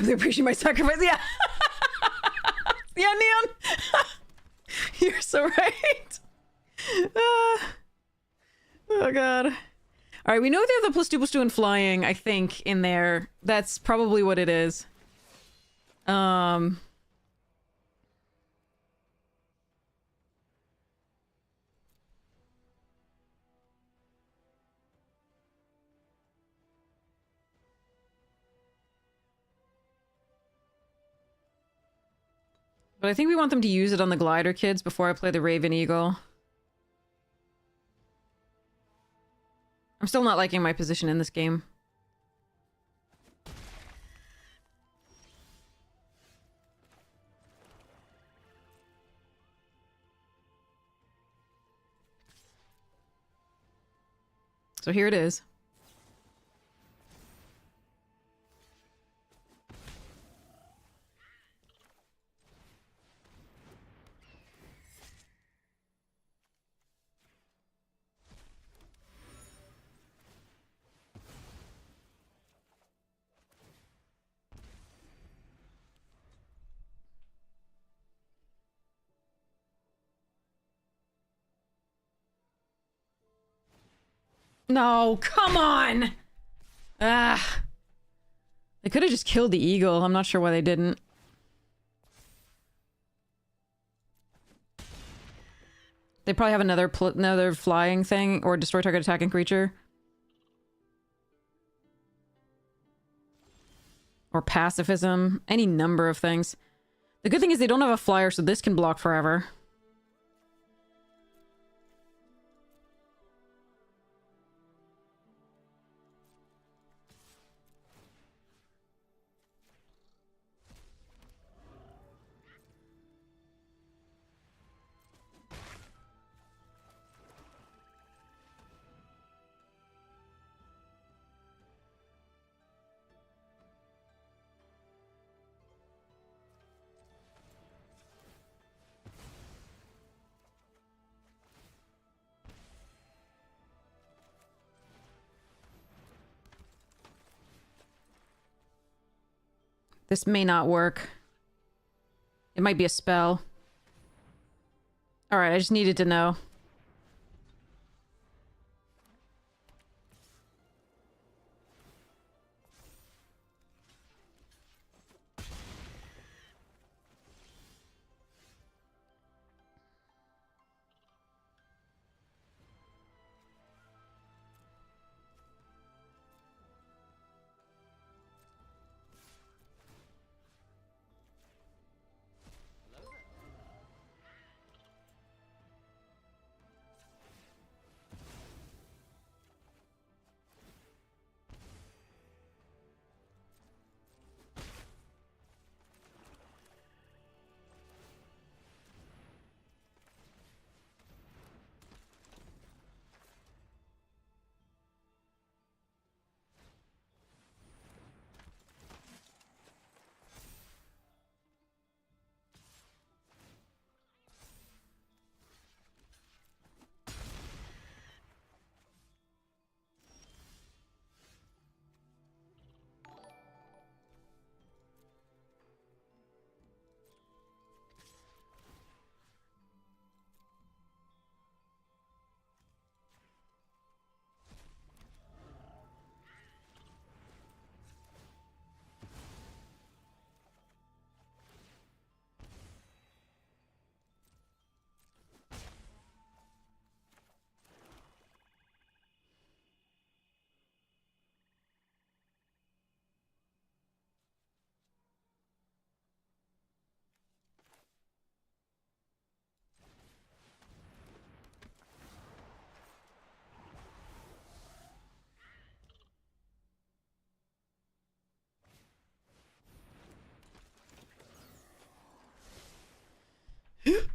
They appreciate my sacrifice. Yeah. Yeah, Neon. You're so right. Oh god. Alright, we know they have the +2/+2 in flying, I think, in there. That's probably what it is. But I think we want them to use it on the glider kids before I play the Raven Eagle. I'm still not liking my position in this game. So here it is. No, come on! Ah. They could have just killed the eagle. I'm not sure why they didn't. They probably have another flying thing, or destroy target attacking creature. Or pacifism. Any number of things. The good thing is they don't have a flyer, so this can block forever. This may not work. It might be a spell. Alright, I just needed to know.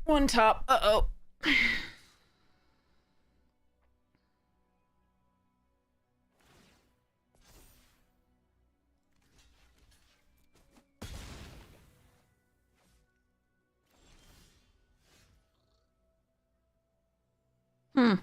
One top. Uh-oh. Hmm.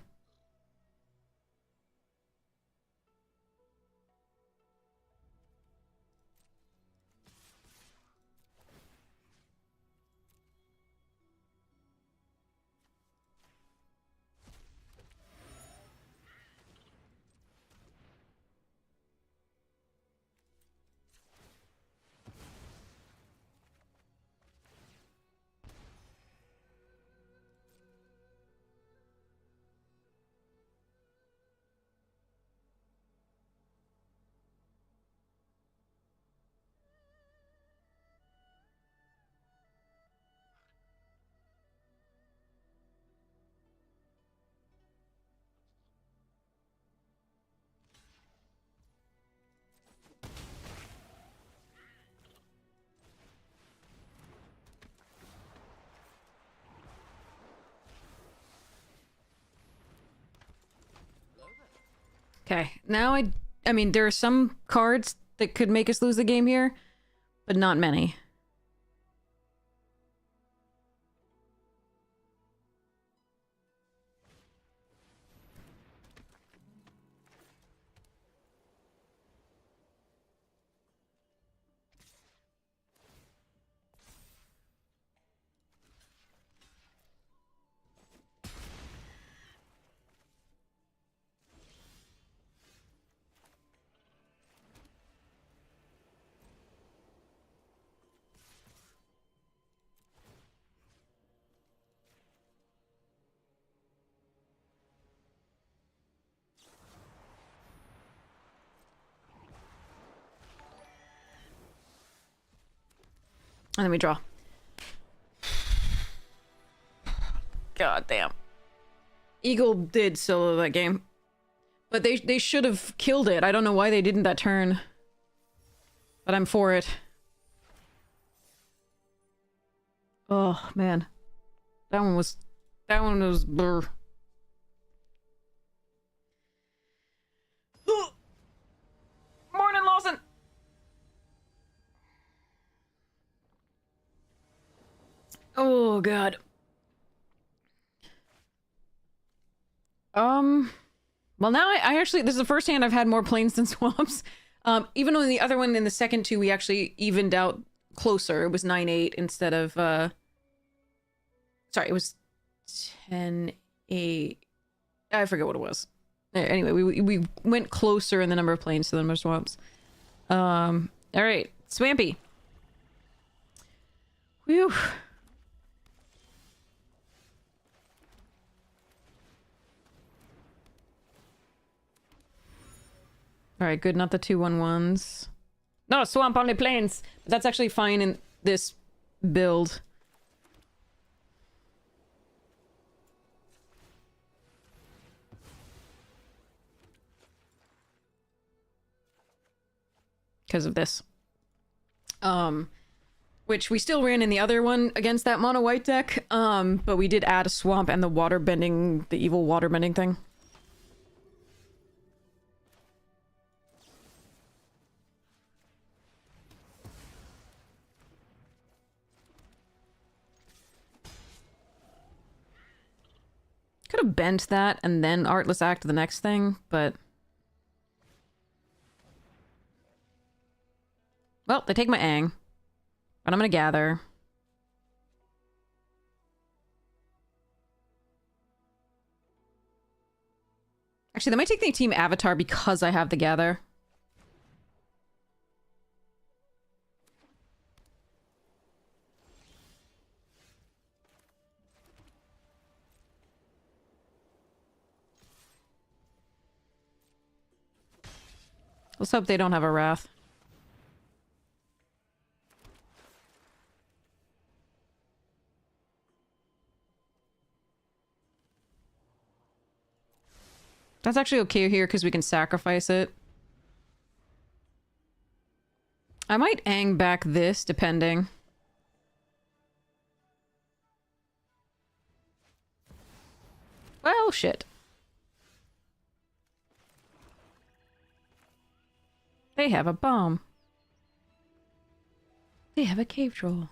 Okay, now I mean, there are some cards that could make us lose the game here, but not many. And then we draw. God damn. Eagle did solo that game. But they should have killed it. I don't know why they didn't that turn. But I'm for it. Oh, man. That one was brr. Morning, Lawson! Oh, God. Well, now I actually... This is the first hand I've had more plains than swamps. Even though in the other one, in the second two, we actually evened out closer. It was 9-8 instead of, sorry, it was 10-8. I forget what it was. Anyway, we went closer in the number of planes to the number of swamps. All right, Swampy. Whew. All right, good. Not the 2-1-1s. No, swamp only planes. But that's actually fine in this build. Because of this. Which we still ran in the other one against that mono white deck. But we did add a swamp and the water bending, the evil water bending thing. Could have bent that and then Artless Act the next thing, but... Well, they take my Aang. But I'm gonna gather. Actually, they might take the team Avatar because I have the gather. Let's hope they don't have a Wrath. That's actually okay here because we can sacrifice it. I might Aang back this, depending. Well, shit. They have a bomb. They have a cave troll.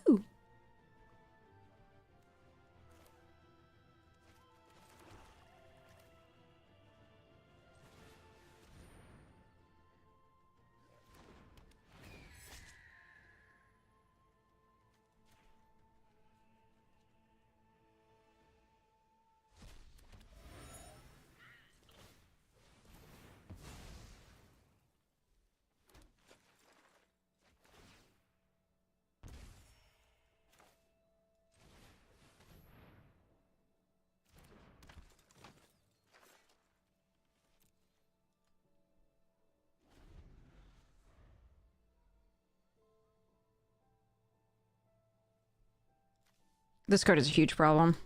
Ooh. This card is a huge problem.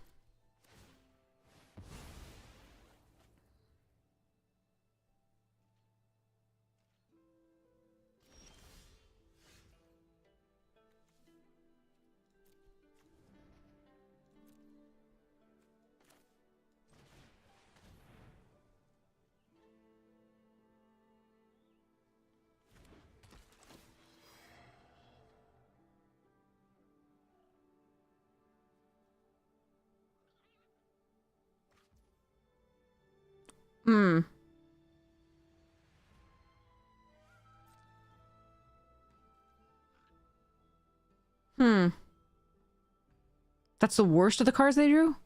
Hmm. Hmm. That's the worst of the cards they drew?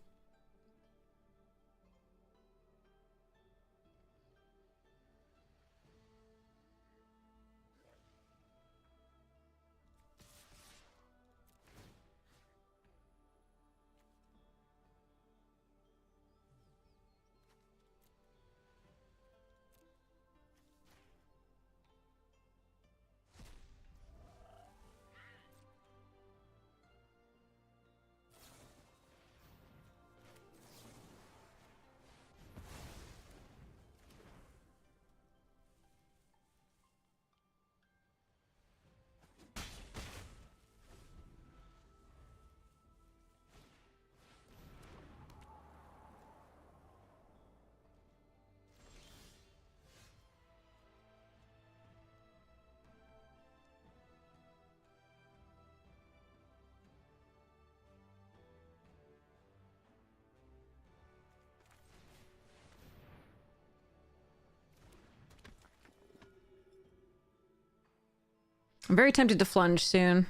I'm very tempted to flunge soon.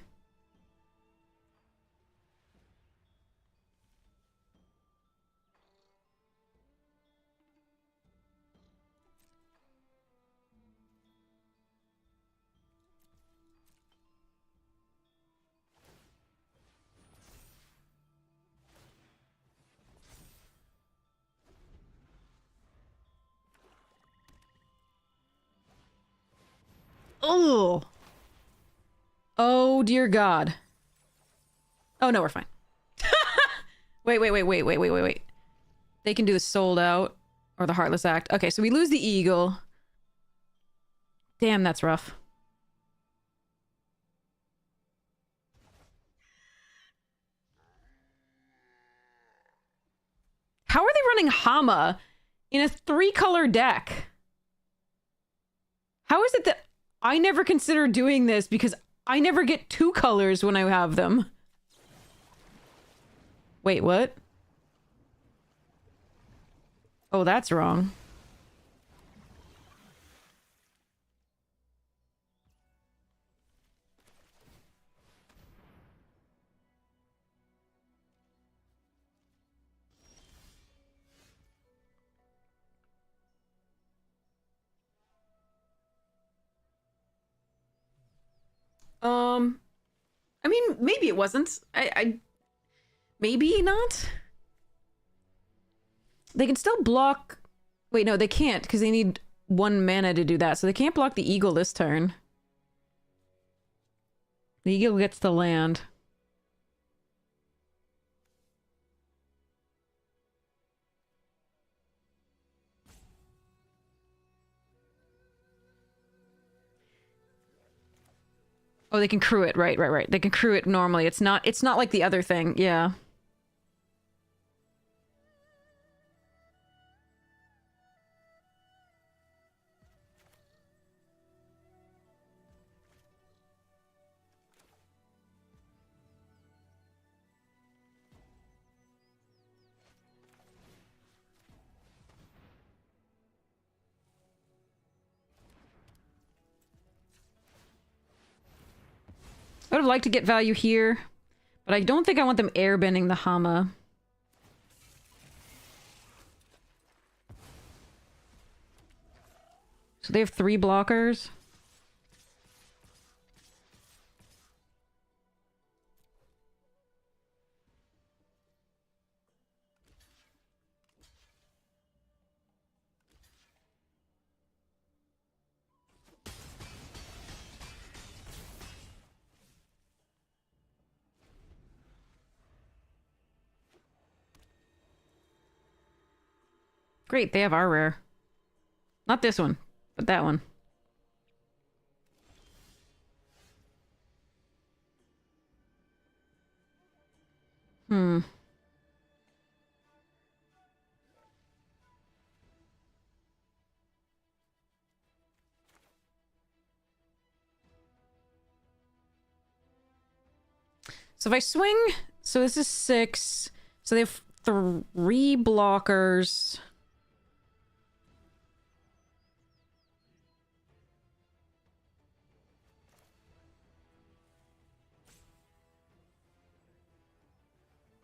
Oh. Oh, dear God. Oh, no, we're fine. Wait. They can do the sold out or the heartless act. Okay, so we lose the eagle. Damn, that's rough. How are they running Hama in a 3-color deck? How is it that I never consider doing this because I never get 2 colors when I have them? Wait, what? Oh, that's wrong. I mean, maybe it wasn't. Maybe not. They can still block. Wait, no, they can't because they need 1 mana to do that. So they can't block the eagle this turn. The eagle gets the land. Oh, they can crew it. Right. They can crew it normally. It's not like the other thing. Yeah. I would have liked to get value here, but I don't think I want them airbending the Hama. So they have 3 blockers. Great, they have our rare. Not this one, but that one. Hmm. So if I swing, so this is 6. So they have 3 blockers.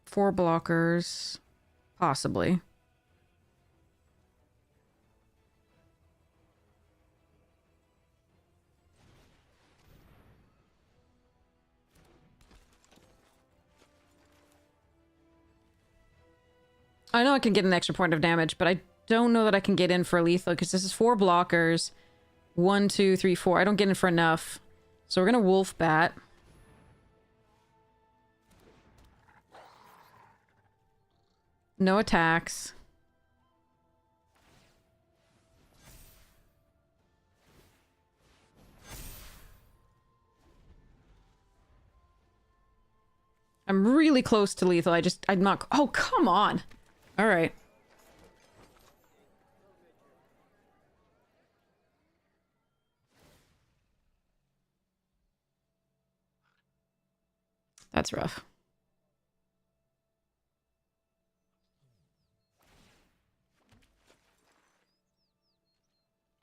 Four blockers. Possibly. I know I can get an extra point of damage, but I don't know that I can get in for lethal because this is 4 blockers. 1, 2, 3, 4. I don't get in for enough. So we're gonna Wolf Bat. No attacks. I'm really close to lethal. I'm not. Oh, come on. All right. That's rough.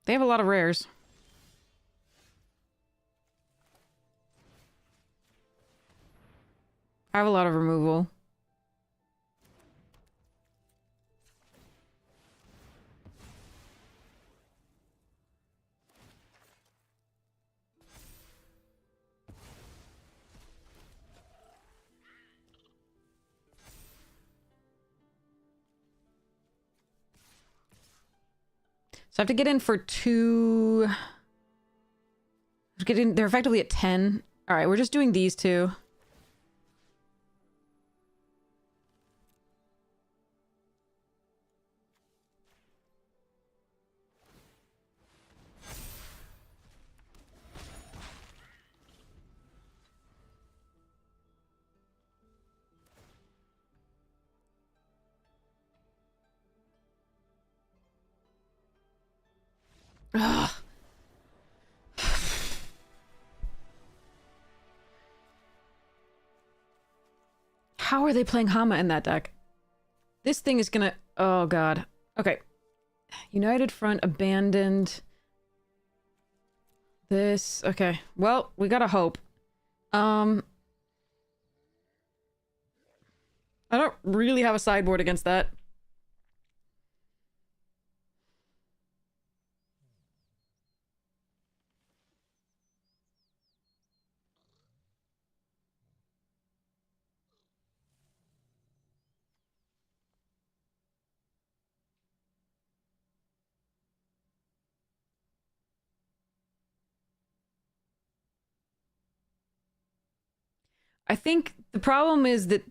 They have a lot of rares. I have a lot of removal. So I have to get in for 2... Get in, they're effectively at 10. Alright, we're just doing these two. Ugh. How are they playing Hama in that deck? This thing is gonna... Oh, God. Okay. United Front, abandoned. This... Okay. Well, we gotta hope. I don't really have a sideboard against that. I think the problem is that...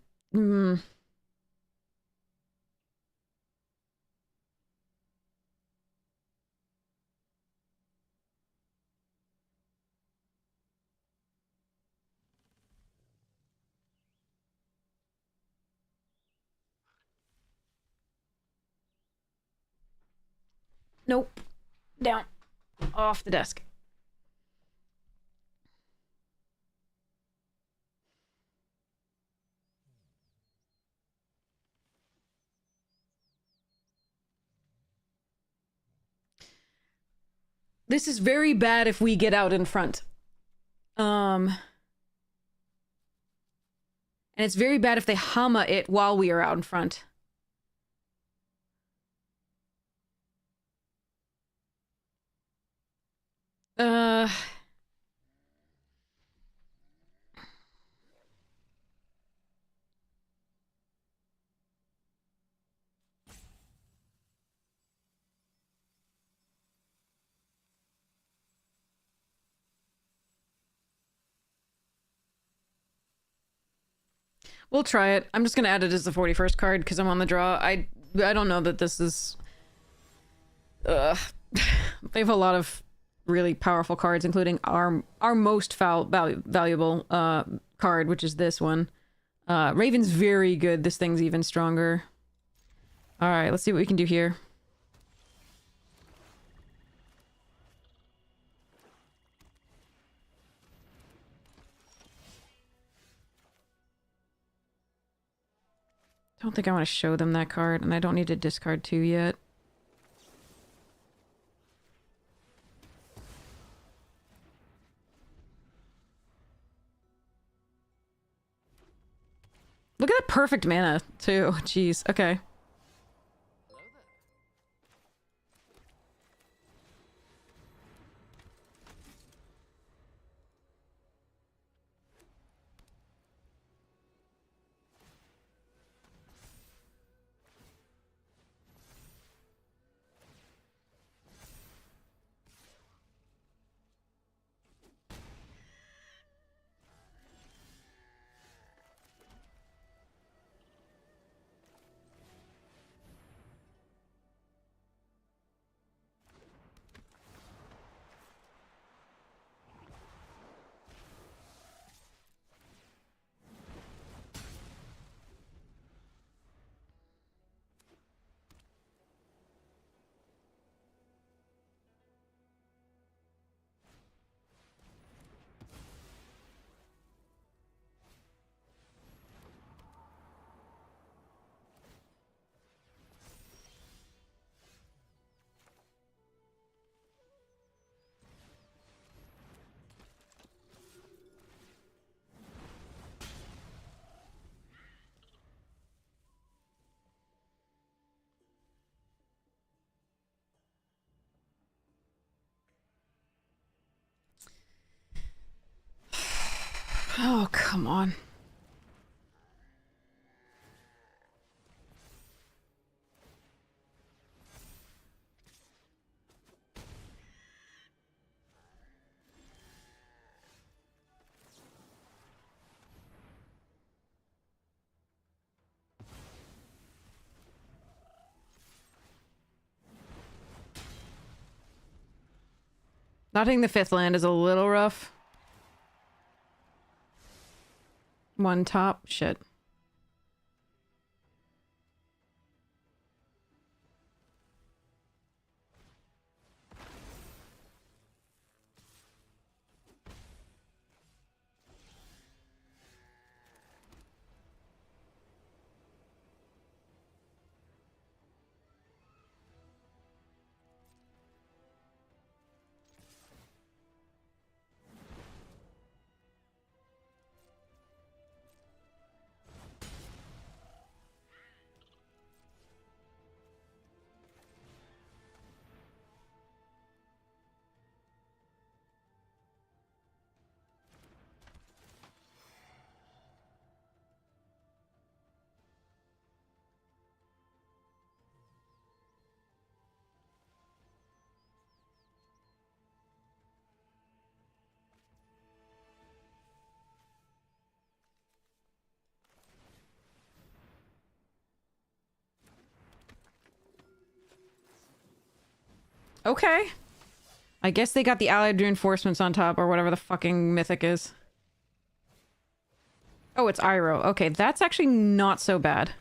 Nope. Down. Off the desk. This is very bad if we get out in front. And it's very bad if they Hama it while we are out in front. We'll try it. I'm just gonna add it as the 41st card because I'm on the draw. I don't know that this is... They have a lot of really powerful cards, including our most valuable card, which is this one. Raven's very good. This thing's even stronger. Alright, let's see what we can do here. I don't think I want to show them that card, and I don't need to discard 2 yet. Look at that perfect mana, too. Jeez, okay. Oh, come on. Not hitting the 5th land is a little rough. One top. Shit. Okay. I guess they got the allied reinforcements on top, or whatever the fucking mythic is. Oh, it's Iroh. Okay, that's actually not so bad.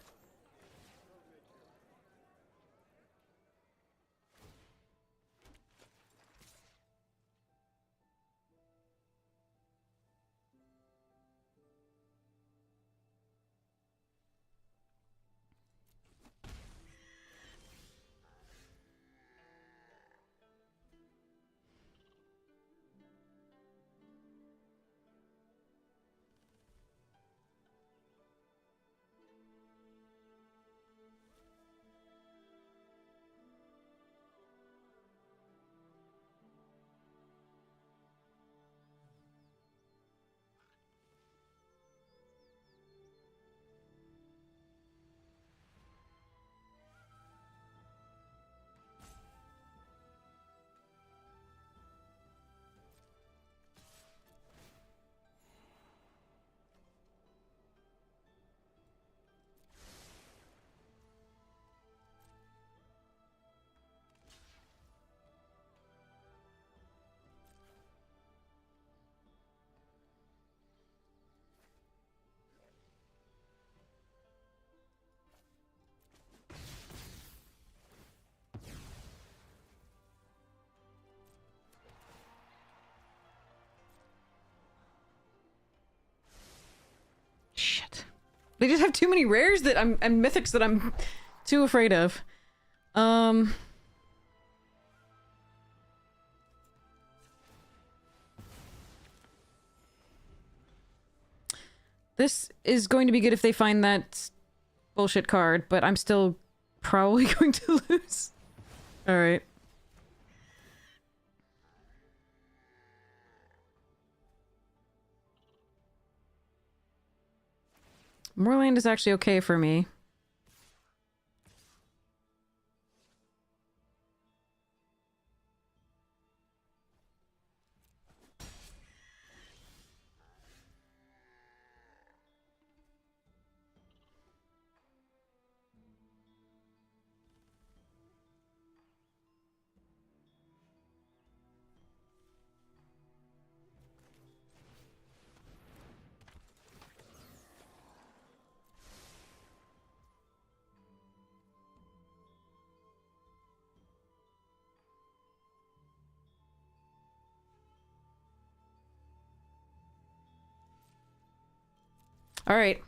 Shit. They just have too many rares that and mythics that I'm too afraid of. This is going to be good if they find that bullshit card, but I'm still probably going to lose. Alright. More land is actually okay for me. Alright.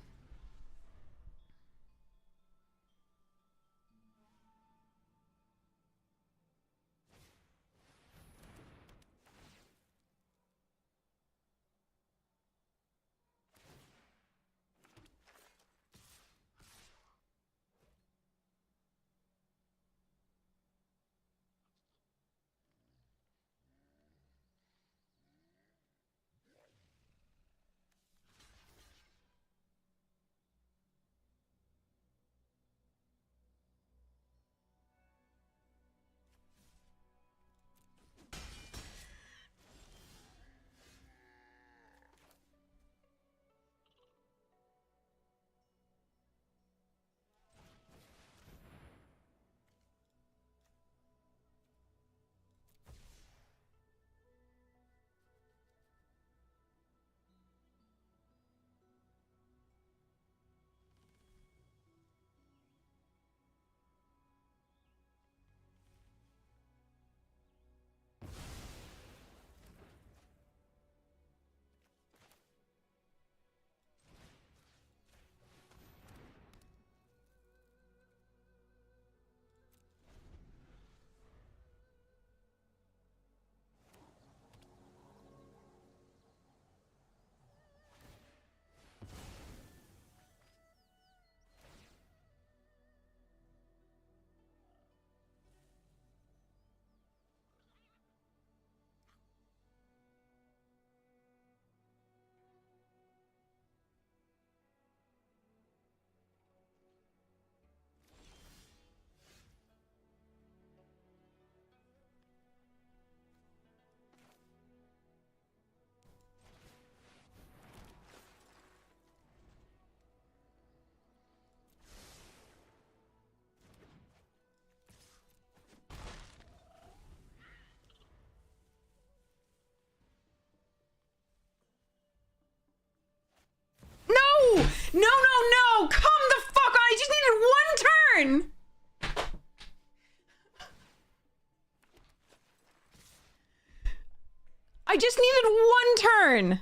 turn!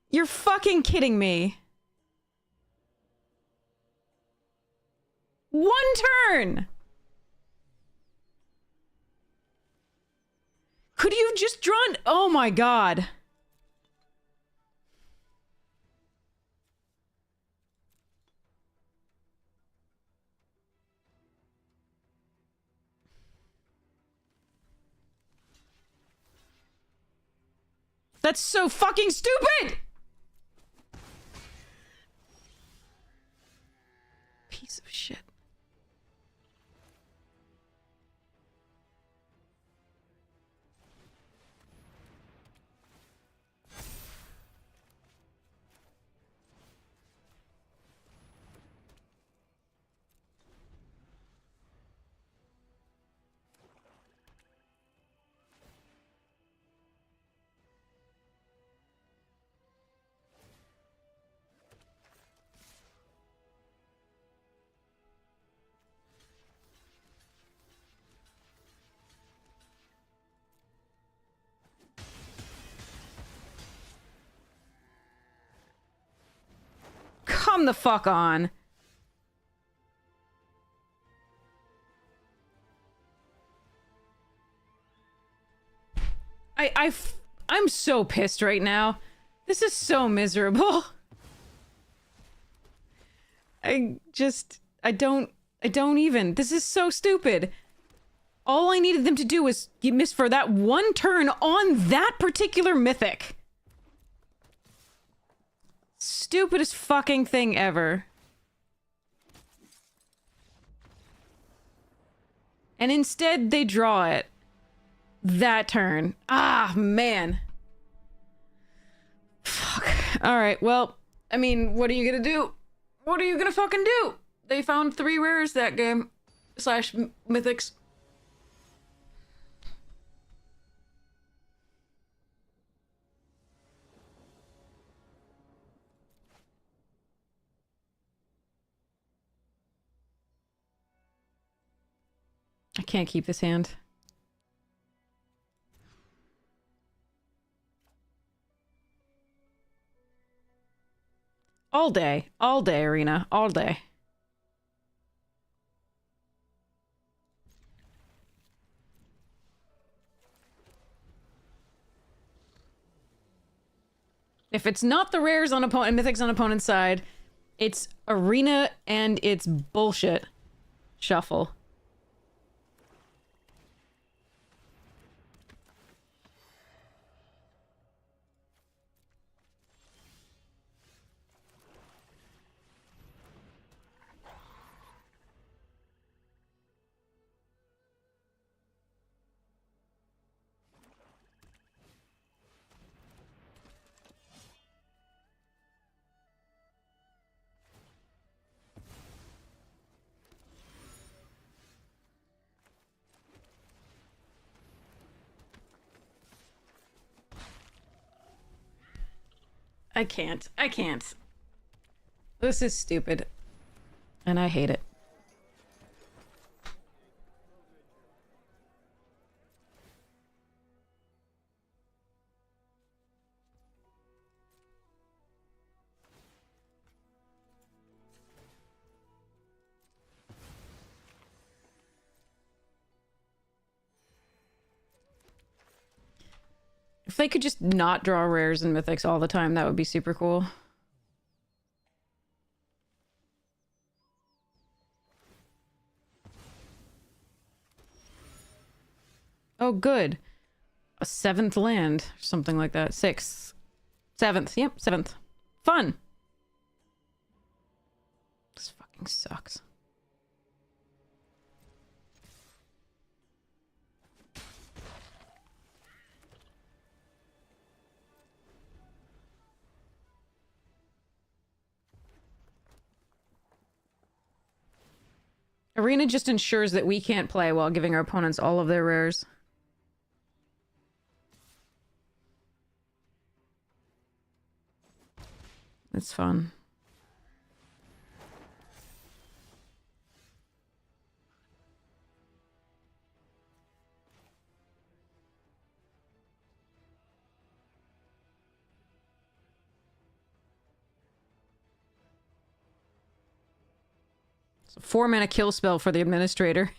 You're fucking kidding me. One turn! Could you have just drawn... Oh my god. That's so fucking stupid! Piece of shit. Come the fuck on. I'm so pissed right now. This is so miserable. I don't even. This is so stupid. All I needed them to do was miss for that one turn on that particular mythic. Stupidest fucking thing ever. And instead, they draw it. That turn. Ah, man. Fuck. Alright, well, I mean, what are you gonna do? What are you gonna fucking do? They found 3 rares that game. / mythics. I can't keep this hand. All day, Arena, all day. If it's not the rares on opponent, mythics on opponent's side, it's Arena and it's bullshit. Shuffle. I can't. This is stupid. And I hate it. If they could just not draw rares and mythics all the time, that would be super cool. Oh, good. A 7th land, or something like that. 6th. 7th, yep, 7th. Fun! This fucking sucks. Arena just ensures that we can't play while giving our opponents all of their rares. It's fun. So 4-mana kill spell for the administrator.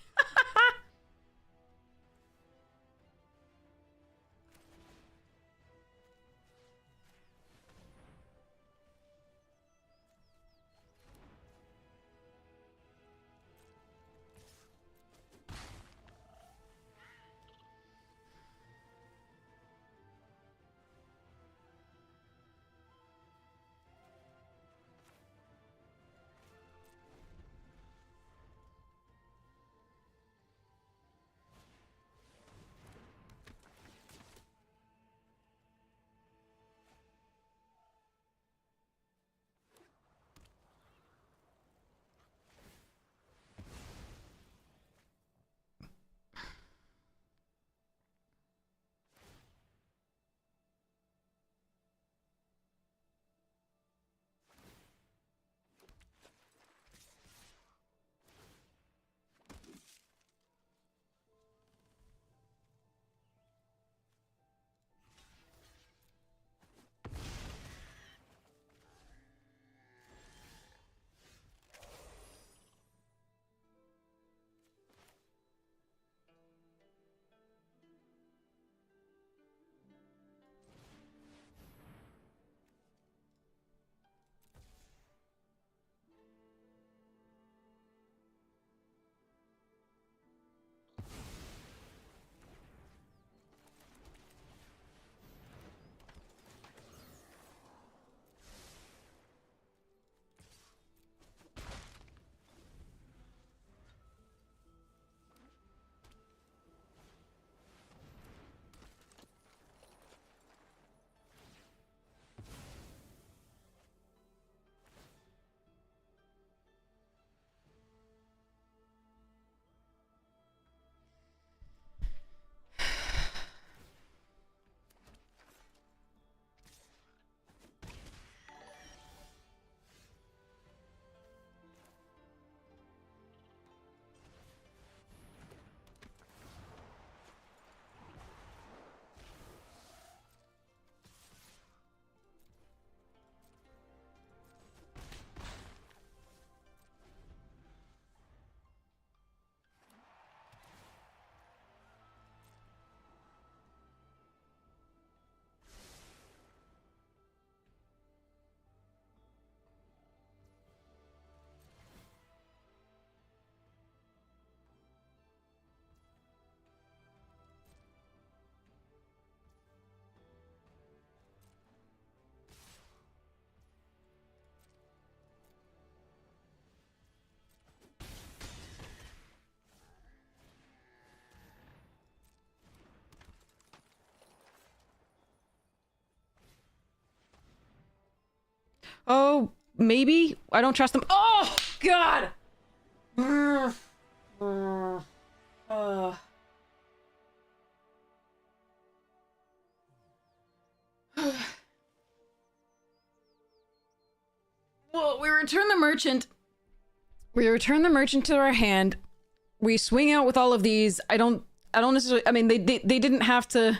Oh, maybe? I don't trust them. Oh, God! Well, we return the merchant. We return the merchant to our hand. We swing out with all of these. I don't necessarily... I mean, they didn't have to...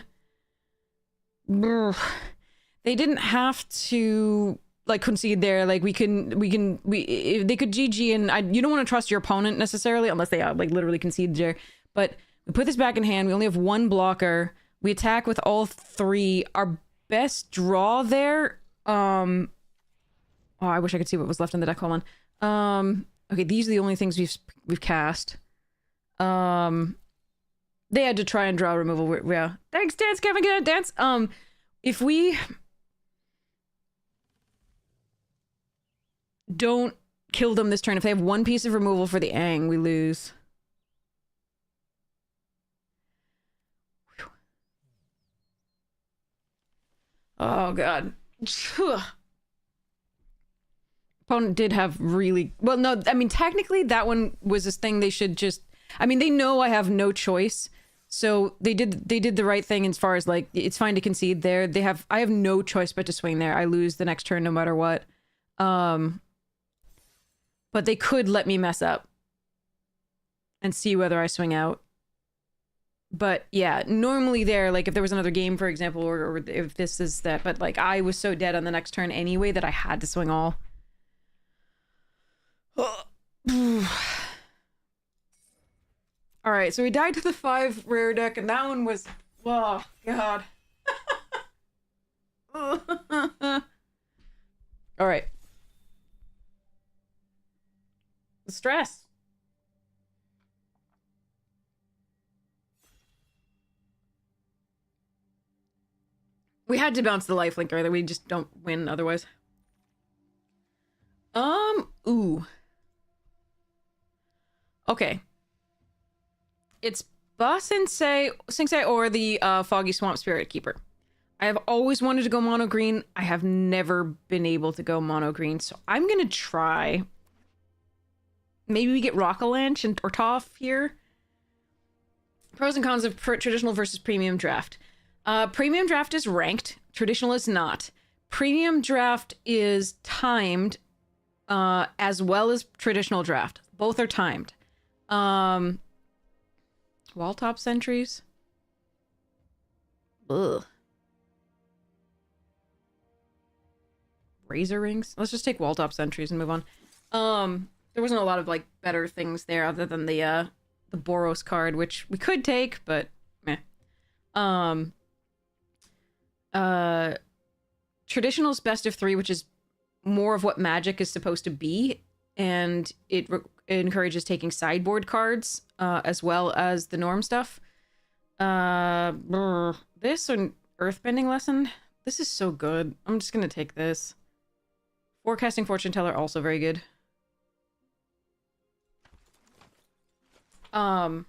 They didn't have to... like concede there. Like they could GG, and you don't want to trust your opponent necessarily unless they like literally concede there. But we put this back in hand. We only have one blocker. We attack with all three. Our best draw there. Oh, I wish I could see what was left in the deck. Hold on. Okay, these are the only things we've cast. They had to try and draw removal. Yeah. Thanks, Dance, Kevin. Good Dance. If we don't kill them this turn, if they have one piece of removal for the Aang, we lose. Whew. Oh, God. Opponent did have really... Well, no, I mean, technically that one was this thing they should just... I mean, they know I have no choice, so they did the right thing as far as, like, it's fine to concede there. I have no choice but to swing there. I lose the next turn no matter what. But they could let me mess up and see whether I swing out. But yeah, normally there, like if there was another game, for example, or if this is that, but like I was so dead on the next turn anyway that I had to swing all. Alright, so we died to the 5 rare deck, and that one was... Oh, God. Alright. The stress. We had to bounce the lifelink, or that we just don't win otherwise. Ooh. Okay. It's Ba Sing-Se or the Foggy Swamp Spirit Keeper. I have always wanted to go mono green. I have never been able to go mono green, so I'm gonna try. Maybe we get Rockalanch or Toph here. Pros and cons of traditional versus premium draft. Premium draft is ranked. Traditional is not. Premium draft is timed as well as traditional draft. Both are timed. Wall top sentries. Ugh. Razor rings. Let's just take wall top sentries and move on. There wasn't a lot of like better things there other than the Boros card, which we could take, but meh. Traditional's best of 3, which is more of what Magic is supposed to be, and it encourages taking sideboard cards as well as the norm stuff. This or Earthbending Lesson. This is so good. I'm just gonna take this. Forecasting Fortune Teller, also very good. But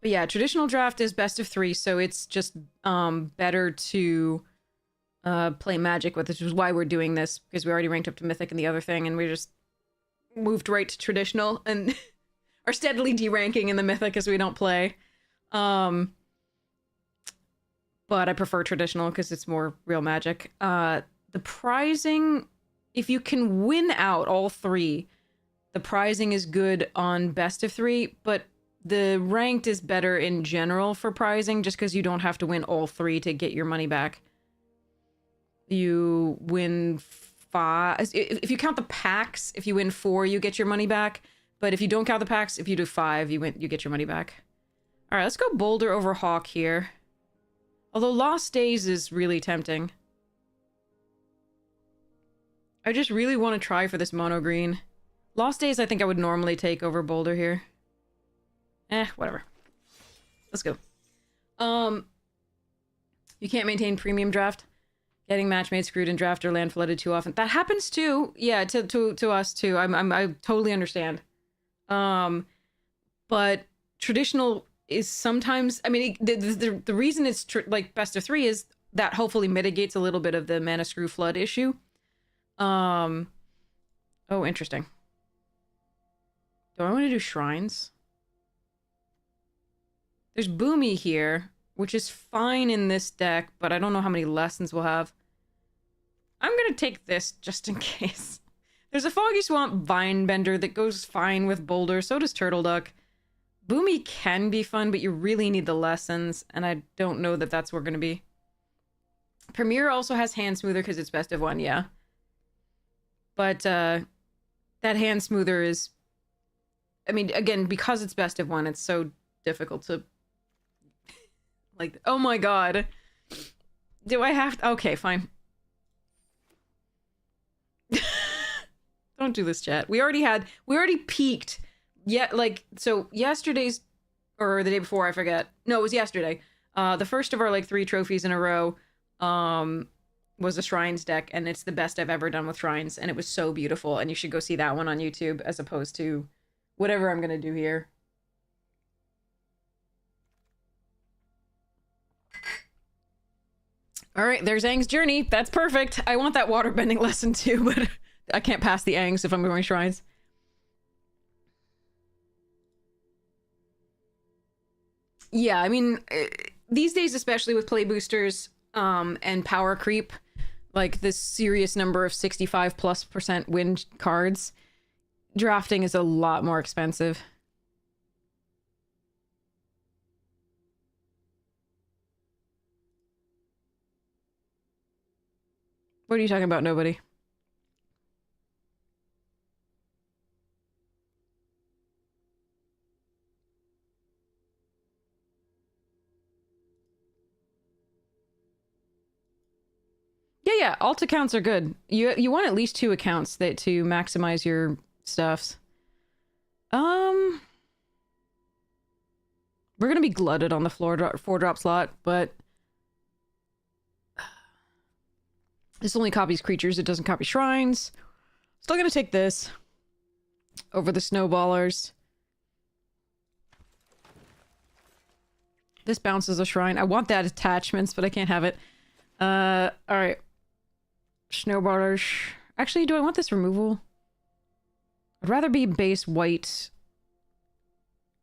yeah, traditional draft is best of 3, so it's just better to play Magic with, which is why we're doing this, because we already ranked up to Mythic and the other thing, and we just moved right to traditional and are steadily deranking in the Mythic as we don't play. But I prefer traditional because it's more real Magic. The prizing, if you can win out all 3, the prizing is good on best of 3, but the ranked is better in general for prizing just because you don't have to win all 3 to get your money back. You win 5. If you count the packs, if you win 4, you get your money back. But if you don't count the packs, if you do 5, you get your money back. All right, let's go Boulder over Hawk here. Although Lost Days is really tempting. I just really want to try for this mono green. Lost Days I think I would normally take over Boulder here. Whatever. Let's go. You can't maintain premium draft. Getting match made, screwed in draft, or land flooded too often. That happens too. Yeah, to us too. I totally understand. But traditional is sometimes. I mean, the reason it's like best of 3 is that hopefully mitigates a little bit of the mana screw flood issue. Oh, interesting. Do I want to do shrines? There's Boomy here, which is fine in this deck, but I don't know how many lessons we'll have. I'm gonna take this just in case. There's a Foggy Swamp Vinebender that goes fine with Boulder, so does Turtle Duck. Boomy can be fun, but you really need the lessons, and I don't know that that's where we're gonna be. Premier also has Hand Smoother because it's best of 1, yeah. But that Hand Smoother is... I mean, again, because it's best of 1, it's so difficult to... Like, oh my god. Do I have to... Okay, fine. Don't do this, chat. We already peaked. Yeah, like, so yesterday's... Or the day before, I forget. No, it was yesterday. The first of our, like, 3 trophies in a row, was a Shrines deck, and it's the best I've ever done with Shrines, and it was so beautiful, and you should go see that one on YouTube, as opposed to whatever I'm gonna do here. All right, there's Aang's Journey. That's perfect. I want that waterbending lesson too, but I can't pass the Aangs if I'm going Shrines. Yeah, I mean, these days, especially with play boosters and power creep, like this serious number of 65+% win cards, drafting is a lot more expensive. What are you talking about, nobody? yeah. Alt accounts are good. You want at least 2 accounts that to maximize your stuffs. We're gonna be glutted on the 4-drop slot, but this only copies creatures. It doesn't copy shrines. Still gonna take this over the snowballers. This bounces a shrine. I want that attachments, but I can't have it. Alright. Snowballers. Actually, do I want this removal? I'd rather be base white,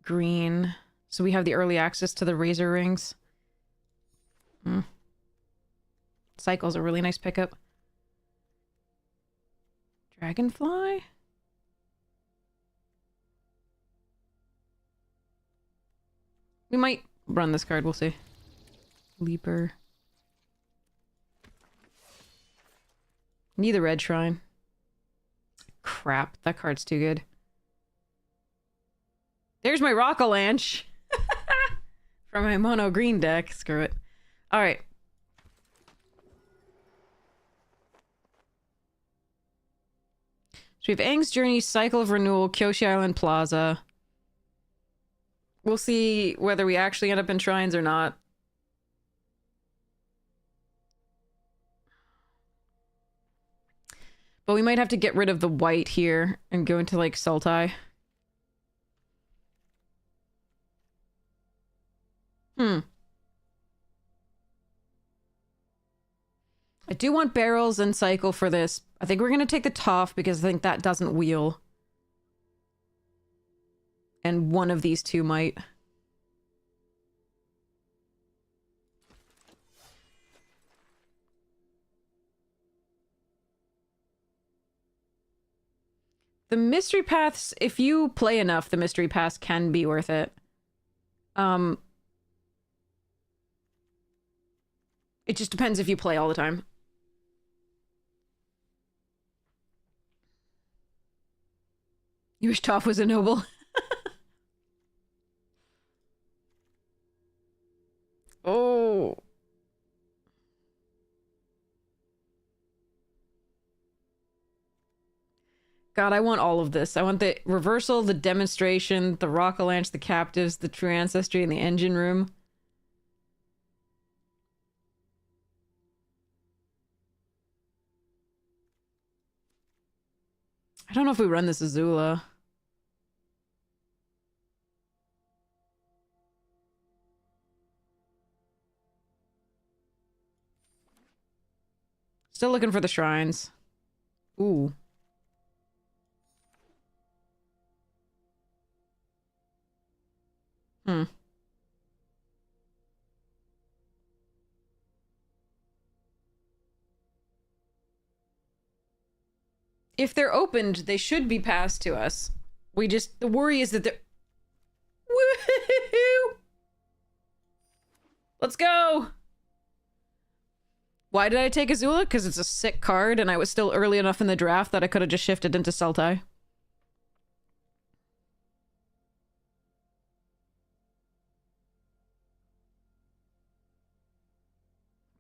green, so we have the early access to the Razor Rings. Cycle's a really nice pickup. Dragonfly? We might run this card, we'll see. Leaper. Need the red shrine. Crap, that card's too good. There's my Rockalanche! From my mono green deck. Screw it. Alright. So we have Aang's Journey, Cycle of Renewal, Kyoshi Island Plaza. We'll see whether we actually end up in shrines or not. But we might have to get rid of the white here and go into, like, Sultai. I do want barrels and cycle for this. I think we're going to take the Toph because I think that doesn't wheel. And one of these two might. The mystery paths, if you play enough, the mystery paths can be worth it. It just depends if you play all the time. You wish Toph was a noble. Oh. God, I want all of this. I want the reversal, the demonstration, the Rockalanche, the captives, the true ancestry, and the engine room. I don't know if we run this Azula. Still looking for the shrines. Ooh. If they're opened, they should be passed to us. We just... The worry is that they're... Woohoo! Let's go! Why did I take Azula? Because it's a sick card, and I was still early enough in the draft that I could have just shifted into Sultai.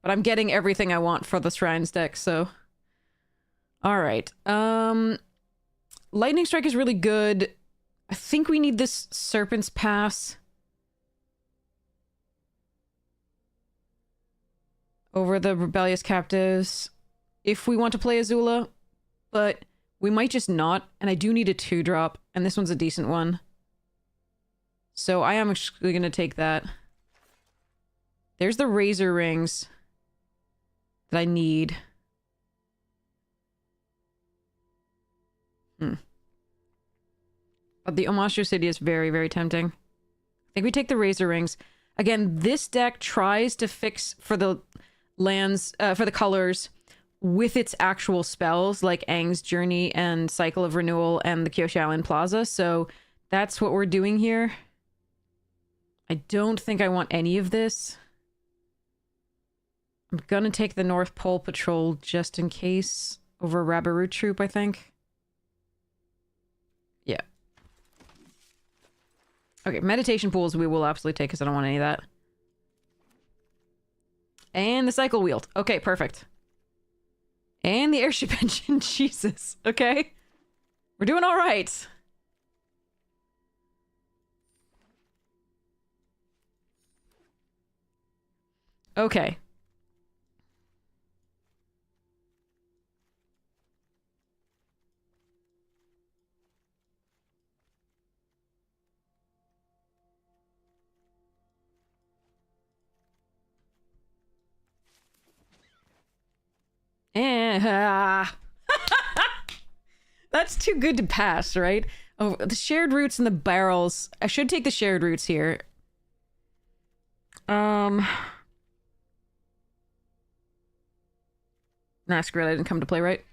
But I'm getting everything I want for the Shrines deck, so... Alright. Lightning Strike is really good. I think we need this Serpent's Pass. Over the Rebellious Captives. If we want to play Azula. But we might just not. And I do need a 2-drop. And this one's a decent one. So I am actually going to take that. There's the Razor Rings that I need. But the Omashu City is very, very tempting. I think we take the Razor Rings. Again, this deck tries to fix for the lands, for the colors with its actual spells, like Aang's Journey and Cycle of Renewal and the Kyoshi Island Plaza. So that's what we're doing here. I don't think I want any of this. I'm gonna take the North Pole Patrol just in case over Rabaru Troop, I think. Yeah. Okay, Meditation Pools we will absolutely take because I don't want any of that. And the Cycle Wield. Okay, perfect. And the airship engine. Jesus. Okay. We're doing all right. Okay. That's too good to pass, right? Oh, the shared routes and the barrels. I should take the shared routes here. Nah, screw it, I didn't come to play right.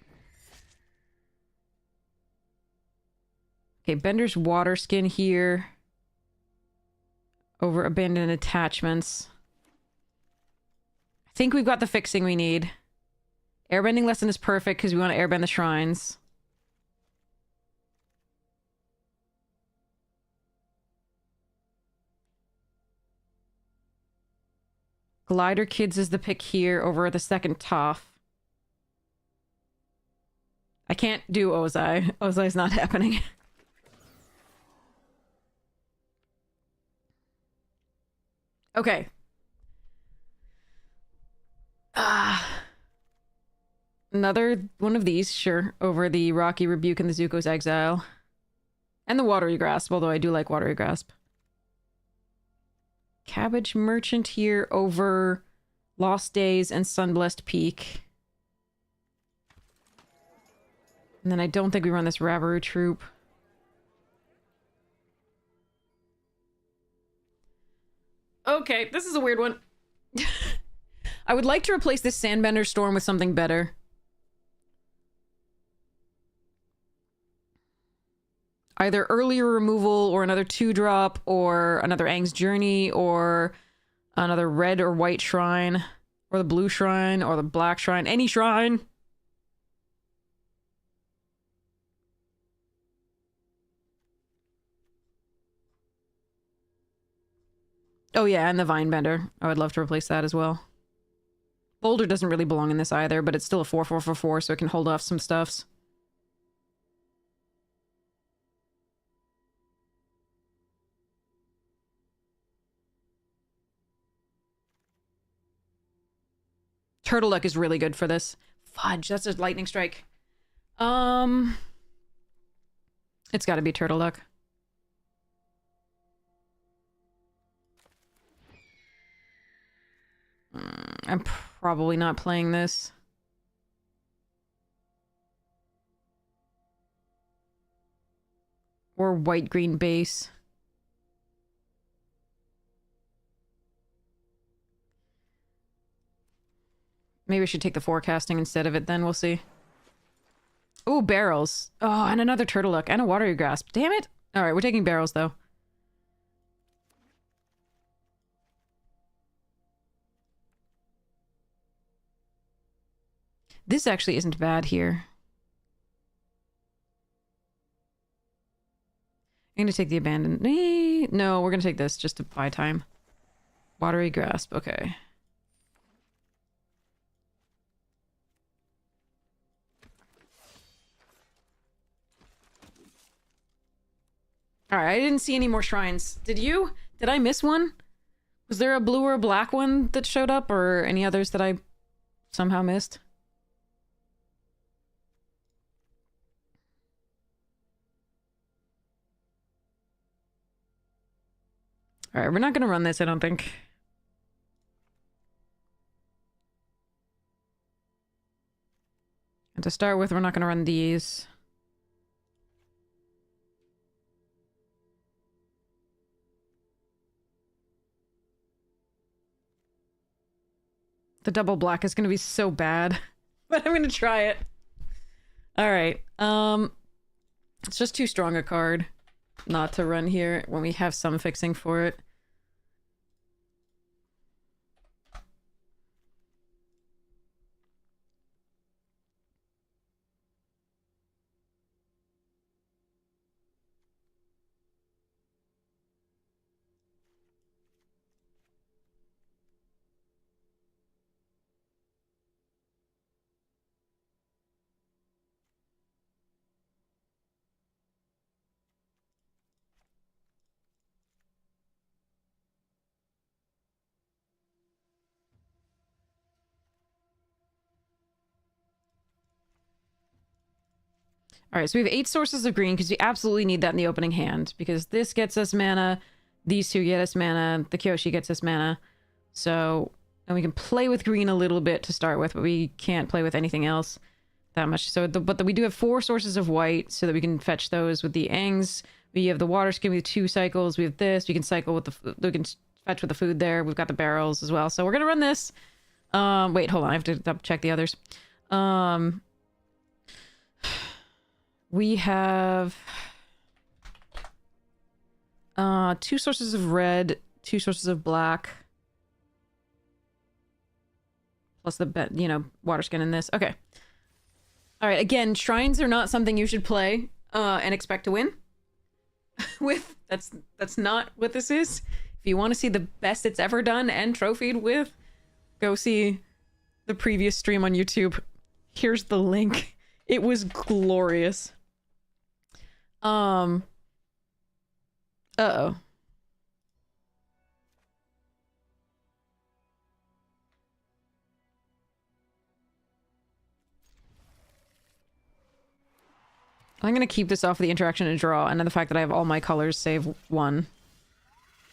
Okay, Bender's water skin here. Over abandoned attachments. I think we've got the fixing we need. Airbending lesson is perfect because we want to airbend the shrines. Glider Kids is the pick here over the second Toph. I can't do Ozai. Ozai's not happening. Okay. Another one of these, sure, over the Rocky Rebuke and the Zuko's Exile. And the Watery Grasp, although I do like Watery Grasp. Cabbage Merchant here over Lost Days and Sunblessed Peak. And then I don't think we run this Rabaru troop. Okay, this is a weird one. I would like to replace this Sandbender Storm with something better. Either earlier removal or another 2-drop or another Aang's Journey or another red or white shrine or the blue shrine or the black shrine. Any shrine. Oh yeah, and the Vinebender. I would love to replace that as well. Boulder doesn't really belong in this either, but it's still a 4/4/4/4, so it can hold off some stuffs. Turtle Duck is really good for this. Fudge, that's a lightning strike. It's gotta be Turtle Duck. I'm probably not playing this. Or white-green base. Maybe I should take the forecasting instead of it then, we'll see. Ooh, barrels. Oh, and another Turtle Duck and a Watery Grasp. Damn it! Alright, we're taking barrels though. This actually isn't bad here. I'm gonna take the abandoned. No, we're gonna take this just to buy time. Watery Grasp, okay. Alright, I didn't see any more shrines. Did you? Did I miss one? Was there a blue or a black one that showed up, or any others that I somehow missed? Alright, we're not gonna run this, I don't think. And to start with, we're not gonna run these. The double black is gonna be so bad. But I'm gonna try it. Alright, it's just too strong a card not to run here when we have some fixing for it. All right, so we have 8 sources of green because we absolutely need that in the opening hand because this gets us mana, these two get us mana, the Kyoshi gets us mana. So, and we can play with green a little bit to start with, but we can't play with anything else that much. So, we do have 4 sources of white so that we can fetch those with the Aangs. We have the water skin with 2 cycles. We have this. We can cycle with we can fetch with the food there. We've got the barrels as well. So we're gonna run this. Wait, hold on. I have to double check the others. We have 2 sources of red, 2 sources of black, plus the water skin in this. Okay. All right. Again, shrines are not something you should play and expect to win. With that's not what this is. If you want to see the best it's ever done and trophied with, go see the previous stream on YouTube. Here's the link. It was glorious. Uh-oh. I'm gonna keep this off the interaction and draw, and then the fact that I have all my colors save 1.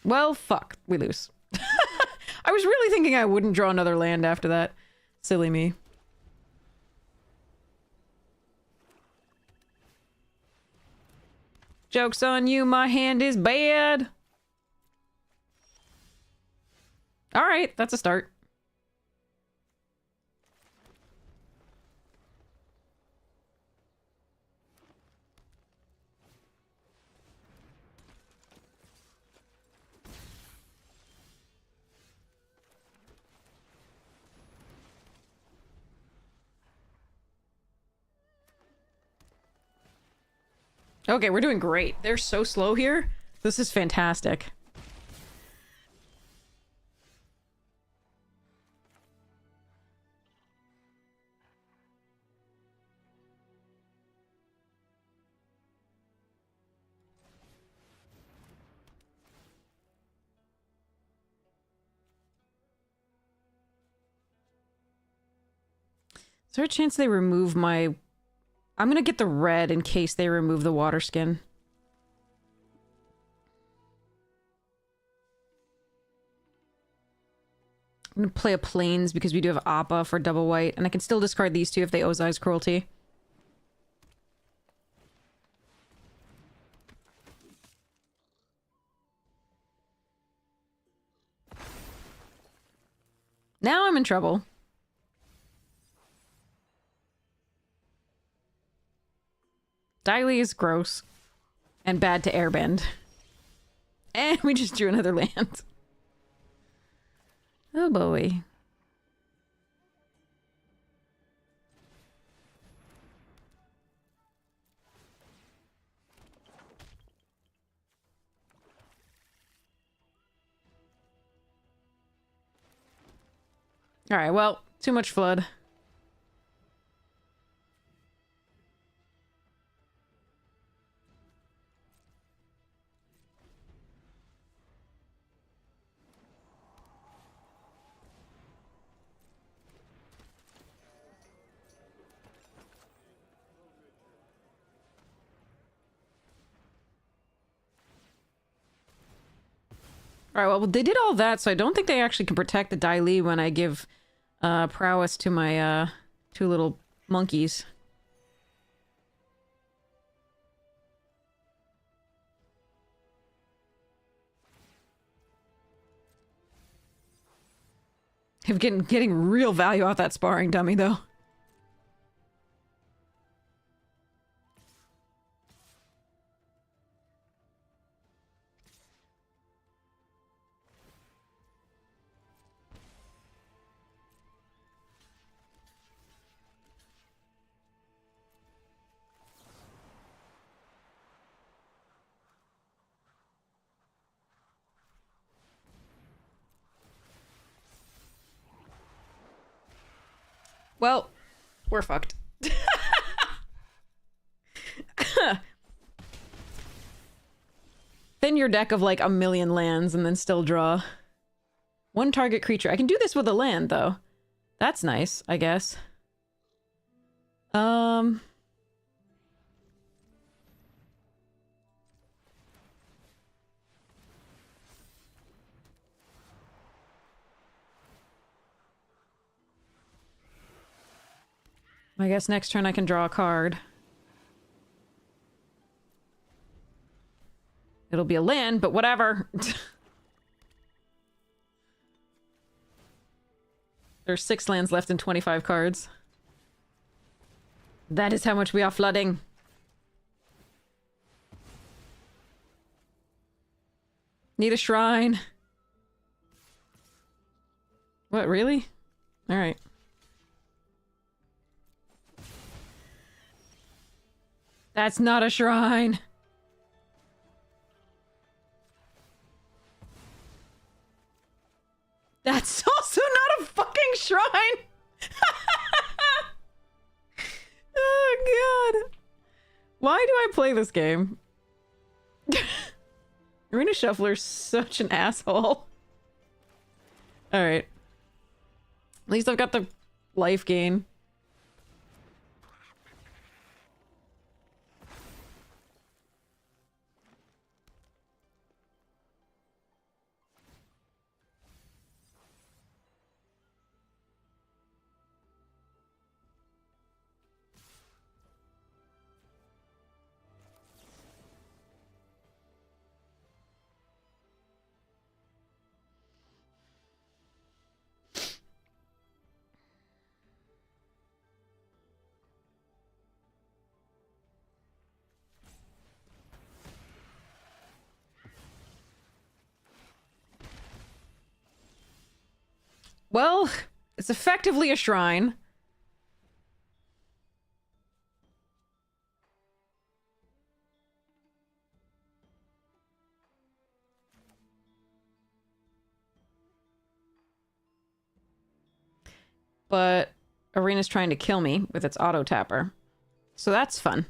Well, fuck. We lose. I was really thinking I wouldn't draw another land after that. Silly me. Joke's on you, my hand is bad. Alright, that's a start. Okay, we're doing great. They're so slow here. This is fantastic. Is there a chance they remove my... I'm gonna get the red in case they remove the water skin. I'm gonna play a plains because we do have Appa for double white, and I can still discard these 2 if they Ozai's Cruelty. Now I'm in trouble. Daily is gross. And bad to airbend. And we just drew another land. Oh boy. Alright, well, too much flood. Alright, well, they did all that, so I don't think they actually can protect the Dai Li when I give prowess to my 2 little monkeys. I'm getting real value off that sparring dummy, though. Well, we're fucked. Thin your deck of like a million lands and then still draw 1 target creature. I can do this with a land though. That's nice, I guess. I guess next turn I can draw a card. It'll be a land, but whatever. There's 6 lands left and 25 cards. That is how much we are flooding. Need a shrine. What, really? Alright. That's not a shrine. That's also not a fucking shrine! Oh god. Why do I play this game? Arena Shuffler's such an asshole. Alright. At least I've got the life gain. Well, it's effectively a shrine. But Arena's trying to kill me with its auto tapper. So that's fun.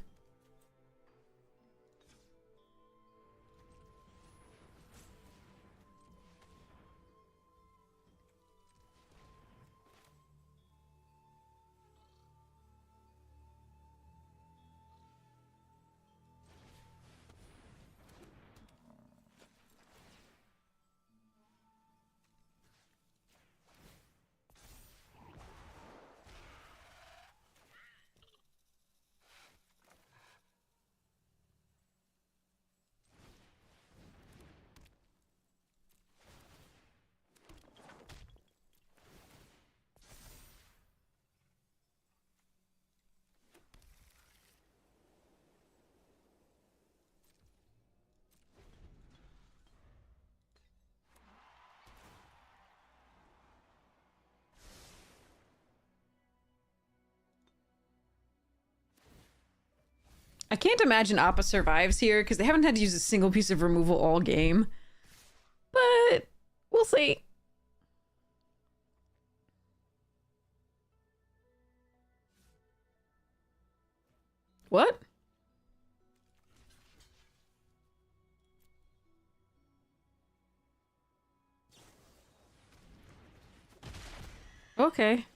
I can't imagine Appa survives here because they haven't had to use a single piece of removal all game. But we'll see. What? Okay.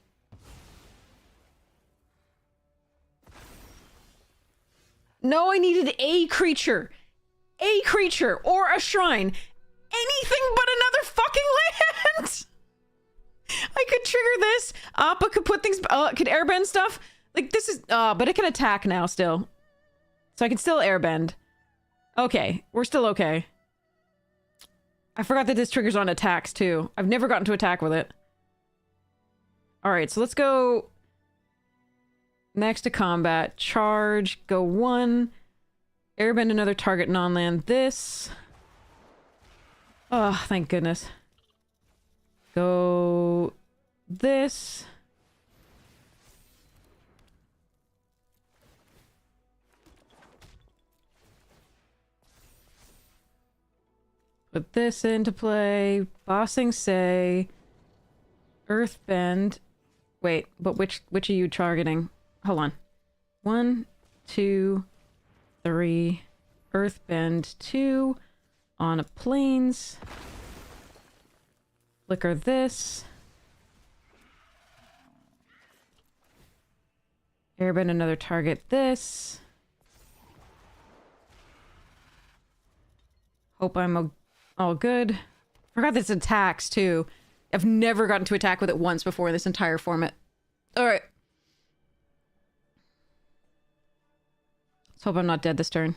No, I needed a creature. A creature or a shrine. Anything but another fucking land! I could trigger this. Appa could put things... could airbend stuff. Like, this is... but it can attack now still. So I can still airbend. Okay, we're still okay. I forgot that this triggers on attacks, too. I've never gotten to attack with it. Alright, so let's go... Next to combat. Charge. Go 1. Airbend another target non-land. This. Oh, thank goodness. Go... This. Put this into play. Bossing Say. Earthbend. Wait, but which are you targeting? Hold on. 1, 2, 3. Earthbend 2. On a plains. Flicker this. Airbend another target this. Hope I'm all good. Forgot this attacks too. I've never gotten to attack with it once before in this entire format. Alright. Let's hope I'm not dead this turn.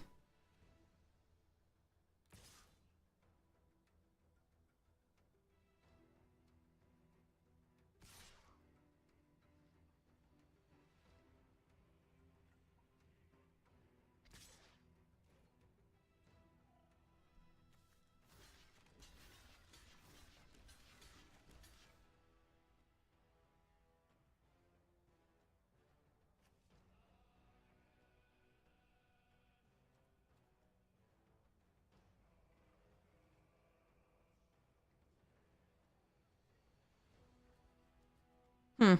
Hmm.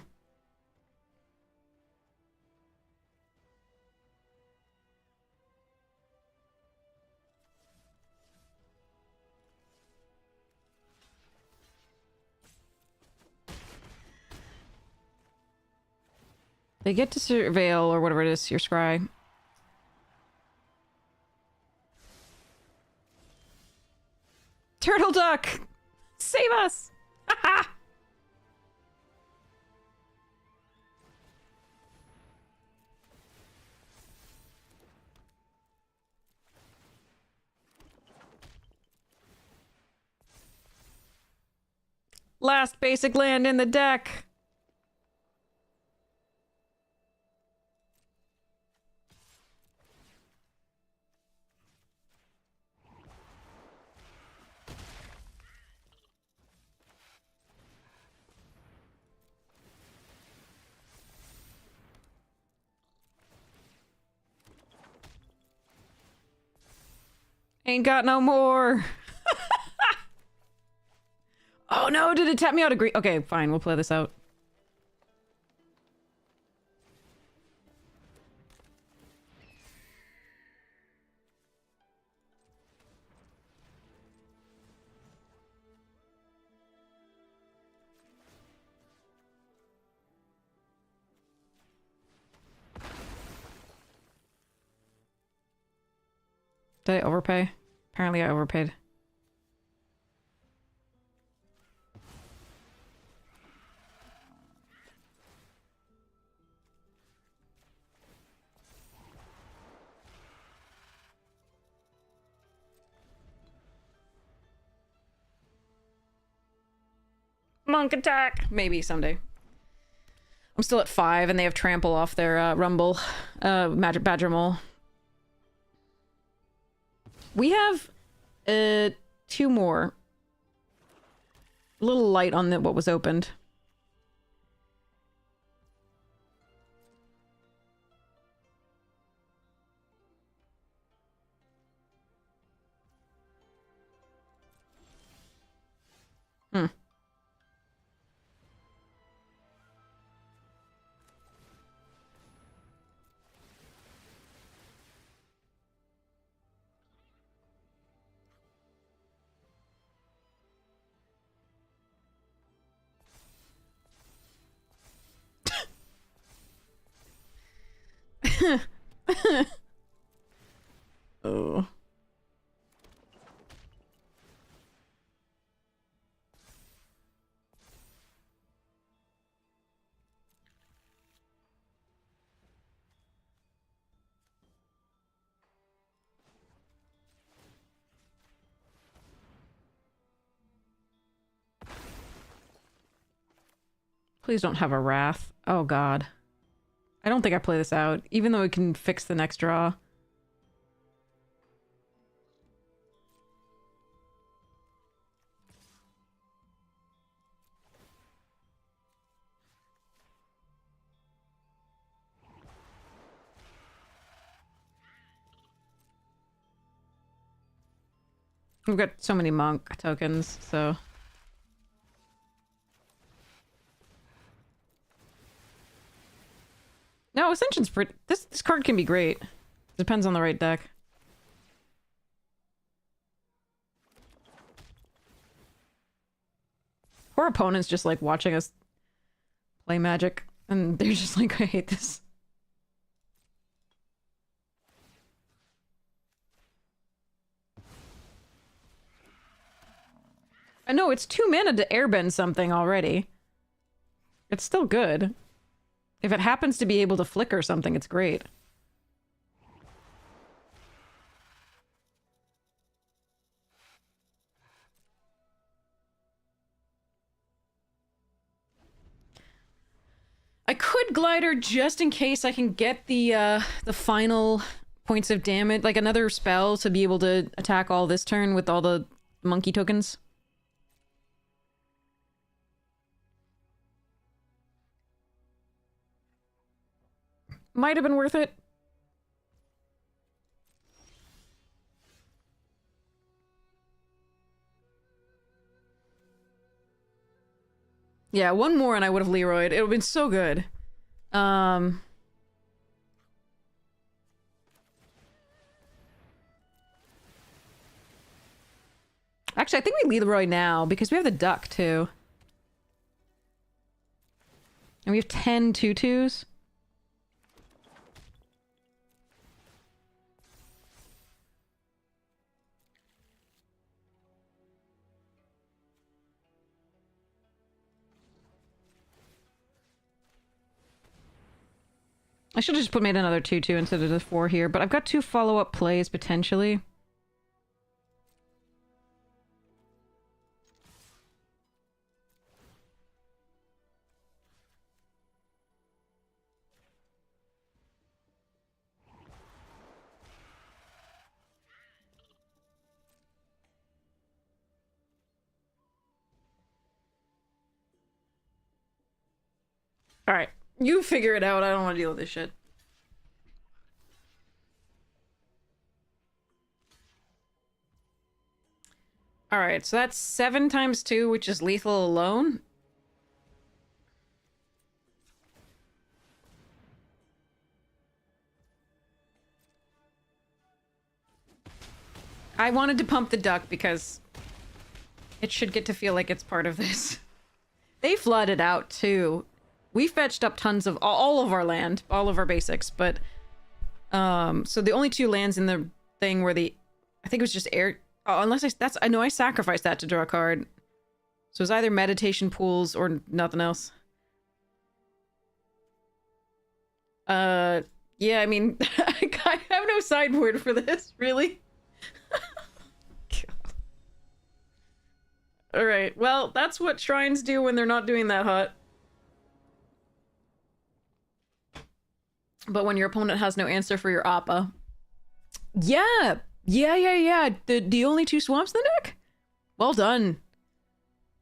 They get to surveil or whatever it is, your scry. Turtle Duck! Save us! Ha. Last basic land in the deck! Ain't got no more. Oh no, did it tap me out of green? Okay, fine, we'll play this out. Did I overpay? Apparently I overpaid. Monk attack! Maybe someday. I'm still at 5 and they have trample off their rumble. Magic Badger Mole. We have 2 more. A little light on what was opened. Hmm. Oh. Please don't have a Wrath. Oh god. I don't think I play this out, even though we can fix the next draw. We've got so many monk tokens, so... No, Ascension's pretty... This card can be great. Depends on the right deck. Poor opponents just like watching us play Magic, and they're just like, I hate this. I know, it's 2 mana to airbend something already. It's still good. If it happens to be able to flicker something, it's great. glider just in case I can get the final points of damage, like another spell to be able to attack all this turn with all the monkey tokens. Might have been worth it. Yeah, one more and I would have Leroyed. It would have been so good. Actually, I think we Leroy now because we have the duck too. And we have 10 tutus. I should have just made another 2-2 instead of the 4 here, but I've got 2 follow-up plays potentially. Alright, you figure it out. I don't want to deal with this shit. Alright, so that's 7 times 2, which is lethal alone. I wanted to pump the duck because it should get to feel like it's part of this. They flooded out too. We fetched up tons of all of our land, all of our basics, but so the only 2 lands in the thing were the, I think it was just air. Oh, unless I know I sacrificed that to draw a card. So it was either meditation pools or nothing else. Yeah, I mean, I have no sideboard for this, really. Alright, well, that's what shrines do when they're not doing that hot. But when your opponent has no answer for your Appa. Yeah! Yeah. The only 2 swamps in the deck? Well done.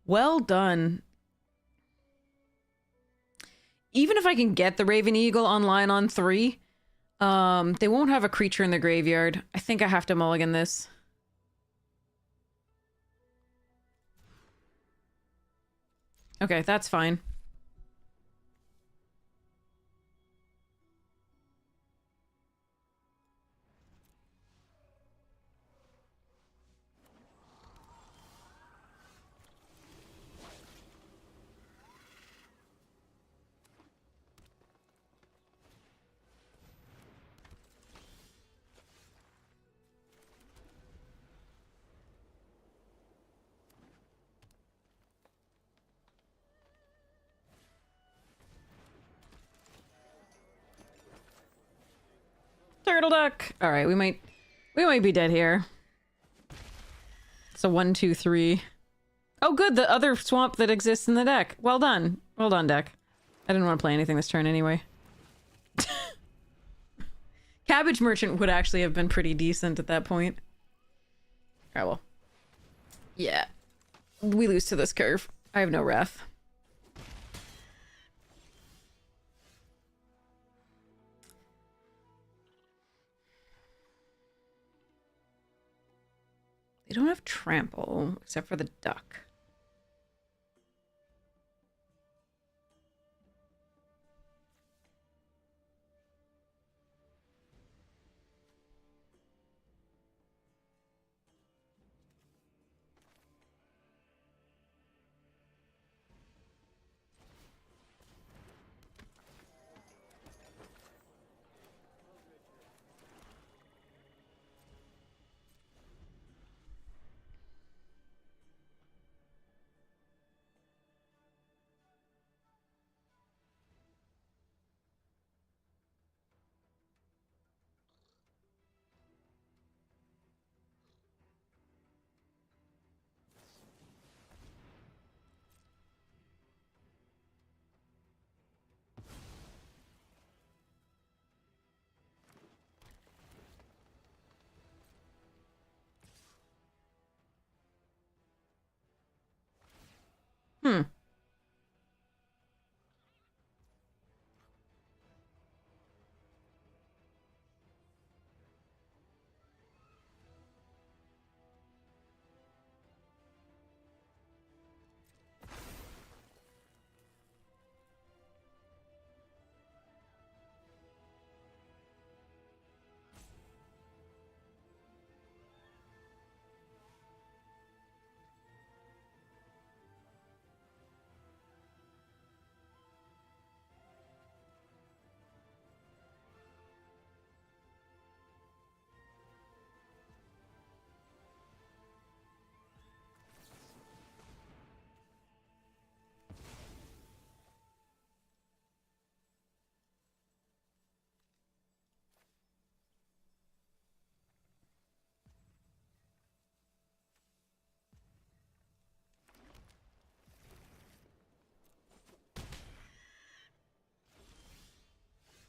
Well done. Even if I can get the Raven Eagle online on 3, they won't have a creature in the graveyard. I think I have to mulligan this. Okay, that's fine. Turtle duck. All right, we might be dead here. It's a 1, 2, 3. Oh, good. The other swamp that exists in the deck. Well done. Well done, deck. I didn't want to play anything this turn anyway. Cabbage Merchant would actually have been pretty decent at that point. Alright, well. Yeah. We lose to this curve. I have no wrath. They don't have trample, except for the duck.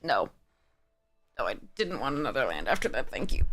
No. No, I didn't want another land after that, thank you.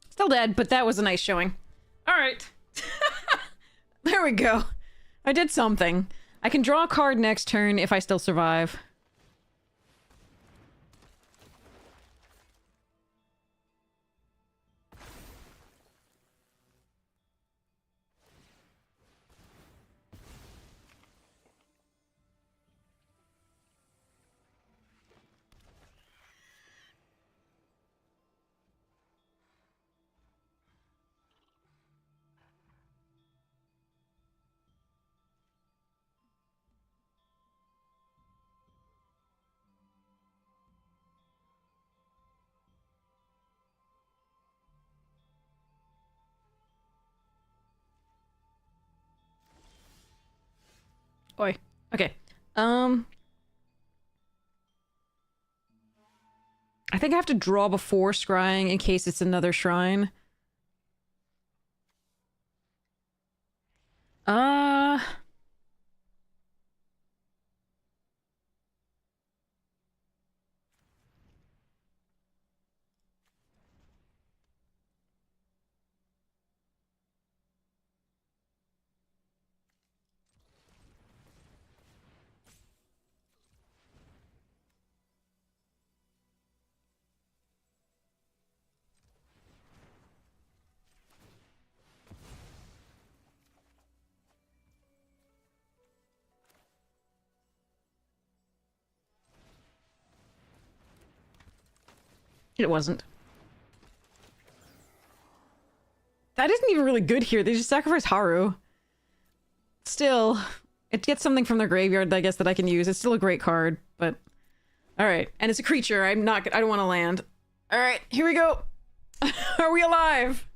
Still dead, but that was a nice showing. Alright. There we go. I did something. I can draw a card next turn if I still survive. Oi. Okay. I think I have to draw before scrying in case it's another shrine. Uh... It wasn't. That isn't even really good here. They just sacrifice Haru. Still, it gets something from their graveyard, I guess, that I can use. It's still a great card, but... Alright. And it's a creature. I don't want to land. Alright, here we go. Are we alive?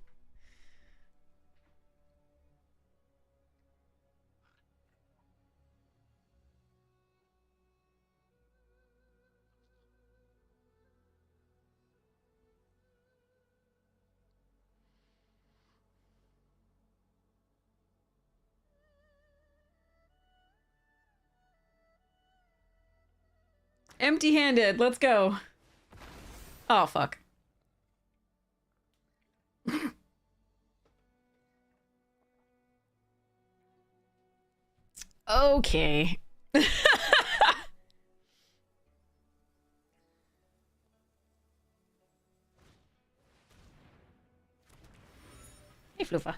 Empty-handed. Let's go. Oh, fuck. Okay. Hey, Floofa.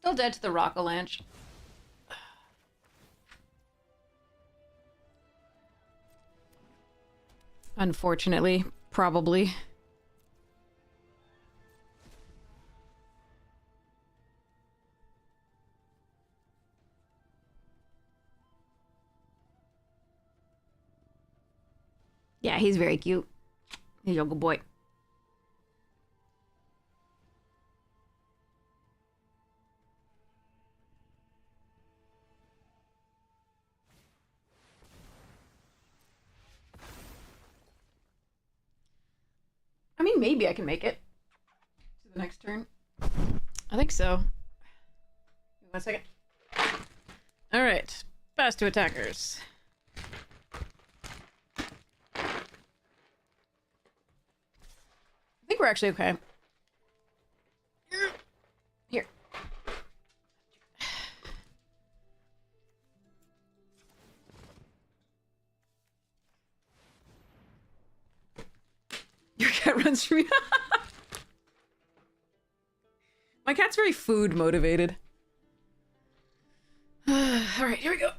Still dead to the Rockalanche. Unfortunately, probably. Yeah, he's very cute. He's a good boy. I mean, maybe I can make it to the next turn. I think so. 1 second. All right, pass to attackers. I think we're actually okay. Here. Your cat runs from you. My cat's very food motivated. All right, here we go.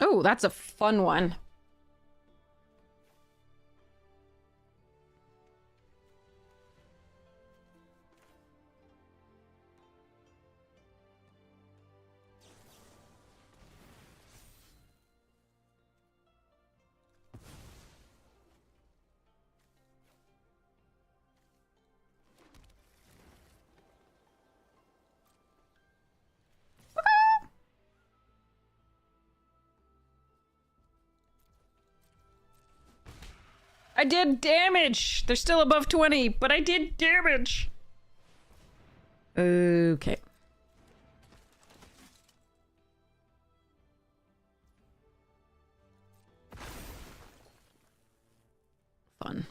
Oh, that's a fun one. I did damage. They're still above 20, but I did damage. Okay. Fun.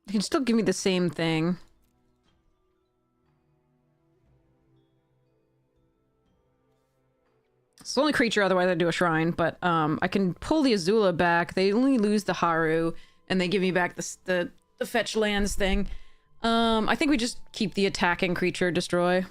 You can still give me the same thing. It's the only creature, otherwise I'd do a shrine, but I can pull the Azula back. They only lose the Haru, and they give me back the fetch lands thing. I think we just keep the attacking creature destroy.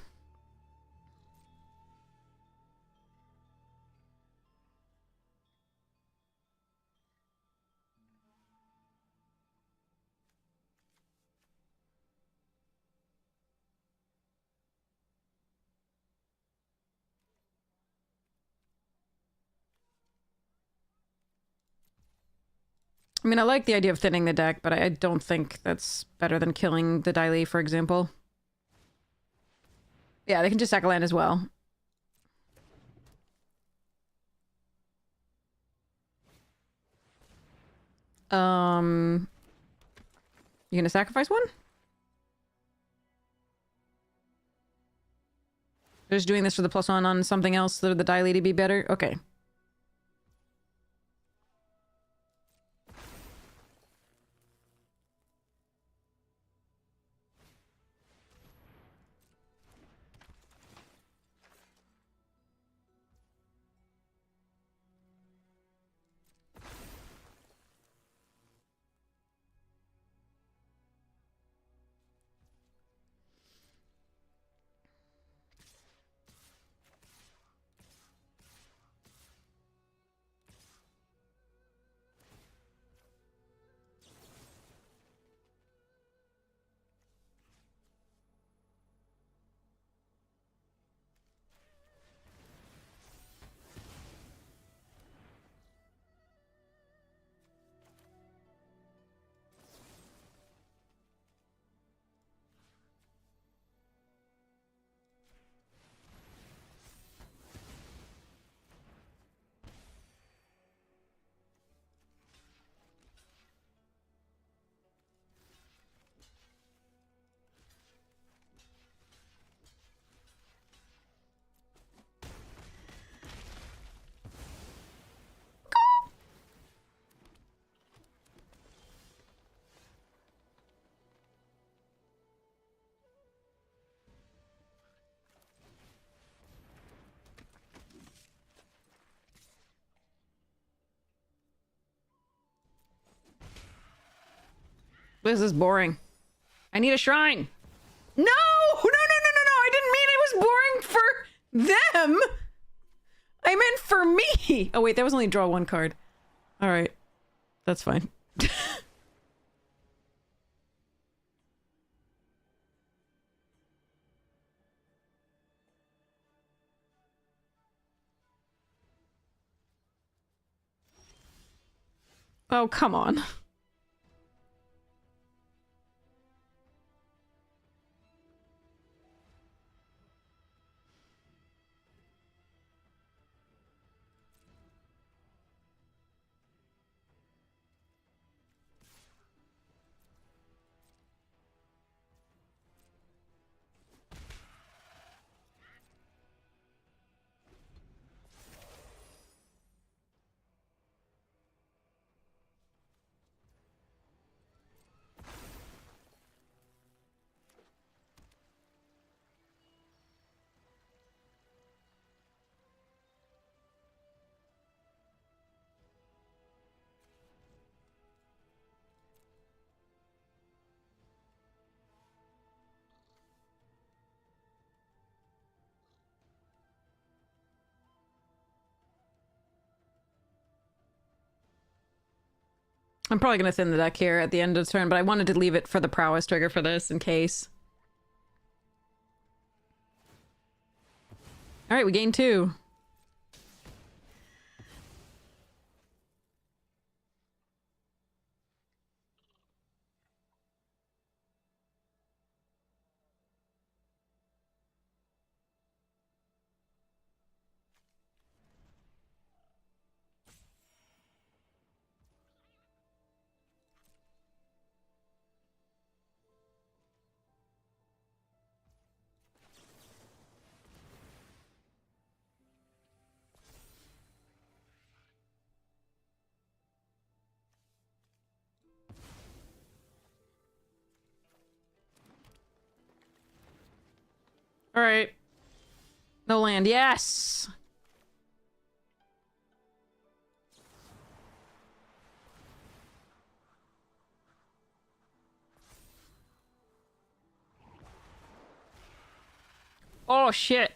I mean, I like the idea of thinning the deck, but I don't think that's better than killing the Dai Li, for example. Yeah, they can just sack a land as well. You gonna sacrifice one? They're just doing this for the +1 on something else so the Dai Li to be better? Okay. This is boring. I need a shrine. No! No, no, no, no, no! I didn't mean it was boring for them! I meant for me! Oh wait, that was only draw one card. Alright. That's fine. Oh, come on. I'm probably going to thin the deck here at the end of the turn, but I wanted to leave it for the prowess trigger for this in case. Alright, we gained 2. Alright. No land. Yes! Oh, shit.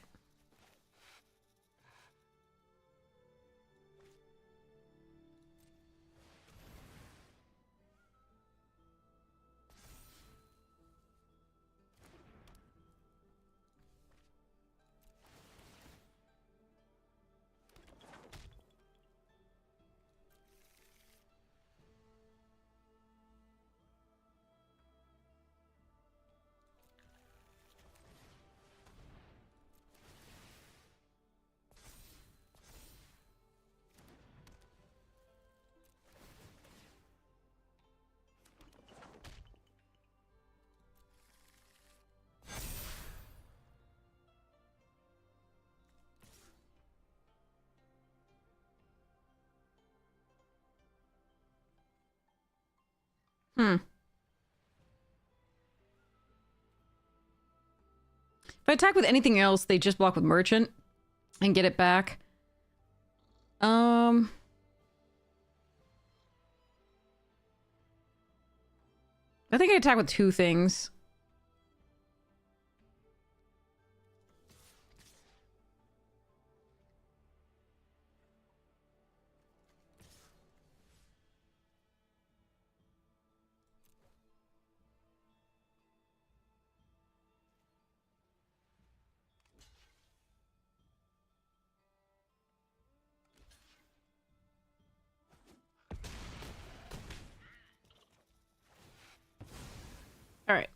Hmm. If I attack with anything else, they just block with Merchant and get it back. I think I attack with 2 things. Alright.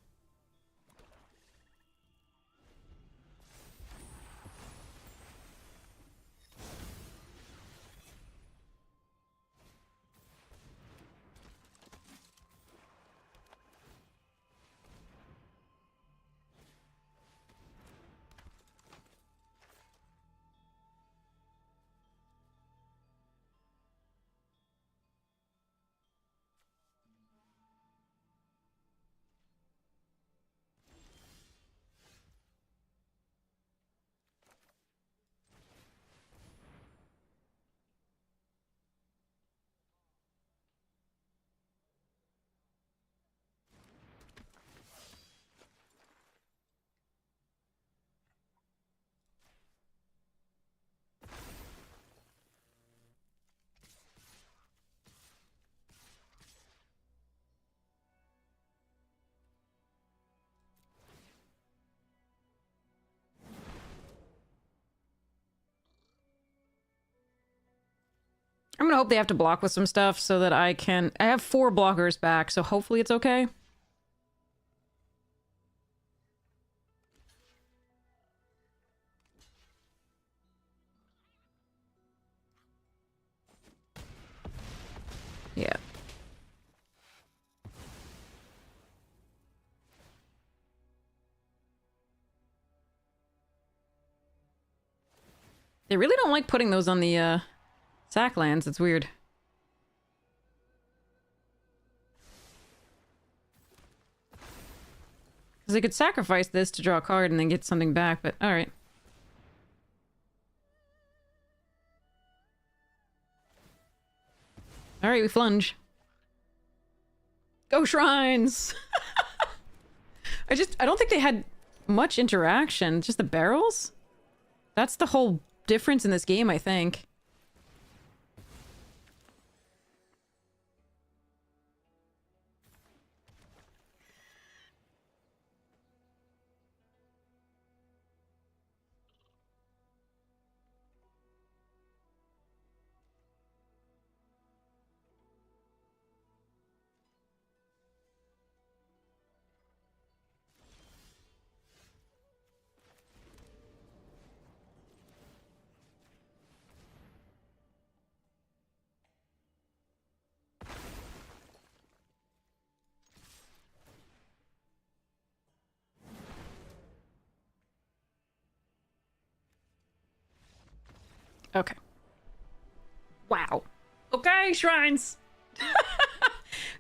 I'm gonna hope they have to block with some stuff so that I can... I have 4 blockers back, so hopefully it's okay. Yeah. They really don't like putting those on the, sack lands. It's weird. Because they could sacrifice this to draw a card and then get something back, but alright. Alright, we flunge. Go shrines! I don't think they had much interaction. Just the barrels? That's the whole difference in this game, I think. Okay. Wow. Okay, shrines!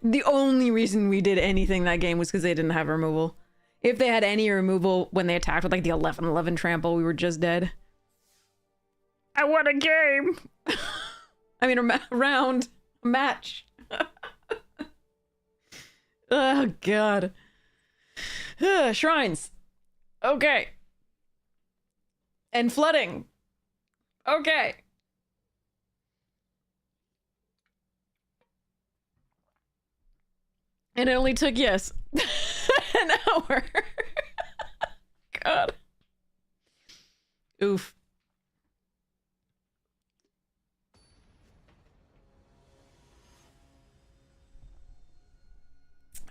The only reason we did anything that game was because they didn't have removal. If they had any removal when they attacked with like the 11-11 trample, we were just dead. I won a game! I mean, a round. A match. Oh, God. Shrines. Okay. And flooding. Okay. And it only took, yes, an hour. God. Oof.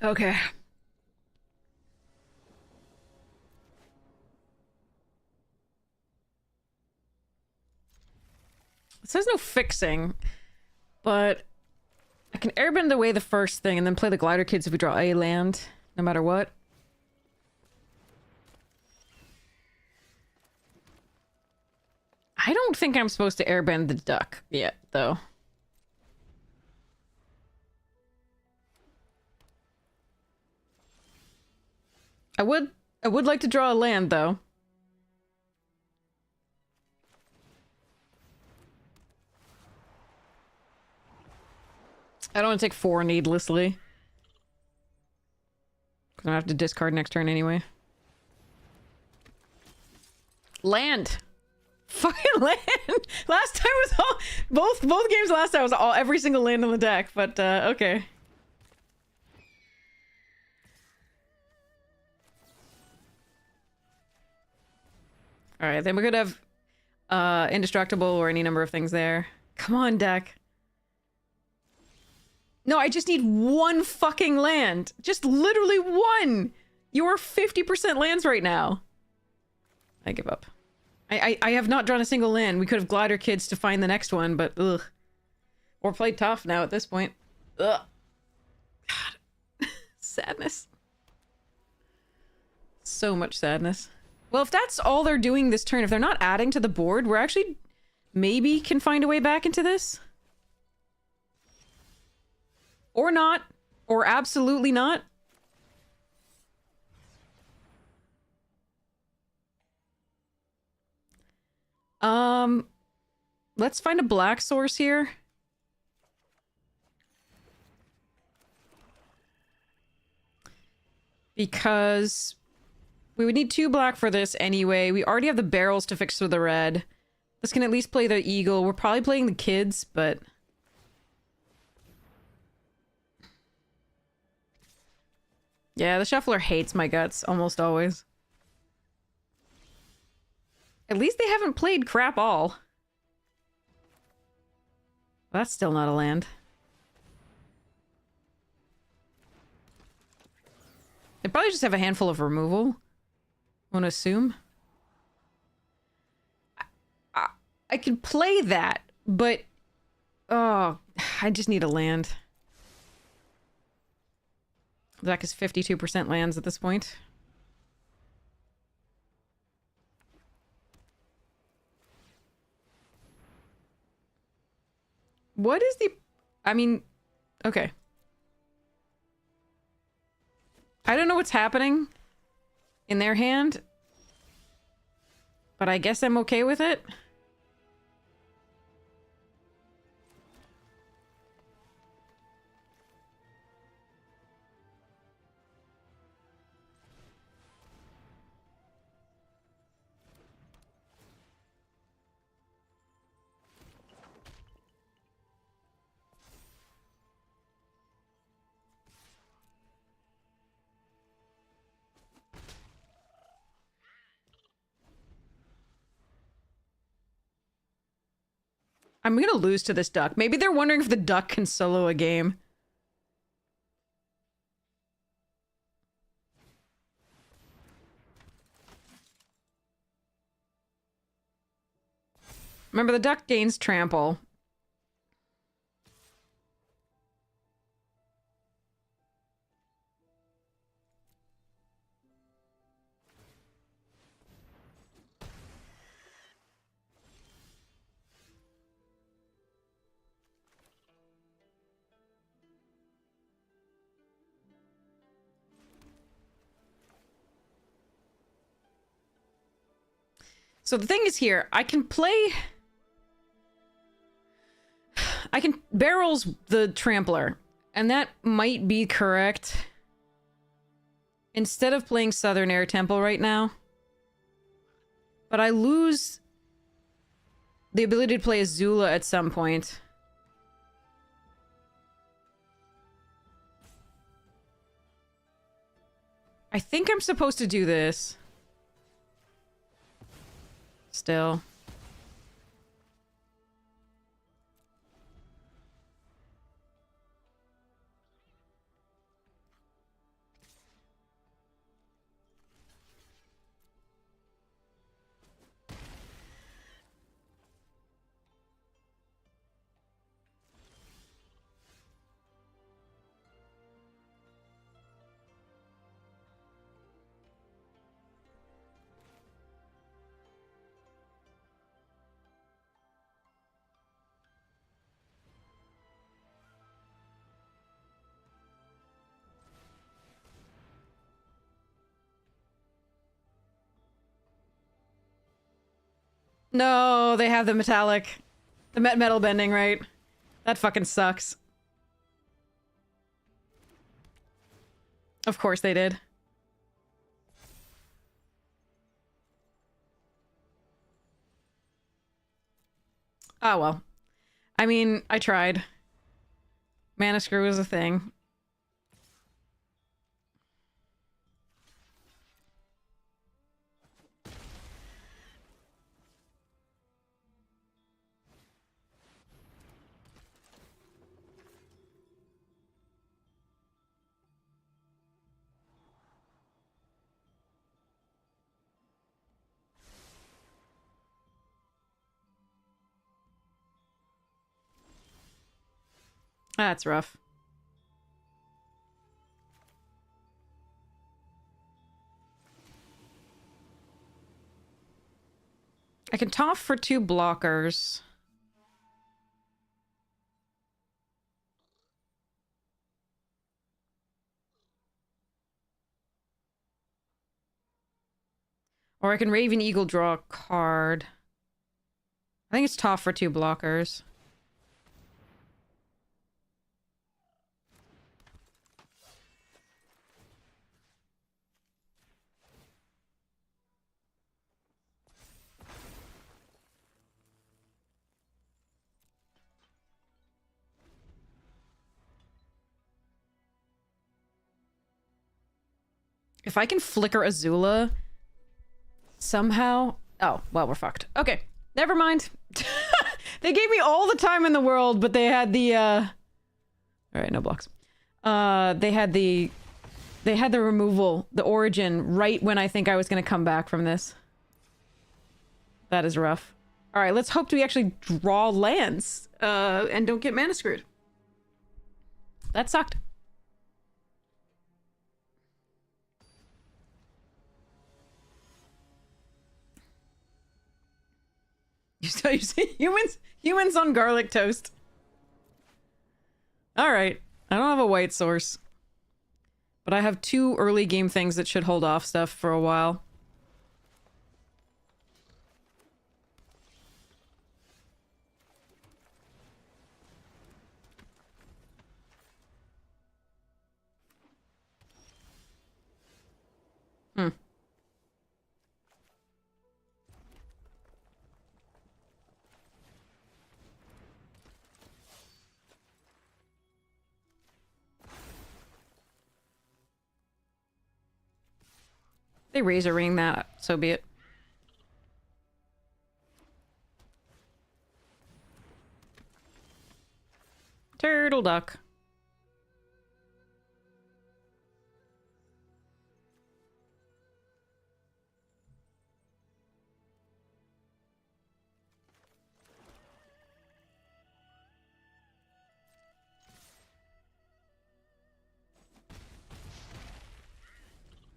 Okay. It says no fixing, but I can airbend away the first thing and then play the glider kids if we draw a land, no matter what. I don't think I'm supposed to airbend the duck yet, though. I would like to draw a land, though. I don't want to take 4 needlessly. Because I'm gonna have to discard next turn anyway. Land! Fucking land! Last time was all... Both games last time was all... Every single land on the deck, but, okay. Alright, then we could have, Indestructible or any number of things there. Come on, deck. No, I just need 1 fucking land. Just literally 1! You are 50% lands right now. I give up. I have not drawn a single land. We could have glider kids to find the next one, but ugh. Or play tough now at this point. Ugh. God. Sadness. So much sadness. Well, if that's all they're doing this turn, if they're not adding to the board, we're actually maybe can find a way back into this. Or not. Or absolutely not. Let's find a black source here. Because we would need 2 black for this anyway. We already have the barrels to fix with the red. This can at least play the eagle. We're probably playing the kids, but... Yeah, the shuffler hates my guts, almost always. At least they haven't played crap all. That's still not a land. They probably just have a handful of removal. I want to assume. I could play that, but... Oh, I just need a land. The deck is 52% lands at this point. What is the... I mean... Okay. I don't know what's happening in their hand, but I guess I'm okay with it. I'm gonna lose to this duck. Maybe they're wondering if the duck can solo a game. Remember, the duck gains trample. So the thing is here, I can barrels the Trampler, and that might be correct. Instead of playing Southern Air Temple right now. But I lose the ability to play Azula at some point. I think I'm supposed to do this. Still. No, they have the metallic. The metal bending, right? That fucking sucks. Of course they did. Oh well. I mean, I tried. Mana Screw is a thing. That's rough. I can toff for 2 blockers. Or I can Raven Eagle draw a card. I think it's toff for 2 blockers. If I can flicker Azula somehow... Oh, well, we're fucked. Okay, never mind. They gave me all the time in the world, but they had the, Alright, no blocks. They had the removal, the origin, right when I think I was gonna come back from this. That is rough. Alright, let's hope we actually draw lands, and don't get mana screwed. That sucked. You see humans on garlic toast. Alright. I don't have a white source. But I have 2 early game things that should hold off stuff for a while. Hmm. They razor ring that, so be it. Turtle duck.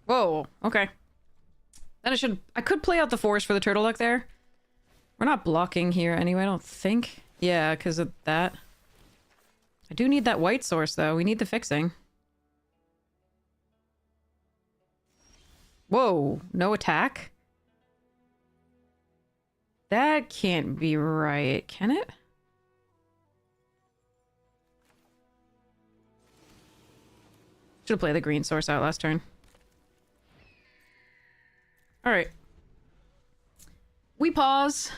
Whoa, okay. Then I could play out the forest for the turtle duck there. We're not blocking here anyway, I don't think. Yeah, because of that. I do need that white source, though. We need the fixing. Whoa, no attack? That can't be right, can it? Should've played the green source out last turn. Alright. We pause.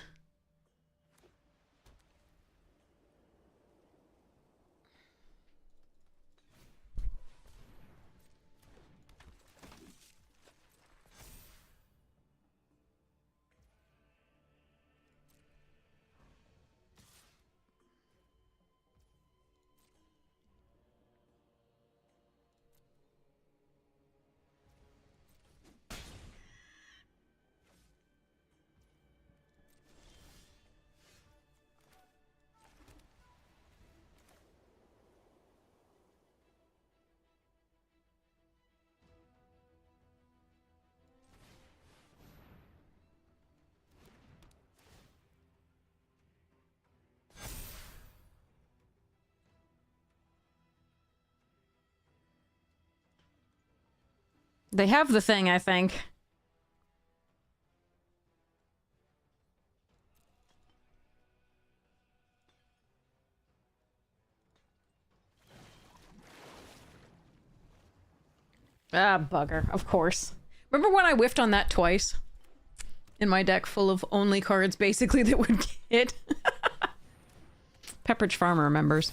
They have the thing, I think. Ah, bugger. Of course. Remember when I whiffed on that twice? In my deck full of only cards, basically, that would hit? Pepperidge Farm remembers.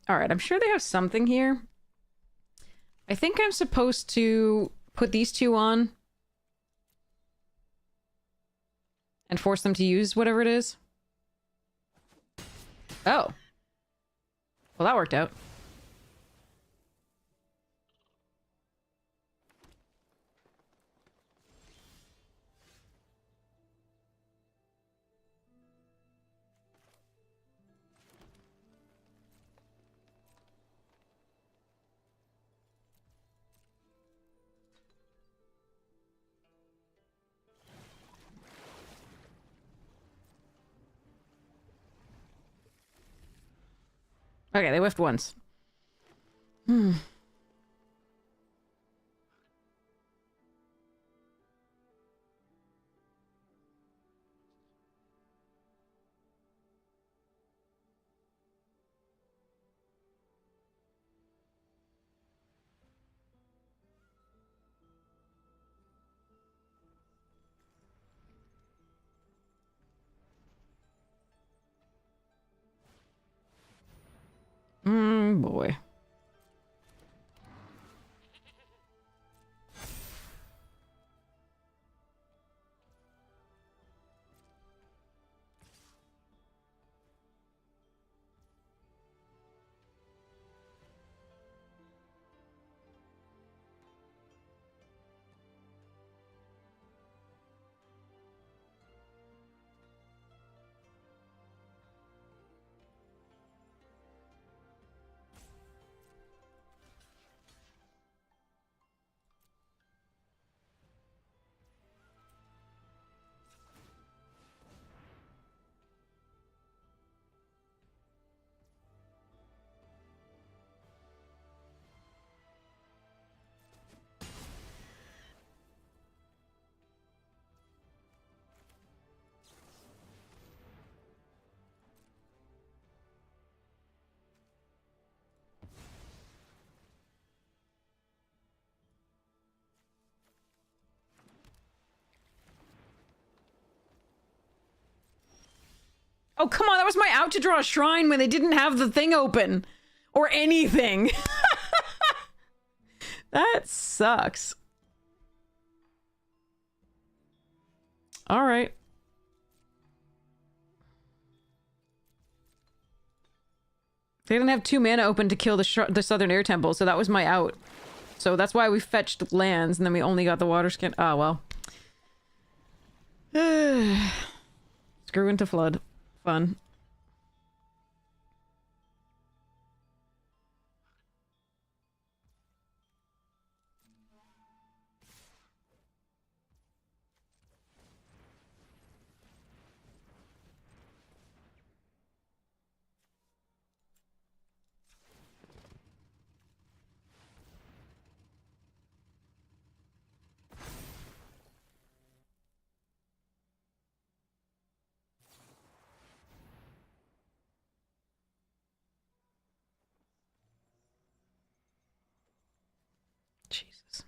Alright, I'm sure they have something here. I think I'm supposed to put these 2 on. And force them to use whatever it is. Oh. Well, that worked out. Okay, they whiffed once. Hmm. boy. Oh, come on, that was my out to draw a shrine when they didn't have the thing open. Or anything. That sucks. Alright. They didn't have 2 mana open to kill the Southern Air Temple, so that was my out. So that's why we fetched lands, and then we only got the water skin. Ah, well. Screw into flood. Fun. Jesus.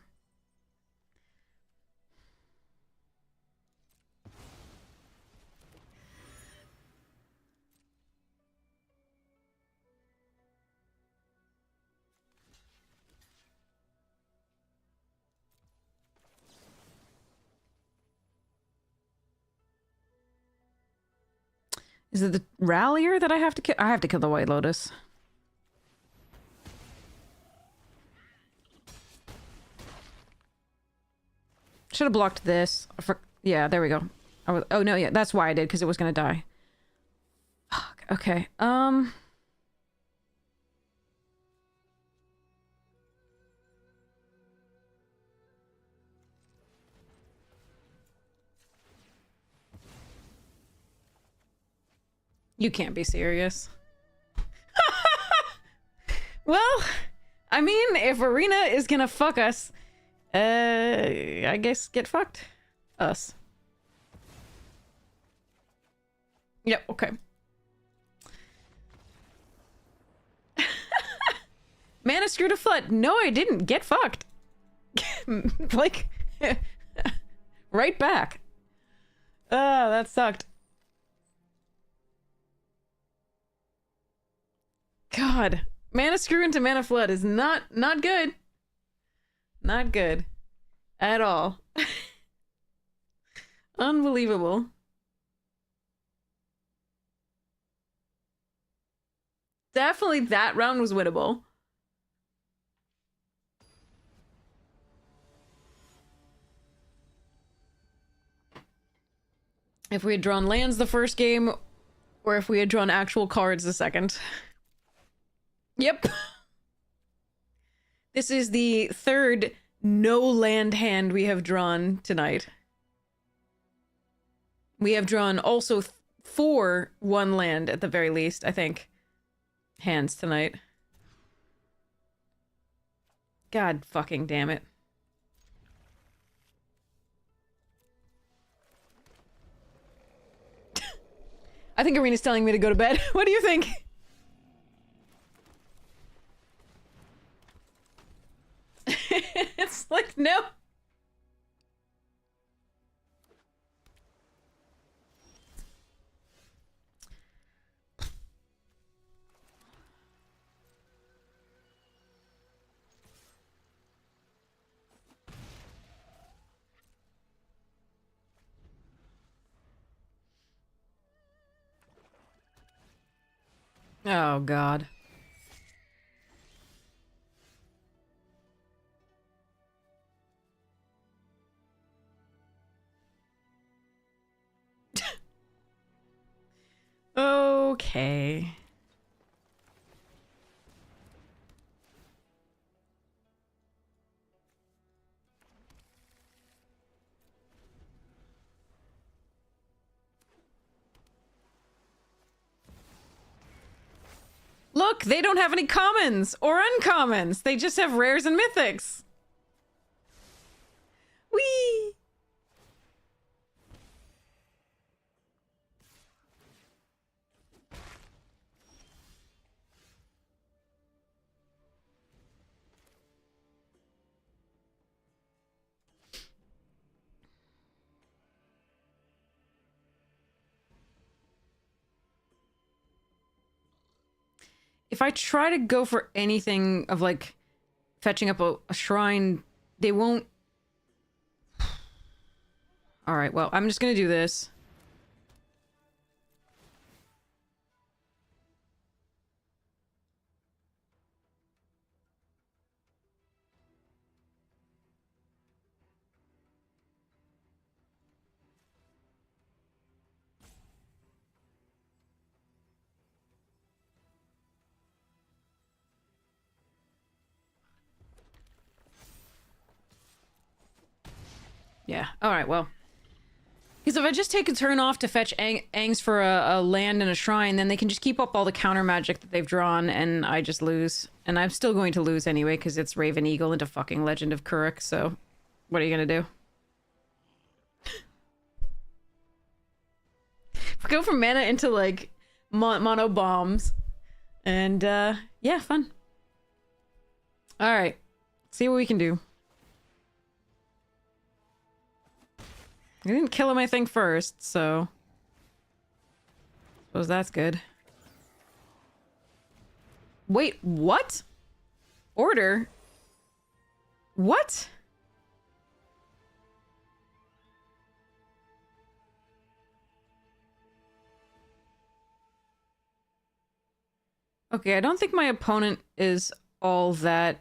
Is it the Rallier that I have to kill? I have to kill the White Lotus. Should have blocked this. Yeah, there we go. Oh no, yeah, that's why I did, because it was gonna die. Fuck, okay. You can't be serious. Well, I mean, if Arena is gonna fuck us, I guess get fucked. Us. Yep, okay. Mana screwed a flood. No, I didn't. Get fucked. Like, right back. Ah, that sucked. God. Mana screw into mana flood is not good. Not good. At all. Unbelievable. Definitely that round was winnable. If we had drawn lands the first game, or if we had drawn actual cards the second. Yep. This is the third no land hand we have drawn tonight. We have drawn also 4 1 land at the very least, I think. Hands tonight. God fucking damn it. I think Arena's telling me to go to bed. What do you think? It's like, no. Oh, God. Okay. Look, they don't have any commons or uncommons. They just have rares and mythics. Whee! If I try to go for anything of, like, fetching up a shrine, they won't... Alright, well, I'm just gonna do this. Yeah, alright, well. Because if I just take a turn off to fetch Angs for a land and a shrine, then they can just keep up all the counter magic that they've drawn, and I just lose. And I'm still going to lose anyway, because it's Raven Eagle into fucking Legend of Kuruk, so... What are you gonna do? We go from mana into, like, mono bombs. And, yeah, fun. Alright. See what we can do. I didn't kill him, I think, first, so... Suppose that's good. Wait, what? Order? What? Okay, I don't think my opponent is all that...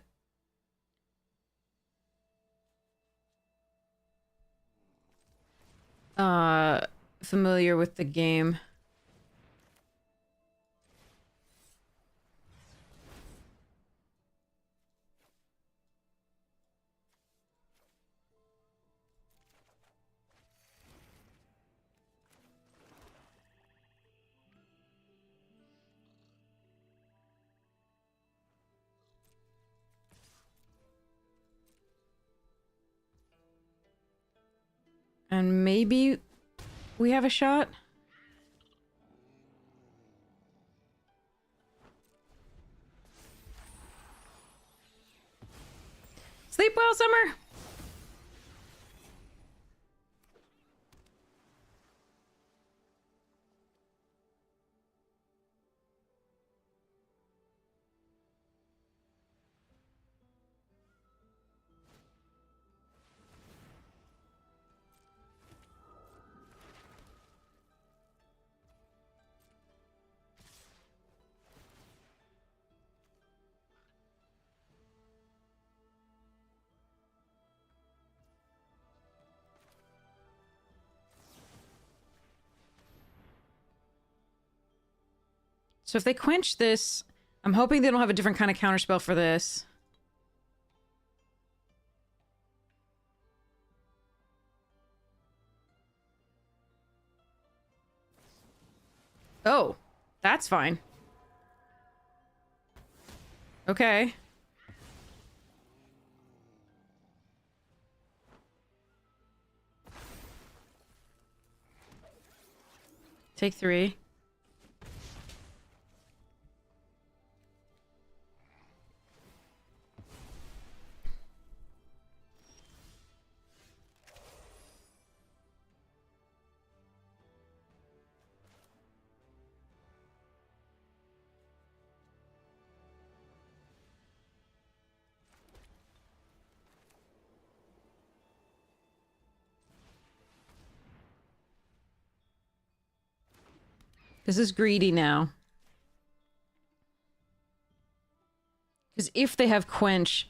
familiar with the game. And maybe we have a shot? Sleep well, Summer! So if they quench this, I'm hoping they don't have a different kind of counterspell for this. Oh, that's fine. Okay. Take 3. This is greedy now. Because if they have Quench,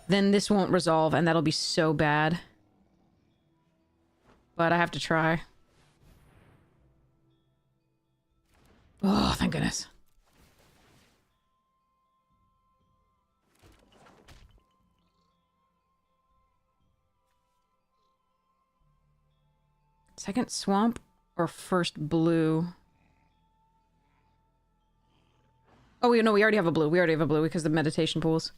then this won't resolve, and that'll be so bad. But I have to try. Oh, thank goodness. Second swamp or first blue? Oh, no, we already have a blue. We already have a blue because of the meditation pools.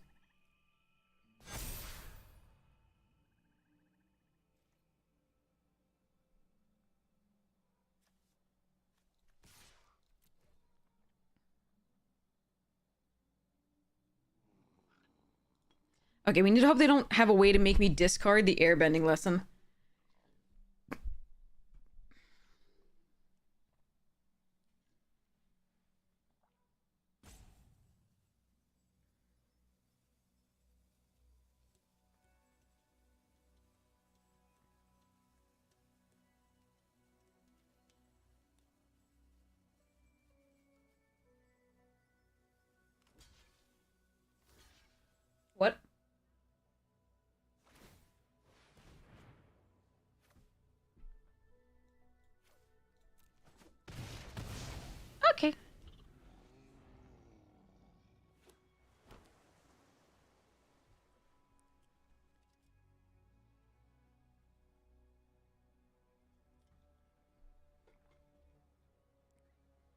Okay, we need to hope they don't have a way to make me discard the airbending lesson. What? Okay.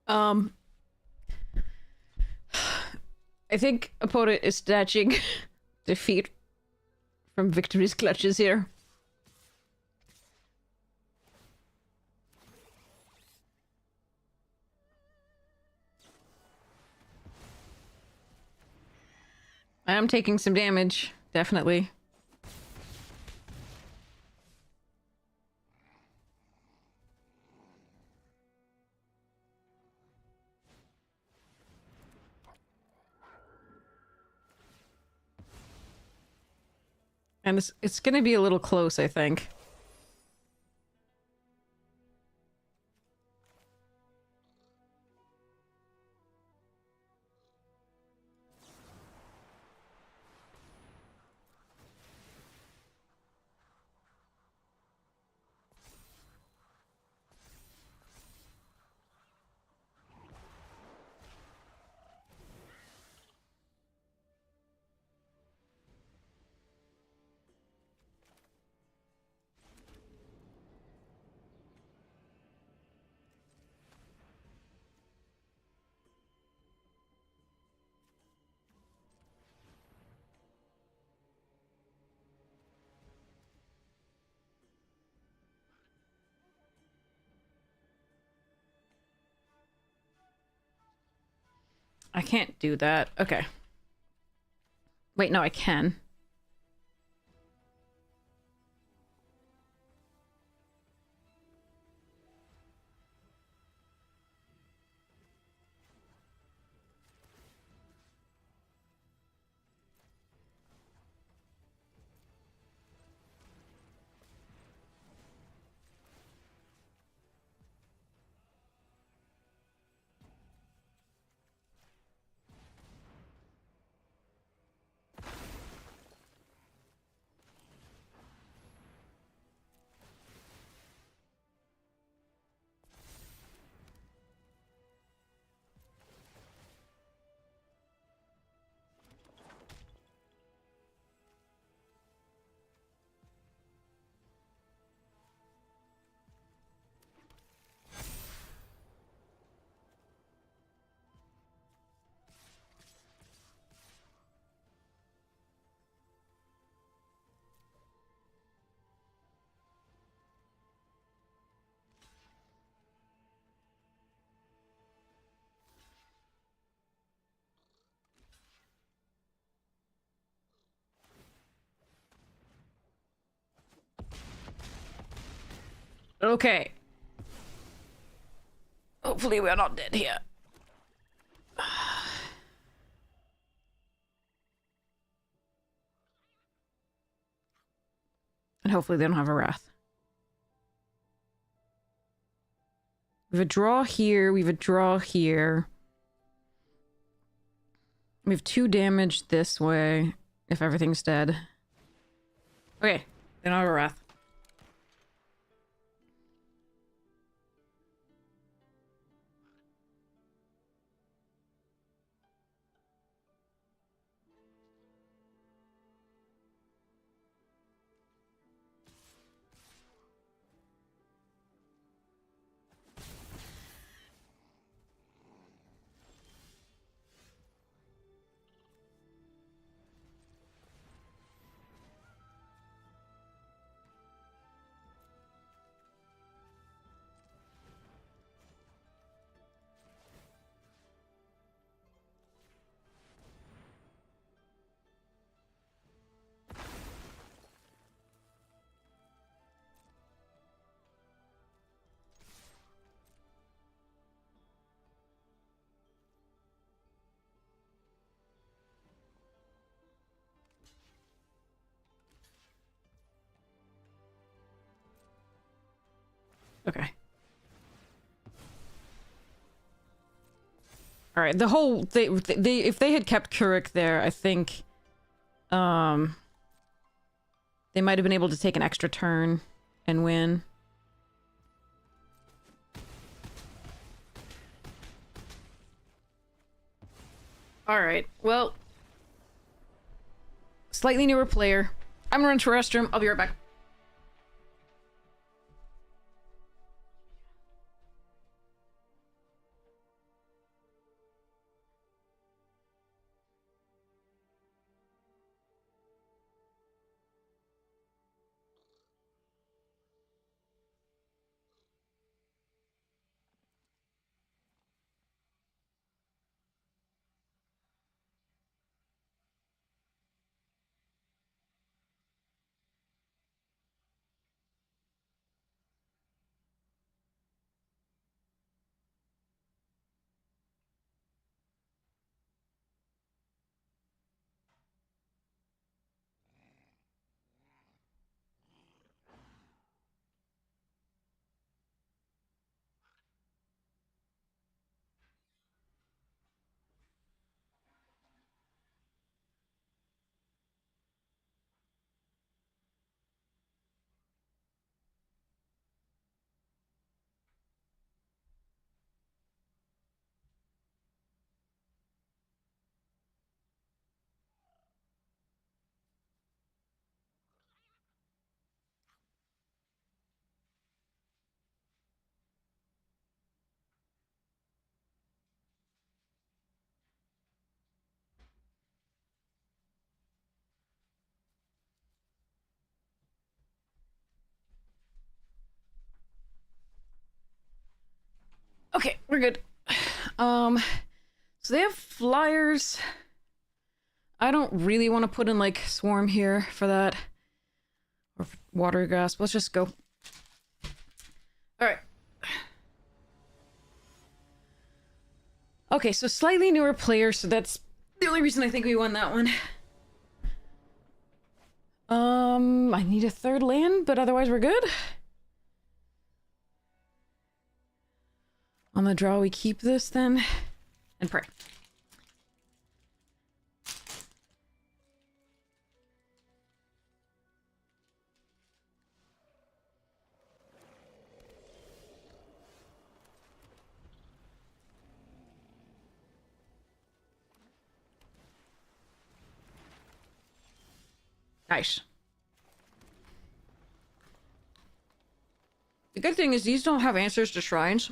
I think opponent is snatching defeat from victory's clutches here. I am taking some damage, definitely. And it's gonna be a little close, I think. I can't do that. Okay. Wait, no, I can. Okay. Hopefully we're not dead here. And hopefully they don't have a wrath. We have a draw here, we have a draw here. We have 2 damage this way if everything's dead. Okay, they don't have a wrath. Okay. All right. The whole they if they had kept Kurik there, I think they might have been able to take an extra turn and win. All right. Well, slightly newer player. I'm gonna run to the restroom. I'll be right back. Okay, we're good. So they have flyers. I don't really want to put in like swarm here for that. Or water grasp. Let's just go. Alright. Okay, so slightly newer player, so that's the only reason I think we won that one. I need a 3rd land, but otherwise we're good. On the draw, we keep this then and pray. Nice. The good thing is these don't have answers to shrines.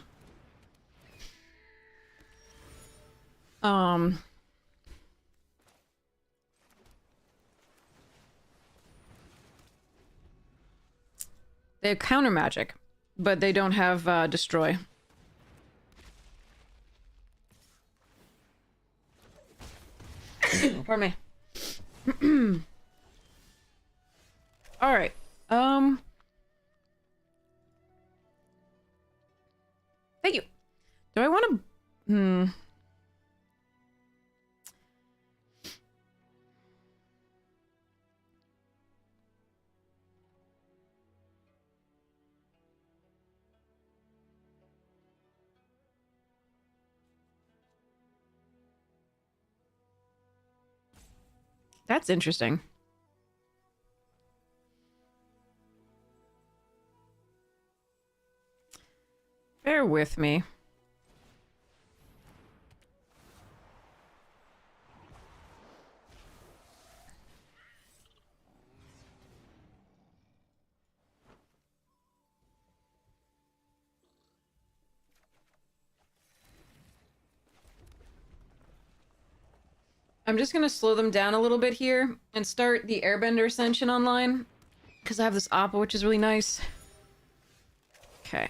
They have counter magic, but they don't have destroy. Pardon me. All right. Thank you. Do I want to? That's interesting. Bear with me. I'm just gonna slow them down a little bit here and start the Airbender Ascension online. Because I have this Appa, which is really nice. Okay.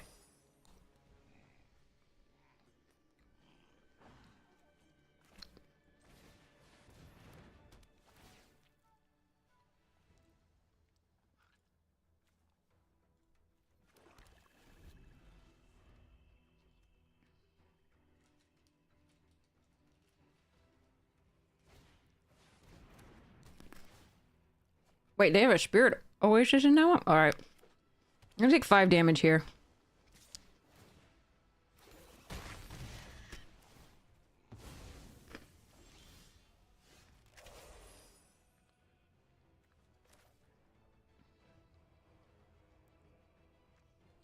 Wait, they have a Spirit Oasis in that one? Alright. I'm gonna take 5 damage here.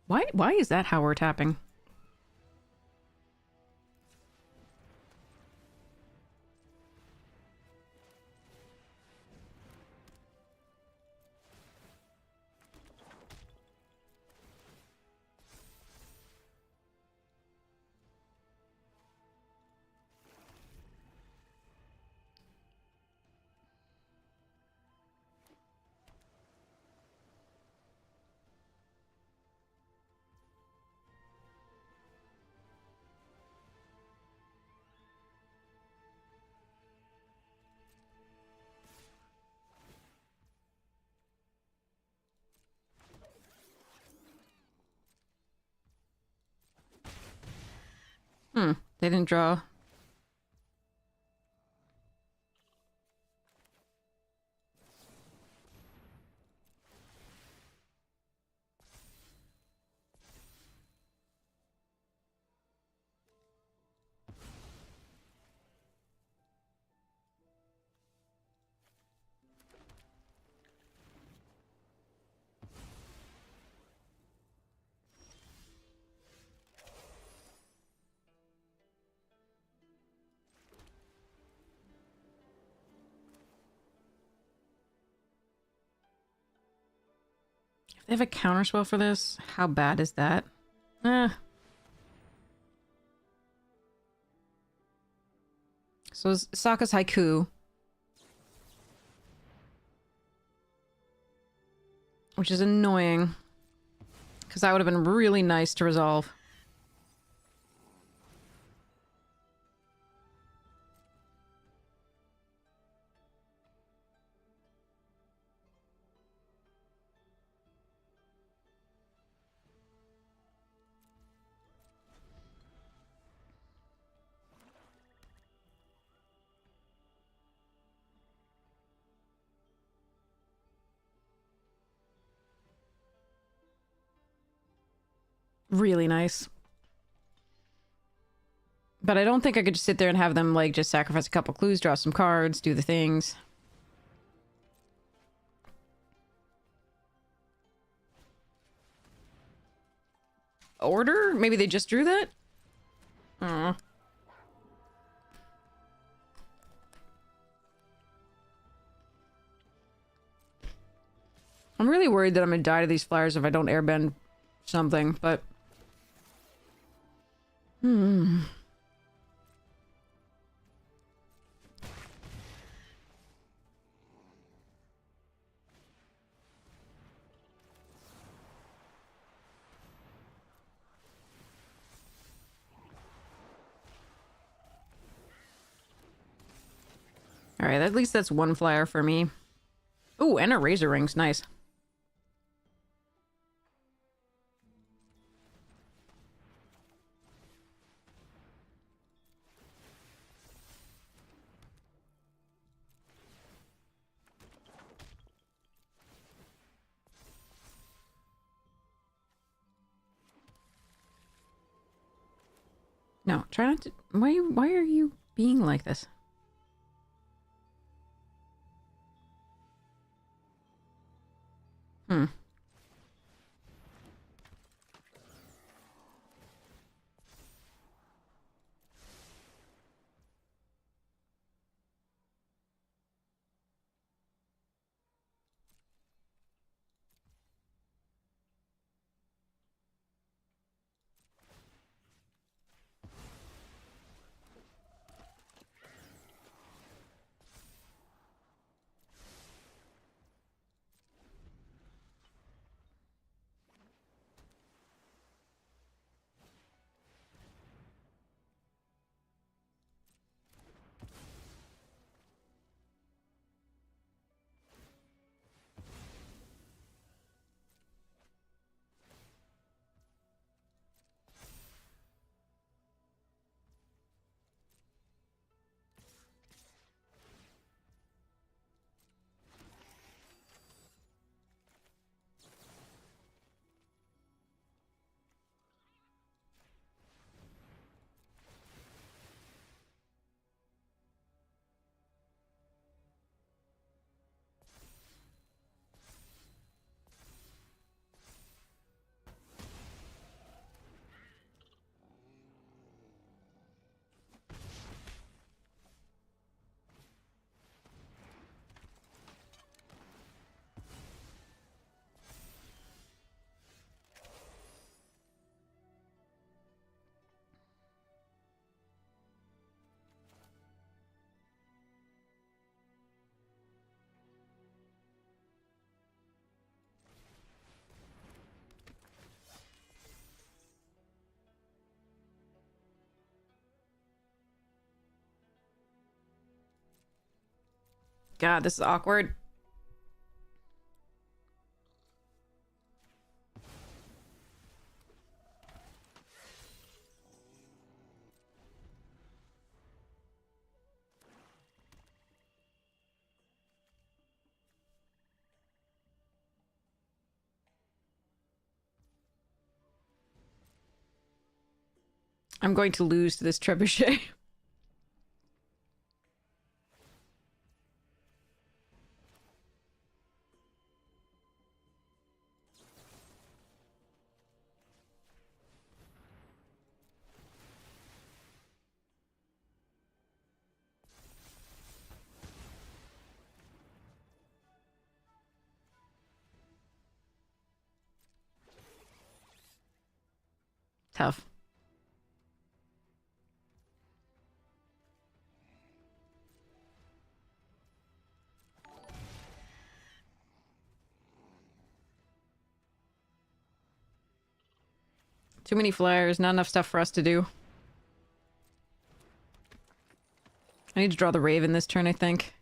Why is that how we're tapping? They didn't draw. They have a counterspell for this? How bad is that? So Sokka's Haiku. Which is annoying. Because that would have been really nice to resolve. Really nice. But I don't think I could just sit there and have them, like, just sacrifice a couple clues, draw some cards, do the things. Order? Maybe they just drew that? Aw. I'm really worried that I'm gonna die to these flyers if I don't airbend something, but... Alright, at least that's one flyer for me. Ooh, and a Razor Ring's nice. No, try not to... Why are you being like this? Hmm. God, this is awkward. I'm going to lose to this trebuchet. Tough. Too many flyers, not enough stuff for us to do. I need to draw the Raven this turn, I think.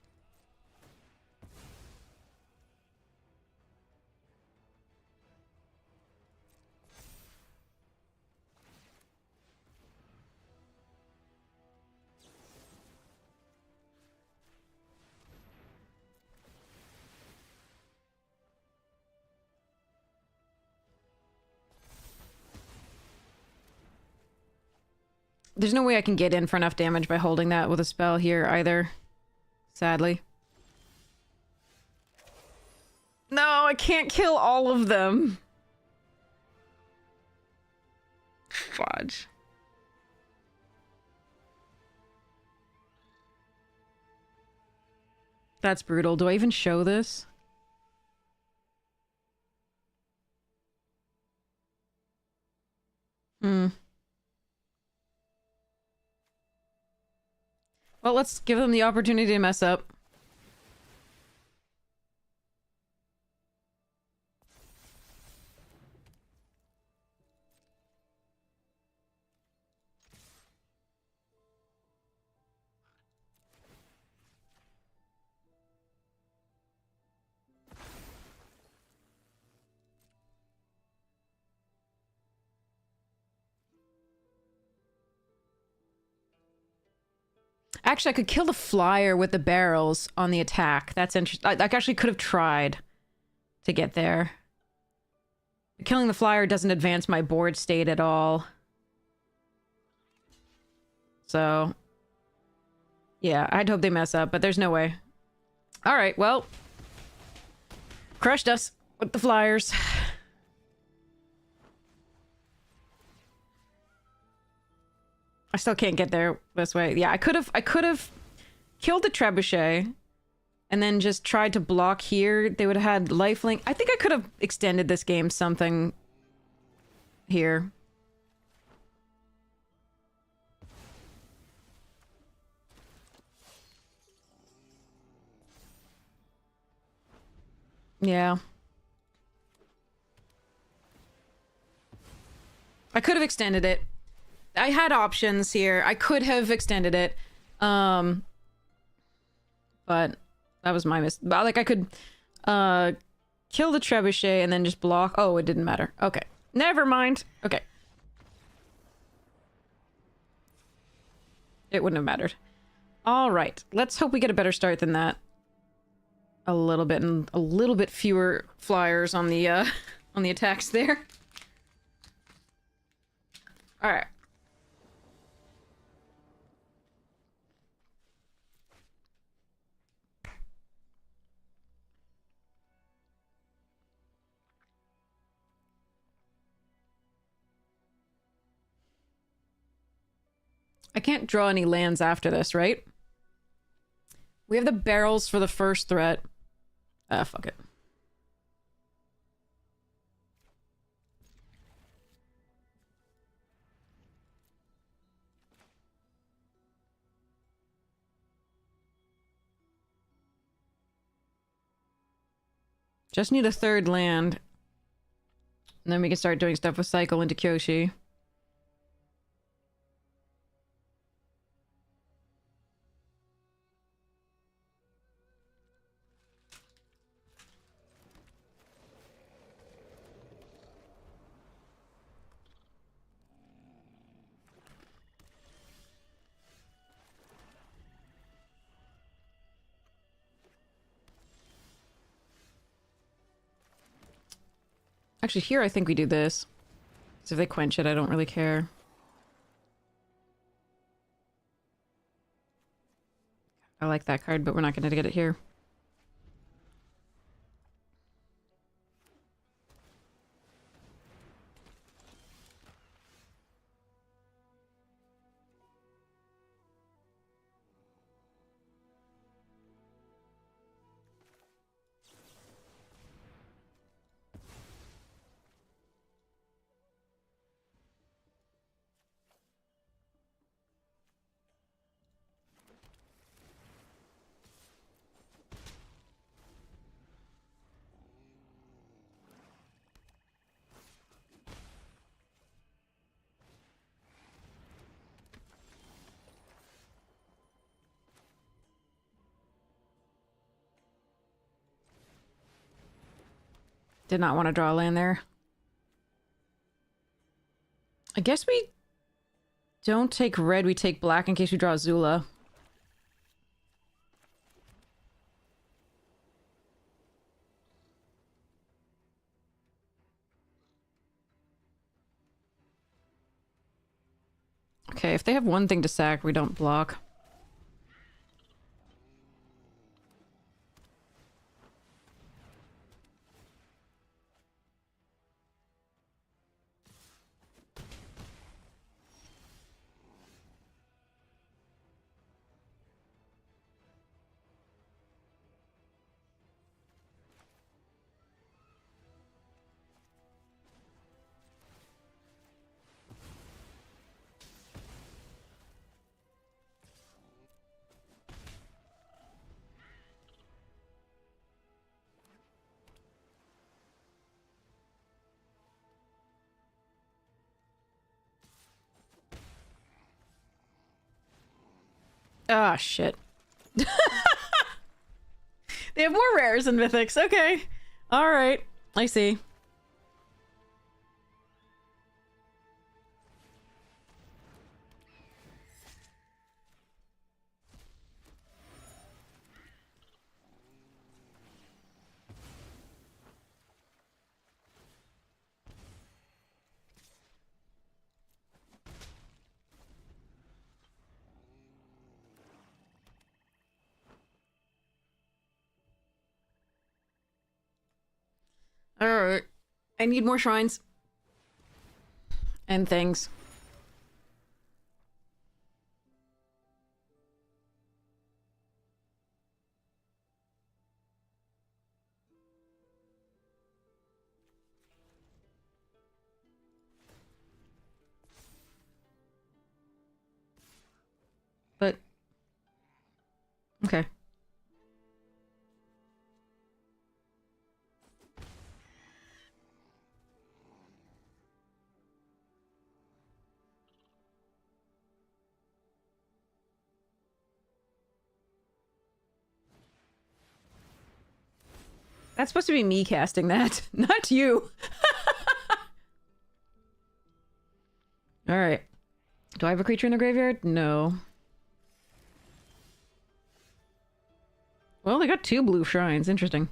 There's no way I can get in for enough damage by holding that with a spell here either. Sadly. No, I can't kill all of them. Fudge. That's brutal. Do I even show this? Hmm. Well, let's give them the opportunity to mess up. Actually, I could kill the flyer with the barrels on the attack. That's interesting. I actually could have tried to get there. Killing the flyer doesn't advance my board state at all. So, yeah, I'd hope they mess up, but there's no way. All right, well, crushed us. What with the flyers. I still can't get there this way. Yeah, I could have killed the trebuchet and then just tried to block here. They would have had lifelink. I think I could have extended this game something here. Yeah. I could have extended it. I had options here. I could have extended it. But that was my like, I could, kill the trebuchet and then just block. Oh, it didn't matter. Okay. Never mind. Okay. It wouldn't have mattered. All right. Let's hope we get a better start than that. A little bit, and a little bit fewer flyers on the, on the attacks there. All right. I can't draw any lands after this, right? We have the barrels for the first threat. Ah, fuck it. Just need a third land. And then we can start doing stuff with Cycle into Kyoshi. Actually, here I think we do this. So if they quench it, I don't really care. I like that card, but we're not going to get it here. Did not want to draw a land there. I guess we don't take red, we take black in case we draw Zula. Okay, if they have one thing to sack, we don't block. Ah, shit. They have more rares and mythics. Okay. Alright. I see. Alright. I need more shrines. And things. But... okay. That's supposed to be me casting that, not you. Alright. Do I have a creature in the graveyard? No. Well, they got 2 blue shrines. Interesting.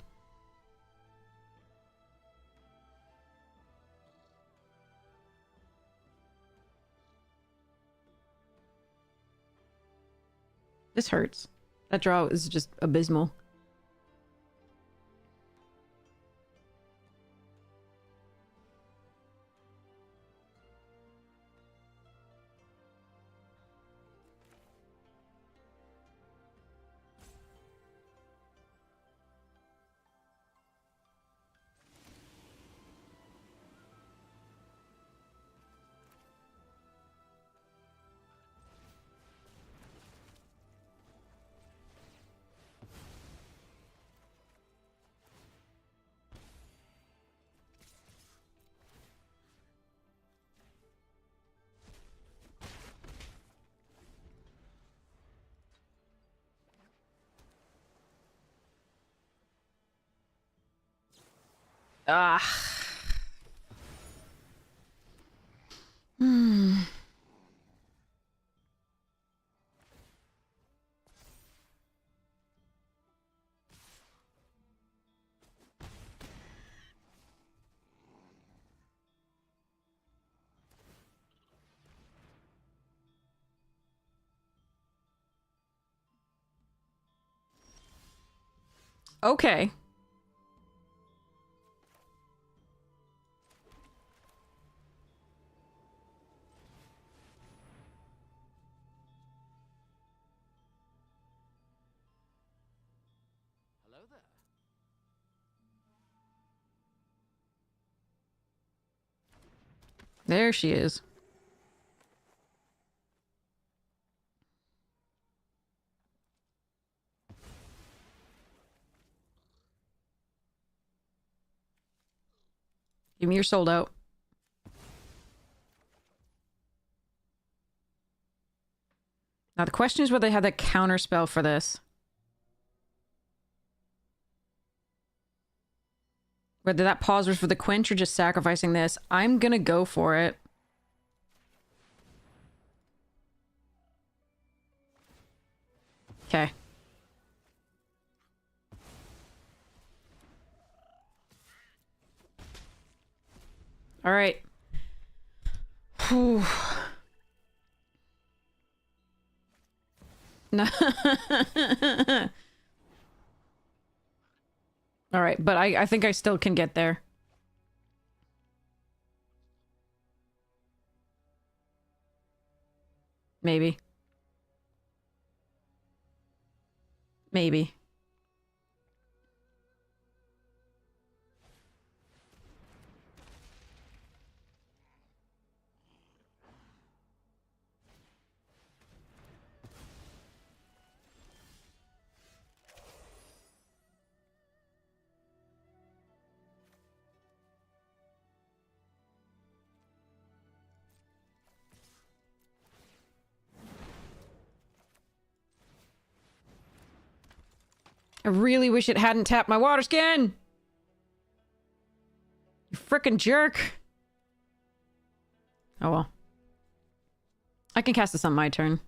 This hurts. That draw is just abysmal. Ah. Hmm. Okay. Hello there. There she is. Give me your sold out. Now the question is whether they have that counter spell for this. Whether that pause was for the quench or just sacrificing this. I'm gonna go for it. Okay. Alright. Whew. No. Alright, but I think I still can get there. Maybe. Maybe. I really wish it hadn't tapped my water skin! You frickin' jerk! Oh well. I can cast this on my turn.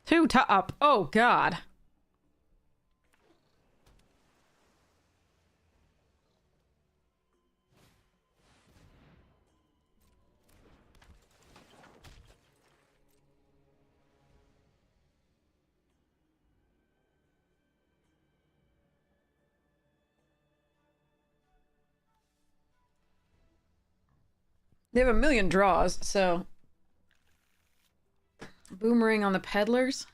Two top. Oh, God. They have a million draws, so... Boomerang on the peddlers?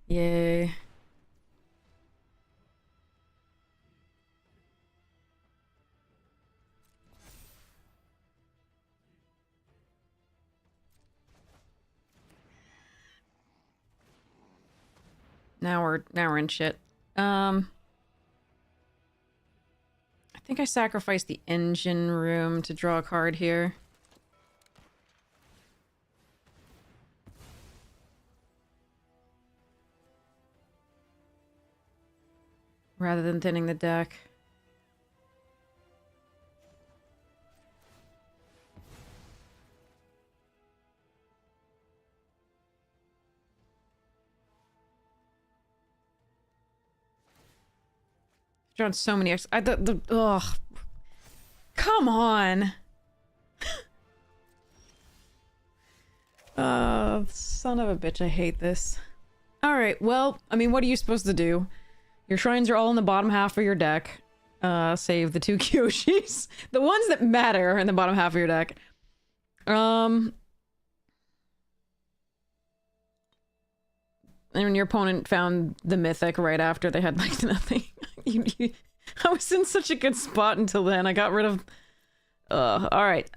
Yay. Now we're in shit. I think I sacrificed the engine room to draw a card here. Rather than thinning the deck. Drawn so many ugh. Come on. Son of a bitch, I hate this. Alright, well, I mean, what are you supposed to do? Your shrines are all in the bottom half of your deck. Save the two Kyoshis. The ones that matter are in the bottom half of your deck. And your opponent found the mythic right after they had, like, nothing. I was in such a good spot until then. I got rid of... alright.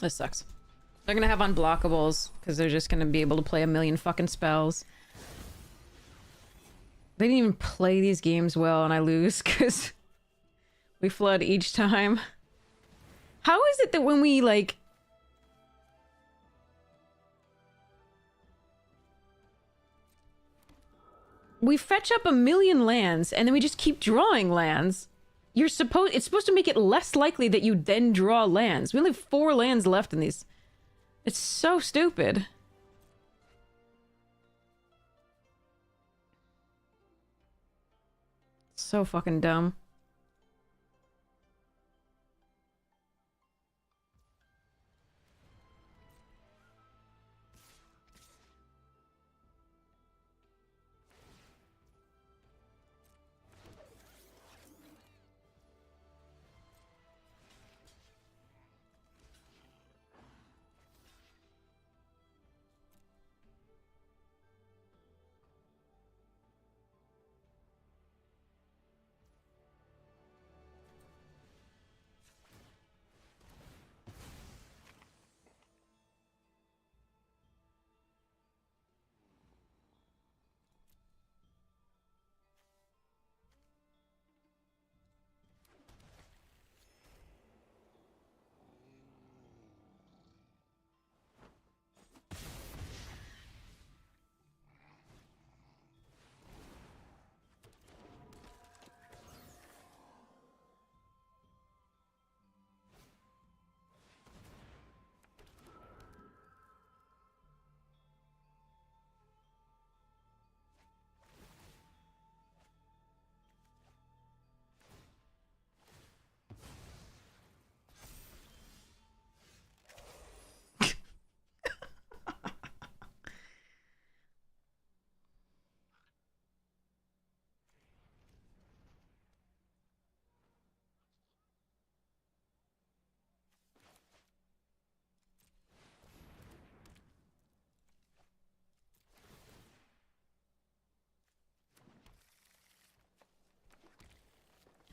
This sucks. They're gonna have unblockables, because they're just gonna be able to play a million fucking spells. They didn't even play these games well, and I lose, because we flood each time. How is it that when we, like... We fetch up a million lands, and then we just keep drawing lands? It's supposed to make it less likely that you then draw lands. We only have 4 lands left in these. It's so stupid. So fucking dumb.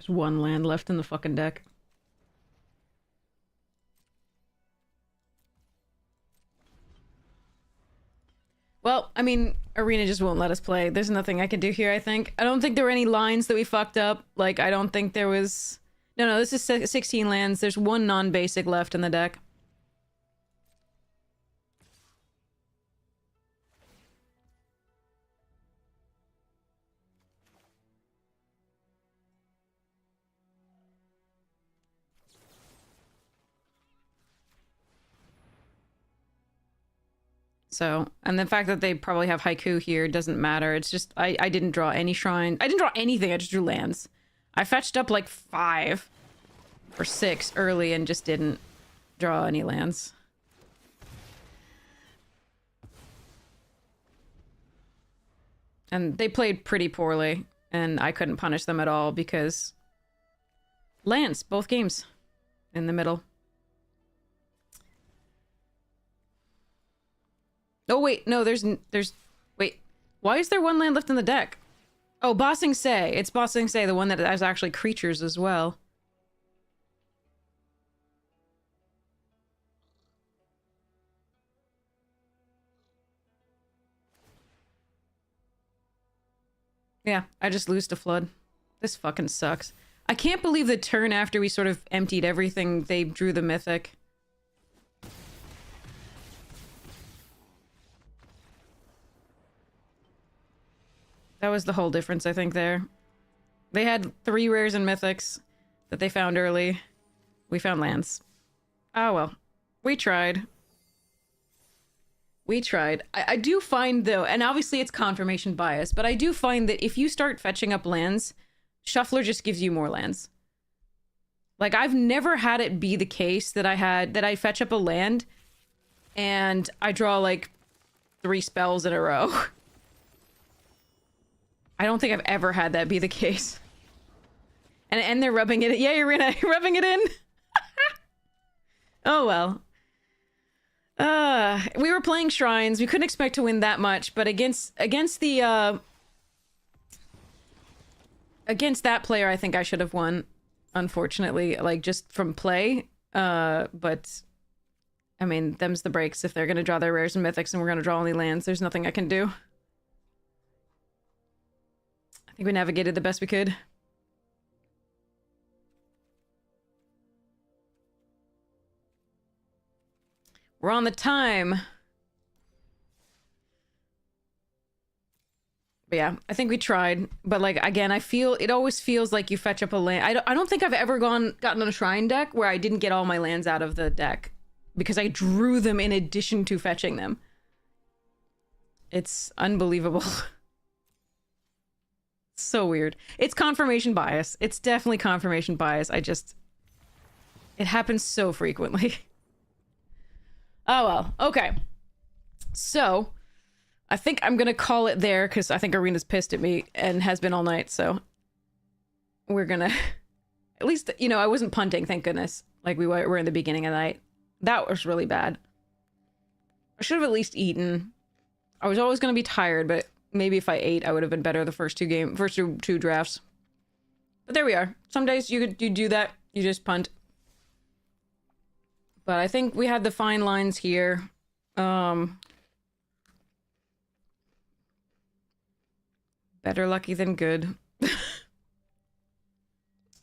There's one land left in the fucking deck. Well, I mean, Arena just won't let us play. There's nothing I can do here, I think. I don't think there were any lines that we fucked up. Like, I don't think there was... No, this is 16 lands. There's one non-basic left in the deck. So, and the fact that they probably have Haiku here doesn't matter. It's just, I didn't draw any shrine. I didn't draw anything, I just drew lands. I fetched up like 5 or 6 early and just didn't draw any lands. And they played pretty poorly, and I couldn't punish them at all because lands, both games, in the middle. Oh, wait, no, there's, wait, why is there one land left in the deck? Oh, Ba Sing Se. It's Ba Sing Se, the one that has actually creatures as well. Yeah, I just lose to Flood. This fucking sucks. I can't believe the turn after we sort of emptied everything, they drew the Mythic. That was the whole difference, I think, there. They had 3 rares and mythics that they found early. We found lands. Oh, well. We tried. We tried. I do find, though, and obviously it's confirmation bias, but I do find that if you start fetching up lands, Shuffler just gives you more lands. Like, I've never had it be the case that I fetch up a land and I draw, like, 3 spells in a row. I don't think I've ever had that be the case. And they're rubbing it in. Yeah, you're rubbing it in. Oh, well. We were playing Shrines. We couldn't expect to win that much, but against that player, I think I should have won, unfortunately, like, just from play. But, I mean, them's the breaks. If they're gonna draw their rares and mythics and we're gonna draw only lands, there's nothing I can do. I think we navigated the best we could. We're on the time. But yeah, I think we tried. But, like, again, it always feels like you fetch up a land. I don't think I've ever gotten on a Shrine deck where I didn't get all my lands out of the deck because I drew them in addition to fetching them. It's unbelievable. So weird. It's confirmation bias. It's definitely confirmation bias. It happens so frequently. Oh well. Okay. So, I think I'm gonna call it there because I think Arena's pissed at me and has been all night, so we're gonna... At least, you know, I wasn't punting, thank goodness, like we were in the beginning of the night. That was really bad. I should have at least eaten. I was always gonna be tired, but maybe if I ate, I would have been better the first two drafts. But there we are. Some days you do that. You just punt. But I think we had the fine lines here. Better lucky than good.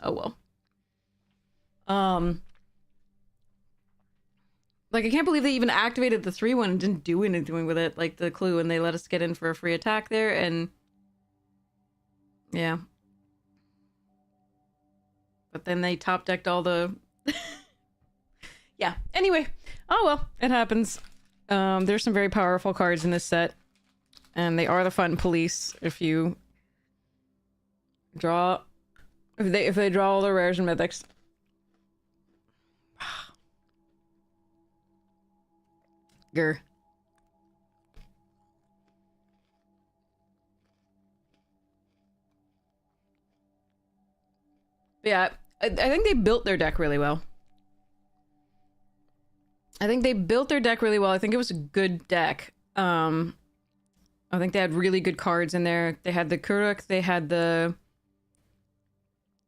Oh well. Like, I can't believe they even activated the 3-1 and didn't do anything with it, like the clue, and they let us get in for a free attack there, and... Yeah. But then they top-decked all the... Yeah, anyway. Oh well, it happens. There's some very powerful cards in this set, and they are the fun police if you draw... If they draw all the rares and mythics. Grr. Yeah, I think they built their deck really well. I think they built their deck really well. I think it was a good deck. I think they had really good cards in there. They had the Kuruk, they had the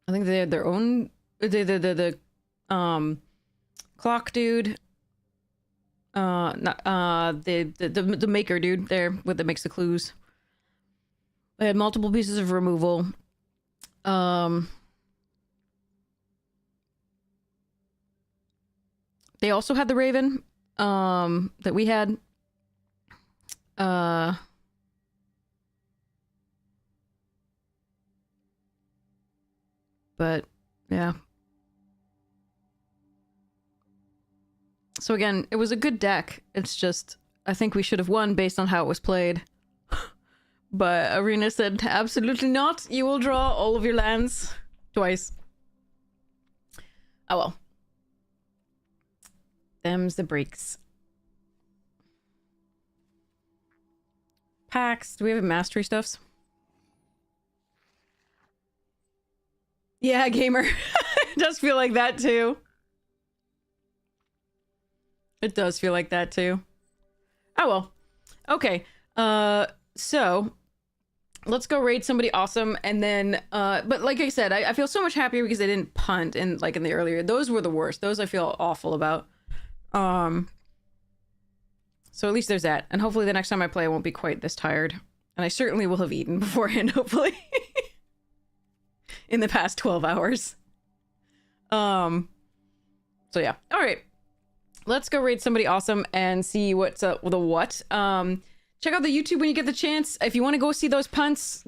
I think they had their own the clock dude. Not the maker dude there with that makes the clues. They had multiple pieces of removal. They also had the Raven, that we had. But yeah. So again, it was a good deck. It's just, I think we should have won based on how it was played. But Arena said, absolutely not. You will draw all of your lands twice. Oh well. Them's the breaks. Packs. Do we have mastery stuffs? Yeah, gamer. It does feel like that too. It does feel like that too. Oh well. Okay. So let's go raid somebody awesome, and then but like I said, I feel so much happier because I didn't punt in like in the earlier. Those were the worst. Those I feel awful about. So at least there's that, and hopefully the next time I play I won't be quite this tired, and I certainly will have eaten beforehand, hopefully. In the past 12 hours. So yeah. All right. Let's go raid somebody awesome and see what's up with the what. Check out the YouTube when you get the chance. If you want to go see those punts,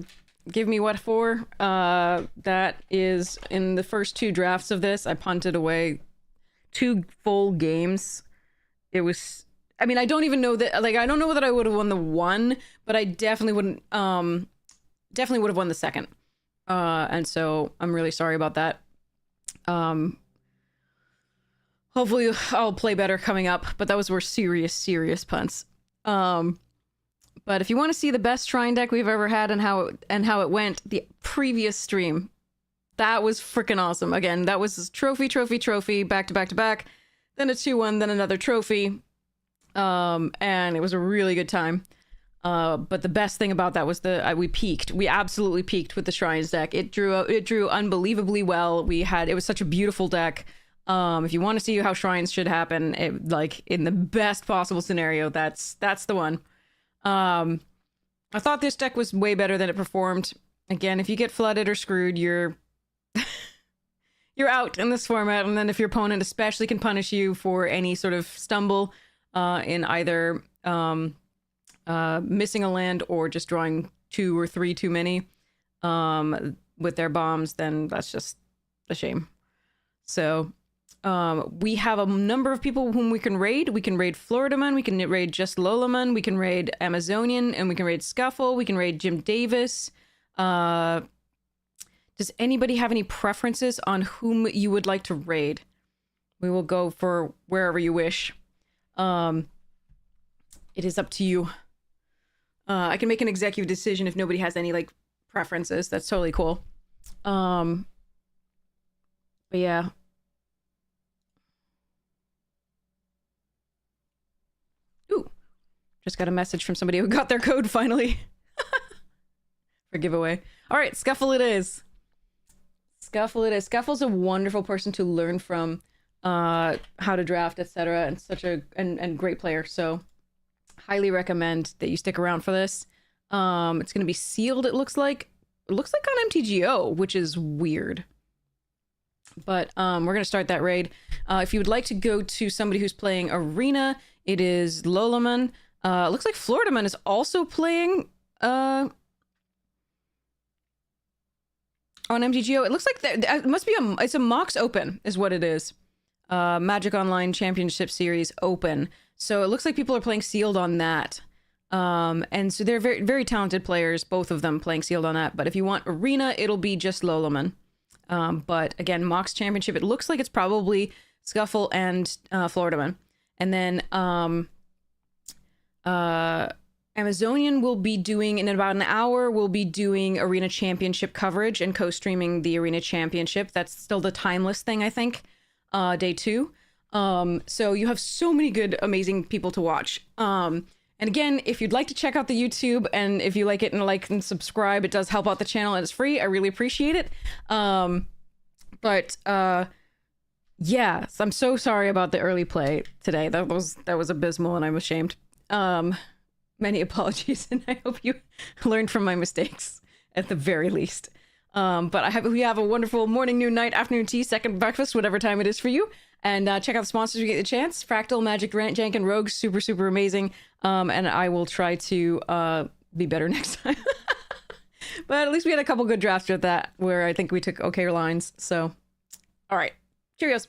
give me what for. That is in the first 2 drafts of this. I punted away 2 full games. It was, I mean, I don't even know that, like, I don't know that I would have won the 1, but I definitely wouldn't, definitely would have won the 2nd. And so I'm really sorry about that. Hopefully I'll play better coming up, but those were serious punts. But if you want to see the best shrine deck we've ever had and how it went, the previous stream, that was freaking awesome. Again, that was trophy, back to back, then a 2-1, then another trophy. And it was a really good time. But the best thing about that was we peaked. We absolutely peaked with the shrines deck. It drew unbelievably well. It was such a beautiful deck. If you want to see how shrines should happen, like in the best possible scenario, that's the one. I thought this deck was way better than it performed. Again, if you get flooded or screwed, you're out in this format. And then if your opponent especially can punish you for any sort of stumble in either missing a land or just drawing 2 or 3 too many with their bombs, then that's just a shame. So we have a number of people whom we can raid. We can raid Floridaman, we can raid Just Lolaman, we can raid Amazonian, and we can raid Scuffle, we can raid Jim Davis. Does anybody have any preferences on whom you would like to raid? We will go for wherever you wish. It is up to you. I can make an executive decision if nobody has any like preferences. That's totally cool. But yeah. Ooh, just got a message from somebody who got their code finally. For giveaway. All right, Scuffle it is. Scuffle it is. Scuffle's a wonderful person to learn from, how to draft, etc., and such a and great player. So highly recommend that you stick around for this. It's going to be sealed, it looks like. It looks like on MTGO, which is weird. But we're going to start that raid. If you would like to go to somebody who's playing Arena, it is Lolaman. Looks like Floridaman is also playing on MTGO. It looks like it must be it's a Mox Open is what it is. Magic Online Championship Series Open. So it looks like people are playing sealed on that. And so they're very, very talented players, both of them playing sealed on that. But if you want Arena, it'll be just Lolaman. But again, Mox Championship, it looks like it's probably Scuffle and Floridaman. And then Amazonian will be doing, in about an hour, we'll be doing Arena Championship coverage and co-streaming the Arena Championship. That's still the timeless thing, I think. Day 2. So you have so many good, amazing people to watch. And again, if you'd like to check out the YouTube, and if you like it and subscribe, it does help out the channel and it's free. I really appreciate it. But yeah, so I'm so sorry about the early play today. That was abysmal, and I'm ashamed. Many apologies, and I hope you learned from my mistakes at the very least. But I hope we have a wonderful morning, noon, night, afternoon tea, second breakfast, whatever time it is for you. And check out the sponsors if you get the chance. Fractal, Magic, Jank, and Rogue. Super, super amazing. And I will try to be better next time. But at least we had a couple good drafts with that, where I think we took okay lines. So, all right. Cheerios.